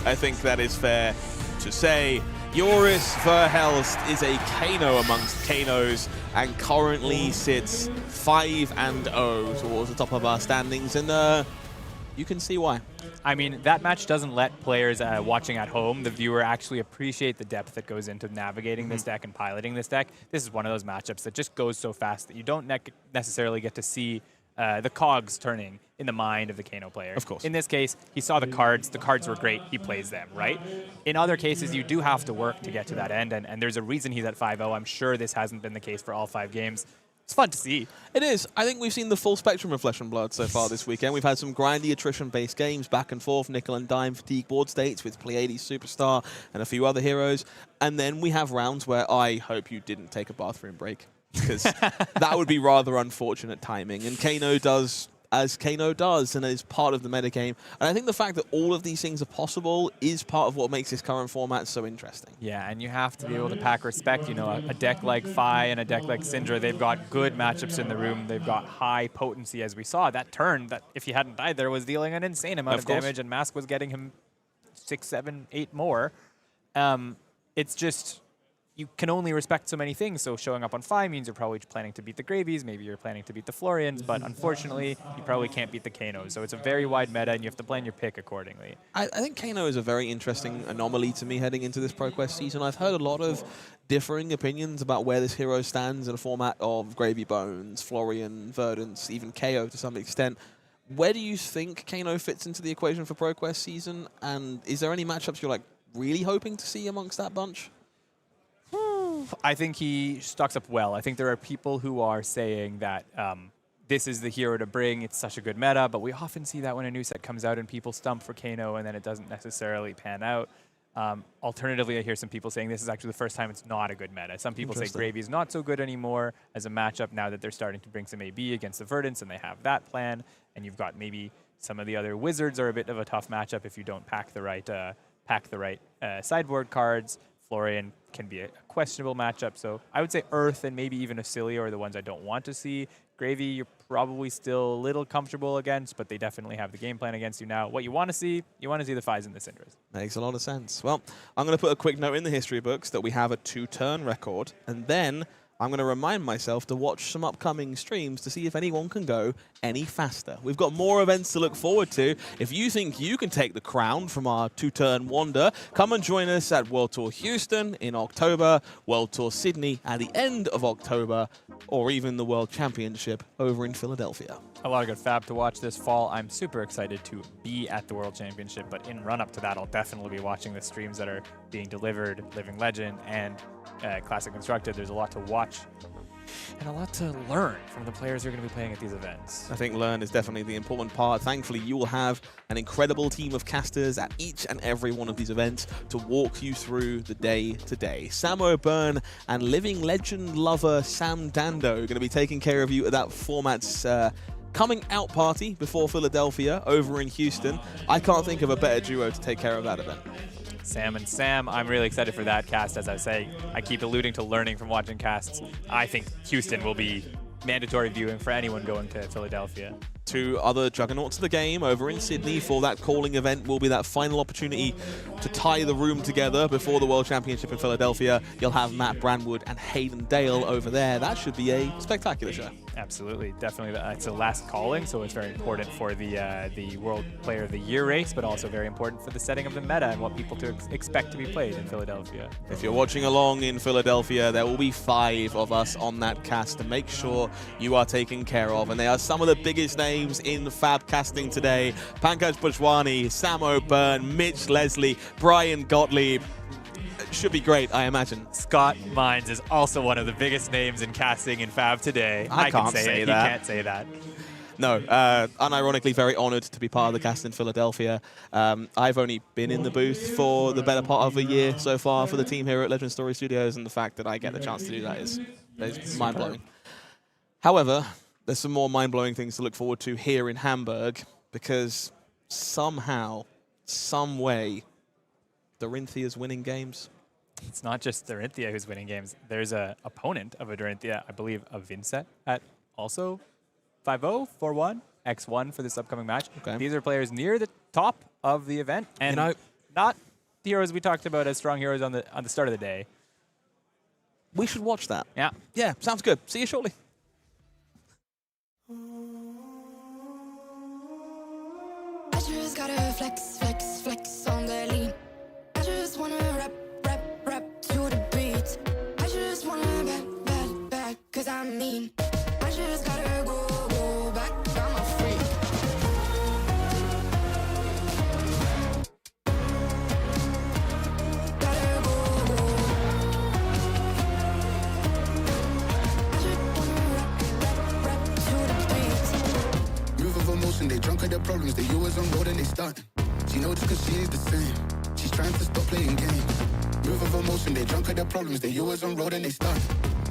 I think that is fair to say. Joris Verhelst is a Kano amongst Kanos and currently sits 5-0 towards the top of our standings, and you can see why. I mean, that match doesn't let players watching at home, the viewer, actually appreciate the depth that goes into navigating this deck and piloting this deck. This is one of those matchups that just goes so fast that you don't necessarily get to see the cogs turning in the mind of the Kano player. Of course. In this case, he saw the cards were great, he plays them, right? In other cases, you do have to work to get to that end, and there's a reason he's at 5-0. I'm sure this hasn't been the case for all 5 games. It's fun to see. It is. I think we've seen the full spectrum of Flesh and Blood so far this weekend. We've had some grindy attrition-based games, back and forth, nickel and dime fatigue board states with Pleiades Superstar and a few other heroes. And then we have rounds where I hope you didn't take a bathroom break, because that would be rather unfortunate timing. And Kano does as Kano does, and is part of the metagame. And I think the fact that all of these things are possible is part of what makes this current format so interesting. Yeah, and you have to be able to pack respect. You know, a deck like Vegh and a deck like Cindra, they've got good matchups in the room. They've got high potency, as we saw. That turn, that if he hadn't died there, was dealing an insane amount of damage, and Mask was getting him 6, 7, 8 more. It's just, you can only respect so many things, so showing up on Vegh means you're probably planning to beat the Gravies, maybe you're planning to beat the Florians, but unfortunately, you probably can't beat the Kanos. So it's a very wide meta, and you have to plan your pick accordingly. I think Kano is a very interesting anomaly to me heading into this ProQuest season. I've heard a lot of differing opinions about where this hero stands in a format of Gravy Bones, Florian, Verdance, even Kayo to some extent. Where do you think Kano fits into the equation for ProQuest season, and is there any matchups you're like really hoping to see amongst that bunch? I think he stocks up well. I think there are people who are saying that this is the hero to bring. It's such a good meta, but we often see that when a new set comes out and people stump for Kano and then it doesn't necessarily pan out. Alternatively, I hear some people saying this is actually the first time it's not a good meta. Some people say Gravy is not so good anymore as a matchup now that they're starting to bring some AB against the Verdance and they have that plan. And you've got maybe some of the other Wizards are a bit of a tough matchup if you don't pack the right sideboard cards. Florian can be a questionable matchup. So I would say Earth and maybe even Oscilio are the ones I don't want to see. Gravy, you're probably still a little comfortable against, but they definitely have the game plan against you now. What you want to see the Veyes and the Cindras. Makes a lot of sense. Well, I'm going to put a quick note in the history books that we have a 2-turn record, and then I'm going to remind myself to watch some upcoming streams to see if anyone can go any faster. We've got more events to look forward to. If you think you can take the crown from our two-turn wonder, come and join us at World Tour Houston in October, World Tour Sydney at the end of October, or even the World Championship over in Philadelphia. A lot of good fab to watch this fall. I'm super excited to be at the World Championship, but in run-up to that, I'll definitely be watching the streams that are being delivered, Living Legend and Classic Constructed. There's a lot to watch and a lot to learn from the players who are going to be playing at these events. I think learn is definitely the important part. Thankfully, you will have an incredible team of casters at each and every one of these events to walk you through the day-to-day. Sam O'Byrne and Living Legend lover Sam Dando are going to be taking care of you at that format's coming out party before Philadelphia over in Houston. I can't think of a better duo to take care of that event. Sam and Sam, I'm really excited for that cast. As I say, I keep alluding to learning from watching casts. I think Houston will be mandatory viewing for anyone going to Philadelphia. Two other juggernauts of the game over in Sydney for that calling event will be that final opportunity to tie the room together before the World Championship in Philadelphia. You'll have Matt Brandwood and Hayden Dale over there. That should be a spectacular show. Absolutely, definitely. It's the last calling, so it's very important for the World Player of the Year race, but also very important for the setting of the meta and what people to expect to be played in Philadelphia. If you're watching along in Philadelphia, there will be 5 of us on that cast to make sure you are taken care of, and they are some of the biggest names in fab casting today. Pankaj Bhojwani, Sam O'Byrne, Mitch Leslie, Brian Gottlieb. Should be great, I imagine. Scott Mines is also one of the biggest names in casting in Fab today. I can't can say it. that. You can't say that. No, unironically very honored to be part of the cast in Philadelphia. I've only been in the booth for the better part of a year so far for the team here at Legend Story Studios, and the fact that I get the chance to do that is mind-blowing. However, there's some more mind-blowing things to look forward to here in Hamburg, because somehow, some way, Dorinthia is winning games. It's not just Dorinthia who's winning games. There's an opponent of a Dorinthia, I believe, a Vincent at also 5-0, 4-1, X1 for this upcoming match. Okay. These are players near the top of the event, and not the heroes we talked about as strong heroes on the start of the day. We should watch that. Yeah. Yeah, sounds good. See you shortly. I just gotta flex, flex, flex on the lean. I just wanna rap, rap, rap to the beat. I just wanna back, back, back, cause I'm mean. I just gotta go back, I'm a freak. Gotta go. I just wanna rap, rap, rap to the beat. Move of emotion, they drunk at their problems, they always on road and they starting. She knows just cause she is the same. She's trying to stop playing games. Move of emotion, they drunk at their problems, they always on road and they starting.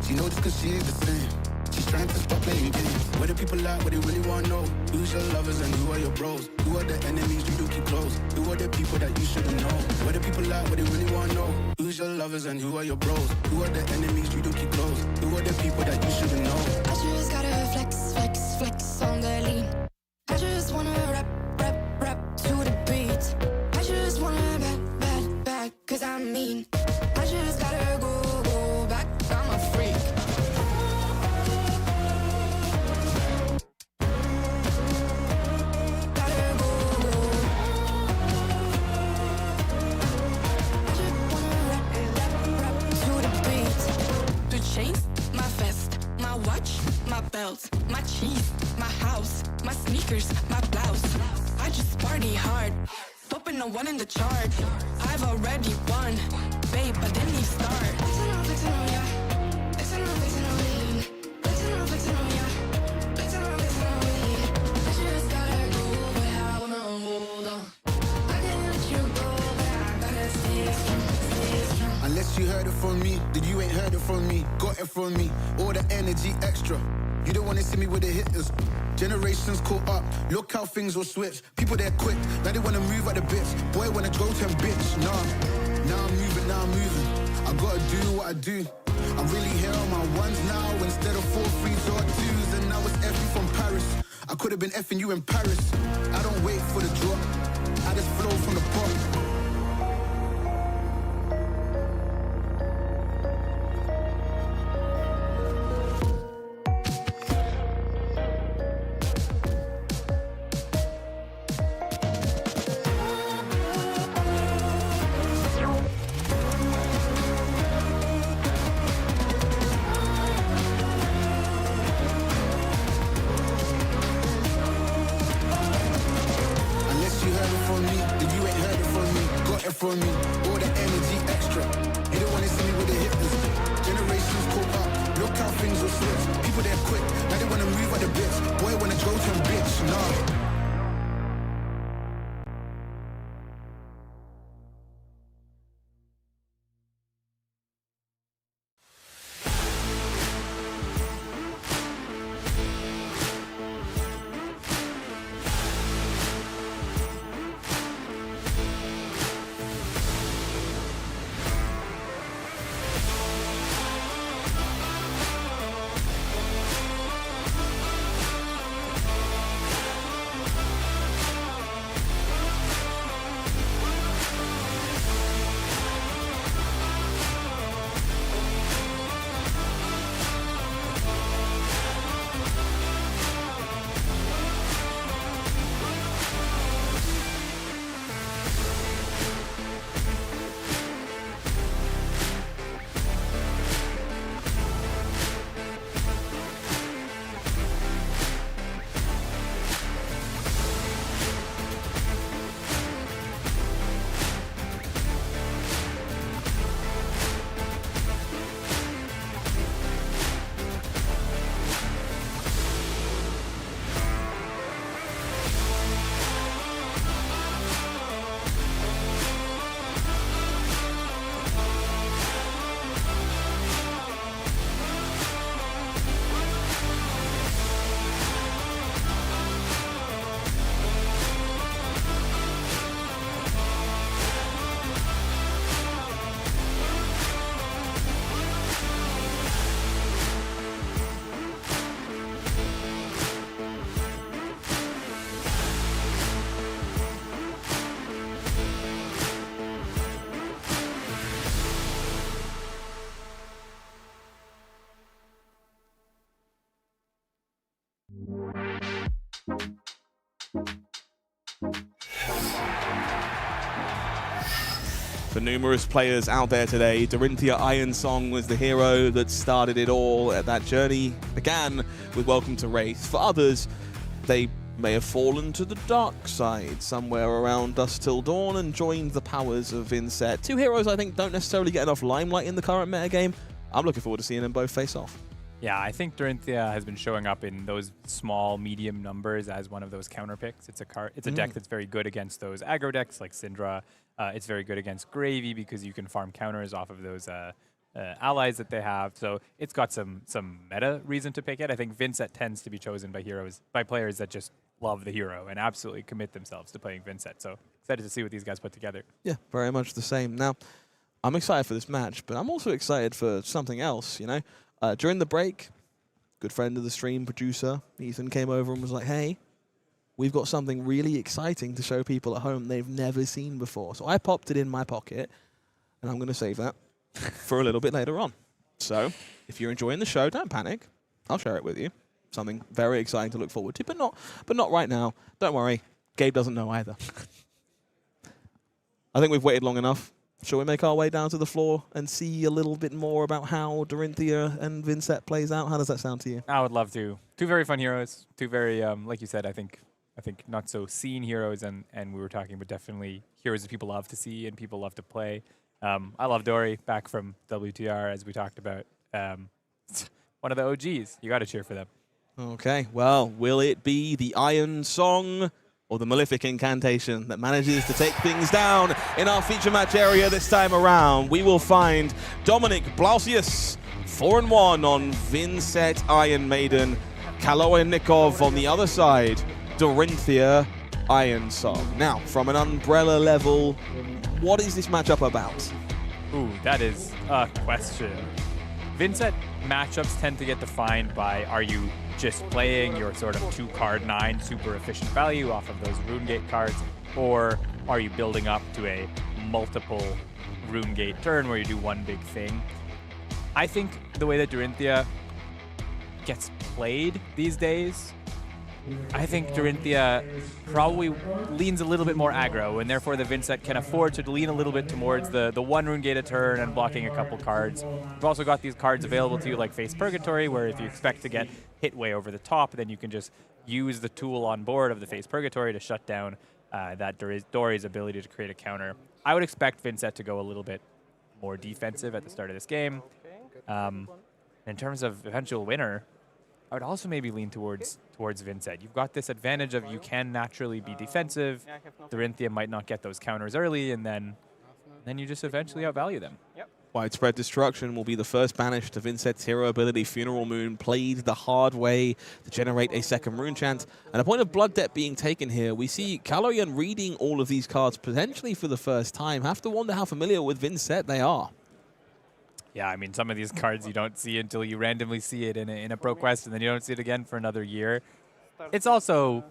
She knows just cause she is the same. She's trying to stop playing games. Where the people at, what they really want to know. Who's your lovers and who are your bros? Who are the enemies you do keep close? Who are the people that you shouldn't know? Where the people at, what they really want to know. Who's your lovers and who are your bros? Who are the enemies you do keep close? Who are the people that you shouldn't know? I just gotta flex, flex, flex on the lean. I just wanna rap, rap, rap to the beat. I just wanna back, back, back, cause I'm mean. I just gotta go back, I'm a freak. Gotta go. I just wanna rap, rap, rap to the beat. The chains, my vest, my watch, my belt, my cheese, my house, my sneakers, my blouse. I just party hard, popping the one in the chart. I've already won, babe, I didn't even start. Flexing on, flexing on, yeah. Flexing on, flexing on, lean. Flexing on, flexing on, yeah. Flexing on, flexing on, lean. I just gotta go, but I wanna hold on. I can't let you go, but I gotta stay strong, stay strong. Unless you heard it from me, then you ain't heard it from me. Got it from me, all the energy extra. You don't wanna see me with the hitters. Generations caught up, look how things will switch. People they're quick, now they wanna move at the bits. Boy wanna go to bitch, nah. Now I'm moving. I gotta do what I do. I'm really here on my ones now instead of 4 3s or 2s. And now it's effing from Paris. I could have been effing you in Paris. I don't wait for the drop, I just flow from the pot. For numerous players out there today, Dorinthia Ironsong was the hero that started it all. That journey began with Welcome to Wraith. For others, they may have fallen to the dark side somewhere around Dusk Till Dawn and joined the powers of Vincent. Two heroes I think don't necessarily get enough limelight in the current metagame. I'm looking forward to seeing them both face off. Yeah, I think Dorinthia has been showing up in those small, medium numbers as one of those counter picks. It's a deck that's very good against those aggro decks like Cindra. It's very good against Gravy because you can farm counters off of those allies that they have. So it's got some meta reason to pick it. I think Vincent tends to be chosen by players that just love the hero and absolutely commit themselves to playing Vincent. So excited to see what these guys put together. Yeah, very much the same. Now, I'm excited for this match, but I'm also excited for something else, you know? During the break, good friend of the stream, producer, Ethan came over and was like, hey, we've got something really exciting to show people at home they've never seen before. So I popped it in my pocket, and I'm going to save that for a little bit later on. So if you're enjoying the show, don't panic. I'll share it with you. Something very exciting to look forward to, but not right now. Don't worry. Gabe doesn't know either. I think we've waited long enough. Shall we make our way down to the floor and see a little bit more about how Dorinthia and Vincent plays out? How does that sound to you? I would love to. Two very fun heroes. Two very, like you said, I think not so seen heroes, and we were talking, but definitely heroes that people love to see and people love to play. I love Dory, back from WTR, as we talked about. One of the OGs. You got to cheer for them. Okay, well, will it be the Iron Song or the Malefic Incantation that manages to take things down in our feature match area this time around? We will find Dominic Blausius 4-1 on Vincent Iron Maiden, Kaloynikov on the other side, Dorinthia Iron Song. Now, from an umbrella level, what is this matchup about? Ooh, that is a question. Vincent matchups tend to get defined by, are you just playing your sort of 2-card 9 super efficient value off of those Runegate cards, or are you building up to a multiple Runegate turn where you do one big thing? I think the way that Dorinthia gets played these days, I think Dorinthia probably leans a little bit more aggro, and therefore the Vincent can afford to lean a little bit towards the one Runegate a turn and blocking a couple cards. You've also got these cards available to you like Face Purgatory, where if you expect to get hit way over the top, then you can just use the tool on board of the Face Purgatory to shut down that Dory's ability to create a counter. I would expect Vincent to go a little bit more defensive at the start of this game. In terms of eventual winner, I would also maybe lean towards Vincent. You've got this advantage of you can naturally be defensive. Dorinthia might not get those counters early, and then you just eventually outvalue them. Yep. Widespread Destruction will be the first banish to Vincent's hero ability. Funeral Moon played the hard way to generate a second rune chant. And a point of blood debt being taken here. We see Kaloyan reading all of these cards potentially for the first time. Have to wonder how familiar with Vincent they are. Yeah, I mean, some of these cards you don't see until you randomly see it in a Pro Quest, and then you don't see it again for another year. It's also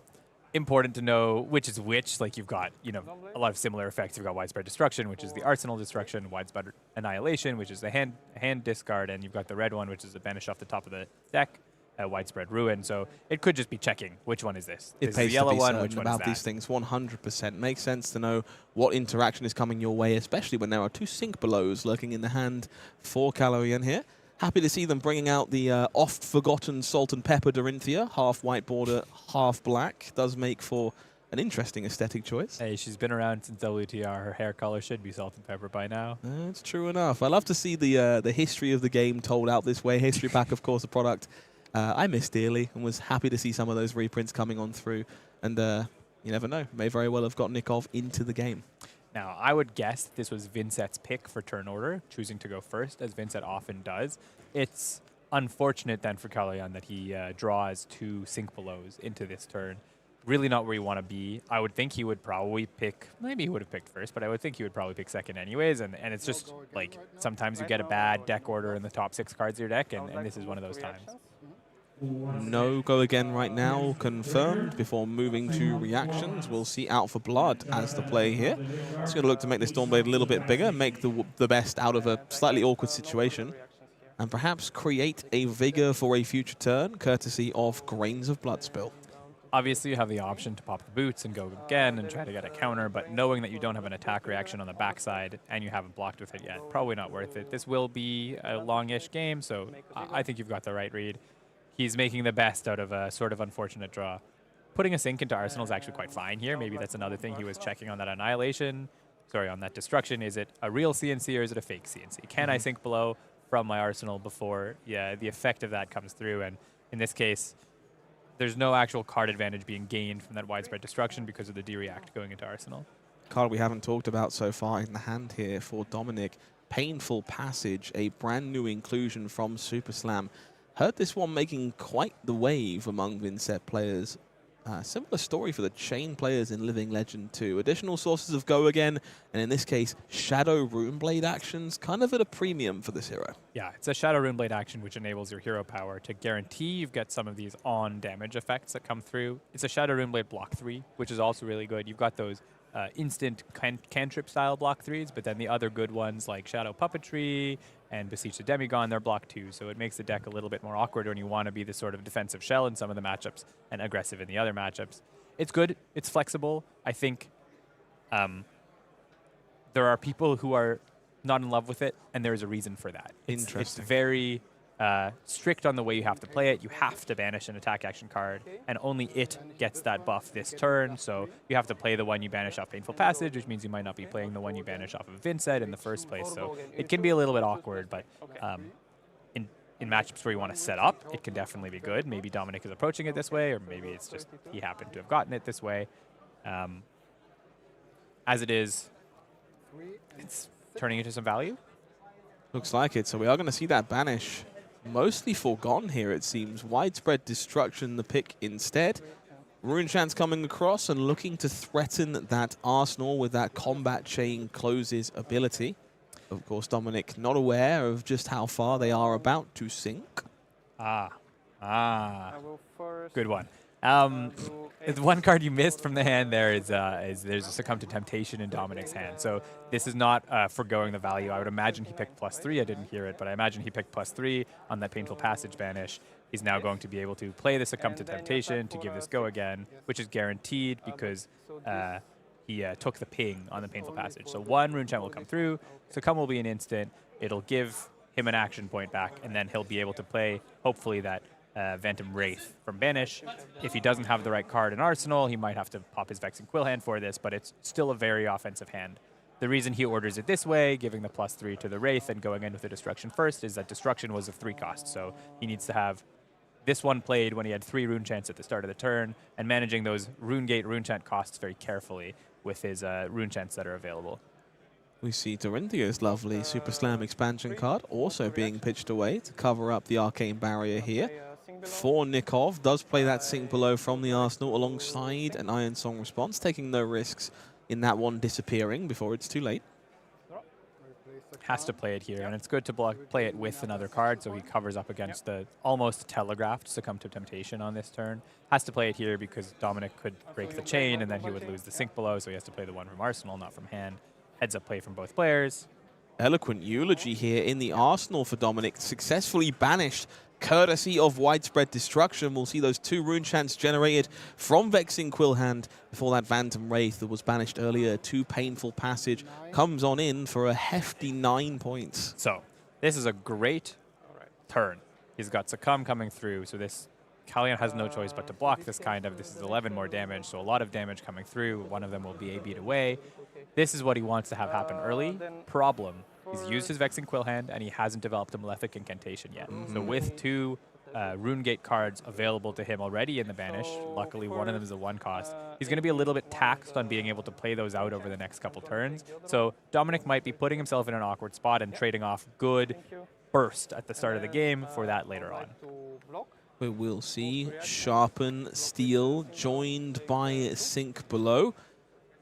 important to know which is which. Like, you've got, you know, a lot of similar effects. You've got Widespread Destruction, which is the Arsenal Destruction, Widespread Annihilation, which is the hand discard, and you've got the red one, which is the banish off the top of the deck, Widespread Ruin. So it could just be checking which one is this. It This is pays the yellow to be one, certain which one about is these that? things. 100% makes sense to know what interaction is coming your way, especially when there are two sync belows lurking in the hand for Kaloyan here. Happy to see them bringing out the oft-forgotten Salt and Pepper Dorinthia, half white border, half black. Does make for an interesting aesthetic choice. Hey, she's been around since WTR. Her hair color should be Salt and Pepper by now. That's true enough. I love to see the history of the game told out this way. History Pack, of course, a product I miss dearly, and was happy to see some of those reprints coming on through. And you never know, may very well have got Nikov into the game. Now, I would guess this was Vincent's pick for turn order, choosing to go first, as Vincent often does. It's unfortunate then for Kaloyan that he draws two sync belows into this turn. Really not where you want to be. I would think he would probably pick, maybe he would have picked first, but I would think he would probably pick second anyways. And it's just like sometimes you get a bad deck order in the top 6 cards of your deck, and this is one of those times. No go again right now, confirmed. Before moving to reactions, we'll see Out for Blood as the play here. It's going to look to make this Dawnblade a little bit bigger, make the best out of a slightly awkward situation, and perhaps create a vigor for a future turn, courtesy of Grains of Bloodspill. Obviously, you have the option to pop the boots and go again and try to get a counter, but knowing that you don't have an attack reaction on the backside and you haven't blocked with it yet, probably not worth it. This will be a longish game, so I think you've got the right read. He's making the best out of a sort of unfortunate draw. Putting a sync into Arsenal is actually quite fine here. Maybe that's another thing he was checking on that Annihilation. Sorry, on that Destruction. Is it a real CNC or is it a fake CNC? Can I sync below from my Arsenal before the effect of that comes through? And in this case, there's no actual card advantage being gained from that widespread destruction because of the D-React going into Arsenal. Card we haven't talked about so far in the hand here for Dominic. Painful Passage, a brand new inclusion from Super Slam. Heard this one making quite the wave among Vinset players. Similar story for the Chain players in Living Legend 2. Additional sources of Go again, and in this case, Shadow Runeblade actions, kind of at a premium for this hero. Yeah, it's a Shadow Runeblade action which enables your hero power to guarantee you've got some of these on-damage effects that come through. It's a Shadow Runeblade block 3, which is also really good. You've got those instant cantrip-style block 3s, but then the other good ones like Shadow Puppetry and Beseech the Demigod, they're block 2, so it makes the deck a little bit more awkward when you want to be the sort of defensive shell in some of the matchups and aggressive in the other matchups. It's good. It's flexible. I think there are people who are not in love with it, and there is a reason for that. Interesting. It's very strict on the way you have to play it. You have to banish an attack action card, and only it gets that buff this turn. So you have to play the one you banish off Painful Passage, which means you might not be playing the one you banish off of Vinset in the first place. So it can be a little bit awkward, but in matchups where you want to set up, it can definitely be good. Maybe Dominic is approaching it this way, or maybe it's just he happened to have gotten it this way. As it is, it's turning into some value. Looks like it. So we are going to see that banish mostly forgone here, it seems. Widespread Destruction, the pick instead. Runechant's coming across and looking to threaten that Arsenal with that Combat Chain Closes ability. Of course, Dominic not aware of just how far they are about to sink. Good one. The one card you missed from the hand there is there's a Succumb to Temptation in Dominic's hand. So this is not foregoing the value. I would imagine he picked +3. I didn't hear it, but I imagine he picked +3 on that Painful Passage banish. He's now going to be able to play the Succumb to Temptation to give this go again, which is guaranteed because he took the ping on the Painful Passage. So one Runechant will come through, Succumb will be an instant, it'll give him an action point back, and then he'll be able to play, hopefully, that Phantom Wraith from Banish. If he doesn't have the right card in Arsenal, he might have to pop his Vexing Quill hand for this, but it's still a very offensive hand. The reason he orders it this way, giving the +3 to the Wraith and going in with the Destruction first, is that Destruction was a 3 cost, so he needs to have this one played when he had 3 Runechants at the start of the turn, and managing those Runegate Runechant costs very carefully with his Runechants that are available. We see Dorinthia's lovely Super Slam expansion card also being pitched away to cover up the Arcane Barrier here. For Nikov, does play that Sink Below from the Arsenal alongside an Iron Song response, taking no risks in that one disappearing before it's too late. Has to play it here, and it's good to play it with another card, so he covers up against the almost telegraphed Succumb to Temptation on this turn. Has to play it here because Dominic could break the chain, and then he would lose the Sink Below, so he has to play the one from Arsenal, not from hand. Heads up play from both players. Eloquent eulogy here in the Arsenal for Dominic, successfully banished courtesy of Widespread Destruction. We'll see those 2 Runechants generated from Vexing Quill hand before that Phantom Wraith that was banished earlier to Painful Passage comes on in for a hefty 9 points. So this is a great turn. He's got Succumb coming through, so this Kalyan has no choice but to block this kind of. This is 11 more damage, so a lot of damage coming through. One of them will be a beat away. This is what he wants to have happen early. Problem. He's used his Vexing Quill hand, and he hasn't developed a Malefic Incantation yet. So with 2 Runegate cards available to him already in the Banish, luckily one of them is a 1 cost, he's going to be a little bit taxed on being able to play those out over the next couple turns. So Dominic might be putting himself in an awkward spot and trading off good burst at the start of the game for that later on. We will see Sharpen Steel joined by Sink Below.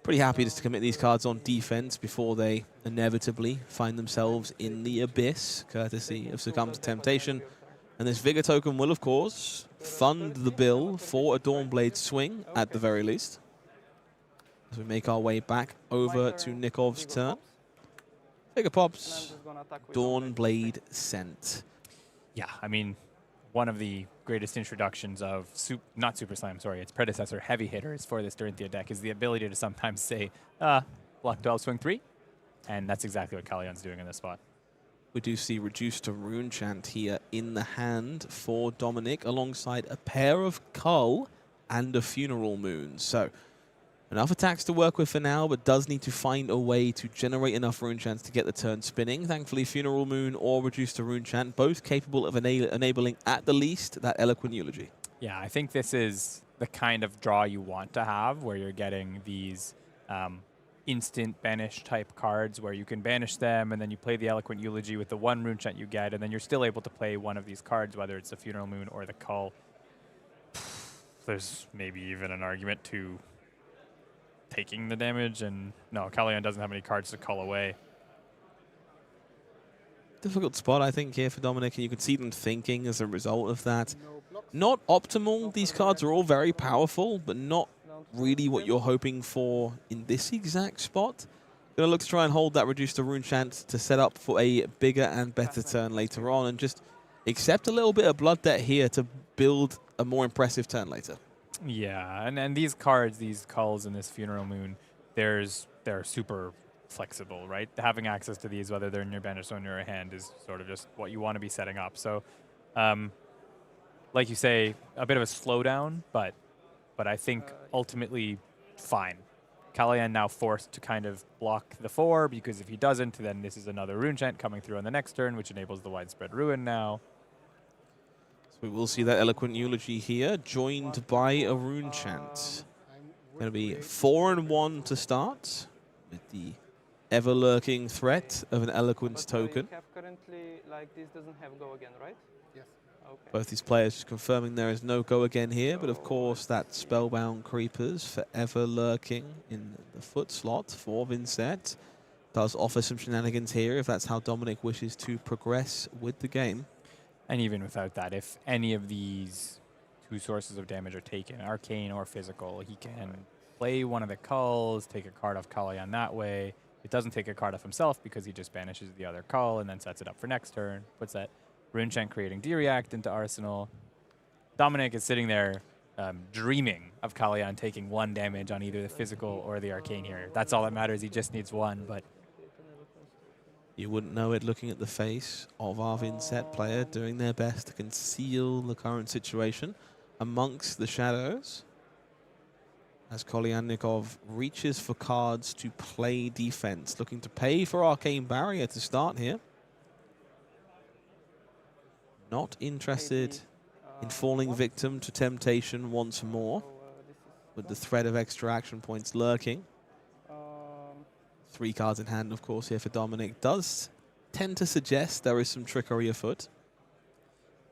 Pretty happy just to commit these cards on defense before they inevitably find themselves in the abyss, courtesy of Succumb to Temptation. And this Vigor token will, of course, fund the bill for a Dawnblade swing, at the very least. As we make our way back over to Nikov's turn. Vigor pops, Dawnblade sent. Yeah, I mean, one of the greatest introductions of, not Super Slam, sorry, its predecessor, heavy hitters for this Dorinthia deck is the ability to sometimes say, block 12, swing 3. And that's exactly what Kalyan's doing in this spot. We do see reduced to Rune Chant here in the hand for Dominic, alongside a pair of Cull and a Funeral Moon. So enough attacks to work with for now, but does need to find a way to generate enough Rune Chants to get the turn spinning. Thankfully, Funeral Moon or reduced to Rune Chant, both capable of enabling at the least that Eloquent Eulogy. Yeah, I think this is the kind of draw you want to have, where you're getting these instant banish type cards where you can banish them and then you play the Eloquent Eulogy with the one Rune Chant you get, and then you're still able to play one of these cards, whether it's the Funeral Moon or the Cull. There's maybe even an argument to taking the damage, and no, Kalyan doesn't have any cards to cull away. Difficult spot, I think, here for Dominic, and you can see them thinking as a result of that. Not optimal. These cards are all very powerful, but not really what you're hoping for in this exact spot. Gonna look to try and hold that reduced to Rune Chant to set up for a bigger and better turn later on, and just accept a little bit of blood debt here to build a more impressive turn later. Yeah, and these cards, these Culls and this Funeral Moon, they're super flexible, right? Having access to these, whether they're in your bench or in your hand, is sort of just what you want to be setting up. So, like you say, a bit of a slowdown, but I think ultimately fine. Kalyan now forced to kind of block the 4, because if he doesn't, then this is another Rune Chant coming through on the next turn, which enables the Widespread Ruin now. So we will see that Eloquent Eulogy here, joined by a Rune Chant. Going to be 4-1 to start, with the ever-lurking threat of an Eloquence token. Currently, like, this doesn't have go again, right? Yes. Okay. Both these players just confirming there is no go again here, but of course that Spellbound Creepers forever lurking in the foot slot for Vincent does offer some shenanigans here if that's how Dominic wishes to progress with the game. And even without that, if any of these 2 sources of damage are taken, arcane or physical, he can play one of the Culls, take a card off Kalyan that way. It doesn't take a card off himself because he just banishes the other Cull and then sets it up for next turn, puts that Rune Chant creating D-React into Arsenal. Dominic is sitting there dreaming of Kalyan taking 1 damage on either the physical or the arcane here. That's all that matters. He just needs 1, but you wouldn't know it looking at the face of our Vincent player doing their best to conceal the current situation amongst the shadows, as Kolyannikov reaches for cards to play defense, looking to pay for Arcane Barrier to start here. Not interested in falling victim to temptation once more, with the threat of extra action points lurking. 3 cards in hand, of course, here for Dominic. Does tend to suggest there is some trickery afoot.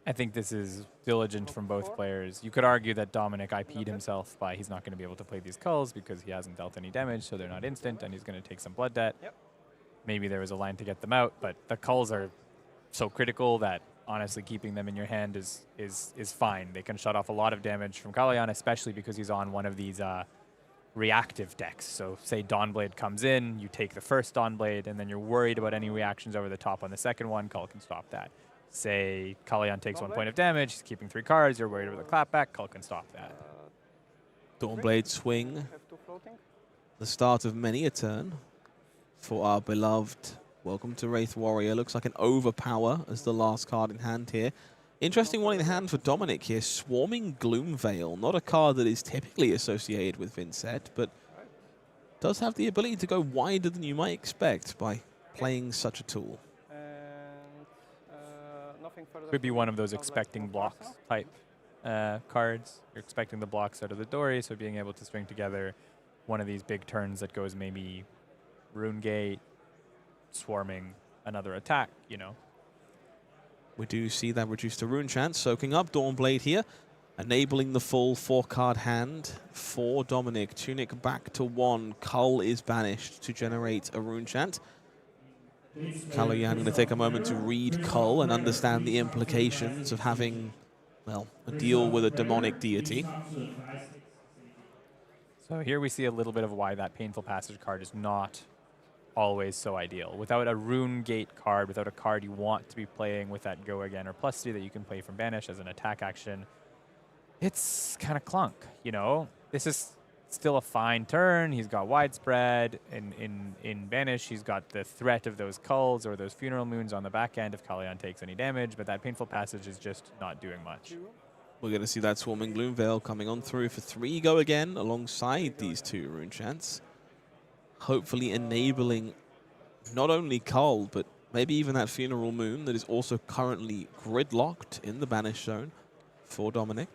I think this is diligent from both players. You could argue that Dominic IP'd himself by he's not going to be able to play these Culls because he hasn't dealt any damage, so they're not instant, and he's going to take some blood debt. Yep. Maybe there was a line to get them out, but the Culls are so critical that honestly keeping them in your hand is fine. They can shut off a lot of damage from Kalyan, especially because he's on one of these reactive decks. So say Dawnblade comes in, you take the first Dawnblade, and then you're worried about any reactions over the top on the second one, Cull can stop that. Say Kalyan takes 1 point of damage, he's keeping 3 cards, you're worried about the clapback, Cull can stop that. Dawnblade swing, the start of many a turn for our beloved Welcome to Wraith Warrior. Looks like an Overpower as the last card in hand here. Interesting one in hand for Dominic here, Swarming Gloomveil. Not a card that is typically associated with Vincent, but does have the ability to go wider than you might expect by playing such a tool. Could be one of those expecting blocks type cards. You're expecting the blocks out of the dory, so being able to string together one of these big turns that goes maybe Rune Gate, swarming another attack, you know. We do see that reduced to Rune Chant, soaking up Dawnblade here, enabling the full 4-card hand for Dominic. Tunic back to 1. Cull is banished to generate a Rune Chant. Kalyan going to take a moment to read Cull and understand the implications of having, well, a deal with a demonic deity. So here we see a little bit of why that Painful Passage card is not always so ideal. Without a Rune Gate card, without a card you want to be playing with that Go Again or +3 that you can play from Banish as an attack action, it's kind of clunk, you know? This is still a fine turn. He's got widespread. In Banish, he's got the threat of those culls or those funeral moons on the back end if Kalian takes any damage, but that painful passage is just not doing much. We're going to see that Swarming Gloomveil coming on through for 3 Go Again alongside these 2 Rune Chants. Hopefully enabling not only Cull, but maybe even that Funeral Moon that is also currently gridlocked in the Banish zone for Dominic.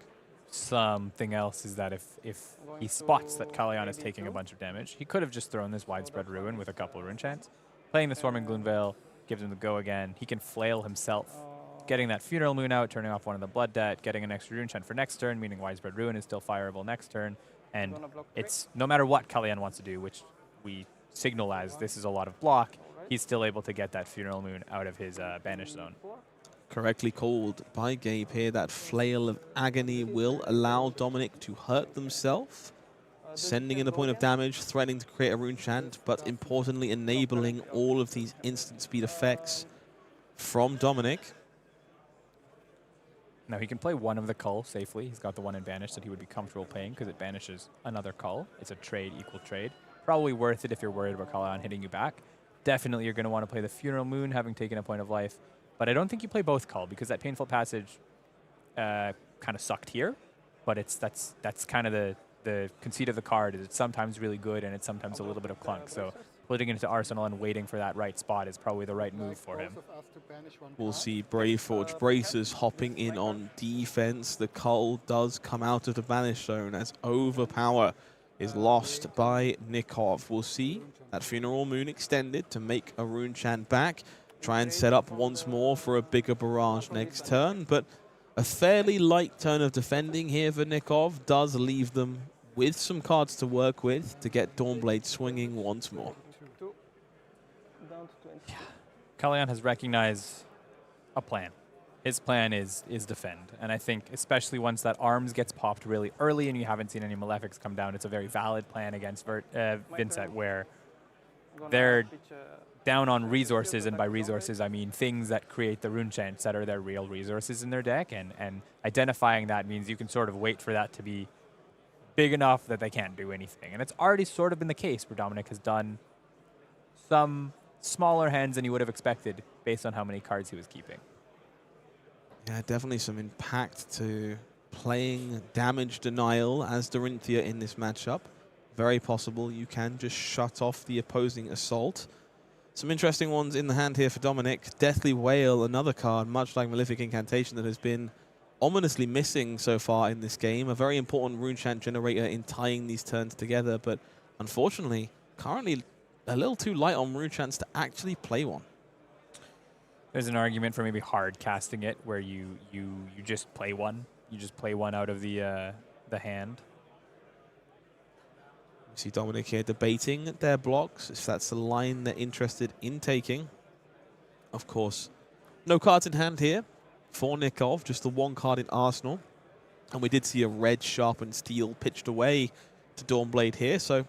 Something else is that if he spots that Kalian is taking a bunch of damage, he could have just thrown this Widespread Ruin with a couple of Rune Chants. Playing the Swarming Gloomveil gives him the Go Again. He can flail himself, getting that Funeral Moon out, turning off one of the Blood Debt, getting an extra Rune Chant for next turn, meaning Widespread Ruin is still fireable next turn. And it's no matter what Kalian wants to do, which we signal as this is a lot of block, he's still able to get that Funeral Moon out of his Banish zone. Correctly called by Gabe here. That Flail of Agony will allow Dominic to hurt themselves, sending in a point of damage, threatening to create a Rune Chant, but importantly enabling all of these instant speed effects from Dominic. Now he can play one of the Cull safely. He's got the one in Banish that he would be comfortable playing because it banishes another Cull. It's a trade, equal trade. Probably worth it if you're worried about Kalian hitting you back. Definitely you're going to want to play the Funeral Moon, having taken a point of life. But I don't think you play both Cull because that Painful Passage kind of sucked here. But that's kind of the conceit of the card is it's sometimes really good and it's sometimes a little bit of clunk. So putting it into Arsenal and waiting for that right spot is probably the right move for him. We'll see Braveforge Bracers hopping in on defense. The Cull does come out of the Banish zone as Overpower is lost by Nikov. We'll see that Funeral Moon extended to make a Rune Chant back. Try and set up once more for a bigger barrage next turn, but a fairly light turn of defending here for Nikov does leave them with some cards to work with to get Dawnblade swinging once more. Kalian has recognized a plan. His plan is defend, and I think especially once that Arms gets popped really early and you haven't seen any Malefics come down, it's a very valid plan against Vincent where they're down on resources, and by resources I mean things that create the Rune Chants that are their real resources in their deck, and identifying that means you can sort of wait for that to be big enough that they can't do anything. And it's already sort of been the case where Dominic has done some smaller hands than you would have expected based on how many cards he was keeping. Yeah, definitely some impact to playing damage denial as Dorinthia in this matchup. Very possible you can just shut off the opposing assault. Some interesting ones in the hand here for Dominic. Deathly Wail, another card, much like Malefic Incantation, that has been ominously missing so far in this game. A very important Rune Chant generator in tying these turns together, but unfortunately, currently a little too light on Rune Chants to actually play one. There's an argument for maybe hard casting it, where you just play one. You just play one out of the hand. You see Dominic here debating their blocks, if that's the line they're interested in taking. Of course, no cards in hand here for Nikov, just the one card in Arsenal. And we did see a red Sharpened Steel pitched away to Dawnblade here, so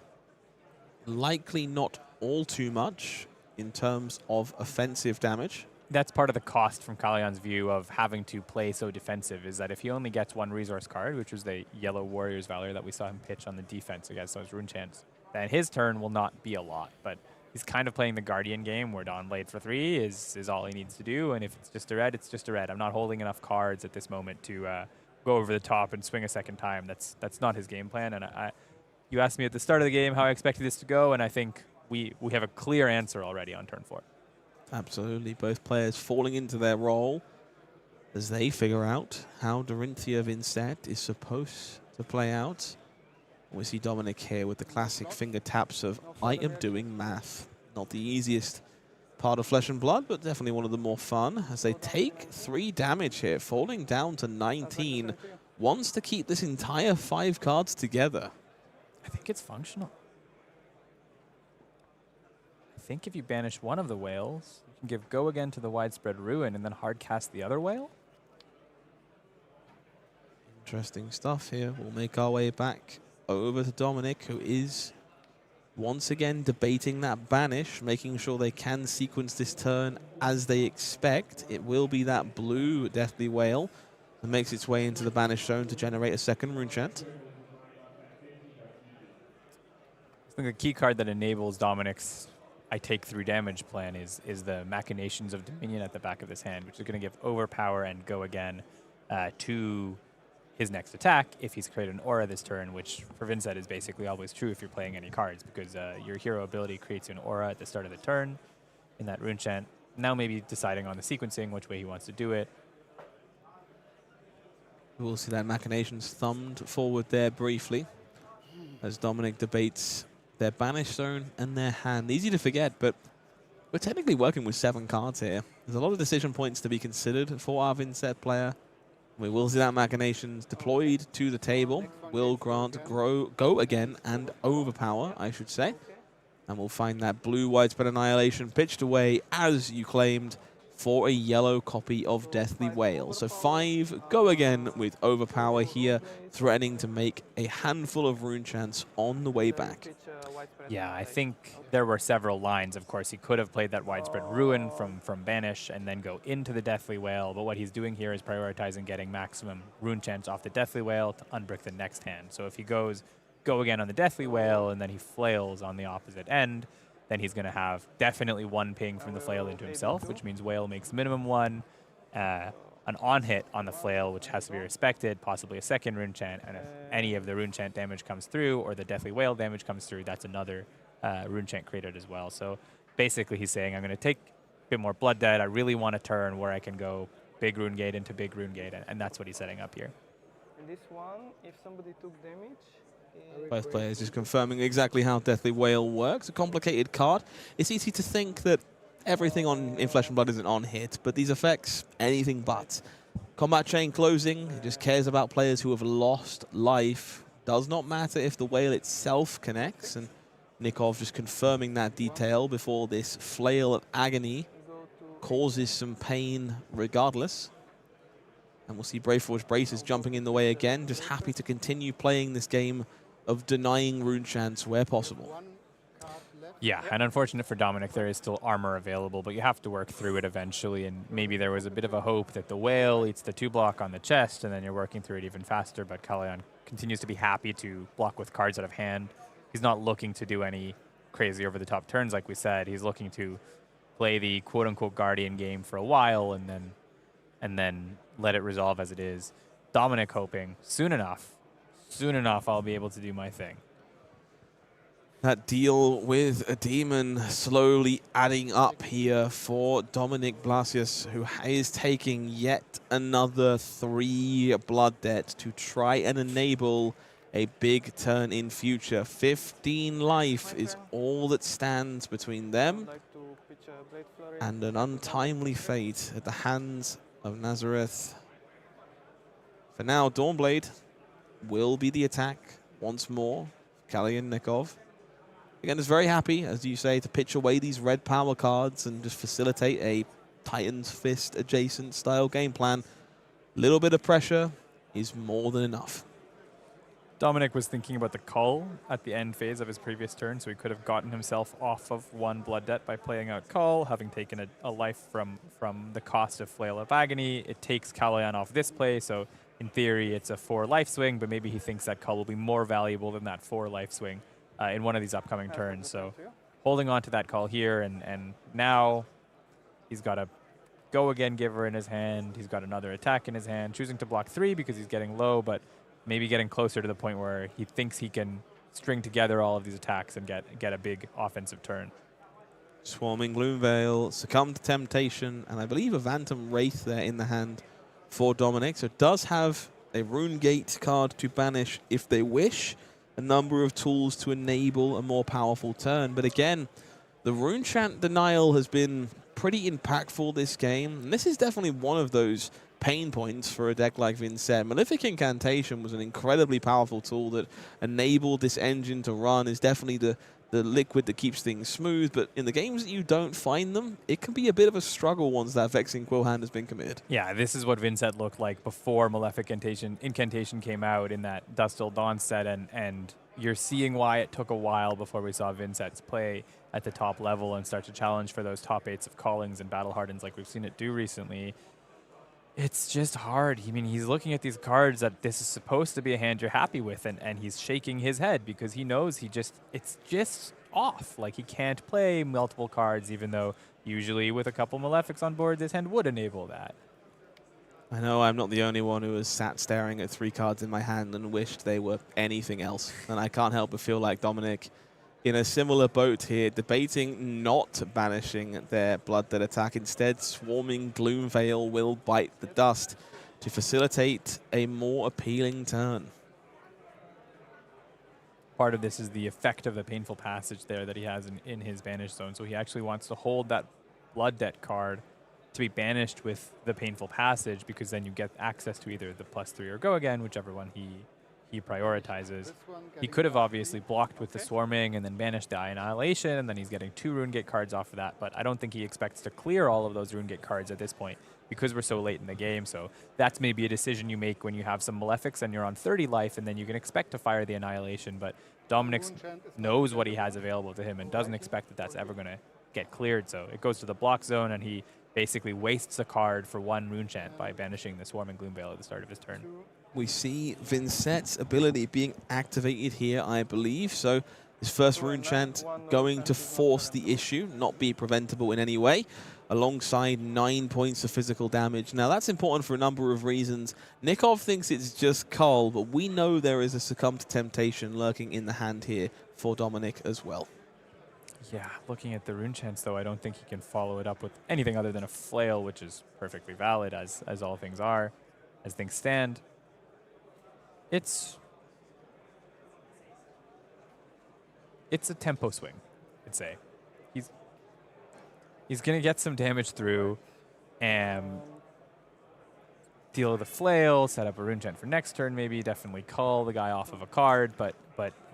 likely not all too much in terms of offensive damage. That's part of the cost from Kalian's view of having to play so defensive, is that if he only gets one resource card, which was the Yellow Warrior's Valor that we saw him pitch on the defense against those Rune Chants, then his turn will not be a lot. But he's kind of playing the Guardian game where Dawnblade for 3 is all he needs to do, and if it's just a red, it's just a red. I'm not holding enough cards at this moment to go over the top and swing a second time. That's not his game plan. And you asked me at the start of the game how I expected this to go, and I think we have a clear answer already on turn 4. Absolutely. Both players falling into their role as they figure out how Dorinthia Vincent is supposed to play out. We see Dominic here with the classic finger taps of I am doing math. Not the easiest part of Flesh and Blood, but definitely one of the more fun as they take 3 damage here, falling down to 19. Wants to keep this entire 5 cards together. I think it's functional. I think if you banish one of the whales, you can give Go Again to the Widespread Ruin and then hard cast the other whale. Interesting stuff here. We'll make our way back over to Dominic, who is once again debating that banish, making sure they can sequence this turn as they expect. It will be that blue Deathly Whale that makes its way into the banish zone to generate a second rune chant. I think a key card that enables Dominic's I take 3 damage plan is the Machinations of Dominion at the back of this hand, which is going to give Overpower and Go Again to his next attack if he's created an aura this turn, which for Vincent is basically always true if you're playing any cards, because your hero ability creates an aura at the start of the turn in that rune chant. Now maybe deciding on the sequencing, which way he wants to do it. We'll see that Machinations thumbed forward there briefly as Dominic debates their banish zone and their hand. Easy to forget, but we're technically working with 7 cards here. There's a lot of decision points to be considered for our Vincent player. We will see that Machinations deployed to the table. Will grant Go Again and Overpower, I should say. And we'll find that blue Widespread Annihilation pitched away, as you claimed, for a yellow copy of Deathly Whale. So 5 Go Again with Overpower here, threatening to make a handful of rune chants on the way back. Yeah, I think there were several lines. Of course, he could have played that Widespread Ruin from Banish and then go into the Deathly Whale, but what he's doing here is prioritizing getting maximum rune chants off the Deathly Whale to unbrick the next hand. So if he goes Go Again on the Deathly Whale and then he flails on the opposite end, then he's going to have definitely 1 ping from the flail into himself, which means Whale makes minimum 1, an on-hit on the flail, which has to be respected, possibly a second rune chant, and if any of the rune chant damage comes through or the Deathly Whale damage comes through, that's another rune chant created as well. So basically he's saying, I'm going to take a bit more Blood Debt. I really want a turn where I can go big rune gate into big rune gate, and that's what he's setting up here. In this one, if somebody took damage, Both players just confirming exactly how Deathly Whale works. A complicated card. It's easy to think that everything in Flesh and Blood isn't on hit, but these effects, anything but. Combat chain closing, he just cares about players who have lost life. Does not matter if the whale itself connects, and Nikov just confirming that detail before this flail of agony causes some pain regardless. And we'll see Brave Forge Braces jumping in the way again, just happy to continue playing this game of denying rune chants where possible. Yeah, and unfortunate for Dominic, there is still armor available, but you have to work through it eventually, and maybe there was a bit of a hope that the whale eats the 2-block on the chest, and then you're working through it even faster, but Kalayan continues to be happy to block with cards out of hand. He's not looking to do any crazy over-the-top turns, like we said. He's looking to play the quote-unquote Guardian game for a while, and then let it resolve as it is. Dominic hoping, soon enough, I'll be able to do my thing. That deal with a demon slowly adding up here for Dominic Blasius, who is taking yet another 3 blood debt to try and enable a big turn in future. 15 life is all that stands between them and an untimely fate at the hands of Nazareth. For now, Dawnblade will be the attack once more. Kalian Nikov. Again, is very happy, as you say, to pitch away these red power cards and just facilitate a Titan's Fist adjacent style game plan. Little bit of pressure is more than enough. Dominic was thinking about the cull at the end phase of his previous turn, so he could have gotten himself off of 1 blood debt by playing out cull, having taken a life from the cost of Flail of Agony. It takes Kalayan off this play, so in theory it's a 4 life swing, but maybe he thinks that cull will be more valuable than that 4 life swing in one of these upcoming turns. So holding on to that call here, and now he's got a Go Again Giver in his hand. He's got another attack in his hand, choosing to block 3 because he's getting low, but maybe getting closer to the point where he thinks he can string together all of these attacks and get a big offensive turn. Swarming Gloomveil, Succumb to Temptation, and I believe a Phantom Wraith there in the hand for Dominic. So it does have a Rune Gate card to banish if they wish, a number of tools to enable a more powerful turn. But again, the Rune Chant denial has been pretty impactful this game, and this is definitely one of those pain points for a deck like Vincent. Malefic Incantation was an incredibly powerful tool that enabled this engine to run. Is definitely the liquid that keeps things smooth, but in the games that you don't find them, it can be a bit of a struggle once that Vexing Quill Hand has been committed. Yeah, this is what Vincent looked like before Malefic Incantation came out in that Dusk Till Dawn set, and you're seeing why it took a while before we saw Vincent's play at the top level and start to challenge for those top 8s of Callings and Battle Hardens like we've seen it do recently. It's just hard. I mean, he's looking at these cards that this is supposed to be a hand you're happy with, and he's shaking his head because he knows it's just off. Like, he can't play multiple cards, even though usually with a couple Malefics on board, this hand would enable that. I know I'm not the only one who has sat staring at 3 cards in my hand and wished they were anything else. And I can't help but feel like Dominic in a similar boat here, debating not banishing their Blood Dead attack. Instead, swarming Gloomveil will bite the dust to facilitate a more appealing turn. Part of this is the effect of the Painful Passage there that he has in his banish zone. So he actually wants to hold that Blood Debt card to be banished with the Painful Passage, because then you get access to either the +3 or Go Again, whichever one he prioritizes. He could have obviously blocked with the Swarming and then banished the Annihilation, and then he's getting 2 Runegate cards off of that, but I don't think he expects to clear all of those Runegate cards at this point because we're so late in the game. So that's maybe a decision you make when you have some Malefics and you're on 30 life, and then you can expect to fire the Annihilation, but Dominic knows what he has available to him and doesn't expect that that's ever going to get cleared. So it goes to the block zone, and he basically wastes a card for 1 Rune Chant by banishing the Swarming Gloomveil at the start of his turn. We see Vincent's ability being activated here, I believe. So his first Rune Chant going to force the issue, not be preventable in any way, alongside 9 points of physical damage. Now, that's important for a number of reasons. Nikov thinks it's just Cull, but we know there is a Succumb to Temptation lurking in the hand here for Dominic as well. Yeah, looking at the Rune Chants, though, I don't think he can follow it up with anything other than a Flail, which is perfectly valid, as all things are, as things stand. It's a tempo swing, I'd say. He's going to get some damage through and deal the Flail, set up a Rune Chant for next turn maybe, definitely call the guy off of a card, but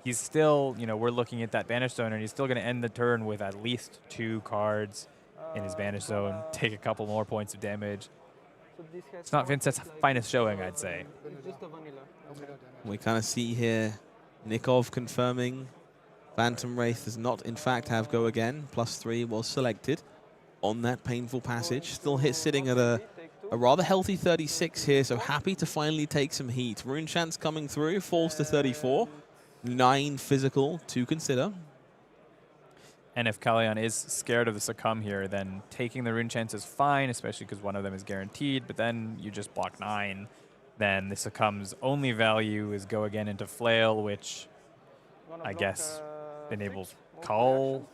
he's still, we're looking at that banish zone, and he's still going to end the turn with at least 2 cards in his banish zone, take a couple more points of damage. It's not Vincent's finest showing, I'd say. We kind of see here Nikov confirming Phantom Wraith does not, in fact, have Go Again. +3 was selected on that Painful Passage. Still sitting at a rather healthy 36 here, so happy to finally take some heat. Rune Chant's coming through, falls to 34. 9 physical to consider. And if Kalyan is scared of the Succumb here, then taking the Rune Chants is fine, especially because one of them is guaranteed, but then you just block 9. Then the Succumb's only value is Go Again into Flail, which I guess enables Call.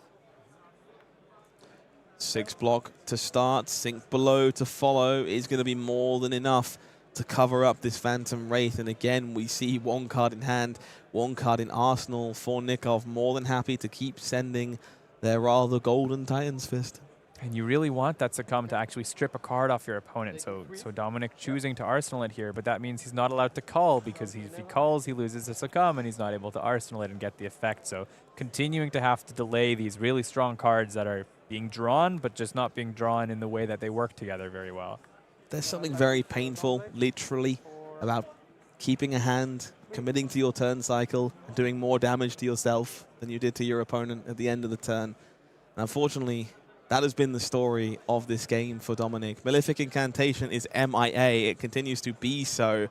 6 block to start, Sink Below to follow is going to be more than enough to cover up this Phantom Wraith. And again, we see 1 card in hand, 1 card in arsenal for Nikov. More than happy to keep sending their rather golden Titan's Fist. And you really want that Succumb to actually strip a card off your opponent. So Dominic choosing to Arsenal it here, but that means he's not allowed to call, because if he calls, he loses the Succumb, and he's not able to Arsenal it and get the effect. So continuing to have to delay these really strong cards that are being drawn, but just not being drawn in the way that they work together very well. There's something very painful, literally, about keeping a hand, committing to your turn cycle, and doing more damage to yourself than you did to your opponent at the end of the turn. And unfortunately, that has been the story of this game for Dominic. Malefic Incantation is MIA. It continues to be so.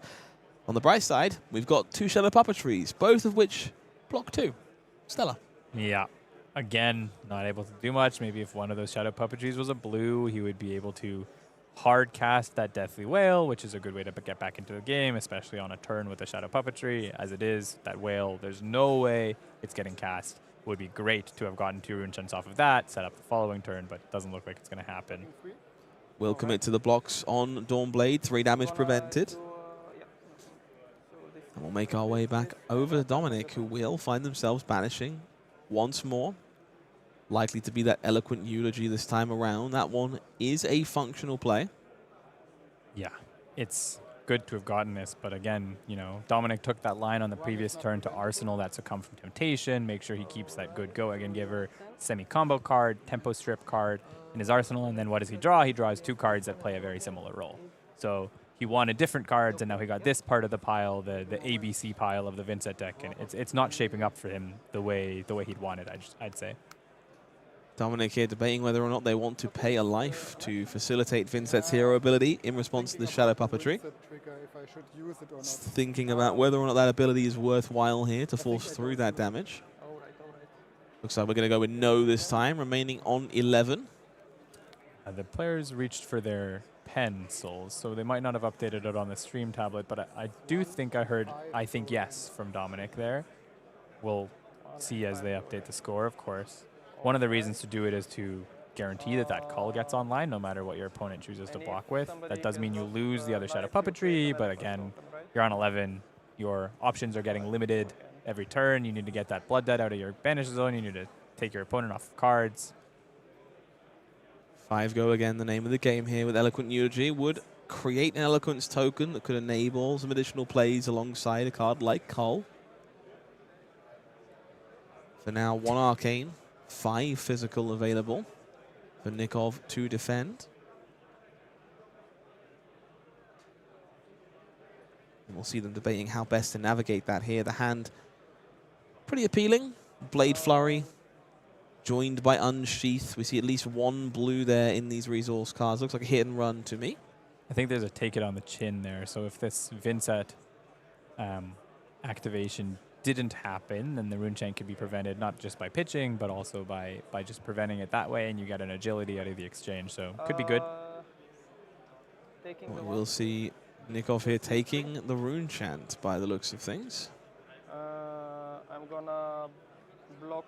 On the bright side, we've got 2 Shadow Puppetries, both of which block 2. Stellar. Yeah. Again, not able to do much. Maybe if one of those Shadow Puppetries was a blue, he would be able to hard cast that Deathly Whale, which is a good way to get back into the game, especially on a turn with a Shadow Puppetry. As it is, that Whale, there's no way it's getting cast. Would be great to have gotten 2 Rune Chants off of that, set up the following turn, but it doesn't look like it's going to happen. We'll commit to the blocks on Dawnblade, 3 damage prevented. And we'll make our way back over to Dominic, who will find themselves banishing once more. Likely to be that Eloquent Eulogy this time around. That one is a functional play. Yeah. it's good to have gotten this, but again, you know, Dominic took that line on the previous turn to Arsenal that succumb from temptation, make sure he keeps that good go again, give her semi-combo card, tempo strip card in his arsenal, and then what does he draw? He draws 2 cards that play a very similar role. So he wanted different cards, and now he got this part of the pile, the ABC pile of the Vincent deck, and it's not shaping up for him the way he'd wanted, I'd say. Dominic here debating whether or not they want to pay a life to facilitate Vincent's hero ability in response to the Shadow Puppetry. Thinking about whether or not that ability is worthwhile here to force through that damage. Looks like we're going to go with no this time, remaining on 11. The players reached for their pencils, so they might not have updated it on the stream tablet, but I do think I heard, I think yes, from Dominic there. We'll see as they update the score, of course. One of the reasons to do it is to guarantee that that call gets online no matter what your opponent chooses to block with. That does mean you lose the other Shadow Puppetry, but again, you're on 11. Your options are getting limited every turn. You need to get that Blood Debt out of your banish zone. You need to take your opponent off cards. 5 go again, the name of the game here with Eloquent Eulogy. Would create an Eloquence token that could enable some additional plays alongside a card like Cull. For now, 1 Arcane. 5 physical available for Nikov to defend. And we'll see them debating how best to navigate that here. The hand, pretty appealing. Blade Flurry, joined by Unsheath. We see at least 1 blue there in these resource cards. Looks like a hit and run to me. I think there's a take it on the chin there. So if this Vincent activation didn't happen, then the Runechant could be prevented not just by pitching, but also by just preventing it that way, and you get an agility out of the exchange. So could be good. Well, we'll see Nikov here taking the Runechant by the looks of things. I'm gonna block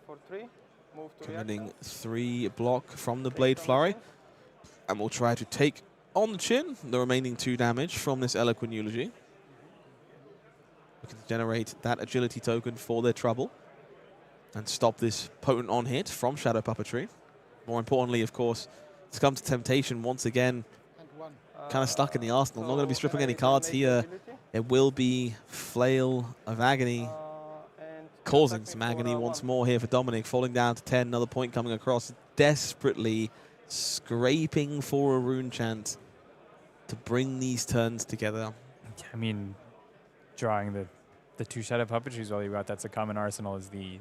for 3. Move to Committing reaction. 3 block from the Blade Flurry. And we'll try to take on the chin the remaining 2 damage from this Eloquent Eulogy. We can generate that agility token for their trouble and stop this potent on-hit from Shadow Puppetry. More importantly, of course, succumb to temptation once again. Kind of stuck in the arsenal. Not going to be stripping any cards here. It will be Flail of Agony, causing some agony once more here for Dominic. Falling down to 10, another point coming across. Desperately scraping for a Runechant to bring these turns together. I mean, drawing the 2 Shadow Puppetries while you got that's a common arsenal is the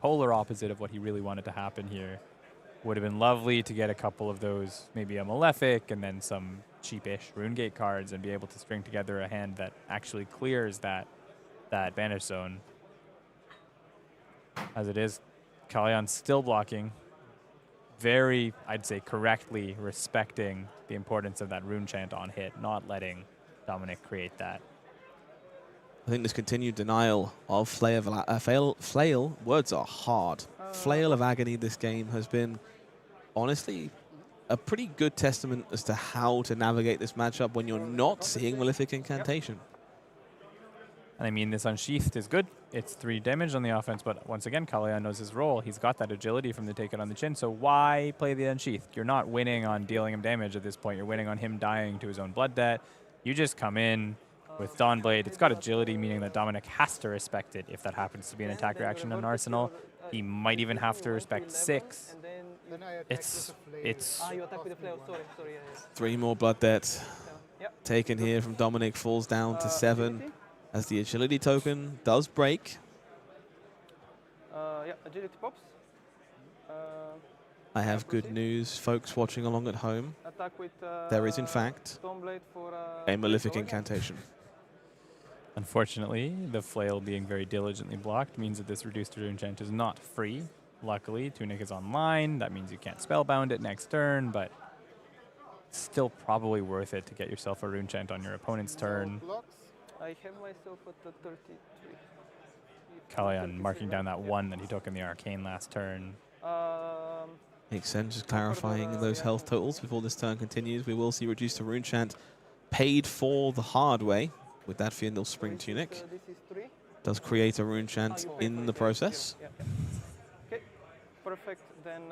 polar opposite of what he really wanted to happen here. Would have been lovely to get a couple of those, maybe a Malefic and then some cheapish Runegate cards and be able to string together a hand that actually clears that banish zone. As it is, Kalyan's still blocking. Very, I'd say, correctly respecting the importance of that Runechant on hit, not letting Dominic create that. I think this continued denial of Flail, words are hard. Flail of Agony this game has been, honestly, a pretty good testament as to how to navigate this matchup when you're not seeing Malefic Incantation. And I mean, this Unsheathed is good. It's 3 damage on the offense, but once again, Kalyan knows his role. He's got that agility from the Take It on the Chin, so why play the Unsheathed? You're not winning on dealing him damage at this point. You're winning on him dying to his own Blood Debt. You just come in with Dawnblade. It's got agility, meaning that Dominic has to respect it if that happens to be an attack reaction on Arsenal. He might even have to respect 6. It's you attack with the flail. Sorry. 3 more Blood Debts taken here from Dominic, falls down to 7 as the agility token does break. Yeah, agility pops. I have good news, folks watching along at home. Attack with, there is, in fact, Dawnblade for, a Malefic Incantation. Unfortunately, the Flail being very diligently blocked means that this reduced enchant is not free. Luckily, Tunic is online. That means you can't spellbound it next turn, but still probably worth it to get yourself a Runechant on your opponent's turn. I have myself at the 33. Kalyan marking down that 1 that he took in the Arcane last turn. Makes sense, just clarifying those health totals before this turn continues. We will see reduced to Runechant paid for the hard way with that Fiendal Spring Tunic. Does create a Runechant in the process. Okay, perfect. Then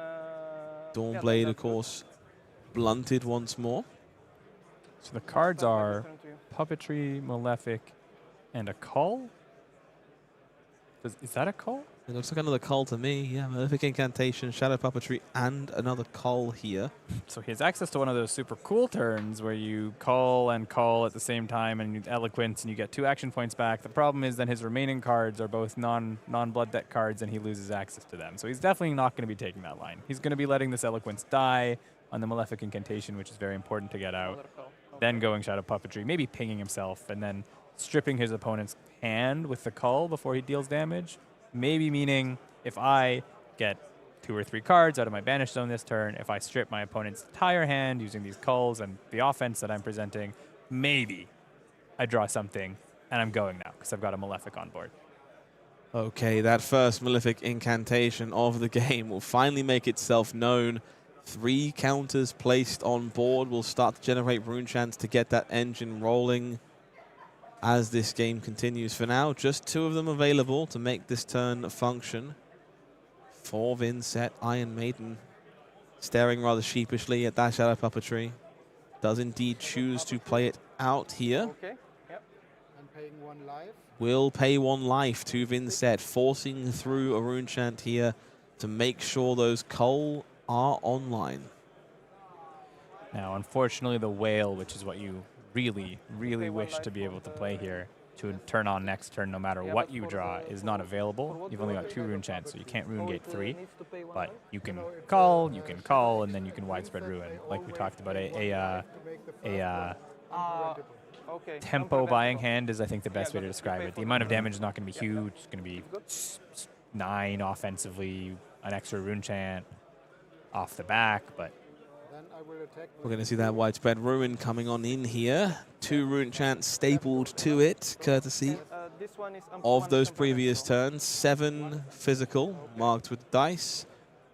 Dawnblade, of course, blunted once more. So the cards are Puppetry, Malefic, and a Cull? Is that a Cull? It looks like another Cull to me. Yeah, Malefic Incantation, Shadow Puppetry, and another Cull here. So he has access to one of those super cool turns where you call and call at the same time and you Eloquence and you get 2 action points back. The problem is then his remaining cards are both non-blood debt cards and he loses access to them. So he's definitely not going to be taking that line. He's going to be letting this Eloquence die on the Malefic Incantation, which is very important to get out. Then going Shadow Puppetry, maybe pinging himself, and then stripping his opponent's hand with the Cull before he deals damage. Maybe meaning if I get 2 or 3 cards out of my banish zone this turn, if I strip my opponent's entire hand using these Culls and the offense that I'm presenting, maybe I draw something and I'm going now because I've got a Malefic on board. Okay, that first Malefic Incantation of the game will finally make itself known. 3 counters placed on board will start to generate rune chants to get that engine rolling as this game continues. For now, just 2 of them available to make this turn function. For Vincent, Iron Maiden staring rather sheepishly at that Shadow Puppetry. Does indeed choose to play it out here. Okay, yep. I'm paying 1 life. Will pay 1 life to Vincent, forcing through a rune chant here to make sure those Cull are online. Now, unfortunately, the Whale, which is what you really, really wish to be able to play here, to turn on next turn no matter what you draw, is not available. You've only got 2 rune chants, so you can't rune gate 3. But you can call, and then you can widespread ruin. Like we talked about, tempo buying hand is, I think, the best way to describe it. The amount of damage is not going to be huge. It's going to be 9 offensively, an extra rune chant off the back, but we're going to see that widespread ruin coming on in here. 2 rune chants stapled to it, courtesy of those previous turns. 7 physical, marked with dice.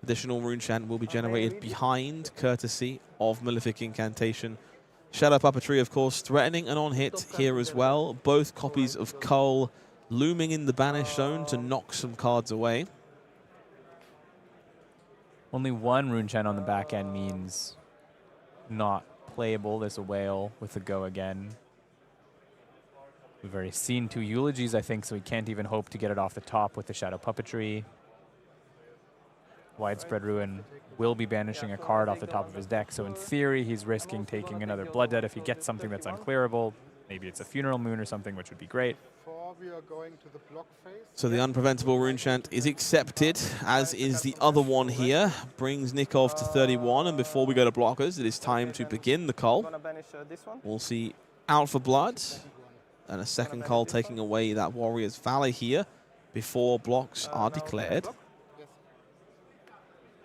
Additional rune chant will be generated behind, courtesy of Malefic Incantation. Shadow Puppetry, of course, threatening an on-hit here as well. Both copies of Cull looming in the banish zone to knock some cards away. Only 1 rune chant on the back end means not playable. There's a Whale with a go again. We've already seen 2 eulogies, I think, so we can't even hope to get it off the top with the Shadow Puppetry. Widespread Ruin will be banishing a card off the top of his deck, so in theory he's risking taking another Blood Debt if he gets something that's unclearable. Maybe it's a Funeral Moon or something, which would be great. So the unpreventable rune chant is accepted, as is the other one here. Brings Nikov to 31, and before we go to blockers, it is time to begin the Cull. We'll see Out for Blood, and a second Cull taking away that Warrior's Valley here before blocks are declared.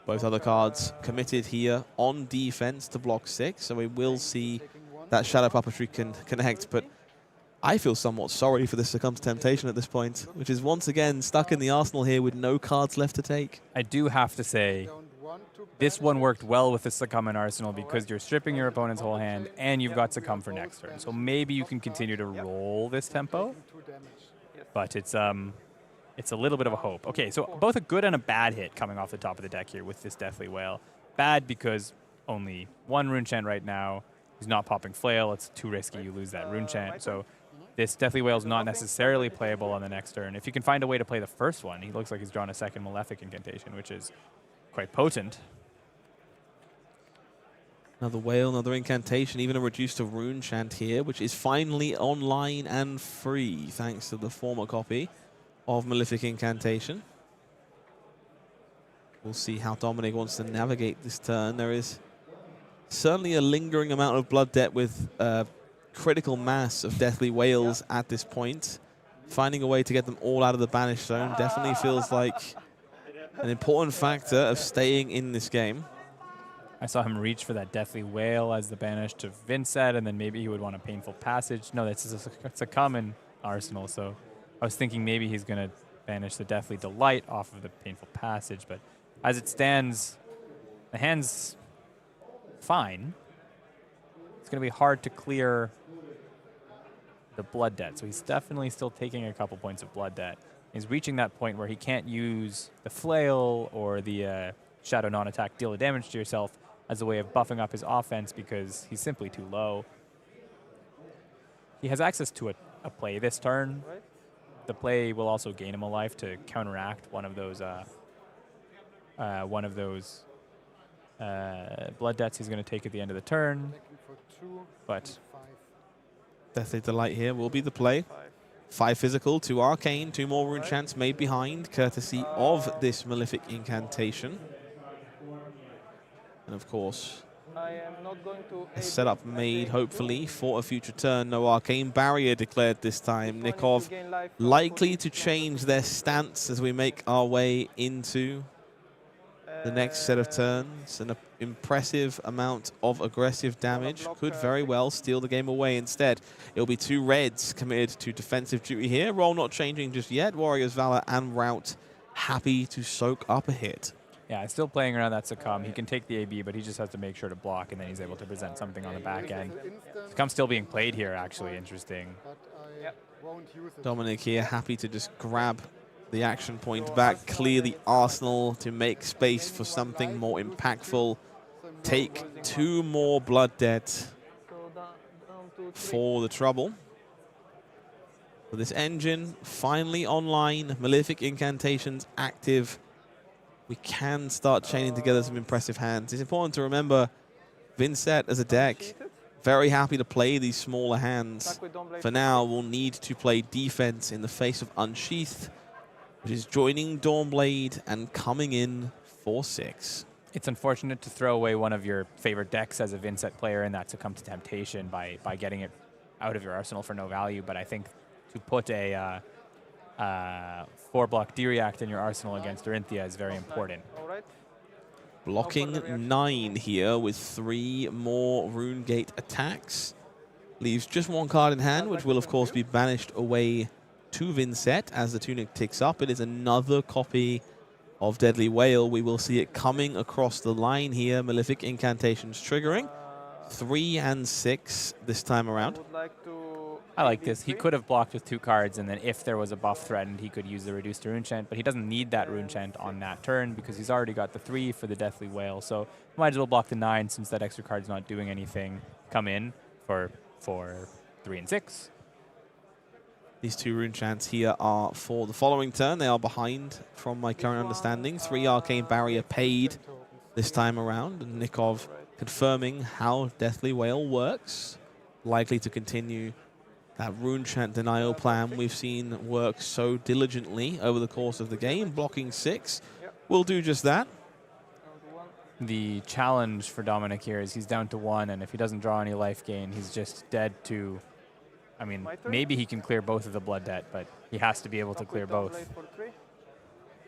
Both other cards committed here on defense to block 6, so we will see that Shadow Puppetry can connect, but I feel somewhat sorry for the Succumb to Temptation at this point, which is once again stuck in the arsenal here with no cards left to take. I do have to say, this one worked well with the Succumb in Arsenal because you're stripping your opponent's whole hand and you've got Succumb for next turn. So maybe you can continue to roll this tempo, but it's a little bit of a hope. Okay, so both a good and a bad hit coming off the top of the deck here with this Deathly Whale. Bad because only 1 rune chant right now. He's not popping Flail. It's too risky. You lose that rune chant. So this Deathly Whale is not necessarily playable on the next turn. If you can find a way to play the first one, he looks like he's drawn a second Malefic Incantation, which is quite potent. Another Whale, another Incantation, even a reduced to rune chant here, which is finally online and free, thanks to the former copy of Malefic Incantation. We'll see how Dominic wants to navigate this turn. There is certainly a lingering amount of blood debt with critical mass of Deathly Whales at this point. Finding a way to get them all out of the banish zone definitely feels like an important factor of staying in this game. I saw him reach for that Deathly Whale as the banish to Vincent, and then maybe he would want a Painful Passage. No, it's a common Arsenal, so I was thinking maybe he's going to banish the Deathly Delight off of the Painful Passage, but as it stands, the hand's fine. It's going to be hard to clear the blood debt, so he's definitely still taking a couple points of blood debt. He's reaching that point where he can't use the Flail or the Shadow non-attack deal of damage to yourself as a way of buffing up his offense because he's simply too low. he has access to a play this turn. The play will also gain him a life to counteract one of those blood debts he's going to take at the end of the turn. But Deathly Delight here will be the play. 5 physical, 2 arcane, 2 more rune chants made behind, courtesy of this Malefic Incantation. And of course, I am not going to a setup made, hopefully, for a future turn. No Arcane Barrier declared this time. Nikov likely to change their stance as we make our way into the next set of turns. An impressive amount of aggressive damage could very well steal the game away. Instead, it'll be 2 reds committed to defensive duty here. Role not changing just yet. Warriors Valor and Rout happy to soak up a hit. yeah, still playing around that Succumb. He can take the AB, but he just has to make sure to block, and then he's able to present something on the back end. Succumb still being played here, actually. Interesting. Dominic here happy to just grab the action point back, clear the arsenal to make space for something more impactful. Take 2 more blood debt for the trouble. But this engine finally online, Malefic Incantations active. We can start chaining together some impressive hands. It's important to remember Vincent as a deck, very happy to play these smaller hands. For now, we'll need to play defense in the face of Unsheathed, which is joining Dawnblade and coming in for 6. It's unfortunate to throw away one of your favorite decks as a Vincent player and that Succumb to Temptation by getting it out of your arsenal for no value, but I think to put a 4-block D-React in your arsenal against Orinthia is very important. Blocking 9 here with 3 more Rune Gate attacks. Leaves just 1 card in hand, which will of course be banished away to Vincent as the Tunic ticks up. It is another copy of Deadly Whale. We will see it coming across the line here. Malefic Incantations triggering. 3 and 6 this time around. I like this. He could have blocked with 2 cards, and then if there was a buff threatened, he could use the reduced rune chant, but he doesn't need that rune chant on that turn because he's already got the 3 for the Deathly Whale, so might as well block the 9 since that extra card's not doing anything. Come in for 3 and 6. These 2 rune chants here are for the following turn. They are behind from my current understanding. 3 Arcane Barrier paid this time around, and Nikov confirming how Deathly Whale works. Likely to continue that rune chant denial plan we've seen work so diligently over the course of the game. Blocking 6 will do just that. The challenge for Dominic here is he's down to 1, and if he doesn't draw any life gain, he's just dead to... I mean, maybe he can clear both of the blood debt, but he has to be able to clear both.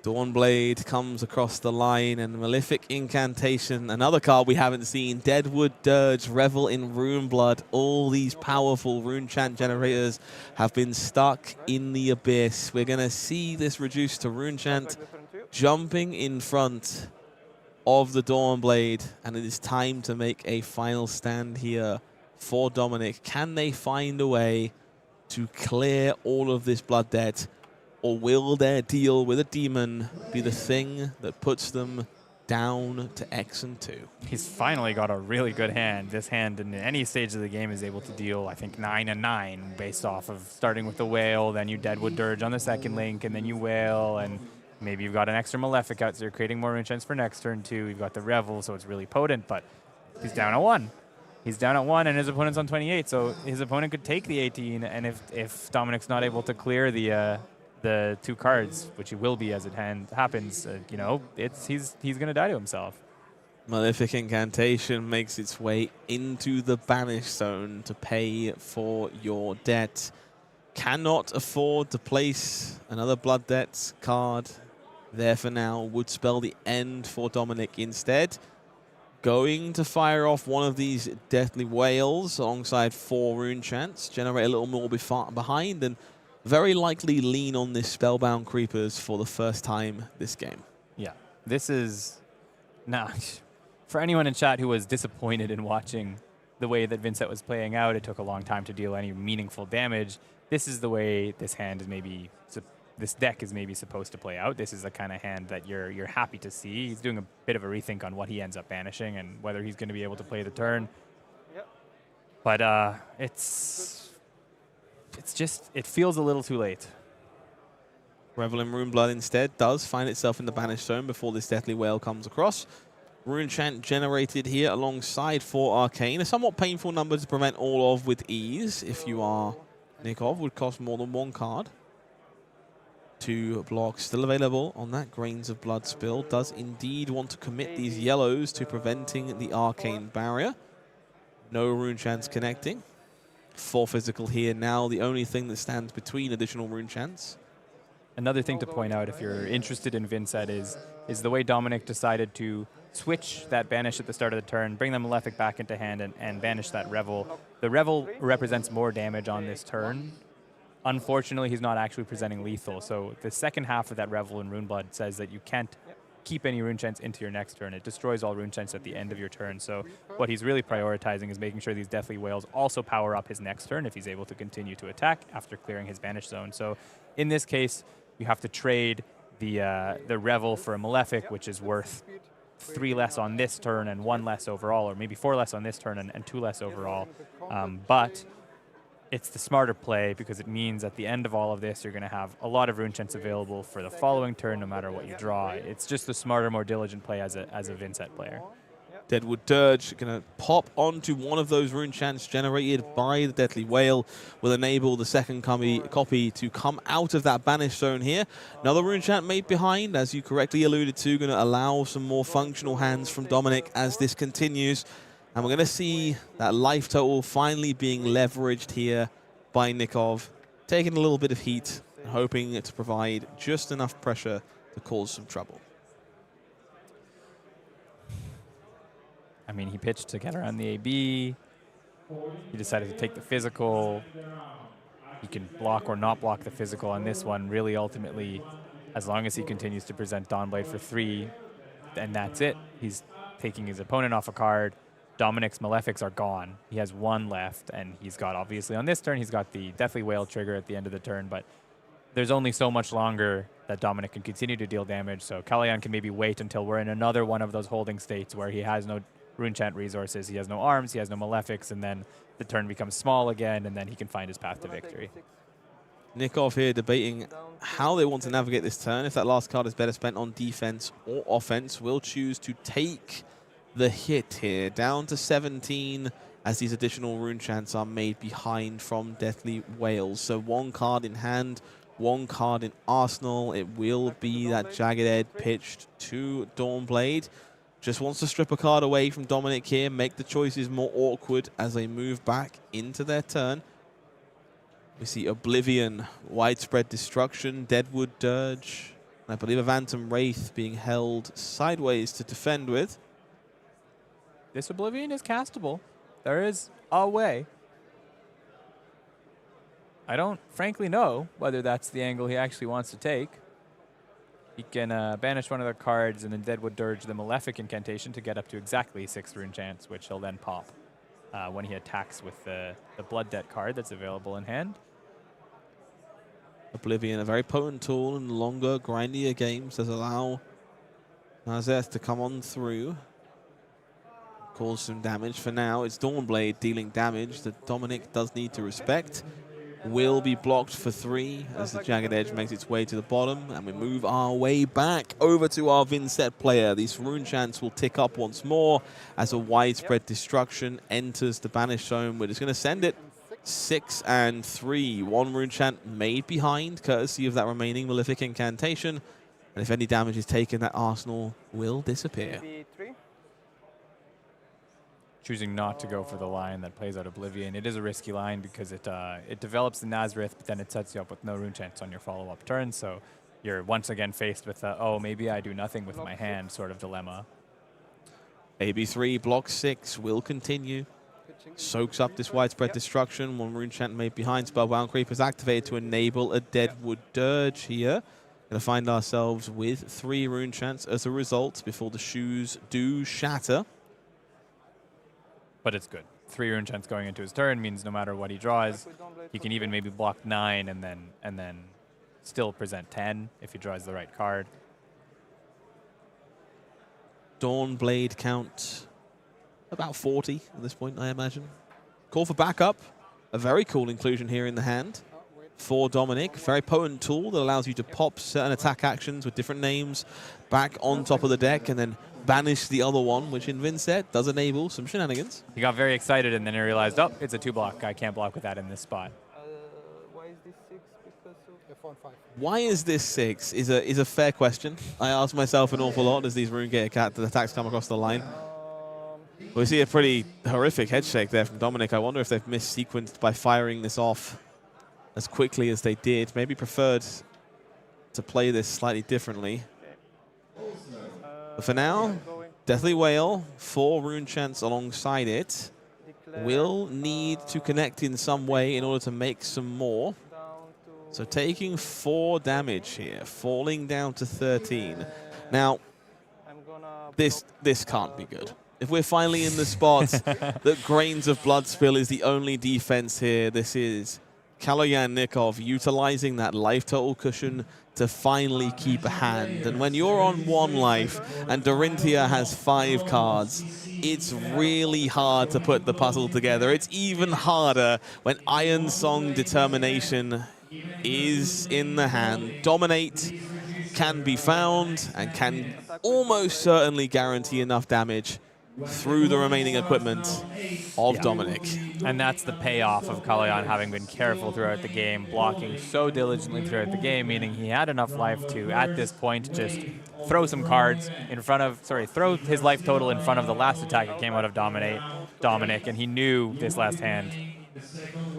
Dawnblade comes across the line, and Malefic Incantation, another card we haven't seen. Deadwood Dirge, Revel in Runeblood. All these powerful rune chant generators have been stuck in the abyss. We're going to see this reduced to rune chant jumping in front of the Dawnblade, and it is time to make a final stand here for Dominic. Can they find a way to clear all of this blood debt? Or will their deal with a demon be the thing that puts them down to X and 2? He's finally got a really good hand. This hand in any stage of the game is able to deal, I think, 9 and 9 based off of starting with the Whale, then you Deadwood Dirge on the second link, and then you Whale, and maybe you've got an extra Malefic out, so you're creating more rune chants for next turn too. You've got the Revel, so it's really potent, but he's down at 1. He's down at 1, and his opponent's on 28, so his opponent could take the 18, and if Dominic's not able to clear the 2 cards, which he will be as it happens, you know, he's going to die to himself. Malefic Incantation makes its way into the banish zone to pay for your debt. Cannot afford to place another blood debts card there for now. Would spell the end for Dominic instead. Going to fire off one of these Deathly Whales alongside 4 rune chants, generate a little more behind, and very likely lean on this Spellbound Creepers for the first time this game. Yeah, this is... Nah, for anyone in chat who was disappointed in watching the way that Vincent was playing out, it took a long time to deal any meaningful damage. This is the way this hand is maybe... This deck is maybe supposed to play out. This is the kind of hand that you're happy to see. He's doing a bit of a rethink on what he ends up banishing and whether he's going to be able to play the turn. But it's it's just, it feels a little too late. Revel in Runeblood instead does find itself in the banished zone before this Deathly Whale comes across. Rune Chant generated here alongside 4 Arcane. A somewhat painful number to prevent all of with ease. If you are Nikov, would cost more than 1 card. 2 blocks still available on that Grains of Blood spill. Does indeed want to commit these yellows to preventing the Arcane Barrier. No Rune Chants connecting. 4 physical here now. The only thing that stands between additional Rune Chants. Another thing to point out if you're interested in Vincent is the way Dominic decided to switch that banish at the start of the turn, bring the Malefic back into hand, and banish that Revel. The Revel represents more damage on this turn. Unfortunately, he's not actually presenting lethal, so the second half of that Revel in Runeblood says that you can't keep any Rune Chants into your next turn. It destroys all Rune Chants at the end of your turn, so what he's really prioritizing is making sure these Deathly Whales also power up his next turn if he's able to continue to attack after clearing his banish zone. So in this case, you have to trade the Revel for a Malefic, which is worth 3 less on this turn and 1 less overall, or maybe 4 less on this turn and 2 less overall. But it's the smarter play because it means at the end of all of this, you're going to have a lot of Rune Chants available for the following turn, no matter what you draw. It's just the smarter, more diligent play as a Vincent player. Deadwood Dirge going to pop onto one of those Rune Chants generated by the Deathly Whale. Will enable the second copy to come out of that banished zone here. Another Rune Chant made behind, as you correctly alluded to, going to allow some more functional hands from Dominic as this continues. And we're going to see that life total finally being leveraged here by Nikov, taking a little bit of heat and hoping to provide just enough pressure to cause some trouble. I mean, he pitched to get around the AB. He decided to take the physical. He can block or not block the physical on this one. Really, ultimately, as long as he continues to present Dawnblade for 3, and that's it. He's taking his opponent off a card. Dominic's Malefics are gone. He has 1 left, and he's got, obviously, on this turn, he's got the Deathly Whale trigger at the end of the turn, but there's only so much longer that Dominic can continue to deal damage, so Kalayan can maybe wait until we're in another one of those holding states where he has no Rune Chant resources, he has no arms, he has no Malefics, and then the turn becomes small again, and then he can find his path to victory. Nikov here debating how they want to navigate this turn. If that last card is better spent on defense or offense, will choose to take the hit here. Down to 17 as these additional Rune Chants are made behind from Deathly Whales. So 1 card in hand, 1 card in arsenal. It will be that Jagged Edge pitched to Dawnblade. Just wants to strip a card away from Dominic here, make the choices more awkward as they move back into their turn. We see Oblivion, Widespread Destruction, Deadwood Dirge, and I believe a Phantom Wraith being held sideways to defend with. This Oblivion is castable. There is a way. I don't frankly know whether that's the angle he actually wants to take. He can banish one of their cards and then Deadwood Dirge the Malefic incantation to get up to exactly 6 Rune Chants, which he'll then pop when he attacks with the Blood Debt card that's available in hand. Oblivion, a very potent tool in longer, grindier games, does allow Nazeth to come on through, cause some damage. For now, it's Dawnblade dealing damage that Dominic does need to respect. Will be blocked for 3 as the Jagged Edge makes its way to the bottom, and we move our way back over to our Vincent player. These Rune Chants will tick up once more as a Widespread Destruction enters the banished zone. We're just going to send it 6 and 3. 1 Rune Chant made behind, courtesy of that remaining Malefic incantation, and if any damage is taken, that arsenal will disappear. Choosing not to go for the line that plays out Oblivion. It is a risky line because it develops the Nazareth, but then it sets you up with no Rune Chants on your follow-up turn, so you're once again faced with oh, maybe I do nothing with my hand sort of dilemma. AB3, block 6, will continue. Soaks up this Widespread Destruction. 1 Rune Chant made behind. Spellbound Creepers activated to enable a Deadwood Dirge here. Going to find ourselves with 3 Rune Chants as a result before the shoes do shatter. But it's good. 3 Rune Chants going into his turn means no matter what he draws, he can even maybe block 9 and then still present 10 if he draws the right card. Dawnblade count about 40 at this point, I imagine. Call for backup. a very cool inclusion here in the hand for Dominic. Very potent tool that allows you to pop certain attack actions with different names back on top of the deck and then banish the other one, which in Vin's set does enable some shenanigans. He got very excited and then he realized, oh, it's a 2-block. I can't block with that in this spot. Why is this 6? Because of F1-5. Why is this 6 is a fair question. I ask myself an awful lot as these RuneGator attacks come across the line. We see a pretty horrific head shake there from Dominic. I wonder if they've mis-sequenced by firing this off as quickly as they did. Maybe preferred to play this slightly differently. But for now, Deathly Whale, 4 rune chants alongside it. Will need to connect in some way in order to make some more. So taking 4 damage here, falling down to 13. Now, this can't be good. If we're finally in the spot that Grains of Blood Spill is the only defense here, this is Kaloyan utilizing that life total cushion to finally keep a hand. And when you're on 1 life and Dorinthia has 5 cards, it's really hard to put the puzzle together. It's even harder when Iron Song Determination is in the hand. Dominate can be found and can almost certainly guarantee enough damage through the remaining equipment of Dominic. And that's the payoff of Kaloyan having been careful throughout the game, blocking so diligently throughout the game, meaning he had enough life to, at this point, just throw some cards in front of, throw his life total in front of the last attack that came out of Dominic, and he knew this last hand.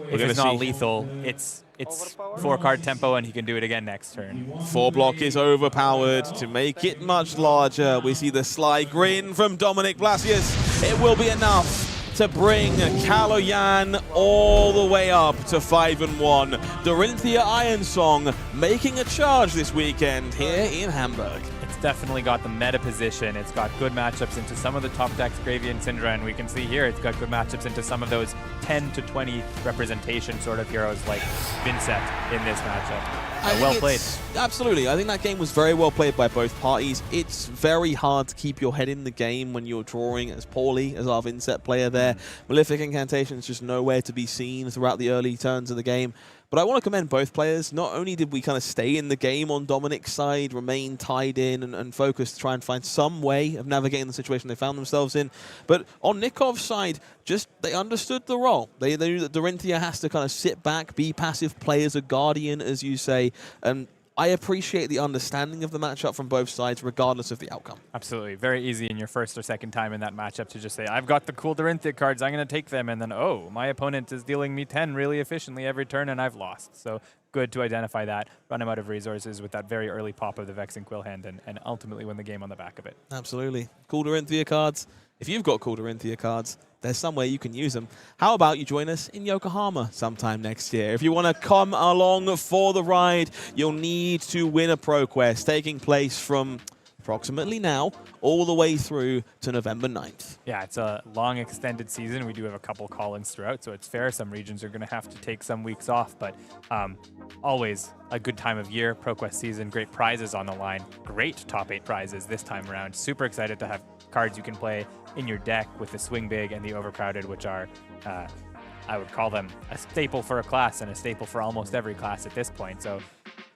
If it's not lethal, it's 4-card tempo, and he can do it again next turn. 4 block is overpowered to make it much larger. We see the sly grin from Dominic Blasius. It will be enough to bring Kaloyan all the way up to 5-1. Dorinthia Iron Song making a charge this weekend here in Hamburg. Definitely got the meta position. It's got good matchups into some of the top decks, Gravy and Cindra, and we can see here it's got good matchups into some of those 10 to 20 representation sort of heroes like Vincent in this matchup. Well played. Absolutely. I think that game was very well played by both parties. It's very hard to keep your head in the game when you're drawing as poorly as our Vincent player there. Malefic Incantations just nowhere to be seen throughout the early turns of the game. But I want to commend both players. Not only did we kind of stay in the game on Dominic's side, remain tied in and focus to try and find some way of navigating the situation they found themselves in, but on Nikov's side, just they understood the role. They knew that Dorinthia has to kind of sit back, be passive, play as a guardian, as you say, and I appreciate the understanding of the matchup from both sides, regardless of the outcome. Absolutely. Very easy in your first or second time in that matchup to just say, I've got the cool Dorinthia cards, I'm going to take them, and then, oh, my opponent is dealing me 10 really efficiently every turn, and I've lost. So good to identify that, run him out of resources with that very early pop of the Vexing Quill hand, and ultimately win the game on the back of it. Absolutely. Cool Dorinthia cards. If you've got cool Dorinthia cards, there's some way you can use them. How about you join us in Yokohama sometime next year? If you want to come along for the ride, you'll need to win a Pro Quest taking place from approximately now all the way through to November 9th. Yeah, it's a long extended season. We do have a couple call-ins throughout, so it's fair. Some regions are going to have to take some weeks off, but always a good time of year. Pro Quest season, great prizes on the line. Great top 8 prizes this time around. Super excited to have cards you can play in your deck with the Swing Big and the Overcrowded, which are, I would call them a staple for a class and a staple for almost every class at this point. So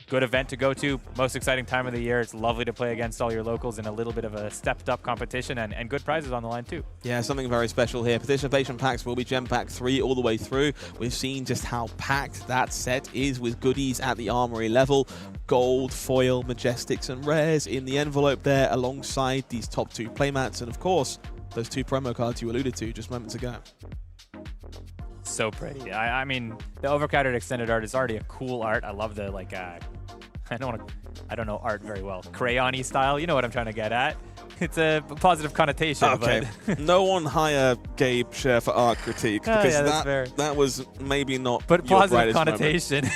good event to go to. Most exciting time of the year. It's lovely to play against all your locals in a little bit of a stepped up competition and good prizes on the line too. Yeah, something very special here. Participation packs will be Gem Pack 3 all the way through. We've seen just how packed that set is with goodies at the Armory level. Gold, foil, majestics and rares in the envelope there alongside these top 2 playmats and of course those 2 promo cards you alluded to just moments ago. So pretty. I mean, the Overcrowded extended art is already a cool art. I love the like I don't know art very well. Crayon-y style. You know what I'm trying to get at. It's a positive connotation. Okay. But no one hire Gabe Sher for art critique because yeah, that's fair. That was maybe not. But your positive brightest connotation.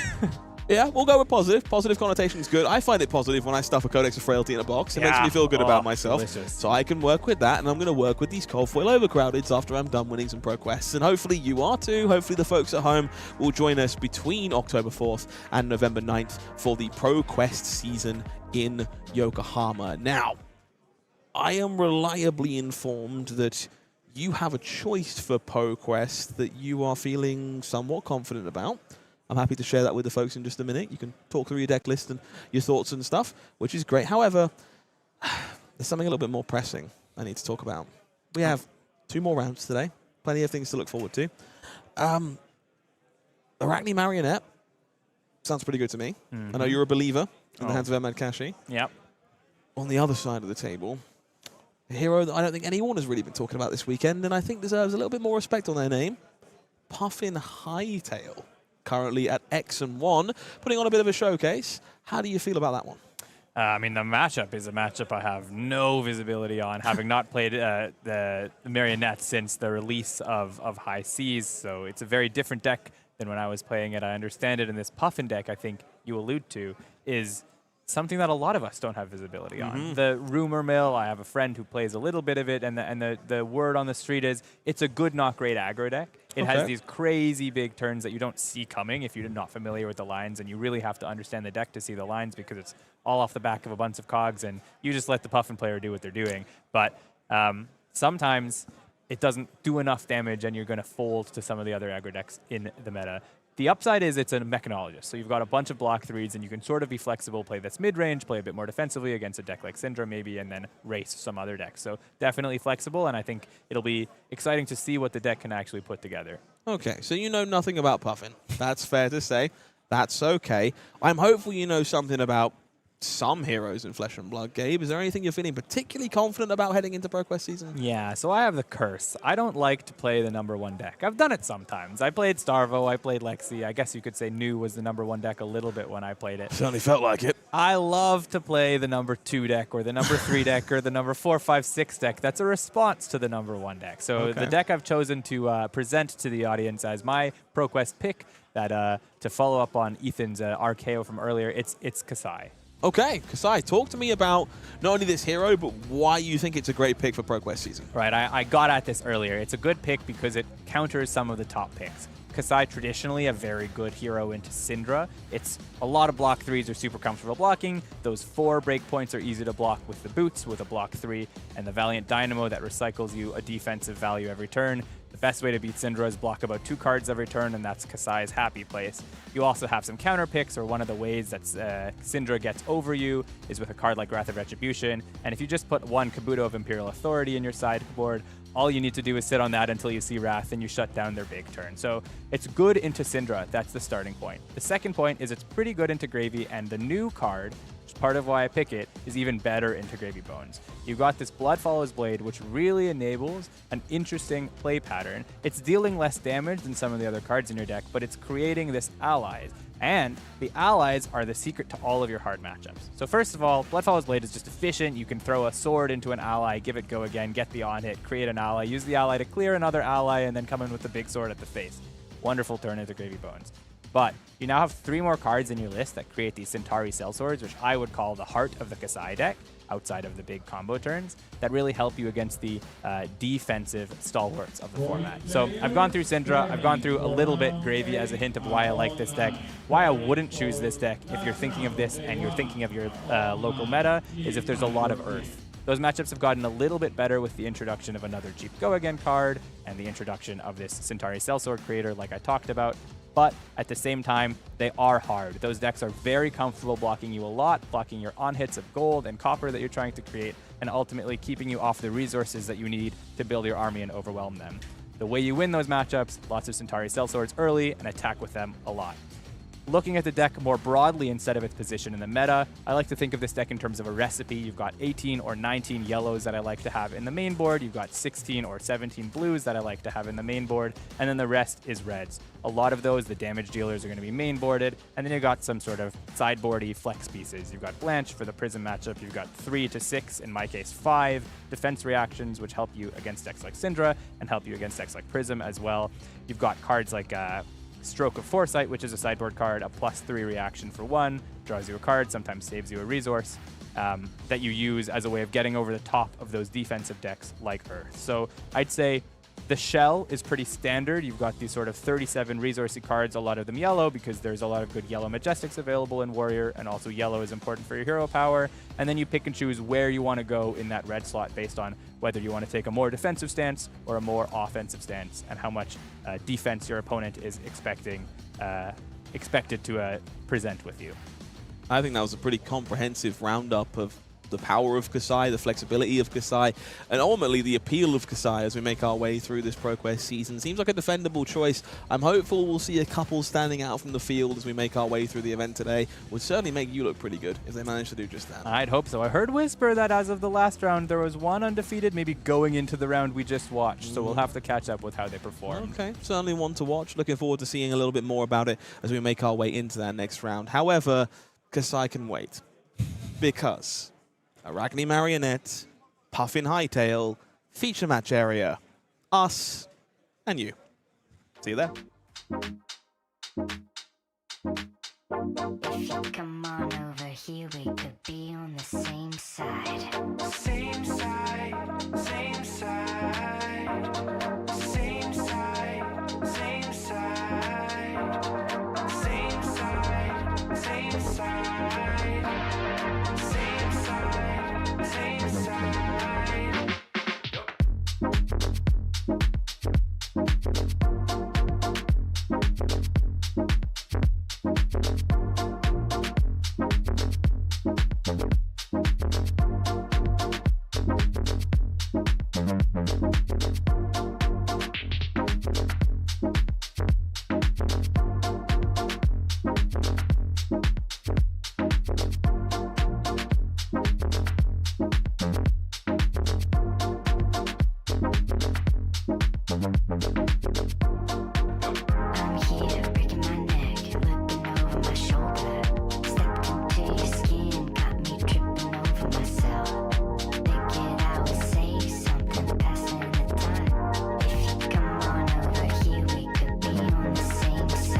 Yeah, we'll go with positive. Positive connotation is good. I find it positive when I stuff a Codex of Frailty in a box. It makes me feel good about myself. Delicious. So I can work with that, and I'm going to work with these cold foil overcrowdeds after I'm done winning some Pro Quests. And hopefully you are too. Hopefully the folks at home will join us between October 4th and November 9th for the Pro Quest season in Yokohama. Now, I am reliably informed that you have a choice for ProQuest that you are feeling somewhat confident about. I'm happy to share that with the folks in just a minute. You can talk through your deck list and your thoughts and stuff, which is great. However, there's something a little bit more pressing I need to talk about. We have 2 more rounds today. Plenty of things to look forward to. Arachne Marionette sounds pretty good to me. I know you're a believer in the hands of Ahmed Kashi. Yep. On the other side of the table, a hero that I don't think anyone has really been talking about this weekend, and I think deserves a little bit more respect on their name. Puffin Hightail, currently at X and 1, putting on a bit of a showcase. How do you feel about that one? I mean, the matchup is a matchup I have no visibility on, having not played the Marionette since the release of High Seas. So it's a very different deck than when I was playing it. I understand it. And this Puffin deck, I think you allude to, is something that a lot of us don't have visibility on. The rumor mill, I have a friend who plays a little bit of it, and the word on the street is it's a good, not great aggro deck. It has these crazy big turns that you don't see coming if you're not familiar with the lines, and you really have to understand the deck to see the lines because it's all off the back of a bunch of cogs, and you just let the Puffin player do what they're doing. But sometimes it doesn't do enough damage, and you're going to fold to some of the other aggro decks in the meta. The upside is it's a mechanologist, so you've got a bunch of block 3s, and you can sort of be flexible, play this mid-range, play a bit more defensively against a deck like Cindra maybe, and then race some other decks. So definitely flexible, and I think it'll be exciting to see what the deck can actually put together. Okay, so you know nothing about Puffin. That's fair to say. That's okay. I'm hopeful you know something about some heroes in Flesh and Blood. Gabe, is there anything you're feeling particularly confident about heading into ProQuest season? Yeah, so I have the curse. I don't like to play the #1 deck. I've done it sometimes. I played Starvo, I played Lexi. I guess you could say Nu was the #1 deck a little bit when I played it. Certainly felt like it. I love to play the #2 deck or the #3 deck or the #4, 5, 6 deck. That's a response to the #1 deck. So the deck I've chosen to present to the audience as my ProQuest pick, that to follow up on Ethan's RKO from earlier, it's Kasai. Okay, Kasai, talk to me about not only this hero, but why you think it's a great pick for ProQuest season. Right, I got at this earlier. It's a good pick because it counters some of the top picks. Kasai, traditionally a very good hero into Cindra. It's a lot of block 3s are super comfortable blocking. Those 4 breakpoints are easy to block with the boots, with a block 3, and the Valiant Dynamo that recycles you a defensive value every turn. The best way to beat Cindra is block about 2 cards every turn, and that's Kasai's happy place. You also have some counter picks, or one of the ways that Cindra gets over you is with a card like Wrath of Retribution. And if you just put 1 Kabuto of Imperial Authority in your sideboard, all you need to do is sit on that until you see Wrath, and you shut down their big turn. So it's good into Cindra. That's the starting point. The second point is it's pretty good into Gravy, and the new card, which is part of why I pick it, is even better into Gravy Bones. You've got this Blood Follows Blade, which really enables an interesting play pattern. It's dealing less damage than some of the other cards in your deck, but it's creating this allies. And the allies are the secret to all of your hard matchups. So first of all, Blood Follows Blade is just efficient. You can throw a sword into an ally, give it go again, get the on-hit, create an ally, use the ally to clear another ally, and then come in with the big sword at the face. Wonderful turn into Gravy Bones. But you now have 3 more cards in your list that create these Centauri Sellswords, which I would call the heart of the Kasai deck, outside of the big combo turns, that really help you against the defensive stalwarts of the format. So I've gone through Cindra, I've gone through a little bit Gravy as a hint of why I like this deck. Why I wouldn't choose this deck if you're thinking of this and you're thinking of your local meta is if there's a lot of Earth. Those matchups have gotten a little bit better with the introduction of another Jeep Go Again card and the introduction of this Centauri Sellsword creator like I talked about. But at the same time, they are hard. Those decks are very comfortable blocking you a lot, blocking your on-hits of gold and copper that you're trying to create, and ultimately keeping you off the resources that you need to build your army and overwhelm them. The way you win those matchups, lots of Centauri Sellswords early and attack with them a lot. Looking at the deck more broadly instead of its position in the meta, I like to think of this deck in terms of a recipe. You've got 18 or 19 yellows that I like to have in the main board. You've got 16 or 17 blues that I like to have in the main board. And then the rest is reds. A lot of those, the damage dealers, are going to be main boarded. And then you've got some sort of sideboardy flex pieces. You've got Blanche for the Prism matchup. You've got 3 to 6, in my case 5, defense reactions, which help you against decks like Cindra and help you against decks like Prism as well. You've got cards like Stroke of Foresight, which is a sideboard card, a +3 reaction for 1, draws you a card, sometimes saves you a resource, that you use as a way of getting over the top of those defensive decks like Earth. So I'd say The shell is pretty standard. You've got these sort of 37 resourcey cards, a lot of them yellow because there's a lot of good yellow Majestics available in Warrior, and also yellow is important for your hero power. And then you pick and choose where you want to go in that red slot based on whether you want to take a more defensive stance or a more offensive stance, and how much defense your opponent is expected to present with you. I think that was a pretty comprehensive roundup of the power of Kasai, the flexibility of Kasai, and ultimately the appeal of Kasai as we make our way through this ProQuest season. Seems like a defendable choice. I'm hopeful we'll see a couple standing out from the field as we make our way through the event today. Would certainly make you look pretty good if they manage to do just that. I'd hope so. I heard whisper that as of the last round, there was one undefeated, maybe going into the round we just watched, so we'll have to catch up with how they perform. Okay, certainly one to watch. Looking forward to seeing a little bit more about it as we make our way into that next round. However, Kasai can wait, because Arachne Marionette, Puffin Hightail, feature match area, us, and you. See you there. If you come on over here, we could be on the same side. Same side, same side. Same side, same side. Same side, same side. Same side, same side. I'm here, breaking my neck, looking over my shoulder. Stepped into your skin, got me tripping over myself. Pick it out, say something, passing the time. If you come on over here, we could be on the same side.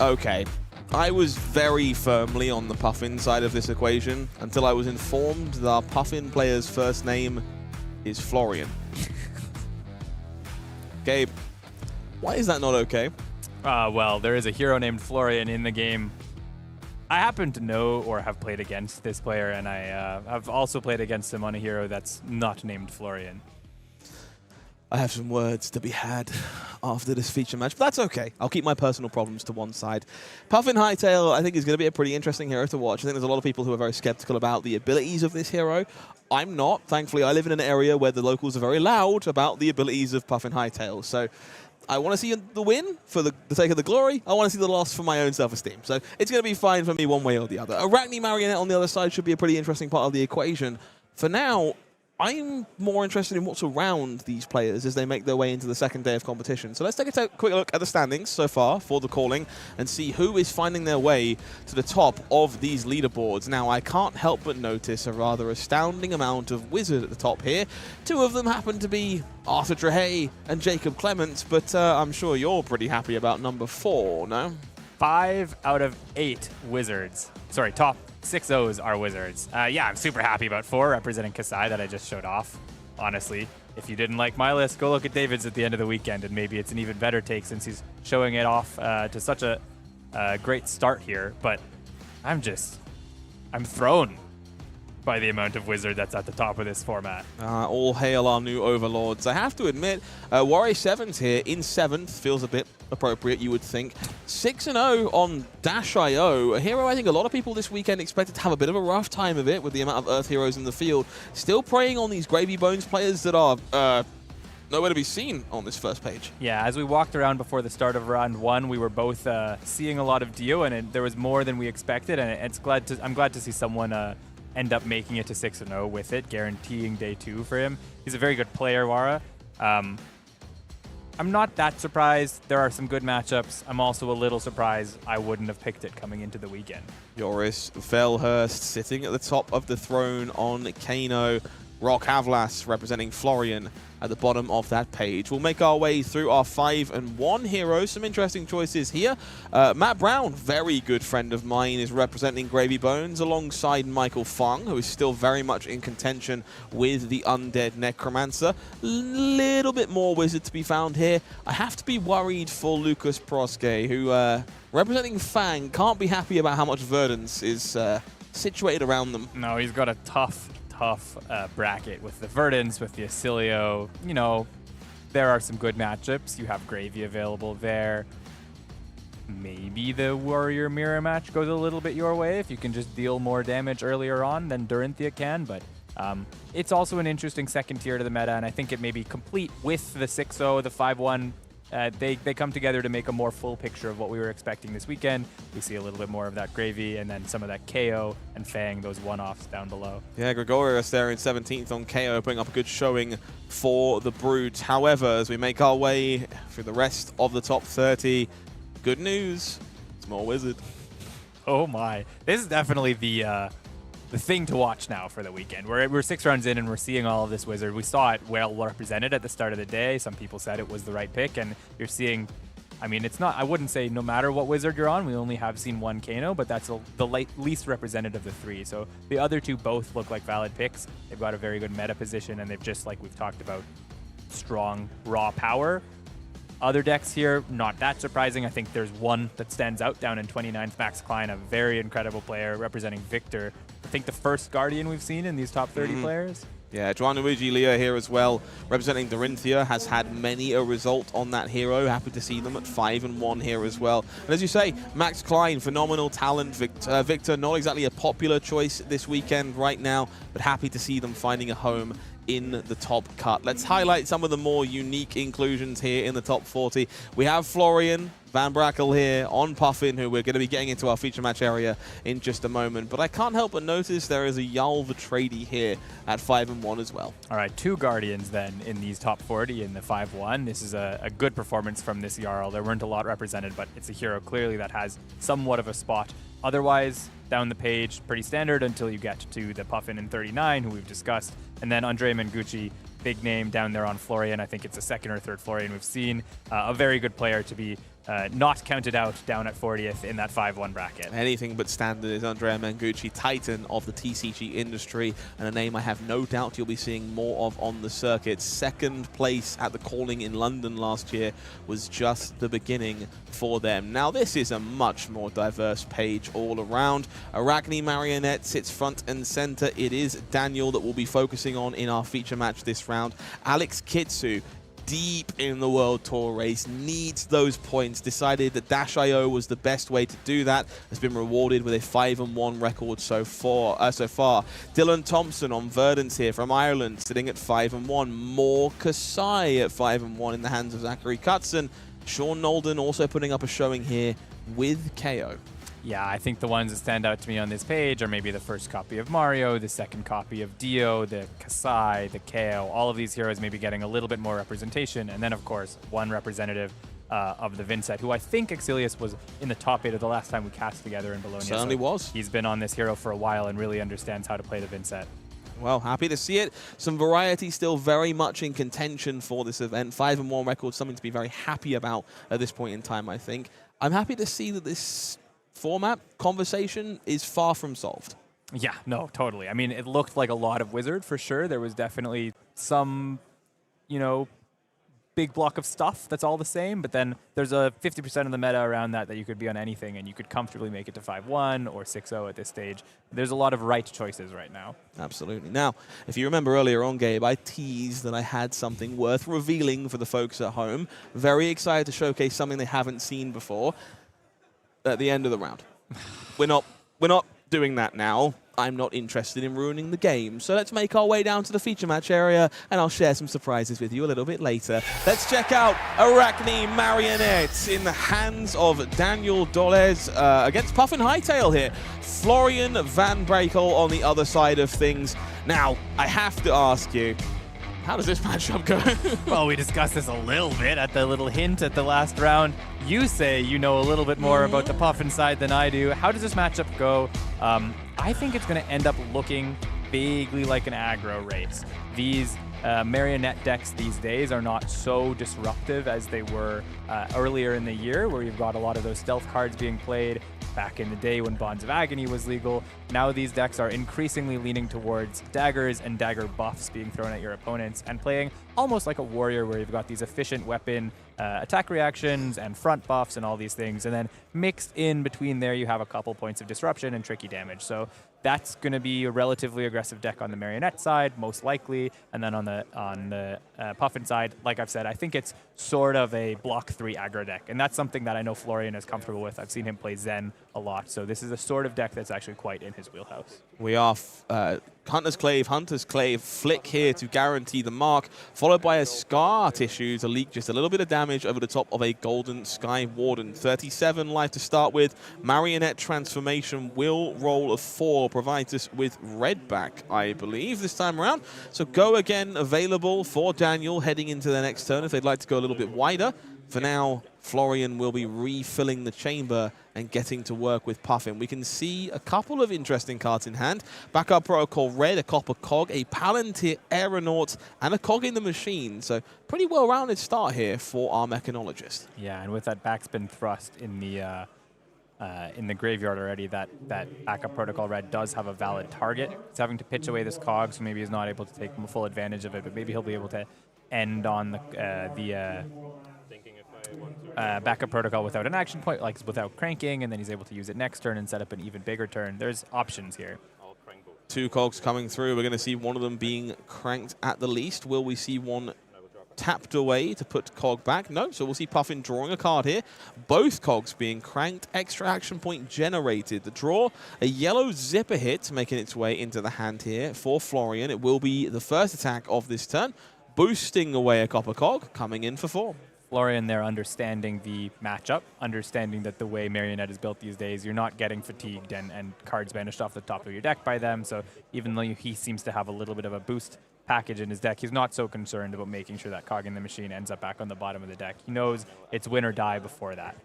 Okay. I was very firmly on the Puffin side of this equation until I was informed that our Puffin player's first name is Florian. Gabe, why is that not okay? Well, there is a hero named Florian in the game. I happen to know or have played against this player, and I have also played against him on a hero that's not named Florian. I have some words to be had after this feature match, but that's okay. I'll keep my personal problems to one side. Puffin Hightail, I think, is going to be a pretty interesting hero to watch. I think there's a lot of people who are very skeptical about the abilities of this hero. I'm not. Thankfully, I live in an area where the locals are very loud about the abilities of Puffin Hightail. So I want to see the win for the sake of the glory. I want to see the loss for my own self-esteem. So it's going to be fine for me one way or the other. Arachne Marionette on the other side should be a pretty interesting part of the equation. For now, I'm more interested in what's around these players as they make their way into the second day of competition. So let's take a quick look at the standings so far for the calling and see who is finding their way to the top of these leaderboards. Now, I can't help but notice a rather astounding amount of wizard at the top here. Two of them happen to be Arthur Drehay and Jacob Clements, but I'm sure you're pretty happy about number 4, no? 5 out of 8 wizards. Sorry, top 6 O's are wizards. Yeah, I'm super happy about 4 representing Kasai that I just showed off. Honestly, if you didn't like my list, go look at David's at the end of the weekend, and maybe it's an even better take since he's showing it off to such a great start here. But I'm thrown by the amount of wizard that's at the top of this format. All hail our new overlords. I have to admit, Warrior 7's here in 7th feels a bit appropriate, you would think. 6-0 on Dash.io, a hero I think a lot of people this weekend expected to have a bit of a rough time of it with the amount of Earth heroes in the field. Still preying on these Gravy Bones players that are nowhere to be seen on this first page. Yeah, as we walked around before the start of round 1, we were both seeing a lot of Dio, and there was more than we expected, and I'm glad to see someone end up making it to 6-0 with it, guaranteeing day 2 for him. He's a very good player, Wara. I'm not that surprised. There are some good matchups. I'm also a little surprised I wouldn't have picked it coming into the weekend. Joris, Verhelst sitting at the top of the throne on Kayo. Rock Havlas representing Florian at the bottom of that page. We'll make our way through our 5-1 heroes. Some interesting choices here. Matt Brown, very good friend of mine, is representing Gravy Bones alongside Michael Fung, who is still very much in contention with the Undead Necromancer. Little bit more wizard to be found here. I have to be worried for Lucas Proske, who, representing Fang, can't be happy about how much Verdance is situated around them. No, he's got a tough bracket with the Verdance, with the Oscilio. You know, there are some good matchups. You have Gravy available there. Maybe the Warrior Mirror match goes a little bit your way if you can just deal more damage earlier on than Dorinthia can, but it's also an interesting second tier to the meta, and I think it may be complete with the 6-0, the 5-1. They come together to make a more full picture of what we were expecting this weekend. We see a little bit more of that Gravy and then some of that Kayo and Fang, those one-offs down below. Yeah, Gregorius there in 17th on Kayo, putting up a good showing for the Brute. However, as we make our way through the rest of the top 30, good news, it's more Wizard. Oh my. This is definitely the thing to watch now for the weekend. We're 6 rounds in and we're seeing all of this Wizard. We saw it well represented at the start of the day. Some people said it was the right pick, and you're seeing, I mean, it's not, I wouldn't say no matter what Wizard you're on, we only have seen one Kano, but that's the least representative of the 3. So the other 2 both look like valid picks. They've got a very good meta position, and they've just, like we've talked about, strong raw power. Other decks here, not that surprising. I think there's one that stands out down in 29th, Max Klein, a very incredible player representing Victor. I think the first Guardian we've seen in these top 30 players. Yeah, Juanuigi Lea here as well, representing Dorinthia, has had many a result on that hero. Happy to see them at 5-1 here as well. And as you say, Max Klein, phenomenal talent. Victor, not exactly a popular choice this weekend right now, but happy to see them finding a home in the top cut. Let's highlight some of the more unique inclusions here in the top 40. We have Florian Van Brackle here on Puffin, who we're going to be getting into our feature match area in just a moment. But I can't help but notice there is a Jarl Vitradi here at 5-1 as well. All right, 2 Guardians then in these top 40 in the 5-1. This is a good performance from this Jarl. There weren't a lot represented, but it's a hero clearly that has somewhat of a spot. Otherwise, down the page, pretty standard until you get to the Puffin in 39, who we've discussed. And then Andre Mengucci, big name down there on Florian. I think it's the 2nd or 3rd Florian we've seen. A very good player to be not counted out down at 40th in that 5-1 bracket. Anything but standard is Andrea Mengucci, titan of the TCG industry, and a name I have no doubt you'll be seeing more of on the circuit. Second place at the Calling in London last year was just the beginning for them. Now this is a much more diverse page all around. Arachne Marionette sits front and center. It is Daniel that we'll be focusing on in our feature match this round. Alex Kitsu, deep in the World Tour race, needs those points, decided that Dash.io was the best way to do that, has been rewarded with a 5-1 record so far. Dylan Thompson on Verdance here from Ireland, sitting at 5-1. More Kasai at 5-1 in the hands of Zachary Cutson. Sean Nolden also putting up a showing here with Kayo. Yeah, I think the ones that stand out to me on this page are maybe the first copy of Mario, the second copy of Dio, the Kasai, the KO. All of these heroes maybe getting a little bit more representation. And then, of course, one representative of the Vincent, who I think Exilius was in the top 8 of the last time we cast together in Bologna. Certainly was. He's been on this hero for a while and really understands how to play the Vincent. Well, happy to see it. Some variety still very much in contention for this event. 5-1 record, something to be very happy about at this point in time, I think. I'm happy to see that this format conversation is far from solved. Yeah, no, totally. I mean, it looked like a lot of Wizard for sure. There was definitely some, you know, big block of stuff that's all the same, but then there's a 50% of the meta around that you could be on anything, and you could comfortably make it to 5-1 or 6-0 at this stage. There's a lot of right choices right now. Absolutely. Now, if you remember earlier on, Gabe, I teased that I had something worth revealing for the folks at home. Very excited to showcase something they haven't seen before at the end of the round. We're not doing that now. I'm not interested in ruining the game. So let's make our way down to the feature match area, and I'll share some surprises with you a little bit later. Let's check out Arachne Marionette in the hands of Daniel Dolez against Puffin Hightail here. Florian Van Brakel on the other side of things. Now, I have to ask you, how does this matchup go? Well, we discussed this a little bit at the little hint at the last round. You say you know a little bit more about the Puffin side than I do. How does this matchup go? I think it's going to end up looking vaguely like an aggro race. These marionette decks these days are not so disruptive as they were earlier in the year, where you've got a lot of those stealth cards being played. Back in the day when Bonds of Agony was legal, now these decks are increasingly leaning towards daggers and dagger buffs being thrown at your opponents and playing almost like a warrior, where you've got these efficient weapon attack reactions and front buffs and all these things, and then mixed in between there you have a couple points of disruption and tricky damage. So that's going to be a relatively aggressive deck on the marionette side, most likely, and then on the Puffin side, like I've said, I think it's sort of a block 3 aggro deck, and that's something that I know Florian is comfortable with. I've seen him play Zen a lot, so this is a sort of deck that's actually quite in his wheelhouse. We are Hunter's Clave, flick here to guarantee the mark, followed by a Scar Tissue to leak just a little bit of damage over the top of a Golden Sky Warden. 37 life to start with. Marionette Transformation will roll a 4, provides us with red back, I believe, this time around. So go again available for Daniel heading into the next turn if they'd like to go a little bit wider. For now, Florian will be refilling the chamber and getting to work with Puffin. We can see a couple of interesting cards in hand. Backup Protocol Red, a Copper Cog, a Palantir Aeronaut, and a Cog in the Machine. So pretty well-rounded start here for our Mechanologist. Yeah, and with that backspin thrust in the graveyard already, that Backup Protocol Red does have a valid target. He's having to pitch away this Cog, so maybe he's not able to take full advantage of it, but maybe he'll be able to end on the Backup Protocol without an action point, like without cranking, and then he's able to use it next turn and set up an even bigger turn. There's options here. 2 Cogs coming through. We're going to see one of them being cranked at the least. Will we see one tapped away to put Cog back? No, so we'll see Puffin drawing a card here. Both Cogs being cranked, extra action point generated. The draw, a yellow zipper hit making its way into the hand here for Florian. It will be the first attack of this turn, boosting away a Copper Cog, coming in for 4. Florian there understanding the matchup, understanding that the way Marionette is built these days, you're not getting fatigued and cards banished off the top of your deck by them. So even though he seems to have a little bit of a boost package in his deck, he's not so concerned about making sure that Cog in the Machine ends up back on the bottom of the deck. He knows it's win or die before that.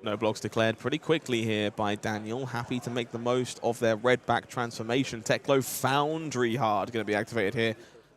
No blocks declared pretty quickly here by Daniel. Happy to make the most of their red back transformation. Teklo Foundry Hard going to be activated here.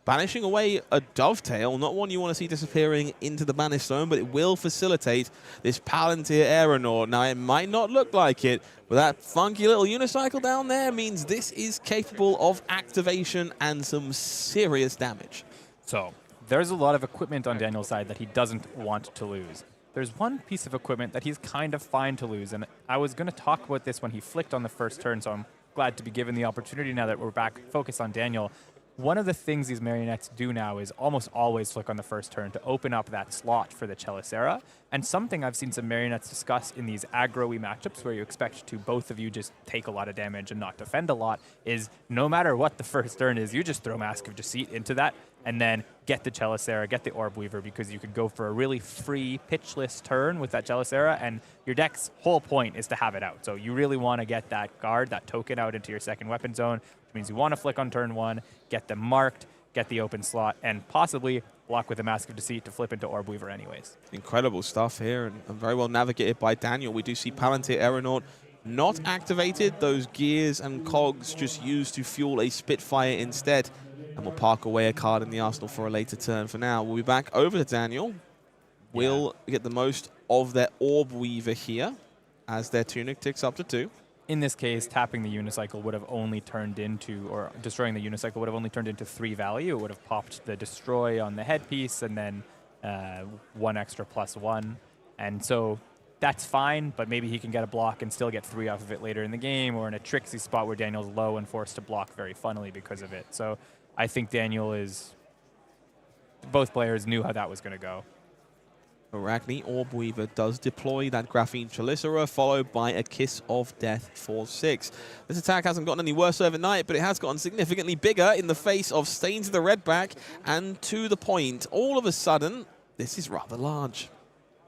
banishing away a Dovetail, not one you want to see disappearing into the banish zone, but it will facilitate this Palantir Aeronaut. Now, it might not look like it, but that funky little unicycle down there means this is capable of activation and some serious damage. So there's a lot of equipment on Daniel's side that he doesn't want to lose. There's one piece of equipment that he's kind of fine to lose, and I was going to talk about this when he flicked on the first turn, so I'm glad to be given the opportunity now that we're back focused on Daniel. One of the things these marionettes do now is almost always flick on the first turn to open up that slot for the Chelicera. And something I've seen some marionettes discuss in these aggro-y matchups where you expect to both of you just take a lot of damage and not defend a lot is no matter what the first turn is, you just throw Mask of Deceit into that and then get the Chelicera, get the Orb Weaver, because you could go for a really free pitchless turn with that Chelicera, and your deck's whole point is to have it out. So you really want to get that guard, that token out into your second weapon zone, which means you want to flick on turn 1, get them marked, get the open slot, and possibly block with a Mask of Deceit to flip into Orb Weaver anyways. Incredible stuff here, and very well navigated by Daniel. We do see Palantir Aeronaut not activated. Those gears and cogs just used to fuel a Spitfire instead. And we'll park away a card in the arsenal for a later turn. For now, we'll be back over to Daniel. We'll get the most of their Orb Weaver here as their Tunic ticks up to 2. In this case, tapping the Unicycle would have only turned into, or destroying the Unicycle would have only turned into 3 value. It would have popped the Destroy on the headpiece and then 1 extra +1. And so that's fine, but maybe he can get a block and still get 3 off of it later in the game, or in a tricksy spot where Daniel's low and forced to block very funnily because of it. So I think Daniel is... Both players knew how that was going to go. Arachne Orb Weaver does deploy that Graphene Chelicera, followed by a Kiss of Death for 6. This attack hasn't gotten any worse overnight, but it has gotten significantly bigger in the face of Stains of the Redback, and to the point, all of a sudden, this is rather large.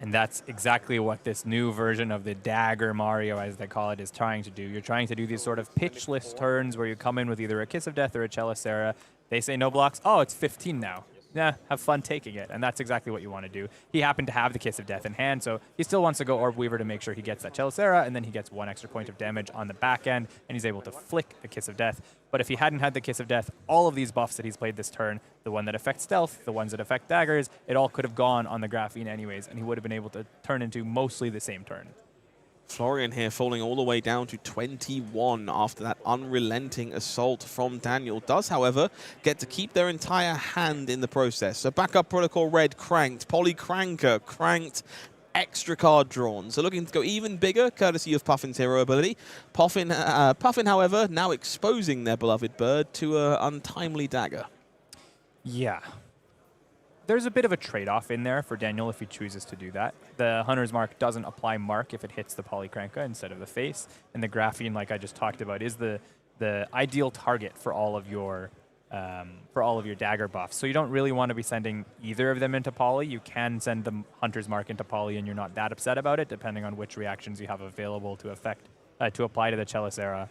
And that's exactly what this new version of the Dagger Mario, as they call it, is trying to do. You're trying to do these sort of pitchless turns where you come in with either a Kiss of Death or a Chelicera. They say no blocks. Oh, it's 15 now. Yeah, have fun taking it. And that's exactly what you want to do. He happened to have the Kiss of Death in hand, so he still wants to go Orb Weaver to make sure he gets that Chelicera, and then he gets 1 extra point of damage on the back end, and he's able to flick the Kiss of Death. But if he hadn't had the Kiss of Death, all of these buffs that he's played this turn, the one that affects stealth, the ones that affect daggers, it all could have gone on the Graphene anyways, and he would have been able to turn into mostly the same turn. Florian here falling all the way down to 21 after that unrelenting assault from Daniel. Does, however, get to keep their entire hand in the process. So backup protocol red cranked, Polycranker cranked, extra card drawn. So looking to go even bigger, courtesy of Puffin's hero ability. Puffin, however, now exposing their beloved bird to an untimely dagger. Yeah. There's a bit of a trade-off in there for Daniel if he chooses to do that. The Hunter's Mark doesn't apply Mark if it hits the Polycranka instead of the face. And the Graphene, like I just talked about, is the ideal target for all of your dagger buffs. So you don't really want to be sending either of them into Poly. You can send the Hunter's Mark into Poly and you're not that upset about it, depending on which reactions you have available to apply to the Chelicera.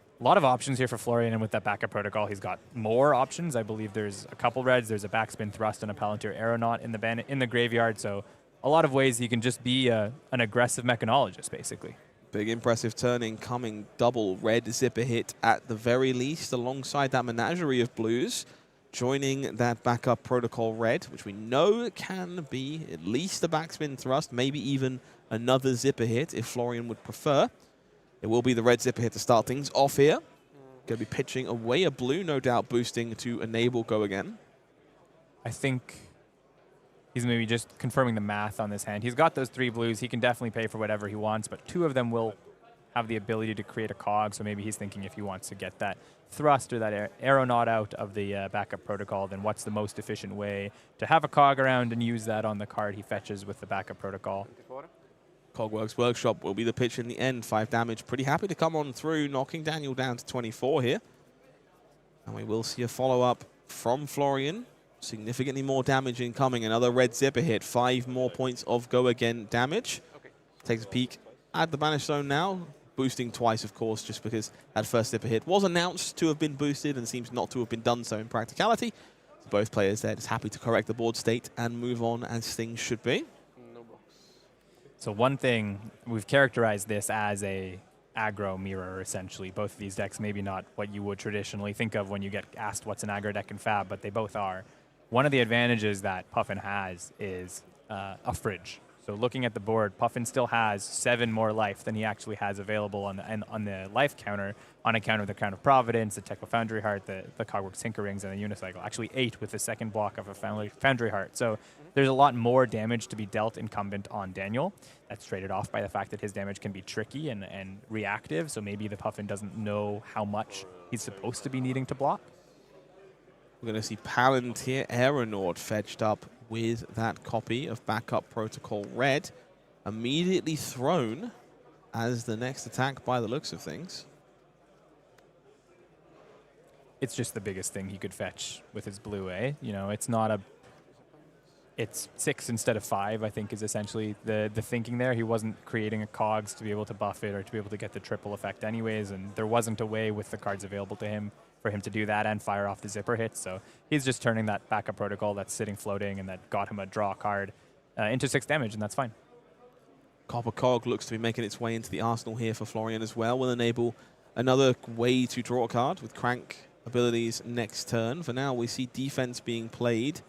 A lot of options here for Florian, and with that backup protocol, he's got more options. I believe there's a couple reds. There's a backspin thrust and a Palantir Aeronaut in the graveyard. So a lot of ways he can just be an aggressive mechanologist, basically. Big impressive turn incoming, double red zipper hit at the very least, alongside that menagerie of blues, joining that backup protocol red, which we know can be at least a backspin thrust, maybe even another zipper hit if Florian would prefer. It will be the red zipper hit to start things off here. Going to be pitching away a blue, no doubt boosting to enable go again. I think he's maybe just confirming the math on this hand. He's got those 3 blues. He can definitely pay for whatever he wants, but 2 of them will have the ability to create a cog, so maybe he's thinking if he wants to get that thrust or that aeronaut out of the backup protocol, then what's the most efficient way to have a cog around and use that on the card he fetches with the backup protocol. Cogworks Workshop will be the pitch in the end. 5 damage. Pretty happy to come on through, knocking Daniel down to 24 here. And we will see a follow-up from Florian. Significantly more damage incoming. Another red zipper hit. 5 more points of go again damage. Takes a peek at the banish zone now. Boosting twice, of course, just because that first zipper hit was announced to have been boosted and seems not to have been done so in practicality. So both players there just happy to correct the board state and move on as things should be. So one thing, we've characterized this as aggro mirror, essentially. Both of these decks, maybe not what you would traditionally think of when you get asked what's an aggro deck in Fab, but they both are. One of the advantages that Puffin has is a fridge. So looking at the board, Puffin still has 7 more life than he actually has available on the life counter, on account of the Crown of Providence, the Teklo Foundry Heart, the Cogworks Tinkerings, and the Unicycle. Actually 8 with the second block of a Foundry Heart. So there's a lot more damage to be dealt incumbent on Daniel. That's traded off by the fact that his damage can be tricky and reactive, so maybe the Puffin doesn't know how much he's supposed to be needing to block. We're going to see Palantir Aeronaut fetched up with that copy of Backup Protocol Red, immediately thrown as the next attack by the looks of things. It's just the biggest thing he could fetch with his blue, eh? You know, it's not a... It's 6 instead of 5, I think, is essentially the thinking there. He wasn't creating a cogs to be able to buff it or to be able to get the triple effect anyways, and there wasn't a way with the cards available to him for him to do that and fire off the zipper hits. So he's just turning that Backup Protocol that's sitting floating and that got him a draw card into 6 damage, and that's fine. Copper Cog looks to be making its way into the arsenal here for Florian as well. Will enable another way to draw a card with Crank abilities next turn. For now, we see defense being played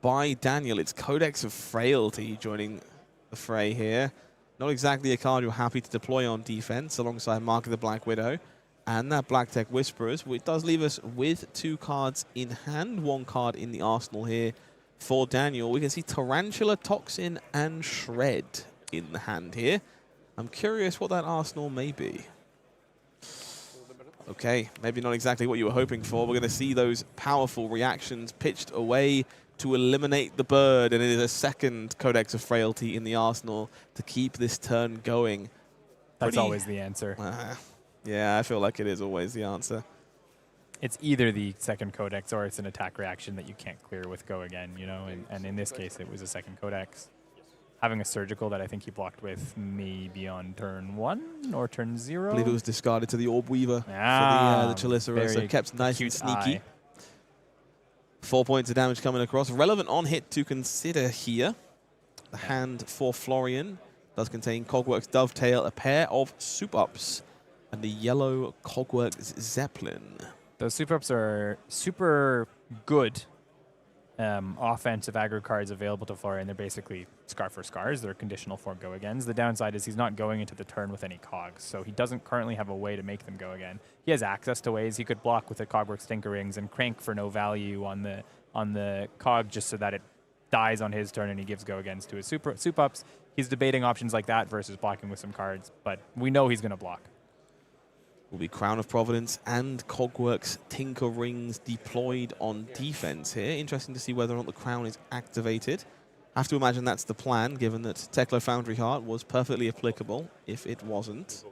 by Daniel. It's Codex of Frailty joining the fray here. Not exactly a card you're happy to deploy on defense alongside Mark of the Black Widow and that Black Tech Whisperers, which does leave us with 2 cards in hand, 1 card in the arsenal here for Daniel. We can see Tarantula, Toxin, and Shred in the hand here. I'm curious what that arsenal may be. Okay, maybe not exactly what you were hoping for. We're going to see those powerful reactions pitched away to eliminate the bird, and it is a second Codex of Frailty in the arsenal to keep this turn going. That's always the answer. Yeah, I feel like it is always the answer. It's either the second Codex or it's an attack reaction that you can't clear with Go Again, you know, and in this case it was a second Codex. Having a Surgical that I think he blocked with maybe on turn 1 or turn 0. I believe it was discarded to the Orb Weaver for the Chalicera, so kept nice and sneaky. Eye. 4 points of damage coming across. Relevant on hit to consider here. The hand for Florian does contain Cogworks Dovetail, a pair of Soup-Ups, and the yellow Cogworks Zeppelin. Those Soup-Ups are super good offensive aggro cards available to Florian. They're basically Scar for Scars. They're conditional for Go Agains. The downside is he's not going into the turn with any cogs, so he doesn't currently have a way to make them go again. He has access to ways he could block with the Cogworks Tinkerings and Crank for no value on the cog just so that it dies on his turn and he gives Go Agains to his Soup-Ups. He's debating options like that versus blocking with some cards, but we know he's going to block. Will be Crown of Providence and Cogworks Tinker Rings deployed on defense here. Interesting to see whether or not the Crown is activated. I have to imagine that's the plan, given that Teklo Foundry Heart was perfectly applicable if it wasn't.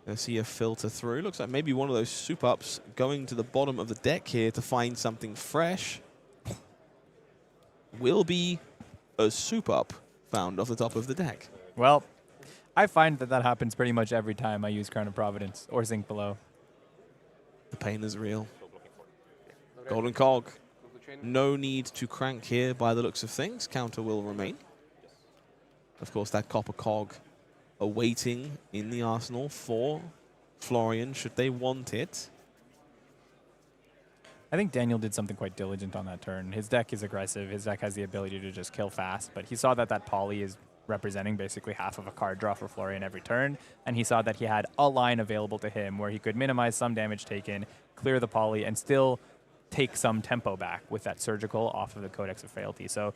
Gonna see a filter through. Looks like maybe one of those Soup-Ups going to the bottom of the deck here to find something fresh. Will be a Soup-Up found off the top of the deck. Well, I find that happens pretty much every time I use Crown of Providence or Zinc Below. The pain is real. Golden Cog. No need to crank here by the looks of things. Counter will remain. Of course, that Copper Cog awaiting in the arsenal for Florian should they want it. I think Daniel did something quite diligent on that turn. His deck is aggressive. His deck has the ability to just kill fast, but he saw that that poly is representing basically half of a card draw for Florian every turn, and he saw that he had a line available to him where he could minimize some damage taken, clear the poly, and still take some tempo back with that Surgical off of the Codex of Frailty. So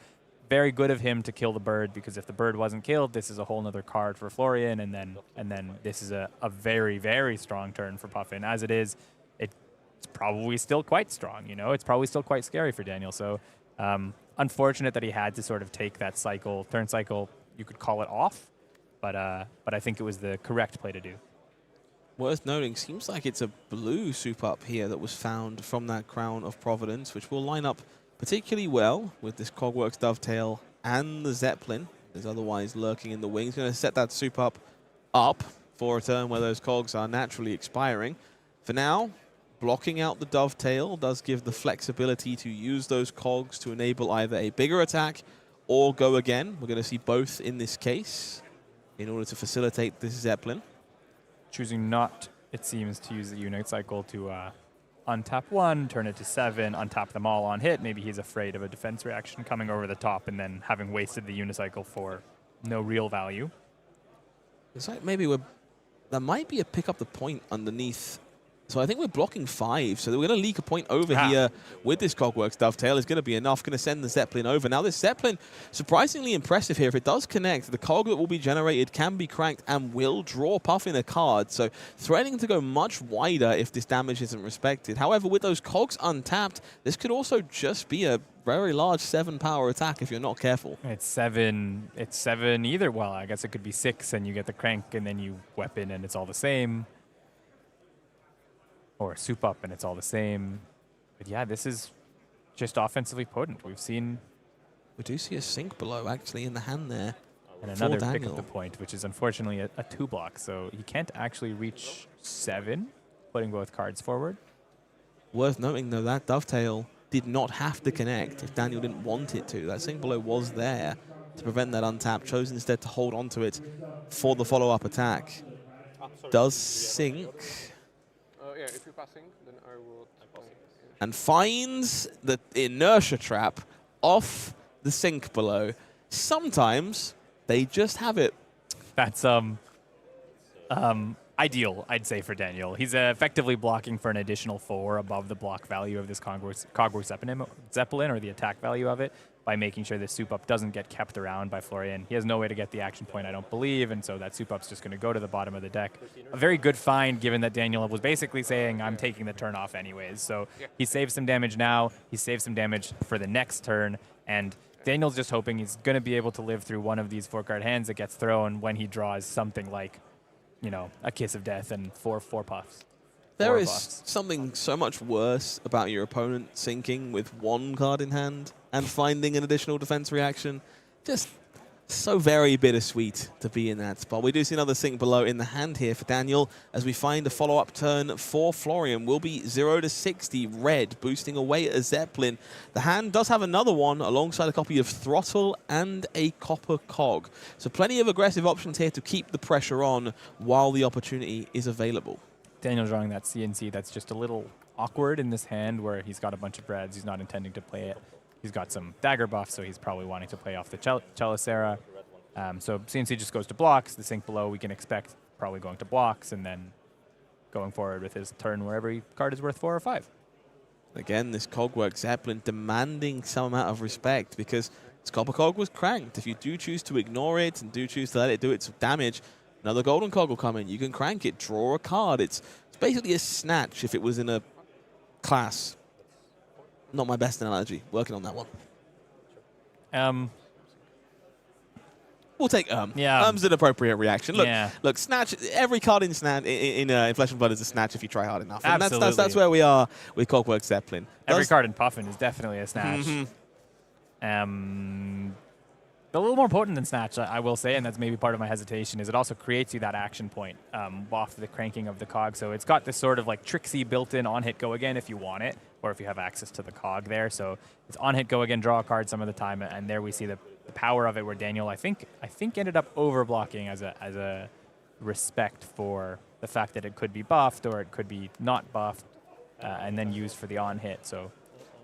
very good of him to kill the bird, because if the bird wasn't killed, this is a whole nother card for Florian, and then this is a very, very strong turn for Puffin. As it is, it's probably still quite strong, you know? It's probably still quite scary for Daniel. So unfortunate that he had to sort of take that cycle, turn cycle, you could call it off, but I think it was the correct play to do. Worth noting, seems like it's a blue Soup-Up here that was found from that Crown of Providence, which will line up particularly well with this Cogworks Dovetail and the Zeppelin. Is otherwise lurking in the wings. Going to set that Soup-Up up for a turn where those cogs are naturally expiring. For now, blocking out the Dovetail does give the flexibility to use those cogs to enable either a bigger attack or Go Again. We're going to see both in this case in order to facilitate this Zeppelin. choosing not, it seems, to use the Unite cycle to untap 1, turn it to 7, untap them all on hit. Maybe he's afraid of a defense reaction coming over the top and then having wasted the unicycle for no real value. It's like maybe there might be a pick up the point underneath. So I think we're blocking 5. So we're going to leak a point over here with this Cogworks Dovetail. Is going to be enough. Going to send the Zeppelin over. Now this Zeppelin, surprisingly impressive here. If it does connect, the Cog that will be generated can be cranked and will draw Puffin a card. So threatening to go much wider if this damage isn't respected. However, with those Cogs untapped, this could also just be a very large 7 power attack if you're not careful. It's 7. It's 7 either. Well, I guess it could be 6 and you get the crank and then you weapon and it's all the same. Or soup up and it's all the same. But yeah, this is just offensively potent. We do see a sink below actually in the hand there. And another pick up the point, which is unfortunately a 2 block. So he can't actually reach 7, putting both cards forward. Worth noting though, that Dovetail did not have to connect if Daniel didn't want it to. That sink below was there to prevent that untap. Chose instead to hold on to it for the follow-up attack. Does sink. Yeah, if you're passing, then I will. And finds the inertia trap off the sink below. Sometimes they just have it. That's ideal, I'd say, for Daniel. He's effectively blocking for an additional 4 above the block value of this Cogworks Zeppelin, or the attack value of it, by making sure this soup up doesn't get kept around by Florian. He has no way to get the action point, I don't believe, and so that soup up's just going to go to the bottom of the deck. A very good find, given that Daniel was basically saying, I'm taking the turn off anyways. So he saves some damage now, he saves some damage for the next turn, and Daniel's just hoping he's going to be able to live through one of these 4-card hands that gets thrown when he draws something like, you know, a Kiss of Death and 4 puffs. There is something so much worse about your opponent sinking with 1 card in hand and finding an additional defense reaction. Just so very bittersweet to be in that spot. We do see another sink below in the hand here for Daniel as we find a follow-up turn for Florian. Will be 0 to 60 red, boosting away a Zeppelin. The hand does have another one alongside a copy of Throttle and a Copper Cog. So plenty of aggressive options here to keep the pressure on while the opportunity is available. Daniel drawing that CNC that's just a little awkward in this hand where he's got a bunch of reds. He's not intending to play it. He's got some dagger buffs, so he's probably wanting to play off the Chelicera. So CNC just goes to blocks. The sink below we can expect probably going to blocks and then going forward with his turn where every card is worth 4 or 5. Again, this Cogwork Zeppelin demanding some amount of respect because its Copper Cog was cranked. If you do choose to ignore it and do choose to let it do its damage, another Golden Cog will come in. You can crank it, draw a card. It's basically a snatch if it was in a class. Not my best analogy. Working on that one. We'll take Yeah. Is an appropriate reaction. Look, Yeah. look, snatch. Every card in Flesh and Blood is a snatch if you try hard enough. And Absolutely. that's where we are with Cogwork Zeppelin. Every card in Puffin is definitely a snatch. A little more potent than Snatch, I will say, and that's maybe part of my hesitation, is it also creates you that action point off the cranking of the cog. So it's got this sort of like tricksy built-in on-hit go again if you want it, or if you have access to the cog there. So it's on-hit go again, draw a card some of the time, and there we see the power of it where Daniel, I think ended up over-blocking as a respect for the fact that it could be buffed or it could be not buffed and then used for the on-hit. So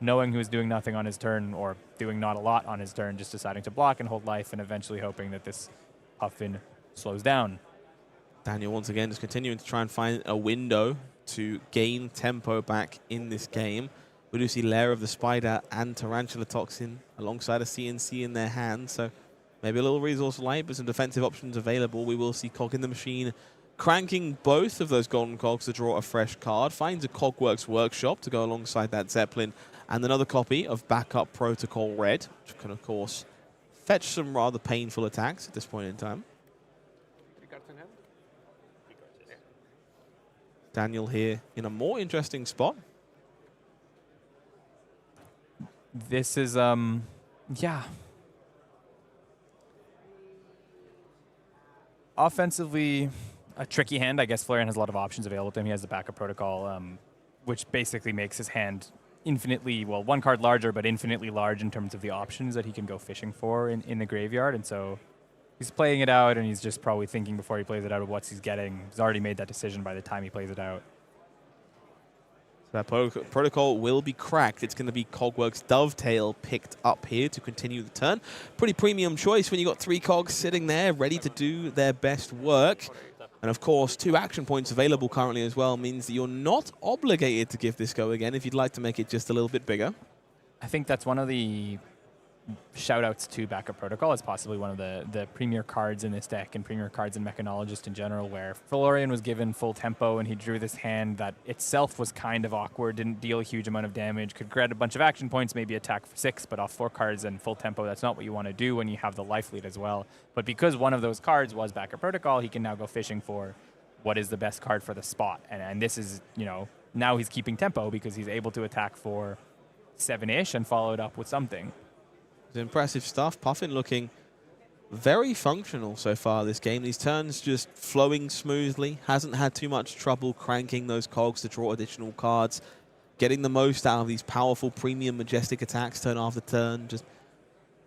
knowing who's doing nothing on his turn or doing not a lot on his turn, just deciding to block and hold life and eventually hoping that this Puffin slows down. Daniel once again just continuing to try and find a window to gain tempo back in this game. We do see Lair of the Spider and Tarantula Toxin alongside a CNC in their hand, so maybe a little resource light, but some defensive options available. We will see Cog in the Machine cranking both of those golden cogs to draw a fresh card. Finds a Cogworks Workshop to go alongside that Zeppelin, and another copy of Backup Protocol Red, which can, of course, fetch some rather painful attacks at this point in time. Daniel here in a more interesting spot. This is, yeah. Offensively, a tricky hand. I guess Florian has a lot of options available to him. He has the Backup Protocol, which basically makes his hand infinitely, well, one card larger, but infinitely large in terms of the options that he can go fishing for in the graveyard. And so He's playing it out, and he's just probably thinking before he plays it out of what he's getting. He's already made that decision by the time he plays it out. That protocol will be cracked. It's going to be Cogwork's Dovetail picked up here to continue the turn. Pretty premium choice when you got 3 cogs sitting there ready to do their best work. And of course, 2 action points available currently as well means that you're not obligated to give this go again if you'd like to make it just a little bit bigger. I think that's one of the shout-outs to Backup Protocol. It's possibly one of the premier cards in this deck and premier cards in Mechanologist in general, where Florian was given full tempo and he drew this hand that itself was kind of awkward, didn't deal a huge amount of damage, could grab a bunch of action points, maybe attack for 6, but off 4 cards and full tempo, that's not what you want to do when you have the life lead as well. But because one of those cards was Backup Protocol, he can now go fishing for what is the best card for the spot. And this is, you know, now he's keeping tempo because he's able to attack for 7-ish and follow it up with something. It's impressive stuff. Puffin looking very functional so far this game. These turns just flowing smoothly. Hasn't had too much trouble cranking those cogs to draw additional cards. Getting the most out of these powerful premium majestic attacks turn after turn. Just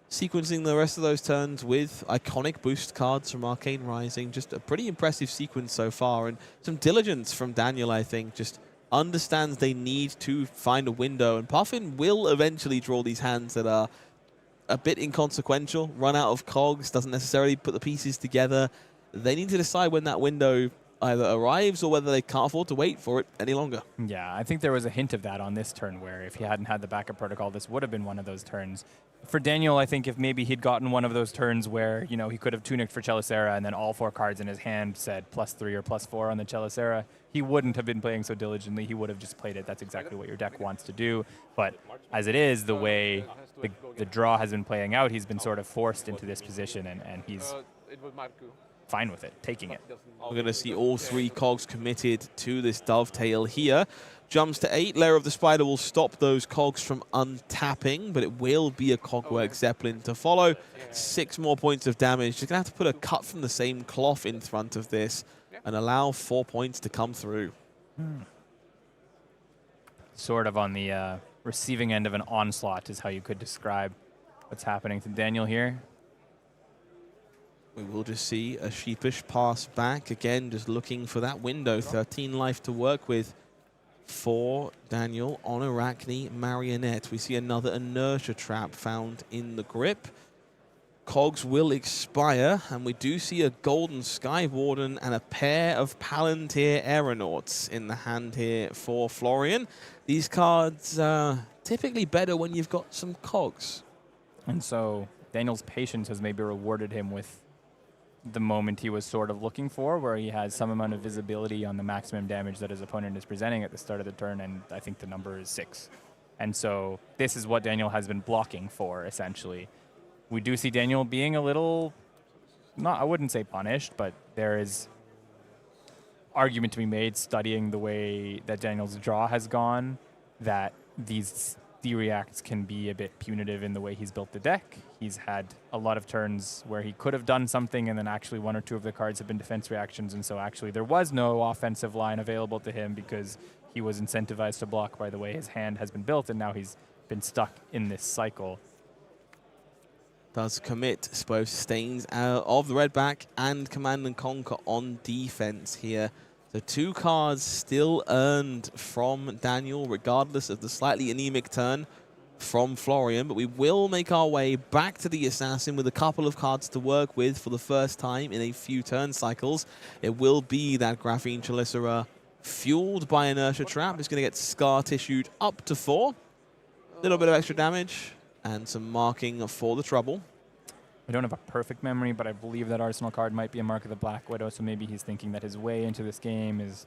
sequencing the rest of those turns with iconic boost cards from Arcane Rising. Just a pretty impressive sequence so far. And some diligence from Daniel, I think. Just understands they need to find a window. And Puffin will eventually draw these hands that are a bit inconsequential, run out of cogs, doesn't necessarily put the pieces together. They need to decide when that window either arrives or whether they can't afford to wait for it any longer. Yeah, I think there was a hint of that on this turn where if he hadn't had the Backup Protocol, this would have been one of those turns. For Daniel, I think if maybe he'd gotten one of those turns where, you know, he could have tunicked for Chelicera and then all 4 cards in his hand said +3 or +4 on the Chelicera, he wouldn't have been playing so diligently. He would have just played it. That's exactly what your deck wants to do. But as it is, the way the draw has been playing out, he's been sort of forced into this position, and he's fine with it, taking it. We're going to see all 3 cogs committed to this Dovetail here. Jumps to 8. Lair of the Spider will stop those cogs from untapping, but it will be a Cogwork Zeppelin to follow. 6 more points of damage. You're going to have to put a cut from the same cloth in front of this and allow 4 points to come through. Sort of on the receiving end of an onslaught is how you could describe what's happening to Daniel here. We will just see a sheepish pass back. Again, just looking for that window. 13 life to work with for Daniel on Arachne Marionette. We see another Inertia Trap found in the grip. Cogs will expire, and we do see a Golden Sky Warden and a pair of Palantir Aeronauts in the hand here for Florian. These cards are typically better when you've got some cogs. And so Daniel's patience has maybe rewarded him with the moment he was sort of looking for, where he has some amount of visibility on the maximum damage that his opponent is presenting at the start of the turn, and I think the number is 6. And so this is what Daniel has been blocking for, essentially. We do see Daniel being a little, I wouldn't say punished, but there is argument to be made studying the way that Daniel's draw has gone, that these theory acts can be a bit punitive in the way he's built the deck. He's had a lot of turns where he could have done something and then actually 1 or 2 of the cards have been defense reactions, and so actually there was no offensive line available to him because he was incentivized to block by the way his hand has been built, and now he's been stuck in this cycle. Does commit both Stains of the Redback and Command and Conquer on defense here. So 2 cards still earned from Daniel, regardless of the slightly anemic turn from Florian. But we will make our way back to the Assassin with a couple of cards to work with for the first time in a few turn cycles. It will be that Graphene Chelicera fueled by Inertia Trap. It's going to get Scar Tissued up to 4. A little bit of extra damage and some marking for the trouble. I don't have a perfect memory, but I believe that Arsenal card might be a Mark of the Black Widow, so maybe he's thinking that his way into this game is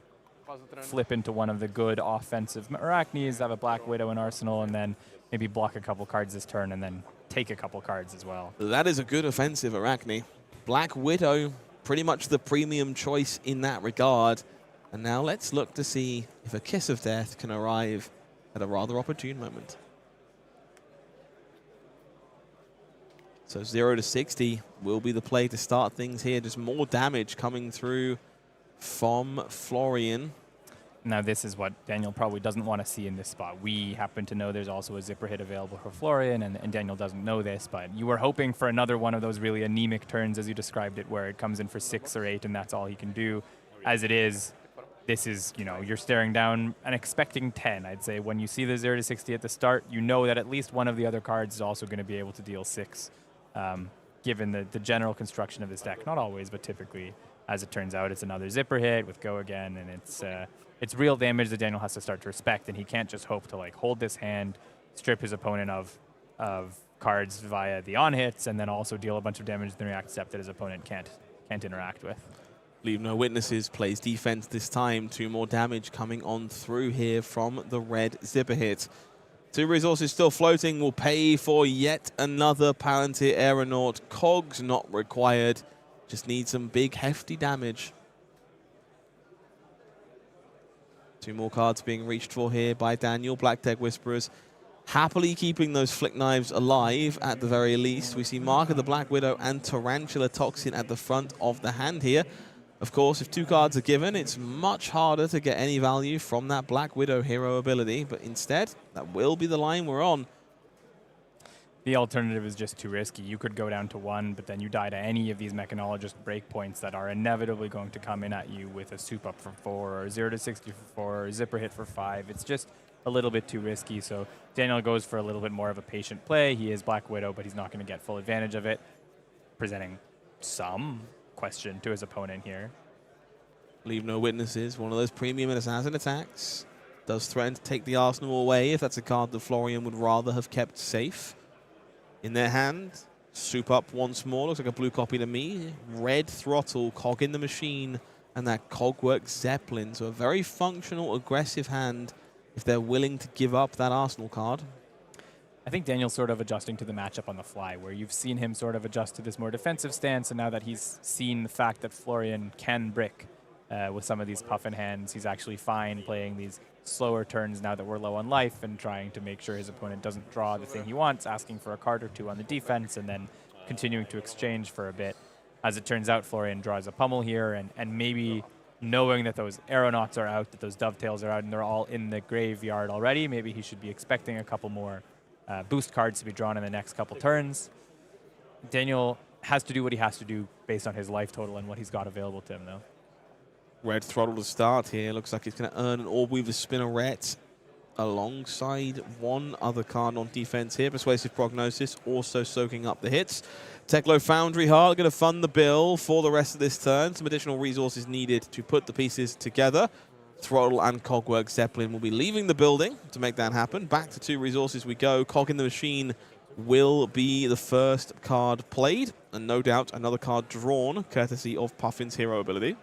flip into one of the good offensive Arachnes, have a Black Widow in Arsenal, and then maybe block a couple cards this turn and then take a couple cards as well. That is a good offensive Arachne. Black Widow, pretty much the premium choice in that regard. And now let's look to see if a Kiss of Death can arrive at a rather opportune moment. So 0 to 60 will be the play to start things here. Just more damage coming through from Florian. Now, this is what Daniel probably doesn't want to see in this spot. We happen to know there's also a zipper hit available for Florian, and Daniel doesn't know this, but you were hoping for another one of those really anemic turns, as you described it, where it comes in for 6 or 8, and that's all he can do. As it is, this is, you know, you're staring down and expecting 10. I'd say when you see the 0 to 60 at the start, you know that at least one of the other cards is also going to be able to deal 6, given the general construction of this deck. Not always, but typically. As it turns out, it's another zipper hit with go again, and it's real damage that Daniel has to start to respect, and he can't just hope to like hold this hand, strip his opponent of cards via the on hits, and then also deal a bunch of damage in the react step that his opponent can't interact with. Leave no witnesses, plays defense this time. 2 more damage coming on through here from the red zipper hit. 2 resources still floating will pay for yet another Palantir Aeronaut. Cogs not required. Just need some big, hefty damage. 2 more cards being reached for here by Daniel. Black Deck Whisperers happily keeping those Flick Knives alive at the very least. We see Mark of the Black Widow and Tarantula Toxin at the front of the hand here. Of course, if 2 cards are given, it's much harder to get any value from that Black Widow hero ability. But instead, that will be the line we're on. The alternative is just too risky. You could go down to 1, but then you die to any of these mechanologist breakpoints that are inevitably going to come in at you with a soup up for 4, or 0 to 60 for 4, or zipper hit for 5. It's just a little bit too risky. So Daniel goes for a little bit more of a patient play. He is Black Widow, but he's not going to get full advantage of it, presenting some question to his opponent here. Leave no witnesses. One of those premium and assassin attacks. Does threaten to take the arsenal away if that's a card that Florian would rather have kept safe. In their hand, soup up once more. Looks like a blue copy to me. Red throttle, cog in the machine, and that cogwork Zeppelin. So a very functional, aggressive hand if they're willing to give up that arsenal card. I think Daniel's sort of adjusting to the matchup on the fly, where you've seen him sort of adjust to this more defensive stance, and now that he's seen the fact that Florian can brick with some of these puffin hands, he's actually fine playing these slower turns now that we're low on life and trying to make sure his opponent doesn't draw the thing he wants, asking for a card or 2 on the defense, and then continuing to exchange for a bit. As it turns out, Florian draws a pummel here, and maybe knowing that those aeronauts are out, that those dovetails are out, and they're all in the graveyard already, maybe he should be expecting a couple more boost cards to be drawn in the next couple turns. Daniel has to do what he has to do based on his life total and what he's got available to him, though. Red throttle to start here. Looks like it's going to earn an Orb Weaver Spinneret alongside one other card on defense here. Persuasive Prognosis also soaking up the hits. Teklo Foundry Heart going to fund the bill for the rest of this turn. Some additional resources needed to put the pieces together. Throttle and Cogwork Zeppelin will be leaving the building to make that happen. Back to 2 resources we go. Cog in the Machine will be the first card played, and no doubt another card drawn, courtesy of Puffin's hero ability.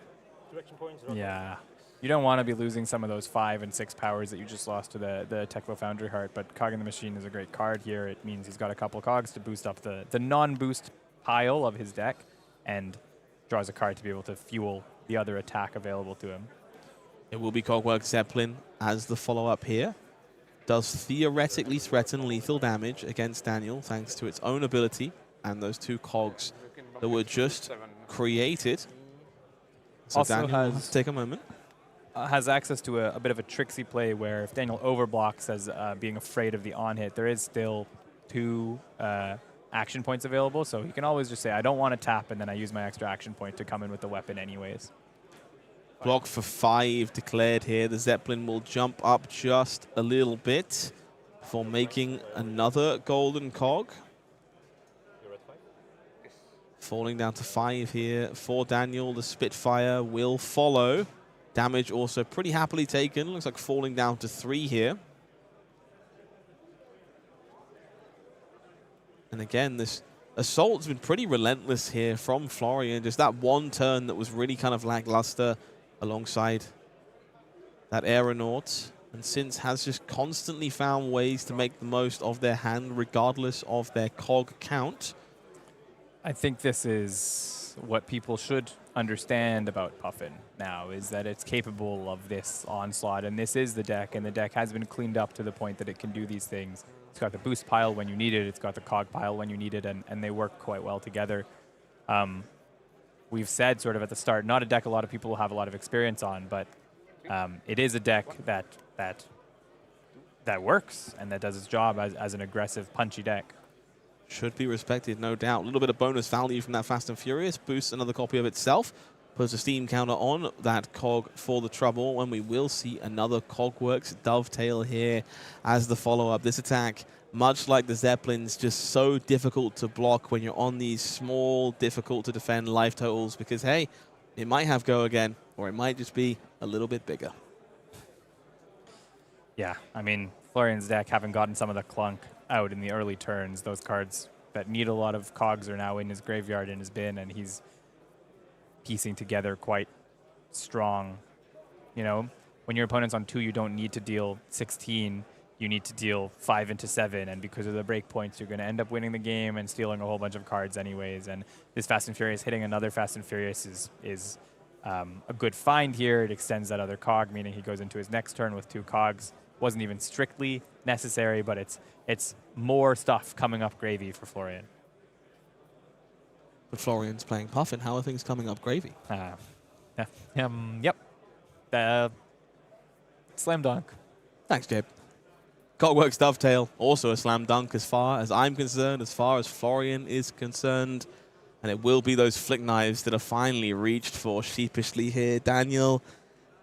Yeah. You don't want to be losing some of those 5 and 6 powers that you just lost to the Teklo Foundry Heart, but Cog in the Machine is a great card here. It means he's got a couple cogs to boost up the non-boost pile of his deck, and draws a card to be able to fuel the other attack available to him. It will be Cogwork Zeppelin as the follow-up here. Does theoretically threaten lethal damage against Daniel, thanks to its own ability and those 2 cogs that were just created. So Also Daniel has take a moment. Has access to a bit of a tricksy play where if Daniel overblocks as being afraid of the on-hit, there is still 2 action points available, so he can always just say, I don't want to tap, and then I use my extra action point to come in with the weapon anyways. Block for 5 declared here. The Zeppelin will jump up just a little bit for making another golden cog. Falling down to 5 here for Daniel. The Spitfire will follow. Damage also pretty happily taken. Looks like falling down to 3 here. And again, this assault's been pretty relentless here from Florian. Just that one turn that was really kind of lackluster alongside that Aeronaut. And Since has just constantly found ways to make the most of their hand regardless of their cog count. I think this is what people should understand about Puffin now, is that it's capable of this onslaught, and this is the deck, and the deck has been cleaned up to the point that it can do these things. It's got the boost pile when you need it, it's got the cog pile when you need it, and they work quite well together. We've said sort of at the start, not a deck a lot of people will have a lot of experience on, but it is a deck that works and that does its job as an aggressive, punchy deck. Should be respected, no doubt. A little bit of bonus value from that Fast and Furious. Boosts another copy of itself. Puts a steam counter on that cog for the trouble. And we will see another Cogworks Dovetail here as the follow-up. This attack, much like the Zeppelins, just so difficult to block when you're on these small, difficult to defend life totals. Because, hey, it might have go again, or it might just be a little bit bigger. Yeah, I mean, Florian's deck having gotten some of the clunk out in the early turns. Those cards that need a lot of cogs are now in his graveyard, in his bin, and he's piecing together quite strong. You know, when your opponent's on 2, you don't need to deal 16. You need to deal 5 into 7, and because of the breakpoints, you're going to end up winning the game and stealing a whole bunch of cards anyways. And this Fast and Furious hitting another Fast and Furious is a good find here. It extends that other cog, meaning he goes into his next turn with 2 cogs. Wasn't even strictly necessary, but it's more stuff coming up gravy for Florian. But Florian's playing Puffin. How are things coming up gravy? Yep. Slam dunk. Thanks, Gabe. Cogworks Dovetail, also a slam dunk as far as I'm concerned, as far as Florian is concerned. And it will be those flick knives that are finally reached for sheepishly here. Daniel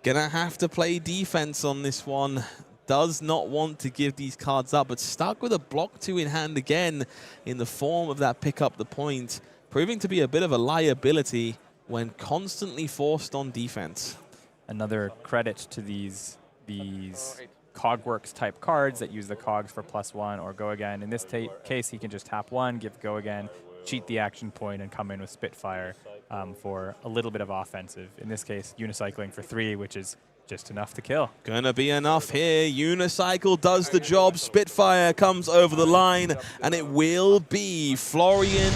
gonna have to play defense on this one. Does not want to give these cards up, but stuck with a block 2 in hand again in the form of that pick up the point, proving to be a bit of a liability when constantly forced on defense. Another credit to these Cogworks type cards that use the cogs for +1 or go again. In this case, he can just tap 1, give go again, cheat the action point, and come in with Spitfire for a little bit of offensive. In this case, unicycling for 3, which is just enough to kill. Gonna be enough here. Unicycle does the job. Spitfire comes over the line, and it will be Florian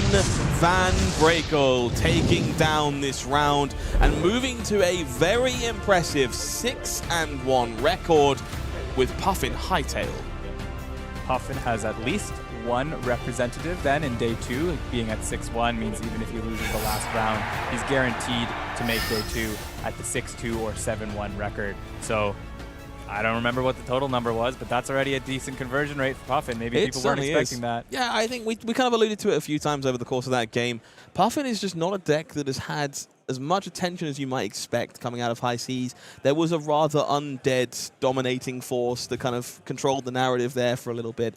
van Brekel taking down this round and moving to a very impressive 6-1 record with Puffin Hightail. Puffin has at least 1 representative then in day 2. Being at 6-1 means even if he loses the last round, he's guaranteed to make day 2 at the 6-2 or 7-1 record. So I don't remember what the total number was, but that's already a decent conversion rate for Puffin. Maybe people weren't expecting that. Yeah, I think we kind of alluded to it a few times over the course of that game. Puffin is just not a deck that has had as much attention as you might expect coming out of High Seas. There was a rather undead dominating force that kind of controlled the narrative there for a little bit.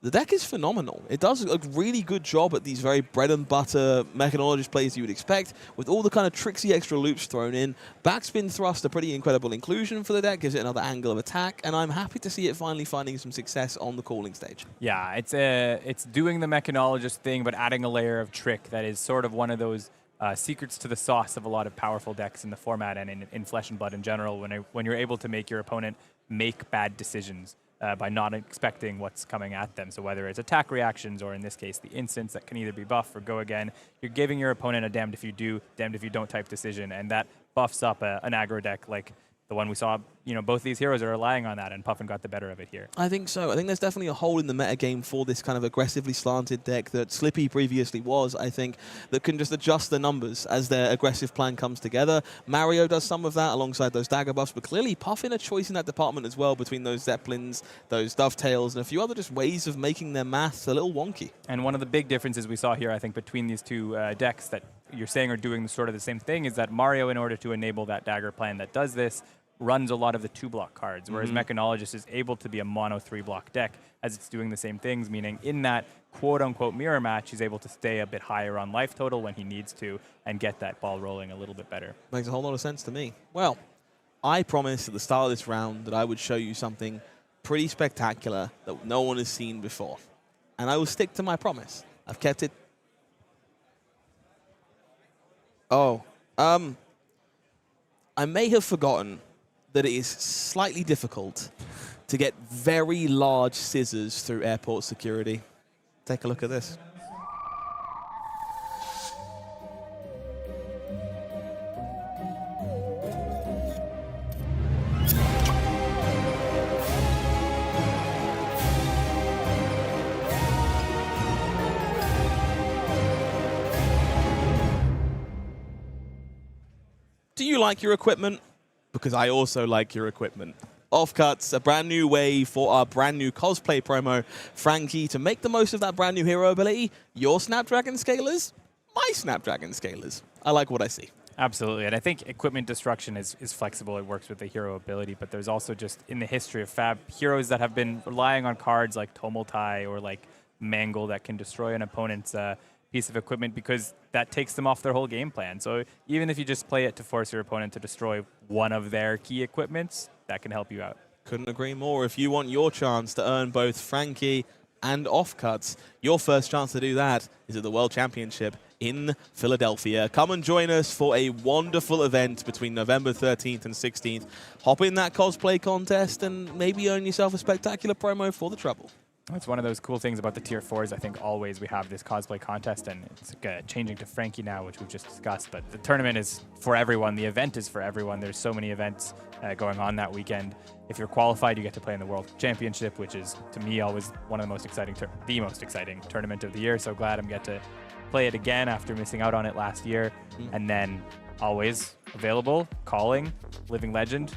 The deck is phenomenal. It does a really good job at these very bread and butter mechanologist plays you would expect, with all the kind of tricksy extra loops thrown in. Backspin thrust, a pretty incredible inclusion for the deck, gives it another angle of attack, and I'm happy to see it finally finding some success on the calling stage. Yeah, it's doing the mechanologist thing, but adding a layer of trick that is sort of one of those secrets to the sauce of a lot of powerful decks in the format and in Flesh and Blood in general, when you're able to make your opponent make bad decisions. By not expecting what's coming at them. So whether it's attack reactions or in this case the instants that can either be buff or go again, you're giving your opponent a damned if you do, damned if you don't type decision, and that buffs up an aggro deck like the one we saw. You know, both these heroes are relying on that, and Puffin got the better of it here. I think so. I think there's definitely a hole in the metagame for this kind of aggressively slanted deck that Slippy previously was, I think, that can just adjust the numbers as their aggressive plan comes together. Mario does some of that alongside those dagger buffs, but clearly Puffin a choice in that department as well between those Zeppelins, those Dovetails, and a few other just ways of making their math a little wonky. And one of the big differences we saw here, I think, between these two decks that you're saying are doing sort of the same thing is that Mario, in order to enable that dagger plan that does this, runs a lot of the 2-block cards, whereas Mechanologist is able to be a mono 3-block deck as it's doing the same things, meaning in that quote-unquote mirror match, he's able to stay a bit higher on life total when he needs to and get that ball rolling a little bit better. Makes a whole lot of sense to me. Well, I promised at the start of this round that I would show you something pretty spectacular that no one has seen before. And I will stick to my promise. I've kept it. Oh, I may have forgotten that it is slightly difficult to get very large scissors through airport security. Take a look at this. Do you like your equipment? because I also like your equipment. Offcuts, a brand new way for our brand new cosplay promo. Frankie, to make the most of that brand new hero ability, your Snapdragon Scalers, my Snapdragon Scalers. I like what I see. Absolutely, and I think equipment destruction is flexible. It works with the hero ability, but there's also just, in the history of Fab, heroes that have been relying on cards like Tomultai or like Mangle that can destroy an opponent's piece of equipment because that takes them off their whole game plan. So even if you just play it to force your opponent to destroy one of their key equipments, that can help you out. Couldn't agree more. If you want your chance to earn both Frankie and offcuts, your first chance to do that is at the World Championship in Philadelphia. Come and join us for a wonderful event between November 13th and 16th. Hop in that cosplay contest and maybe earn yourself a spectacular promo for the trouble. That's one of those cool things about the Tier 4s. I think always we have this cosplay contest, and it's changing to Frankie now, which we've just discussed. But the tournament is for everyone. The event is for everyone. There's so many events going on that weekend. If you're qualified, you get to play in the World Championship, which is, to me, always one of the most exciting, the most exciting tournament of the year. So glad I'm get to play it again after missing out on it last year. And then always available, calling, Living Legend.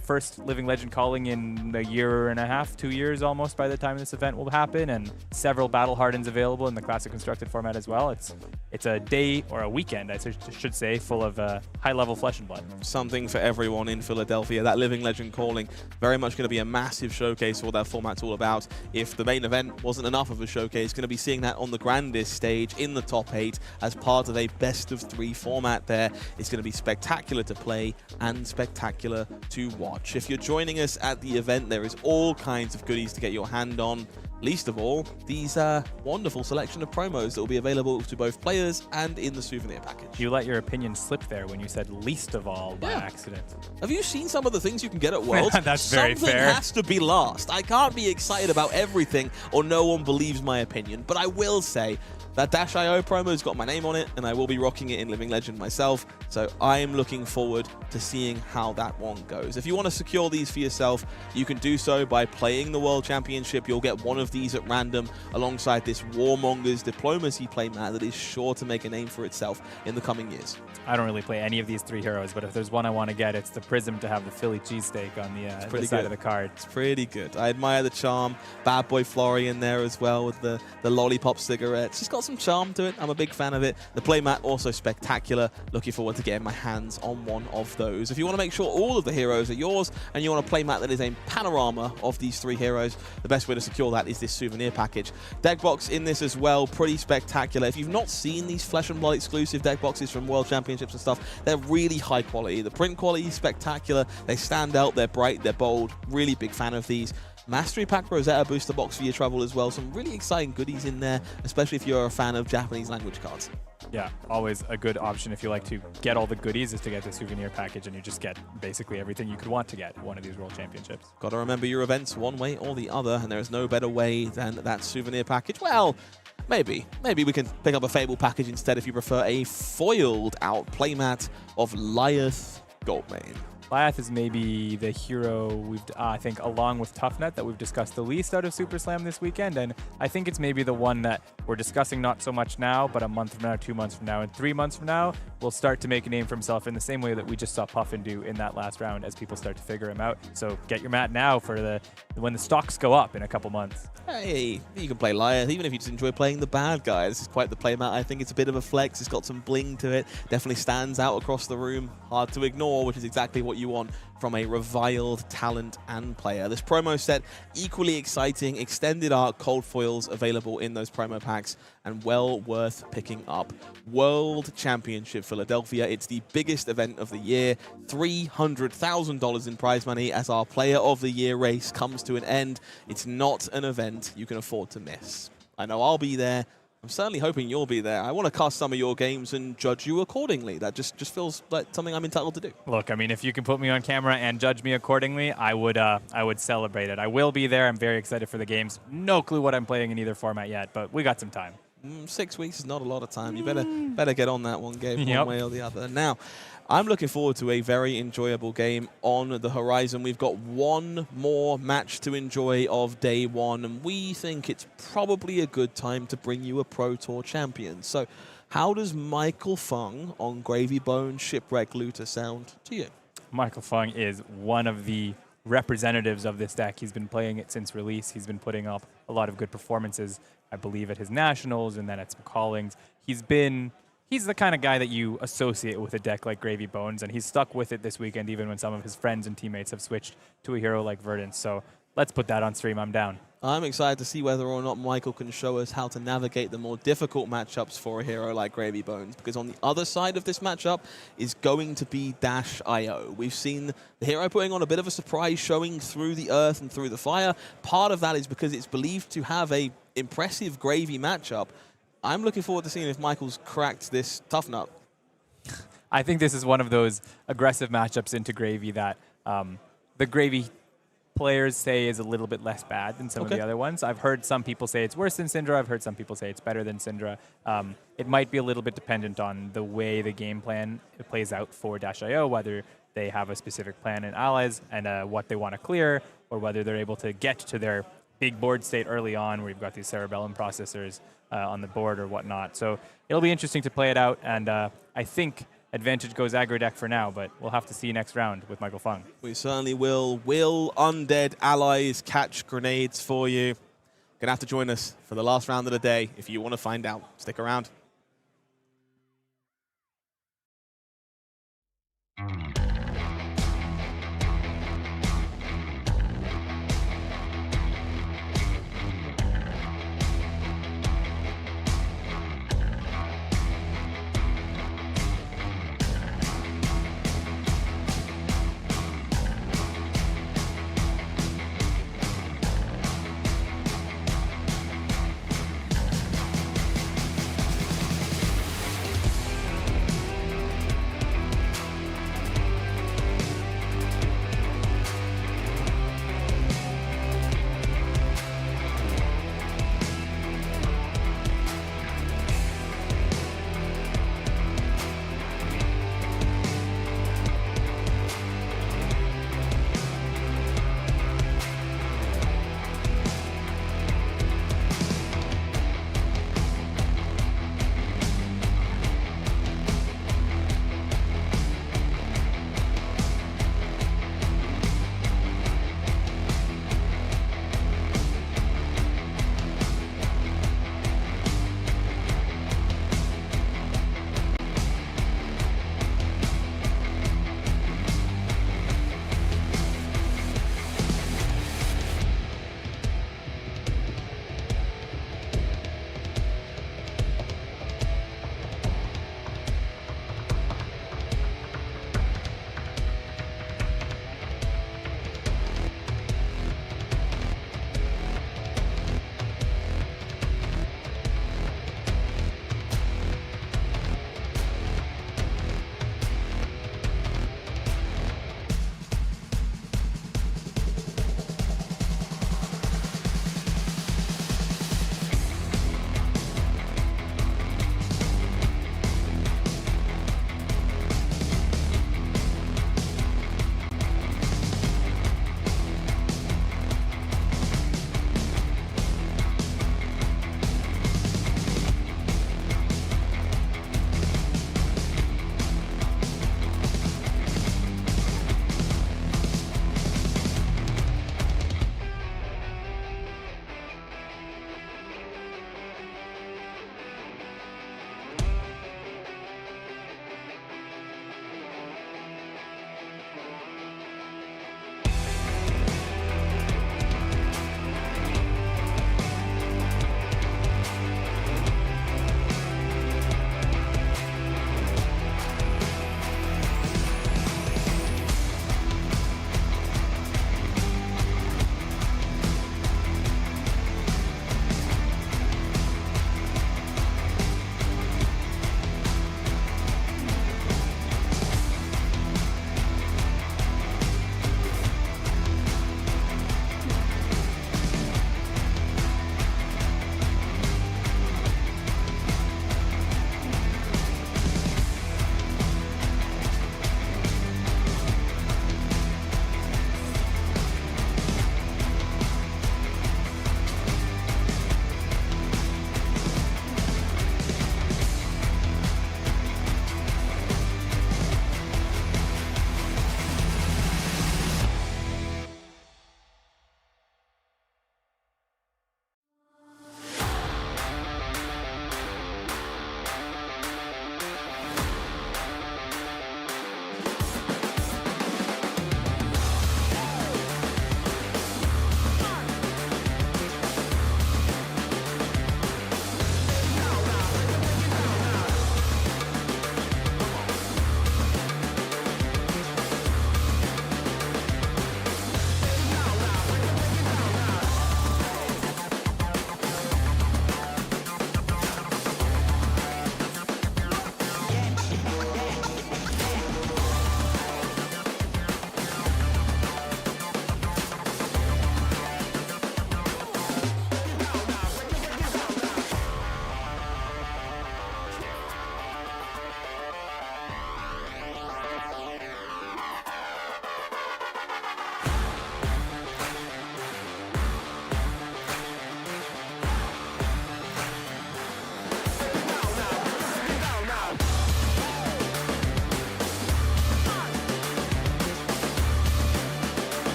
First Living Legend calling in a year and a half, 2 years almost by the time this event will happen, and several Battle Hardens available in the Classic Constructed format as well. It's a day, or a weekend, I should say, full of high-level flesh and blood. Something for everyone in Philadelphia. That Living Legend calling, very much going to be a massive showcase for what that format's all about. If the main event wasn't enough of a showcase, going to be seeing that on the grandest stage in the top 8 as part of a best-of-3 format there. It's going to be spectacular to play and spectacular to watch. If you're joining us at the event, there is all kinds of goodies to get your hand on. Least of all, these wonderful selection of promos that will be available to both players and in the souvenir package. You let your opinion slip there when you said least of all by accident. Have you seen some of the things you can get at Worlds? That's very fair. Something has to be last. I can't be excited about everything or no one believes my opinion, but I will say that Dash.io promo's got my name on it, and I will be rocking it in Living Legend myself, so I am looking forward to seeing how that one goes. If you want to secure these for yourself, you can do so by playing the World Championship. You'll get one of these at random alongside this Warmongers Diplomacy playmat that is sure to make a name for itself in the coming years. I don't really play any of these 3 heroes, but if there's one I want to get, it's the Prism to have the Philly cheesesteak on the side of the card. It's pretty good. I admire the charm. Bad Boy Flory in there as well with the lollipop cigarettes. She's got some charm to it. I'm a big fan of it. The playmat also spectacular. Looking forward to getting my hands on one of those. If you want to make sure all of the heroes are yours and you want a playmat that is a panorama of these 3 heroes, the best way to secure that is this souvenir package. Deck box in this as well, pretty spectacular. If you've not seen these Flesh and Blood exclusive deck boxes from World Championships and stuff, they're really high quality. The print quality is spectacular. They stand out, they're bright, they're bold. Really big fan of these. Mastery Pack Rosetta booster box for your travel as well. Some really exciting goodies in there, especially if you're a fan of Japanese language cards. Yeah, always a good option if you like to get all the goodies is to get the souvenir package, and you just get basically everything you could want to get at one of these World Championships. Got to remember your events one way or the other, and there is no better way than that souvenir package. Well, maybe we can pick up a Fable package instead if you prefer a foiled out playmat of Lyeth Goldmane. Lyeth is maybe the hero we've, I think, along with Toughnet, that we've discussed the least out of Super Slam this weekend, and I think it's maybe the one that we're discussing not so much now, but a month from now, 2 months from now, and 3 months from now, will start to make a name for himself in the same way that we just saw Puffin do in that last round as people start to figure him out. So get your mat now for when the stocks go up in a couple months. Hey, you can play Lyeth, even if you just enjoy playing the bad guy. This is quite the playmat. I think it's a bit of a flex. It's got some bling to it. Definitely stands out across the room. Hard to ignore, which is exactly what you want from a reviled talent and player. This promo set, equally exciting. Extended art cold foils available in those promo packs and well worth picking up. World Championship Philadelphia. It's the biggest event of the year. $300,000 in prize money as our Player of the Year race comes to an end. It's not an event you can afford to miss. I know I'll be there. I'm certainly hoping you'll be there. I want to cast some of your games and judge you accordingly. That just feels like something I'm entitled to do. Look, I mean, if you can put me on camera and judge me accordingly, I would celebrate it. I will be there. I'm very excited for the games. No clue what I'm playing in either format yet, but we got some time. 6 weeks is not a lot of time. You better get on that one, Gabe, one way or the other. Now, I'm looking forward to a very enjoyable game on the horizon. We've got one more match to enjoy of day one, and we think it's probably a good time to bring you a Pro Tour champion. So how does Michael Fung on Gravy Bone Shipwreck Looter sound to you? Michael Fung is one of the representatives of this deck. He's been playing it since release. He's been putting up a lot of good performances, I believe, at his nationals and then at some callings. He's the kind of guy that you associate with a deck like Gravy Bones, and he's stuck with it this weekend, even when some of his friends and teammates have switched to a hero like Verdance. So let's put that on stream. I'm down. I'm excited to see whether or not Michael can show us how to navigate the more difficult matchups for a hero like Gravy Bones, because on the other side of this matchup is going to be Dash.io. We've seen the hero putting on a bit of a surprise showing through the earth and through the fire. Part of that is because it's believed to have a impressive Gravy matchup. I'm looking forward to seeing if Michael's cracked this tough nut. I think this is one of those aggressive matchups into Gravy that the Gravy players say is a little bit less bad than some of the other ones. I've heard some people say it's worse than Cindra. I've heard some people say it's better than Cindra. It might be a little bit dependent on the way the game plan plays out for Dash.io, whether they have a specific plan in allies and what they want to clear, or whether they're able to get to their big board state early on where you've got these cerebellum processors on the board or whatnot. So it'll be interesting to play it out, and I think advantage goes aggro deck for now, but we'll have to see next round with Michael Fung. We certainly will. Will undead allies catch grenades for you? Gonna have to join us for the last round of the day if you want to find out. Stick around.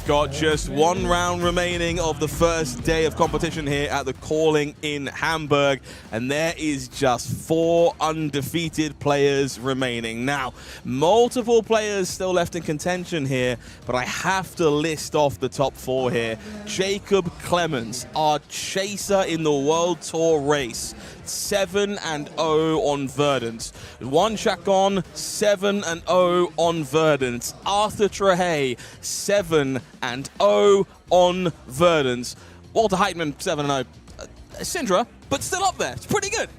We've got just one round remaining of the first day of competition here at the Calling in Hamburg, and there is just 4 undefeated players remaining. Now, multiple players still left in contention here, but I have to list off the top 4 here. Jacob Clemens, our chaser in the World Tour race, 7-0 on Verdance. Juan Chacon, 7-0 on Verdance. Arthur Trehay, 7-0 on Verdance. Walter Heitman, 7-0. Cindra, but still up there. It's pretty good.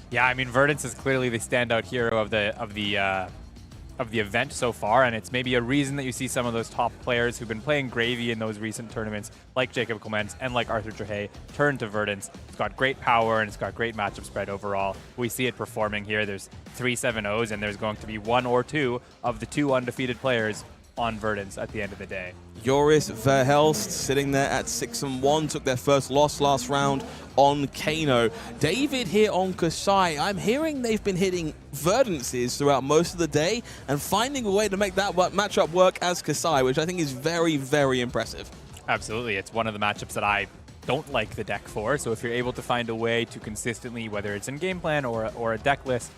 Yeah, I mean, Verdance is clearly the standout hero of the event so far, and it's maybe a reason that you see some of those top players who've been playing Gravy in those recent tournaments, like Jacob Clemens and like Arthur Trehay, turn to Verdance. It's got great power and it's got great matchup spread overall. We see it performing here. There's 3 7-0s, and there's going to be 1 or 2 of the 2 undefeated players on Verdance at the end of the day. Joris Verhelst sitting there at 6-1, took their first loss last round on Kayo. David here on Kasai. I'm hearing they've been hitting Verdances throughout most of the day and finding a way to make that matchup work as Kasai, which I think is very, very impressive. Absolutely. It's one of the matchups that I don't like the deck for, so if you're able to find a way to consistently, whether it's in game plan or a deck list,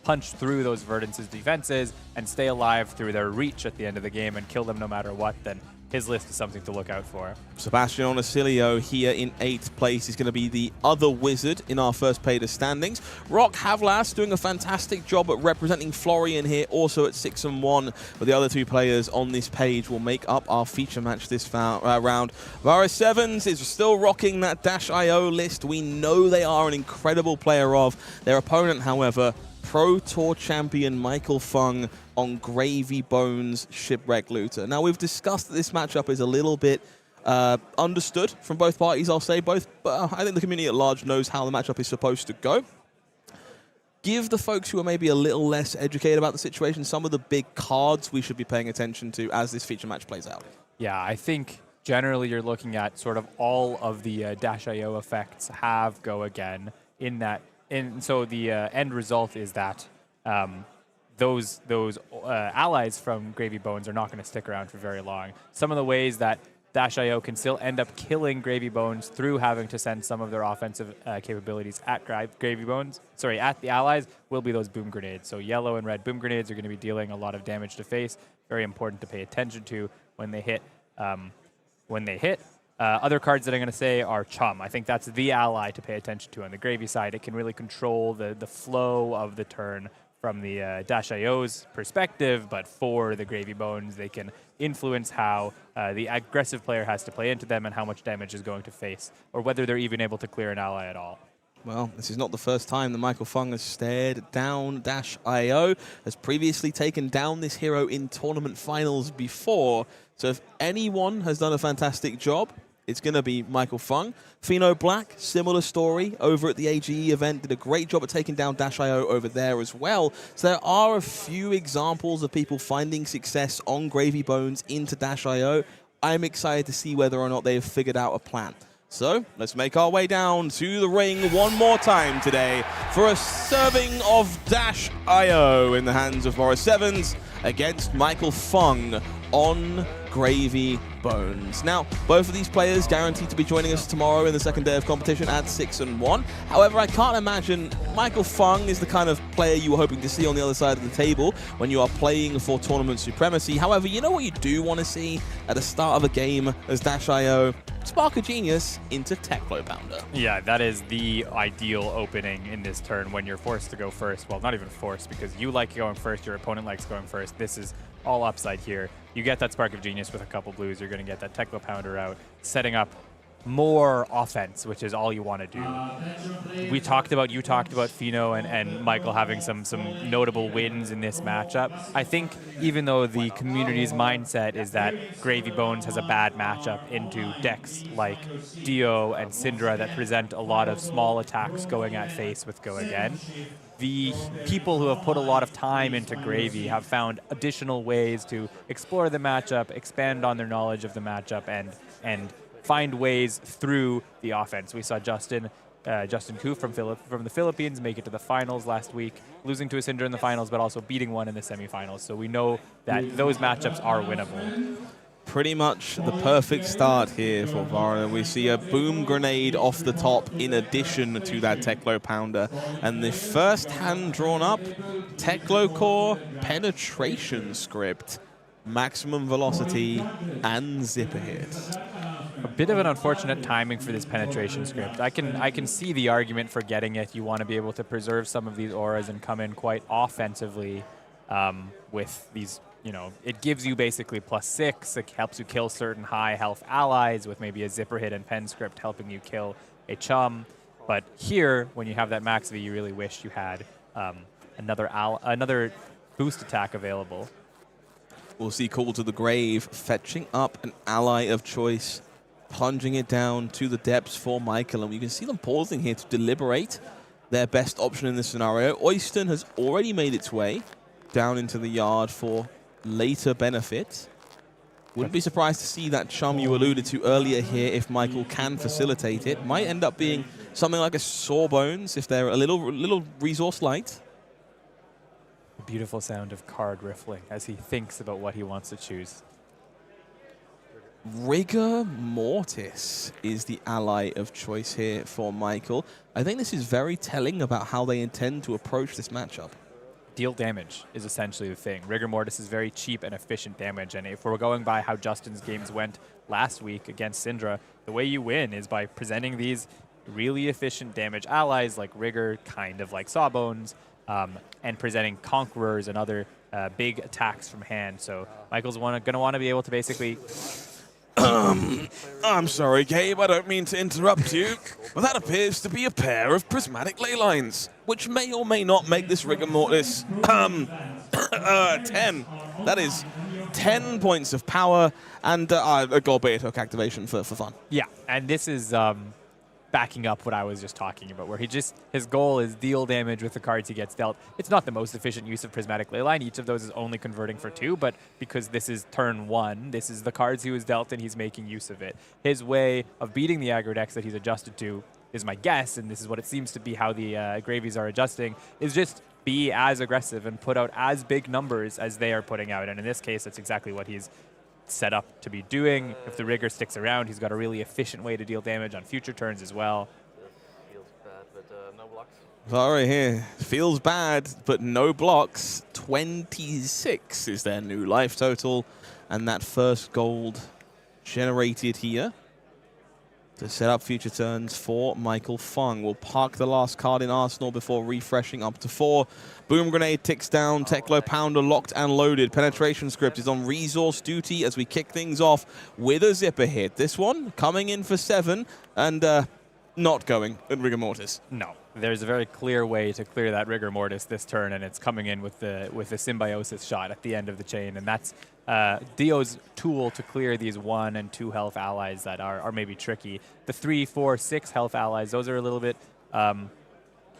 punch through those Verdance's defenses and stay alive through their reach at the end of the game and kill them no matter what, then his list is something to look out for. Sebastian on Oscilio here in 8th place. He's going to be the other wizard in our first Pleiades standings. Rock Havlas doing a fantastic job at representing Florian here, also at 6-1. But the other 2 players on this page will make up our feature match this round. Varus Sevens is still rocking that Dash.io list. We know they are an incredible player of. Their opponent, however, Pro Tour champion Michael Fung on Gravy Bones Shipwreck Looter. Now, we've discussed that this matchup is a little bit understood from both parties, I'll say. But I think the community at large knows how the matchup is supposed to go. Give the folks who are maybe a little less educated about the situation some of the big cards we should be paying attention to as this feature match plays out. Yeah, I think generally you're looking at sort of all of the Dash.io effects have go again in that. And so the end result is that those allies from Gravy Bones are not going to stick around for very long. Some of the ways that Dash.io can still end up killing Gravy Bones through having to send some of their offensive capabilities at Gravy Bones, at the allies, will be those boom grenades. So yellow and red boom grenades are going to be dealing a lot of damage to face. Very important to pay attention to when they hit. Other cards that I'm going to say are Chum. I think that's the ally to pay attention to on the Gravy side. It can really control the flow of the turn from the Dash.io's perspective, but for the Gravy Bones, they can influence how the aggressive player has to play into them and how much damage is going to face, or whether they're even able to clear an ally at all. Well, this is not the first time that Michael Fung has stared down Dash.io, has previously taken down this hero in tournament finals before. So if anyone has done a fantastic job, it's going to be Michael Fung. Fino Black, similar story over at the AGE event, did a great job at taking down Dash.io over there as well. So there are a few examples of people finding success on Gravy Bones into Dash.io. I'm excited to see whether or not they've figured out a plan. So let's make our way down to the ring one more time today for a serving of Dash.io in the hands of Morris Sevens against Michael Fung on Gravy Bones. Now, both of these players guaranteed to be joining us tomorrow in the second day of competition at 6-1. However, I can't imagine Michael Fung is the kind of player you were hoping to see on the other side of the table when you are playing for tournament supremacy. However, you know what you do want to see at the start of a game as Dash.io? Spark a Genius into Teklovossen. Yeah, that is the ideal opening in this turn when you're forced to go first. Well, not even forced, because you like going first, your opponent likes going first. This is all upside here. You get that Spark of Genius with a couple blues, you're going to get that Teklo Pounder out, setting up more offense, which is all you want to do. You talked about Fino and Michael having some notable wins in this matchup. I think even though the community's mindset is that Gravy Bones has a bad matchup into decks like Dio and Cindra that present a lot of small attacks going at face with Go Again, the people who have put a lot of time into Gravy have found additional ways to explore the matchup, expand on their knowledge of the matchup, and find ways through the offense. We saw Justin Koo from the Philippines make it to the finals last week, losing to a Cindra in the finals, but also beating one in the semifinals. So we know that those matchups are winnable. pretty much the perfect start here for Vara. We see a boom grenade off the top in addition to that Teklo Pounder. And the first hand drawn up, Teklo Core penetration script, maximum velocity, and zipper hit. A bit of an unfortunate timing for this penetration script. I can see the argument for getting it. You want to be able to preserve some of these auras and come in quite offensively with these. You know, it gives you basically +6. It helps you kill certain high health allies with maybe a zipper hit and pen script helping you kill a chum. But here, when you have that max V, you really wish you had another boost attack available. We'll see Call to the Grave fetching up an ally of choice, plunging it down to the depths for Michael. And you can see them pausing here to deliberate their best option in this scenario. Oyston has already made its way down into the yard for later benefit. Wouldn't be surprised to see that chum you alluded to earlier here if Michael can facilitate it. Might end up being something like a Sawbones if they're a little resource light. The beautiful sound of card riffling as he thinks about what he wants to choose. Rigor Mortis is the ally of choice here for Michael. I think this is very telling about how they intend to approach this matchup. Deal damage is essentially the thing. Rigor Mortis is very cheap and efficient damage, and if we're going by how Justin's games went last week against Cindra, the way you win is by presenting these really efficient damage allies like Rigor, kind of like Sawbones, and presenting Conquerors and other big attacks from hand. So Michael's going to want to be able to basically... I'm sorry, Gabe, I don't mean to interrupt you, but that appears to be a pair of prismatic ley lines, which may or may not make this Rigor Mortis 10. That is 10 points of power and a gold beta hook activation for fun. Yeah, and this is backing up what I was just talking about, where his goal is deal damage with the cards he gets dealt. It's not the most efficient use of Prismatic Leyline. Each of those is only converting for 2, but because this is turn 1, this is the cards he was dealt and he's making use of it. His way of beating the aggro decks that he's adjusted to is my guess, and this is what it seems to be how the Gravies are adjusting, is just be as aggressive and put out as big numbers as they are putting out. And in this case, that's exactly what he's set up to be doing. If the Rigor sticks around, he's got a really efficient way to deal damage on future turns as well. Feels bad, but no blocks. Sorry here. Feels bad, but no blocks. 26 is their new life total. And that first gold generated here to set up future turns for Michael Fung. We'll park the last card in Arsenal before refreshing up to 4. Boom Grenade ticks down. Teklo Pounder locked and loaded. Penetration script is on resource duty as we kick things off with a zipper hit. This one coming in for 7 and not going at Rigor Mortis. No. There's a very clear way to clear that Rigor Mortis this turn, and it's coming in with the Symbiosis shot at the end of the chain, and that's Dio's tool to clear these 1 and 2 health allies that are maybe tricky. The 3, 4, 6 health allies, those are a little bit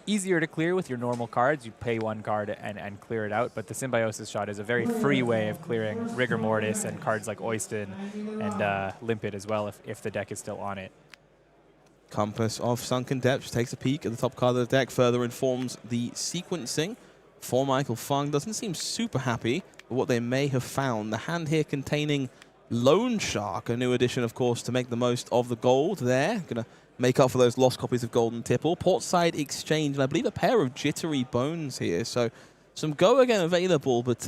easier to clear with your normal cards. You pay 1 card and clear it out, but the Symbiosis shot is a very free way of clearing Rigor Mortis and cards like Oyston and Limpid as well if the deck is still on it. Compass of Sunken Depths takes a peek at the top card of the deck, further informs the sequencing for Michael Fung. Doesn't seem super happy with what they may have found. The hand here containing Loan Shark, a new addition, of course, to make the most of the gold there. Going to make up for those lost copies of Golden Tipple. Portside Exchange, and I believe a pair of Jittery Bones here. So some go again available, but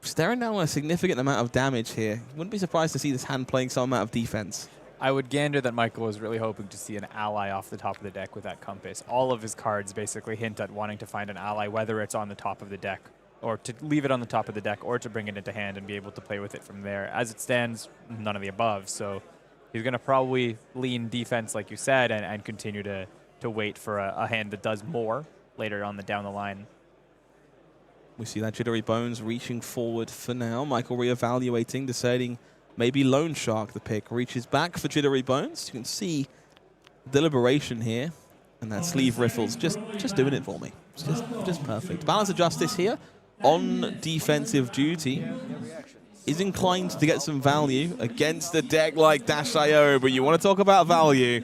staring down on a significant amount of damage here. Wouldn't be surprised to see this hand playing some amount of defense. I would gander that Michael was really hoping to see an ally off the top of the deck with that Compass. All of his cards basically hint at wanting to find an ally, whether it's on the top of the deck, or to leave it on the top of the deck, or to bring it into hand and be able to play with it from there. As it stands, none of the above, so he's going to probably lean defense, like you said, and continue to wait for a hand that does more later on down the line. We see that Jittery Bones reaching forward for now. Michael reevaluating, deciding maybe Loan Shark, the pick, reaches back for Jittery Bones. You can see deliberation here, and that sleeve riffles just doing it for me. It's just perfect. Balance of Justice here on defensive duty is inclined to get some value against a deck like Dash.io, but you want to talk about value.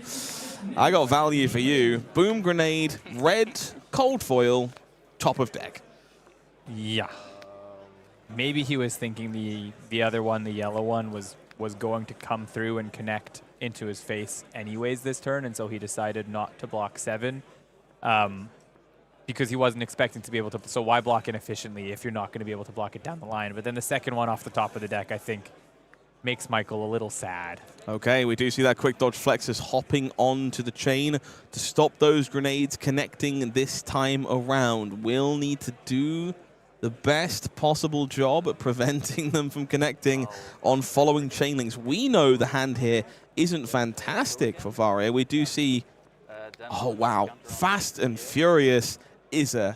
I got value for you. Boom Grenade, red, cold foil, top of deck. Yeah. maybe he was thinking the other one, the yellow one, was going to come through and connect into his face anyways this turn, and so he decided not to block 7 because he wasn't expecting to be able to. So why block inefficiently if you're not going to be able to block it down the line? But then the second one off the top of the deck, I think, makes Michael a little sad. Okay, we do see that quick dodge flexes hopping onto the chain to stop those grenades connecting this time around. We'll need to do the best possible job at preventing them from connecting on following chain links. We know the hand here isn't fantastic for Vegh. We do see, oh wow, Fast and Furious is a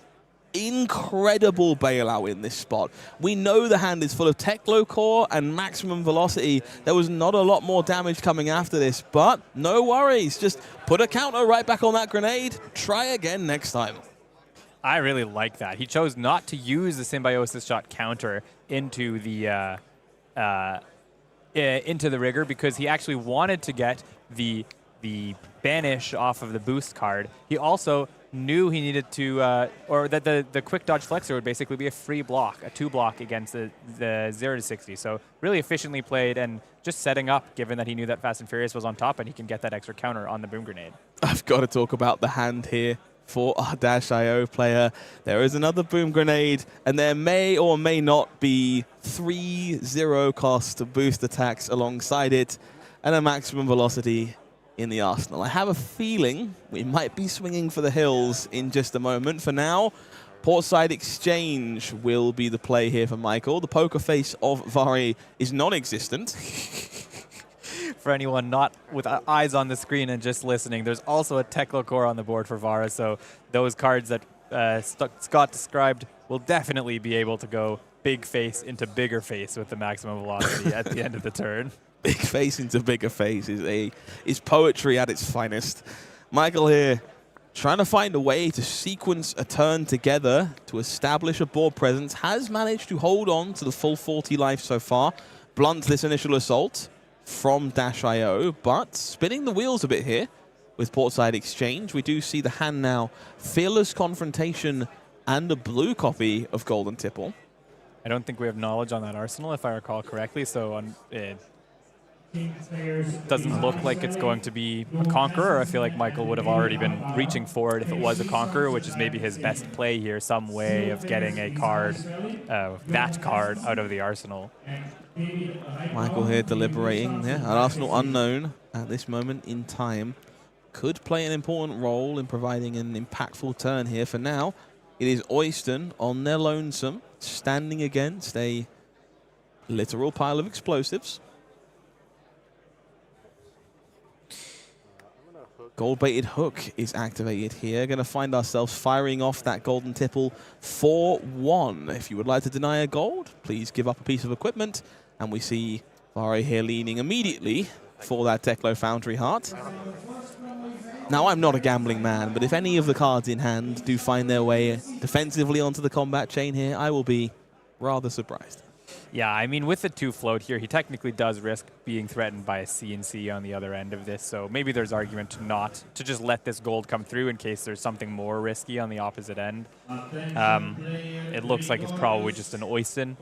incredible bailout in this spot. We know the hand is full of Teklo core and maximum velocity. There was not a lot more damage coming after this, but no worries. Just put a counter right back on that grenade. Try again next time. I really like that. He chose not to use the Symbiosis Shot counter into the rigger because he actually wanted to get the banish off of the boost card. He also knew he needed to, or that the quick dodge flexor would basically be a free block, a 2-block against the 0-60. So really efficiently played and just setting up, given that he knew that Fast and Furious was on top and he can get that extra counter on the boom grenade. I've got to talk about the hand here for our Dash.io player. There is another boom grenade, and there may or may not be 3 0-cost boost attacks alongside it, and a maximum velocity in the arsenal. I have a feeling we might be swinging for the hills in just a moment. For now, Portside Exchange will be the play here for Michael. The poker face of Vegh is non-existent. For anyone not with eyes on the screen and just listening, there's also a Teklo core on the board for Vegh, so those cards that Scott described will definitely be able to go big face into bigger face with the maximum velocity at the end of the turn. Big face into bigger face is poetry at its finest. Michael here trying to find a way to sequence a turn together to establish a board presence. Has managed to hold on to the full 40 life so far. Blunt this initial assault from Dash.io, but spinning the wheels a bit here with Portside Exchange. We do see the hand now. Fearless Confrontation and a blue copy of Golden Tipple. I don't think we have knowledge on that arsenal, if I recall correctly, so it doesn't look like it's going to be a Conqueror. I feel like Michael would have already been reaching for it if it was a Conqueror, which is maybe his best play here, some way of getting a card, that card, out of the arsenal. Michael here deliberating. Yeah, an arsenal unknown at this moment in time. Could play an important role in providing an impactful turn here. For now, it is Oyston on their lonesome, standing against a literal pile of explosives. Gold-baited hook is activated here. Going to find ourselves firing off that golden tipple for 1. If you would like to deny a gold, please give up a piece of equipment. And we see Vegh here leaning immediately for that Teklo Foundry Heart. Now, I'm not a gambling man, but if any of the cards in hand do find their way defensively onto the combat chain here, I will be rather surprised. Yeah, I mean, with the 2 float here, he technically does risk being threatened by a CNC on the other end of this, so maybe there's argument to just let this gold come through in case there's something more risky on the opposite end. It looks like it's probably just an Oyston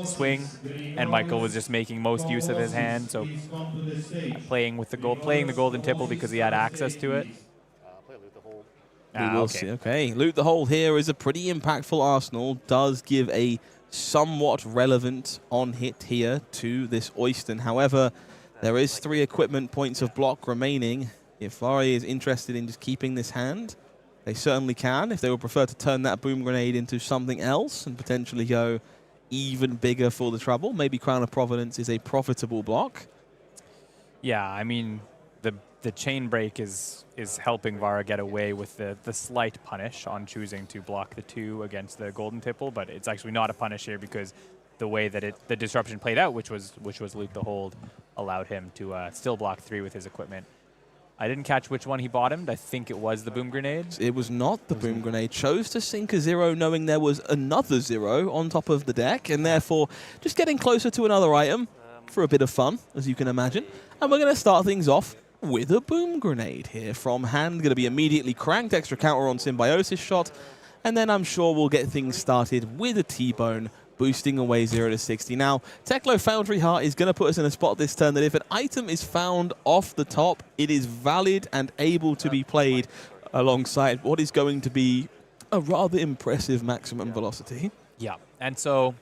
swing, and Michael was just making most use of his hand, so playing the golden tipple because he had access to it. We will see. Okay, Loot the Hold here is a pretty impactful arsenal, does give a somewhat relevant on hit here to this Oyston. However, there is 3 equipment points of block remaining. If Vegh is interested in just keeping this hand, they certainly can. If they would prefer to turn that boom grenade into something else and potentially go even bigger for the trouble, maybe Crown of Providence is a profitable block. Yeah, I mean, the chain break is helping Vegh get away with the slight punish on choosing to block the 2 against the golden tipple, but it's actually not a punish here because the way that the disruption played out, which was Loot the Hold, allowed him to still block 3 with his equipment. I didn't catch which one he bottomed. I think it was the boom grenade. It was not the boom grenade. Chose to sink a 0 knowing there was another 0 on top of the deck, and therefore just getting closer to another item for a bit of fun, as you can imagine. And we're going to start things off with a boom grenade here from hand. Going to be immediately cranked, extra counter on Symbiosis Shot, and then I'm sure we'll get things started with a T-Bone boosting away 0 to 60. Now, Teklo Foundry Heart is going to put us in a spot this turn that if an item is found off the top, it is valid and able to be played alongside what is going to be a rather impressive maximum velocity. Yeah, and so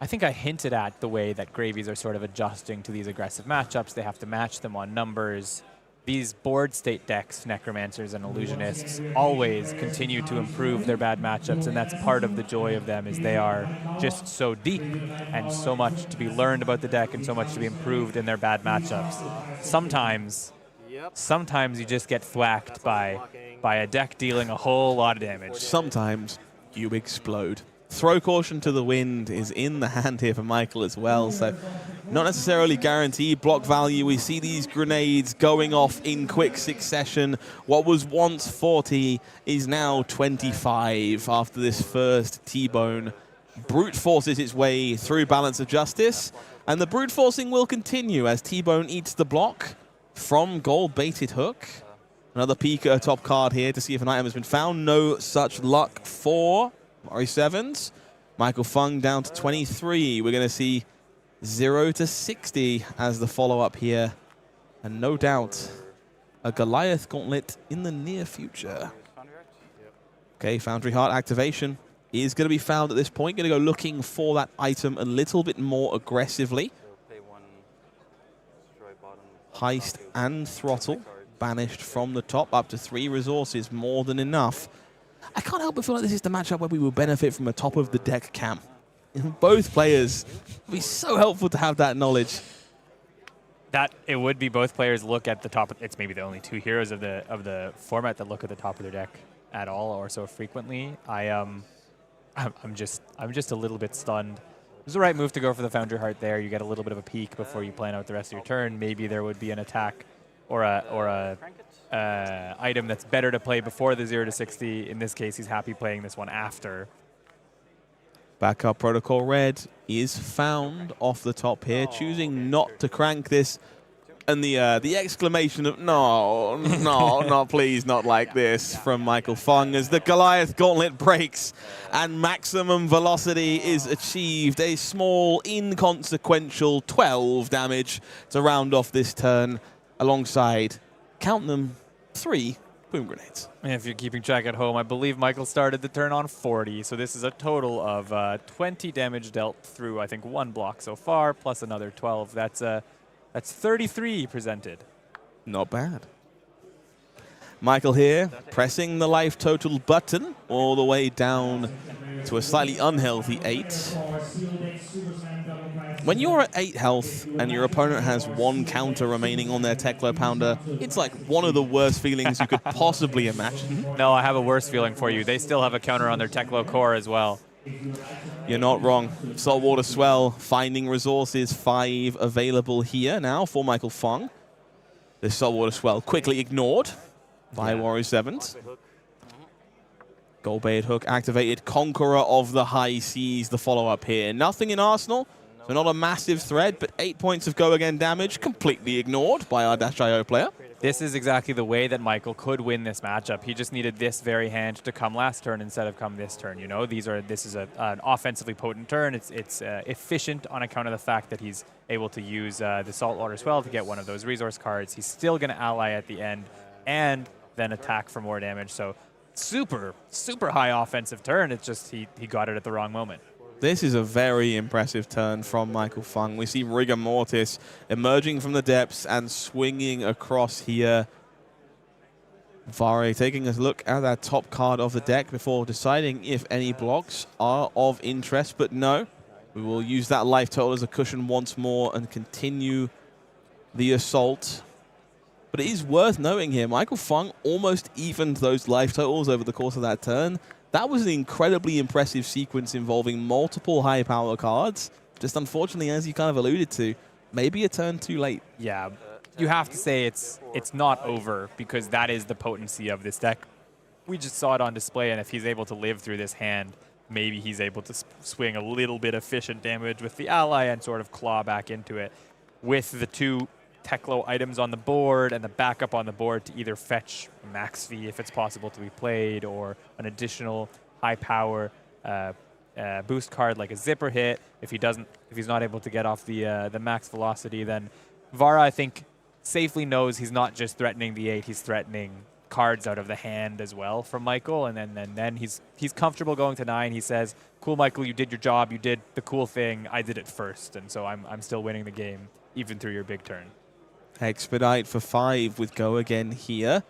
I think I hinted at the way that Gravies are sort of adjusting to these aggressive matchups. They have to match them on numbers. These board state decks, Necromancers and Illusionists, always continue to improve their bad matchups, and that's part of the joy of them is they are just so deep and so much to be learned about the deck and so much to be improved in their bad matchups. Sometimes you just get thwacked by a deck dealing a whole lot of damage. Sometimes you explode. Throw caution to the wind is in the hand here for Michael as well, so not necessarily guaranteed block value. We see these grenades going off in quick succession. What was once 40 is now 25 after this first T-Bone brute forces its way through Balance of Justice, and the brute forcing will continue as T-Bone eats the block from Gold-Baited Hook. Another peek at a top card here to see if an item has been found. No such luck for Mori7s. Michael Fung down to 23. We're going to see 0 to 60 as the follow-up here. And no doubt, a Goliath Gauntlet in the near future. Okay, Foundry Heart activation is going to be found at this point. Going to go looking for that item a little bit more aggressively. Heist and Throttle banished from the top. Up to 3 resources, more than enough. I can't help but feel like this is the matchup where we will benefit from a top of the deck camp. Both players, it would be so helpful to have that knowledge. That it would be both players look at the top. It's maybe the only 2 heroes of the format that look at the top of their deck at all or so frequently. I'm just a little bit stunned. It was the right move to go for the Foundry Heart there. You get a little bit of a peek before you plan out the rest of your turn. Maybe there would be an attack or a item that's better to play before the 0 to 60. In this case, he's happy playing this one after. Backup Protocol Red is found off the top here, choosing not to crank this. And the exclamation of, no, not please, not like this, from Michael Fung as the Goliath Gauntlet breaks and maximum velocity is achieved. A small, inconsequential 12 damage to round off this turn alongside, count them, 3 boom grenades. And if you're keeping track at home, I believe Michael started the turn on 40, so this is a total of 20 damage dealt through, I think, 1 block so far, plus another 12. That's 33 presented. Not bad. Michael here, pressing the life total button all the way down to a slightly unhealthy 8. When you're at 8 health and your opponent has 1 counter remaining on their Teklo Pounder, it's like one of the worst feelings you could possibly imagine. No, I have a worse feeling for you. They still have a counter on their Teklo core as well. You're not wrong. Saltwater Swell finding resources, 5 available here now for Michael Fung. This Saltwater Swell quickly ignored by Mori7s. Gold-Baited Hook activated. Conqueror of the High Seas, the follow-up here. Nothing in Arsenal, so not a massive threat, but 8 points of go again damage, completely ignored by our -IO player. This is exactly the way that Michael could win this matchup. He just needed this very hand to come last turn instead of come this turn. You know, this is an offensively potent turn. It's efficient on account of the fact that he's able to use the Saltwater Swell to get one of those resource cards. He's still going to ally at the end and then attack for more damage. So super, super high offensive turn. It's just he got it at the wrong moment. This is a very impressive turn from Michael Fung. We see Rigor Mortis emerging from the depths and swinging across here. Vare taking a look at that top card of the deck before deciding if any blocks are of interest, but no. We will use that life total as a cushion once more and continue the assault. But it is worth noting here, Michael Fung almost evened those life totals over the course of that turn. That was an incredibly impressive sequence involving multiple high power cards. Just unfortunately, as you kind of alluded to, maybe a turn too late. Yeah, you have to say it's not over because that is the potency of this deck. We just saw it on display, and if he's able to live through this hand, maybe he's able to swing a little bit efficient damage with the ally and sort of claw back into it with the 2 Teklo items on the board and the backup on the board to either fetch max V if it's possible to be played or an additional high power boost card like a zipper hit. If he's not able to get off the max velocity, then Vara, I think, safely knows he's not just threatening the 8, he's threatening cards out of the hand as well from Michael, and then he's comfortable going to 9. He says, "Cool, Michael, you did your job, you did the cool thing, I did it first, and so I'm still winning the game even through your big turn." Expedite for 5 with Go again here.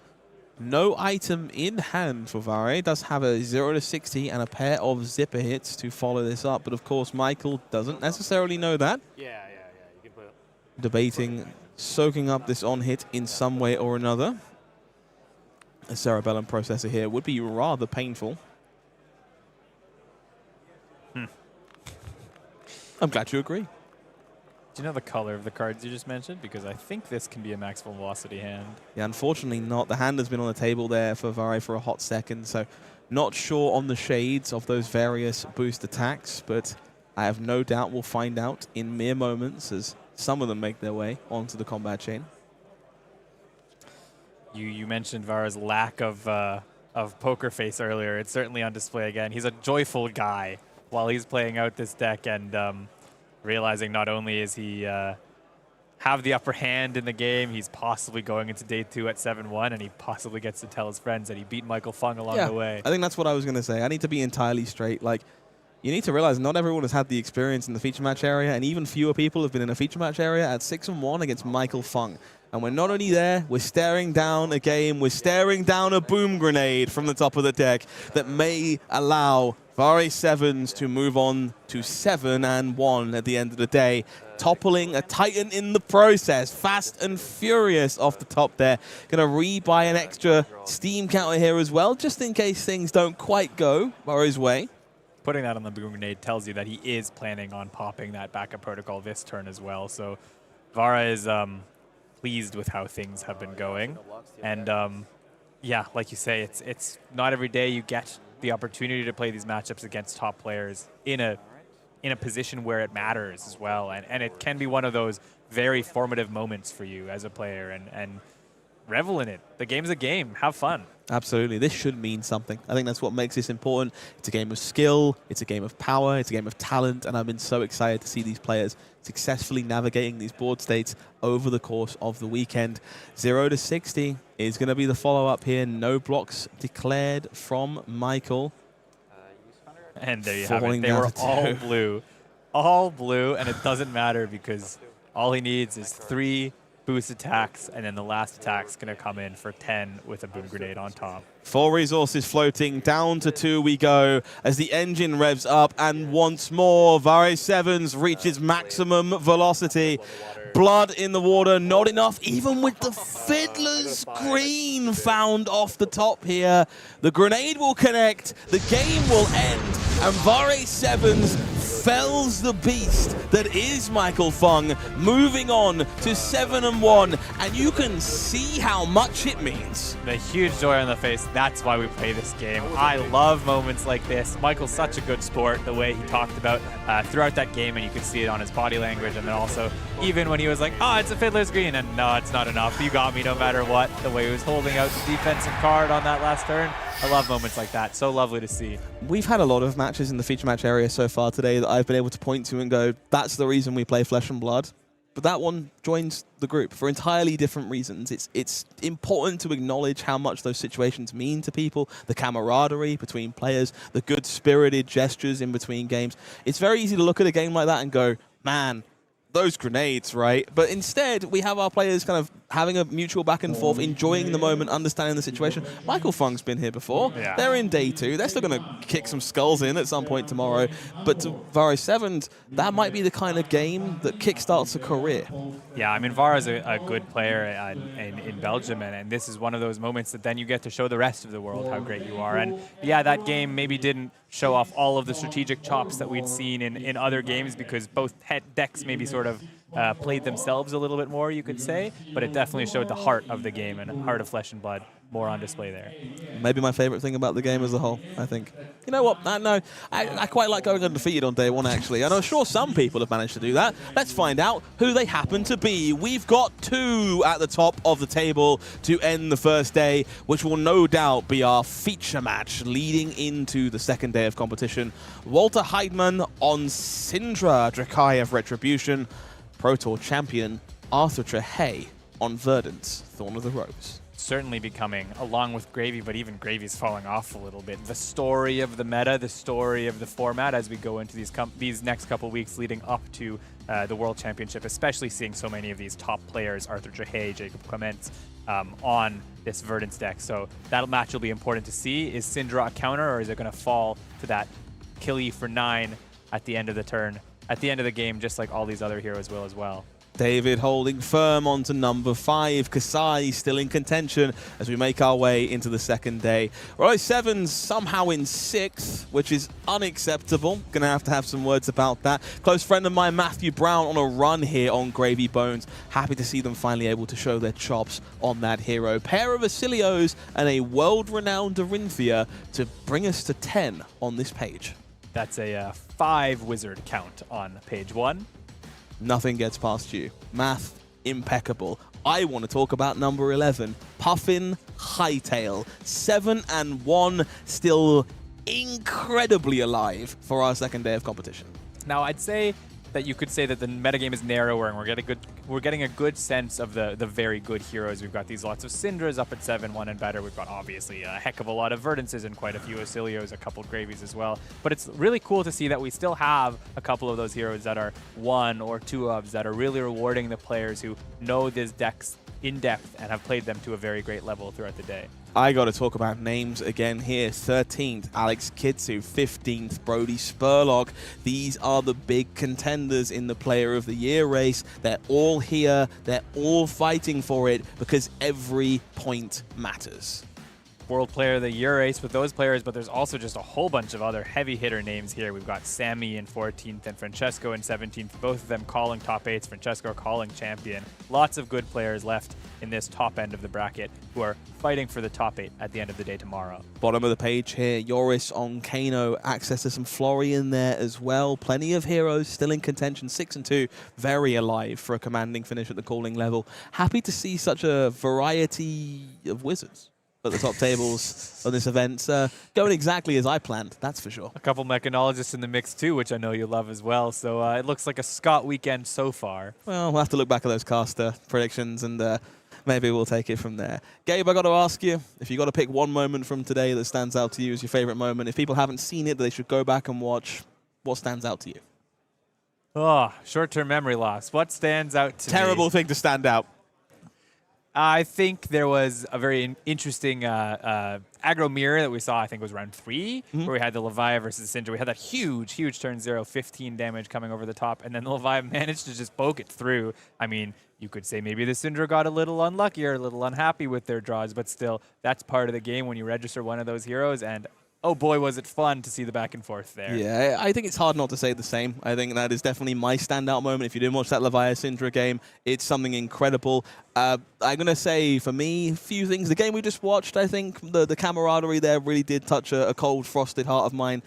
No item in hand for Vare. Does have a 0 to 60 and a pair of zipper hits to follow this up, but of course Michael doesn't necessarily know that. Yeah. You can put Debating soaking up this on hit in some way or another. A cerebellum processor here would be rather painful. I'm glad you agree. Do you know the color of the cards you just mentioned? Because I think this can be a max velocity hand. Yeah, unfortunately not. The hand has been on the table there for Vare for a hot second, so not sure on the shades of those various boost attacks, but I have no doubt we'll find out in mere moments as some of them make their way onto the combat chain. You mentioned Vara's lack of poker face earlier. It's certainly on display again. He's a joyful guy while he's playing out this deck, and realizing not only is he have the upper hand in the game, he's possibly going into day 2 at 7-1, and he possibly gets to tell his friends that he beat Michael Fung along the way. I think that's what I was going to say. I need to be entirely straight. Like, you need to realize not everyone has had the experience in the feature match area, and even fewer people have been in a feature match area at 6-1 against Michael Fung. And we're not only there, we're staring down a game, we're staring down a boom grenade from the top of the deck that may allow Vare Sevens to move on to 7-1 at the end of the day, toppling a Titan in the process. Fast and furious off the top there. Going to rebuy an extra steam counter here as well, just in case things don't quite go Vare's way. Putting that on the boom grenade tells you that he is planning on popping that backup protocol this turn as well. So Vara is pleased with how things have been going. And yeah, like you say, it's not every day you get the opportunity to play these matchups against top players in a position where it matters as well. And it can be one of those very formative moments for you as a player, and revel in it. The game's a game. Have fun. Absolutely. This should mean something. I think that's what makes this important. It's a game of skill. It's a game of power. It's a game of talent. And I've been so excited to see these players successfully navigating these board states over the course of the weekend. 0 to 60 is going to be the follow-up here. No blocks declared from Michael. And there you have it. They were all blue. All blue, and it doesn't matter because all he needs is 3 boost attacks, and then the last attack's going to come in for 10 with a boom grenade on top. 4 resources floating, down to 2 we go as the engine revs up, and once more Vare Sevens reaches maximum velocity. Blood in the water, not enough even with the Fiddler's Green found off the top here. The grenade will connect, the game will end, and Vare Sevens fells the beast that is Michael Fung, moving on to 7-1, and you can see how much it means. The huge joy on the face, that's why we play this game. I love moments like this. Michael's such a good sport, the way he talked about throughout that game, and you could see it on his body language, and then also even when he was like, oh, it's a Fiddler's Green, and no, it's not enough. You got me no matter what. The way he was holding out the defensive card on that last turn. I love moments like that. So lovely to see. We've had a lot of matches in the feature match area so far today that I've been able to point to and go, that's the reason we play Flesh and Blood. But that one joins the group for entirely different reasons. It's important to acknowledge how much those situations mean to people, the camaraderie between players, the good-spirited gestures in between games. It's very easy to look at a game like that and go, man, those grenades, right? But instead, we have our players kind of having a mutual back and forth, enjoying the moment, understanding the situation. Michael Fung's been here before. Yeah. They're in day 2. They're still going to kick some skulls in at some point tomorrow. But to Vare Sevens, that might be the kind of game that kickstarts a career. Yeah, I mean, Vara's a good player in Belgium, and this is one of those moments that then you get to show the rest of the world how great you are. And yeah, that game maybe didn't show off all of the strategic chops that we'd seen in other games because both decks maybe sort of played themselves a little bit more, you could say, but it definitely showed the heart of the game and heart of Flesh and Blood. more on display there. Maybe my favorite thing about the game as a whole, I think. You know what? I quite like going undefeated on day one, actually. And I'm sure some people have managed to do that. Let's find out who they happen to be. We've got two at the top of the table to end the first day, which will no doubt be our feature match leading into the second day of competition. Walter Heidmann on Cindra, Drakai of Retribution, Pro Tour champion Arthur Trehey on Verdance, Thorn of the Rose. Certainly becoming, along with Gravy, but even Gravy's falling off a little bit, the story of the meta, the story of the format as we go into these next couple weeks leading up to the World Championship, especially seeing so many of these top players, Arthur Trehey, Jacob Clements, on this Verdance deck. So that match will be important to see. Is Cindra a counter, or is it going to fall to that Killy for 9 at the end of the turn, at the end of the game, just like all these other heroes will as well? David holding firm onto number 5. Kasai still in contention as we make our way into the second day. Roy Sevens somehow in 6th, which is unacceptable. Gonna have some words about that. Close friend of mine, Matthew Brown, on a run here on Gravy Bones. Happy to see them finally able to show their chops on that hero. Pair of Oscilios and a world-renowned Dorinthia to bring us to 10 on this page. That's a 5 wizard count on page 1. Nothing gets past you. Math, impeccable. I want to talk about number 11, Puffin Hightail. 7-1, still incredibly alive for our second day of competition. Now, I'd say that you could say that the metagame is narrower, and we're getting a good sense of the very good heroes. We've got these lots of Cindras up at 7-1 and better. We've got obviously a heck of a lot of Verdances and quite a few Oscilios, a couple Gravies as well. But it's really cool to see that we still have a couple of those heroes that are 1 or 2 ofs that are really rewarding the players who know these decks in depth and have played them to a very great level throughout the day. I got to talk about names again here. 13th, Alex Kitsu. 15th, Brody Spurlock. These are the big contenders in the Player of the Year race. They're all here. They're all fighting for it because every point matters. World Player of the Year race with those players, but there's also just a whole bunch of other heavy hitter names here. We've got Sammy in 14th and Francesco in 17th, both of them calling top 8s, Francesco calling champion. Lots of good players left in this top end of the bracket who are fighting for the top 8 at the end of the day tomorrow. Bottom of the page here, Joris on Kayo, access to some Flory in there as well. Plenty of heroes still in contention, 6-2, very alive for a commanding finish at the calling level. Happy to see such a variety of wizards at the top tables of this event. Going exactly as I planned, that's for sure. A couple mechanologists in the mix too, which I know you love as well. So it looks like a Scott weekend so far. Well, we'll have to look back at those caster predictions and maybe we'll take it from there. Gabe, I got to ask you, if you got to pick one moment from today that stands out to you as your favorite moment, if people haven't seen it, they should go back and watch. What stands out to you? Oh, short-term memory loss. What stands out to me? Terrible thing to stand out. I think there was a very interesting aggro mirror that we saw, I think it was round 3, where we had the Levia versus Cindra. We had that huge turn 0, 15 damage coming over the top, and then the Levia managed to just poke it through. I mean, you could say maybe the Cindra got a little unlucky or a little unhappy with their draws, but still, that's part of the game when you register one of those heroes, and oh boy, was it fun to see the back and forth there. Yeah, I think it's hard not to say the same. I think that is definitely my standout moment. If you didn't watch that Levia Cindra game, it's something incredible. I'm going to say, for me, a few things. The game we just watched, I think the camaraderie there really did touch a cold, frosted heart of mine.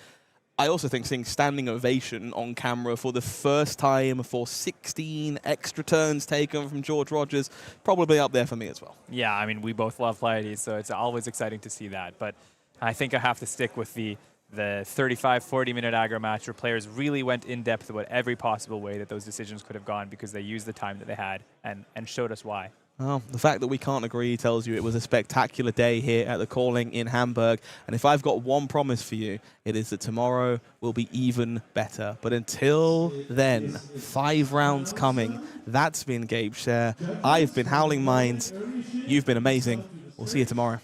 I also think seeing standing ovation on camera for the first time for 16 extra turns taken from George Rodgers, probably up there for me as well. Yeah, I mean, we both love Pleiades, so it's always exciting to see that. But I think I have to stick with the 35, 40-minute aggro match where players really went in-depth about every possible way that those decisions could have gone because they used the time that they had and showed us why. Well, the fact that we can't agree tells you it was a spectacular day here at the Calling in Hamburg. And if I've got one promise for you, it is that tomorrow will be even better. But until then, 5 rounds coming. That's been Gabe Sher. I've been HowlingMines. You've been amazing. We'll see you tomorrow.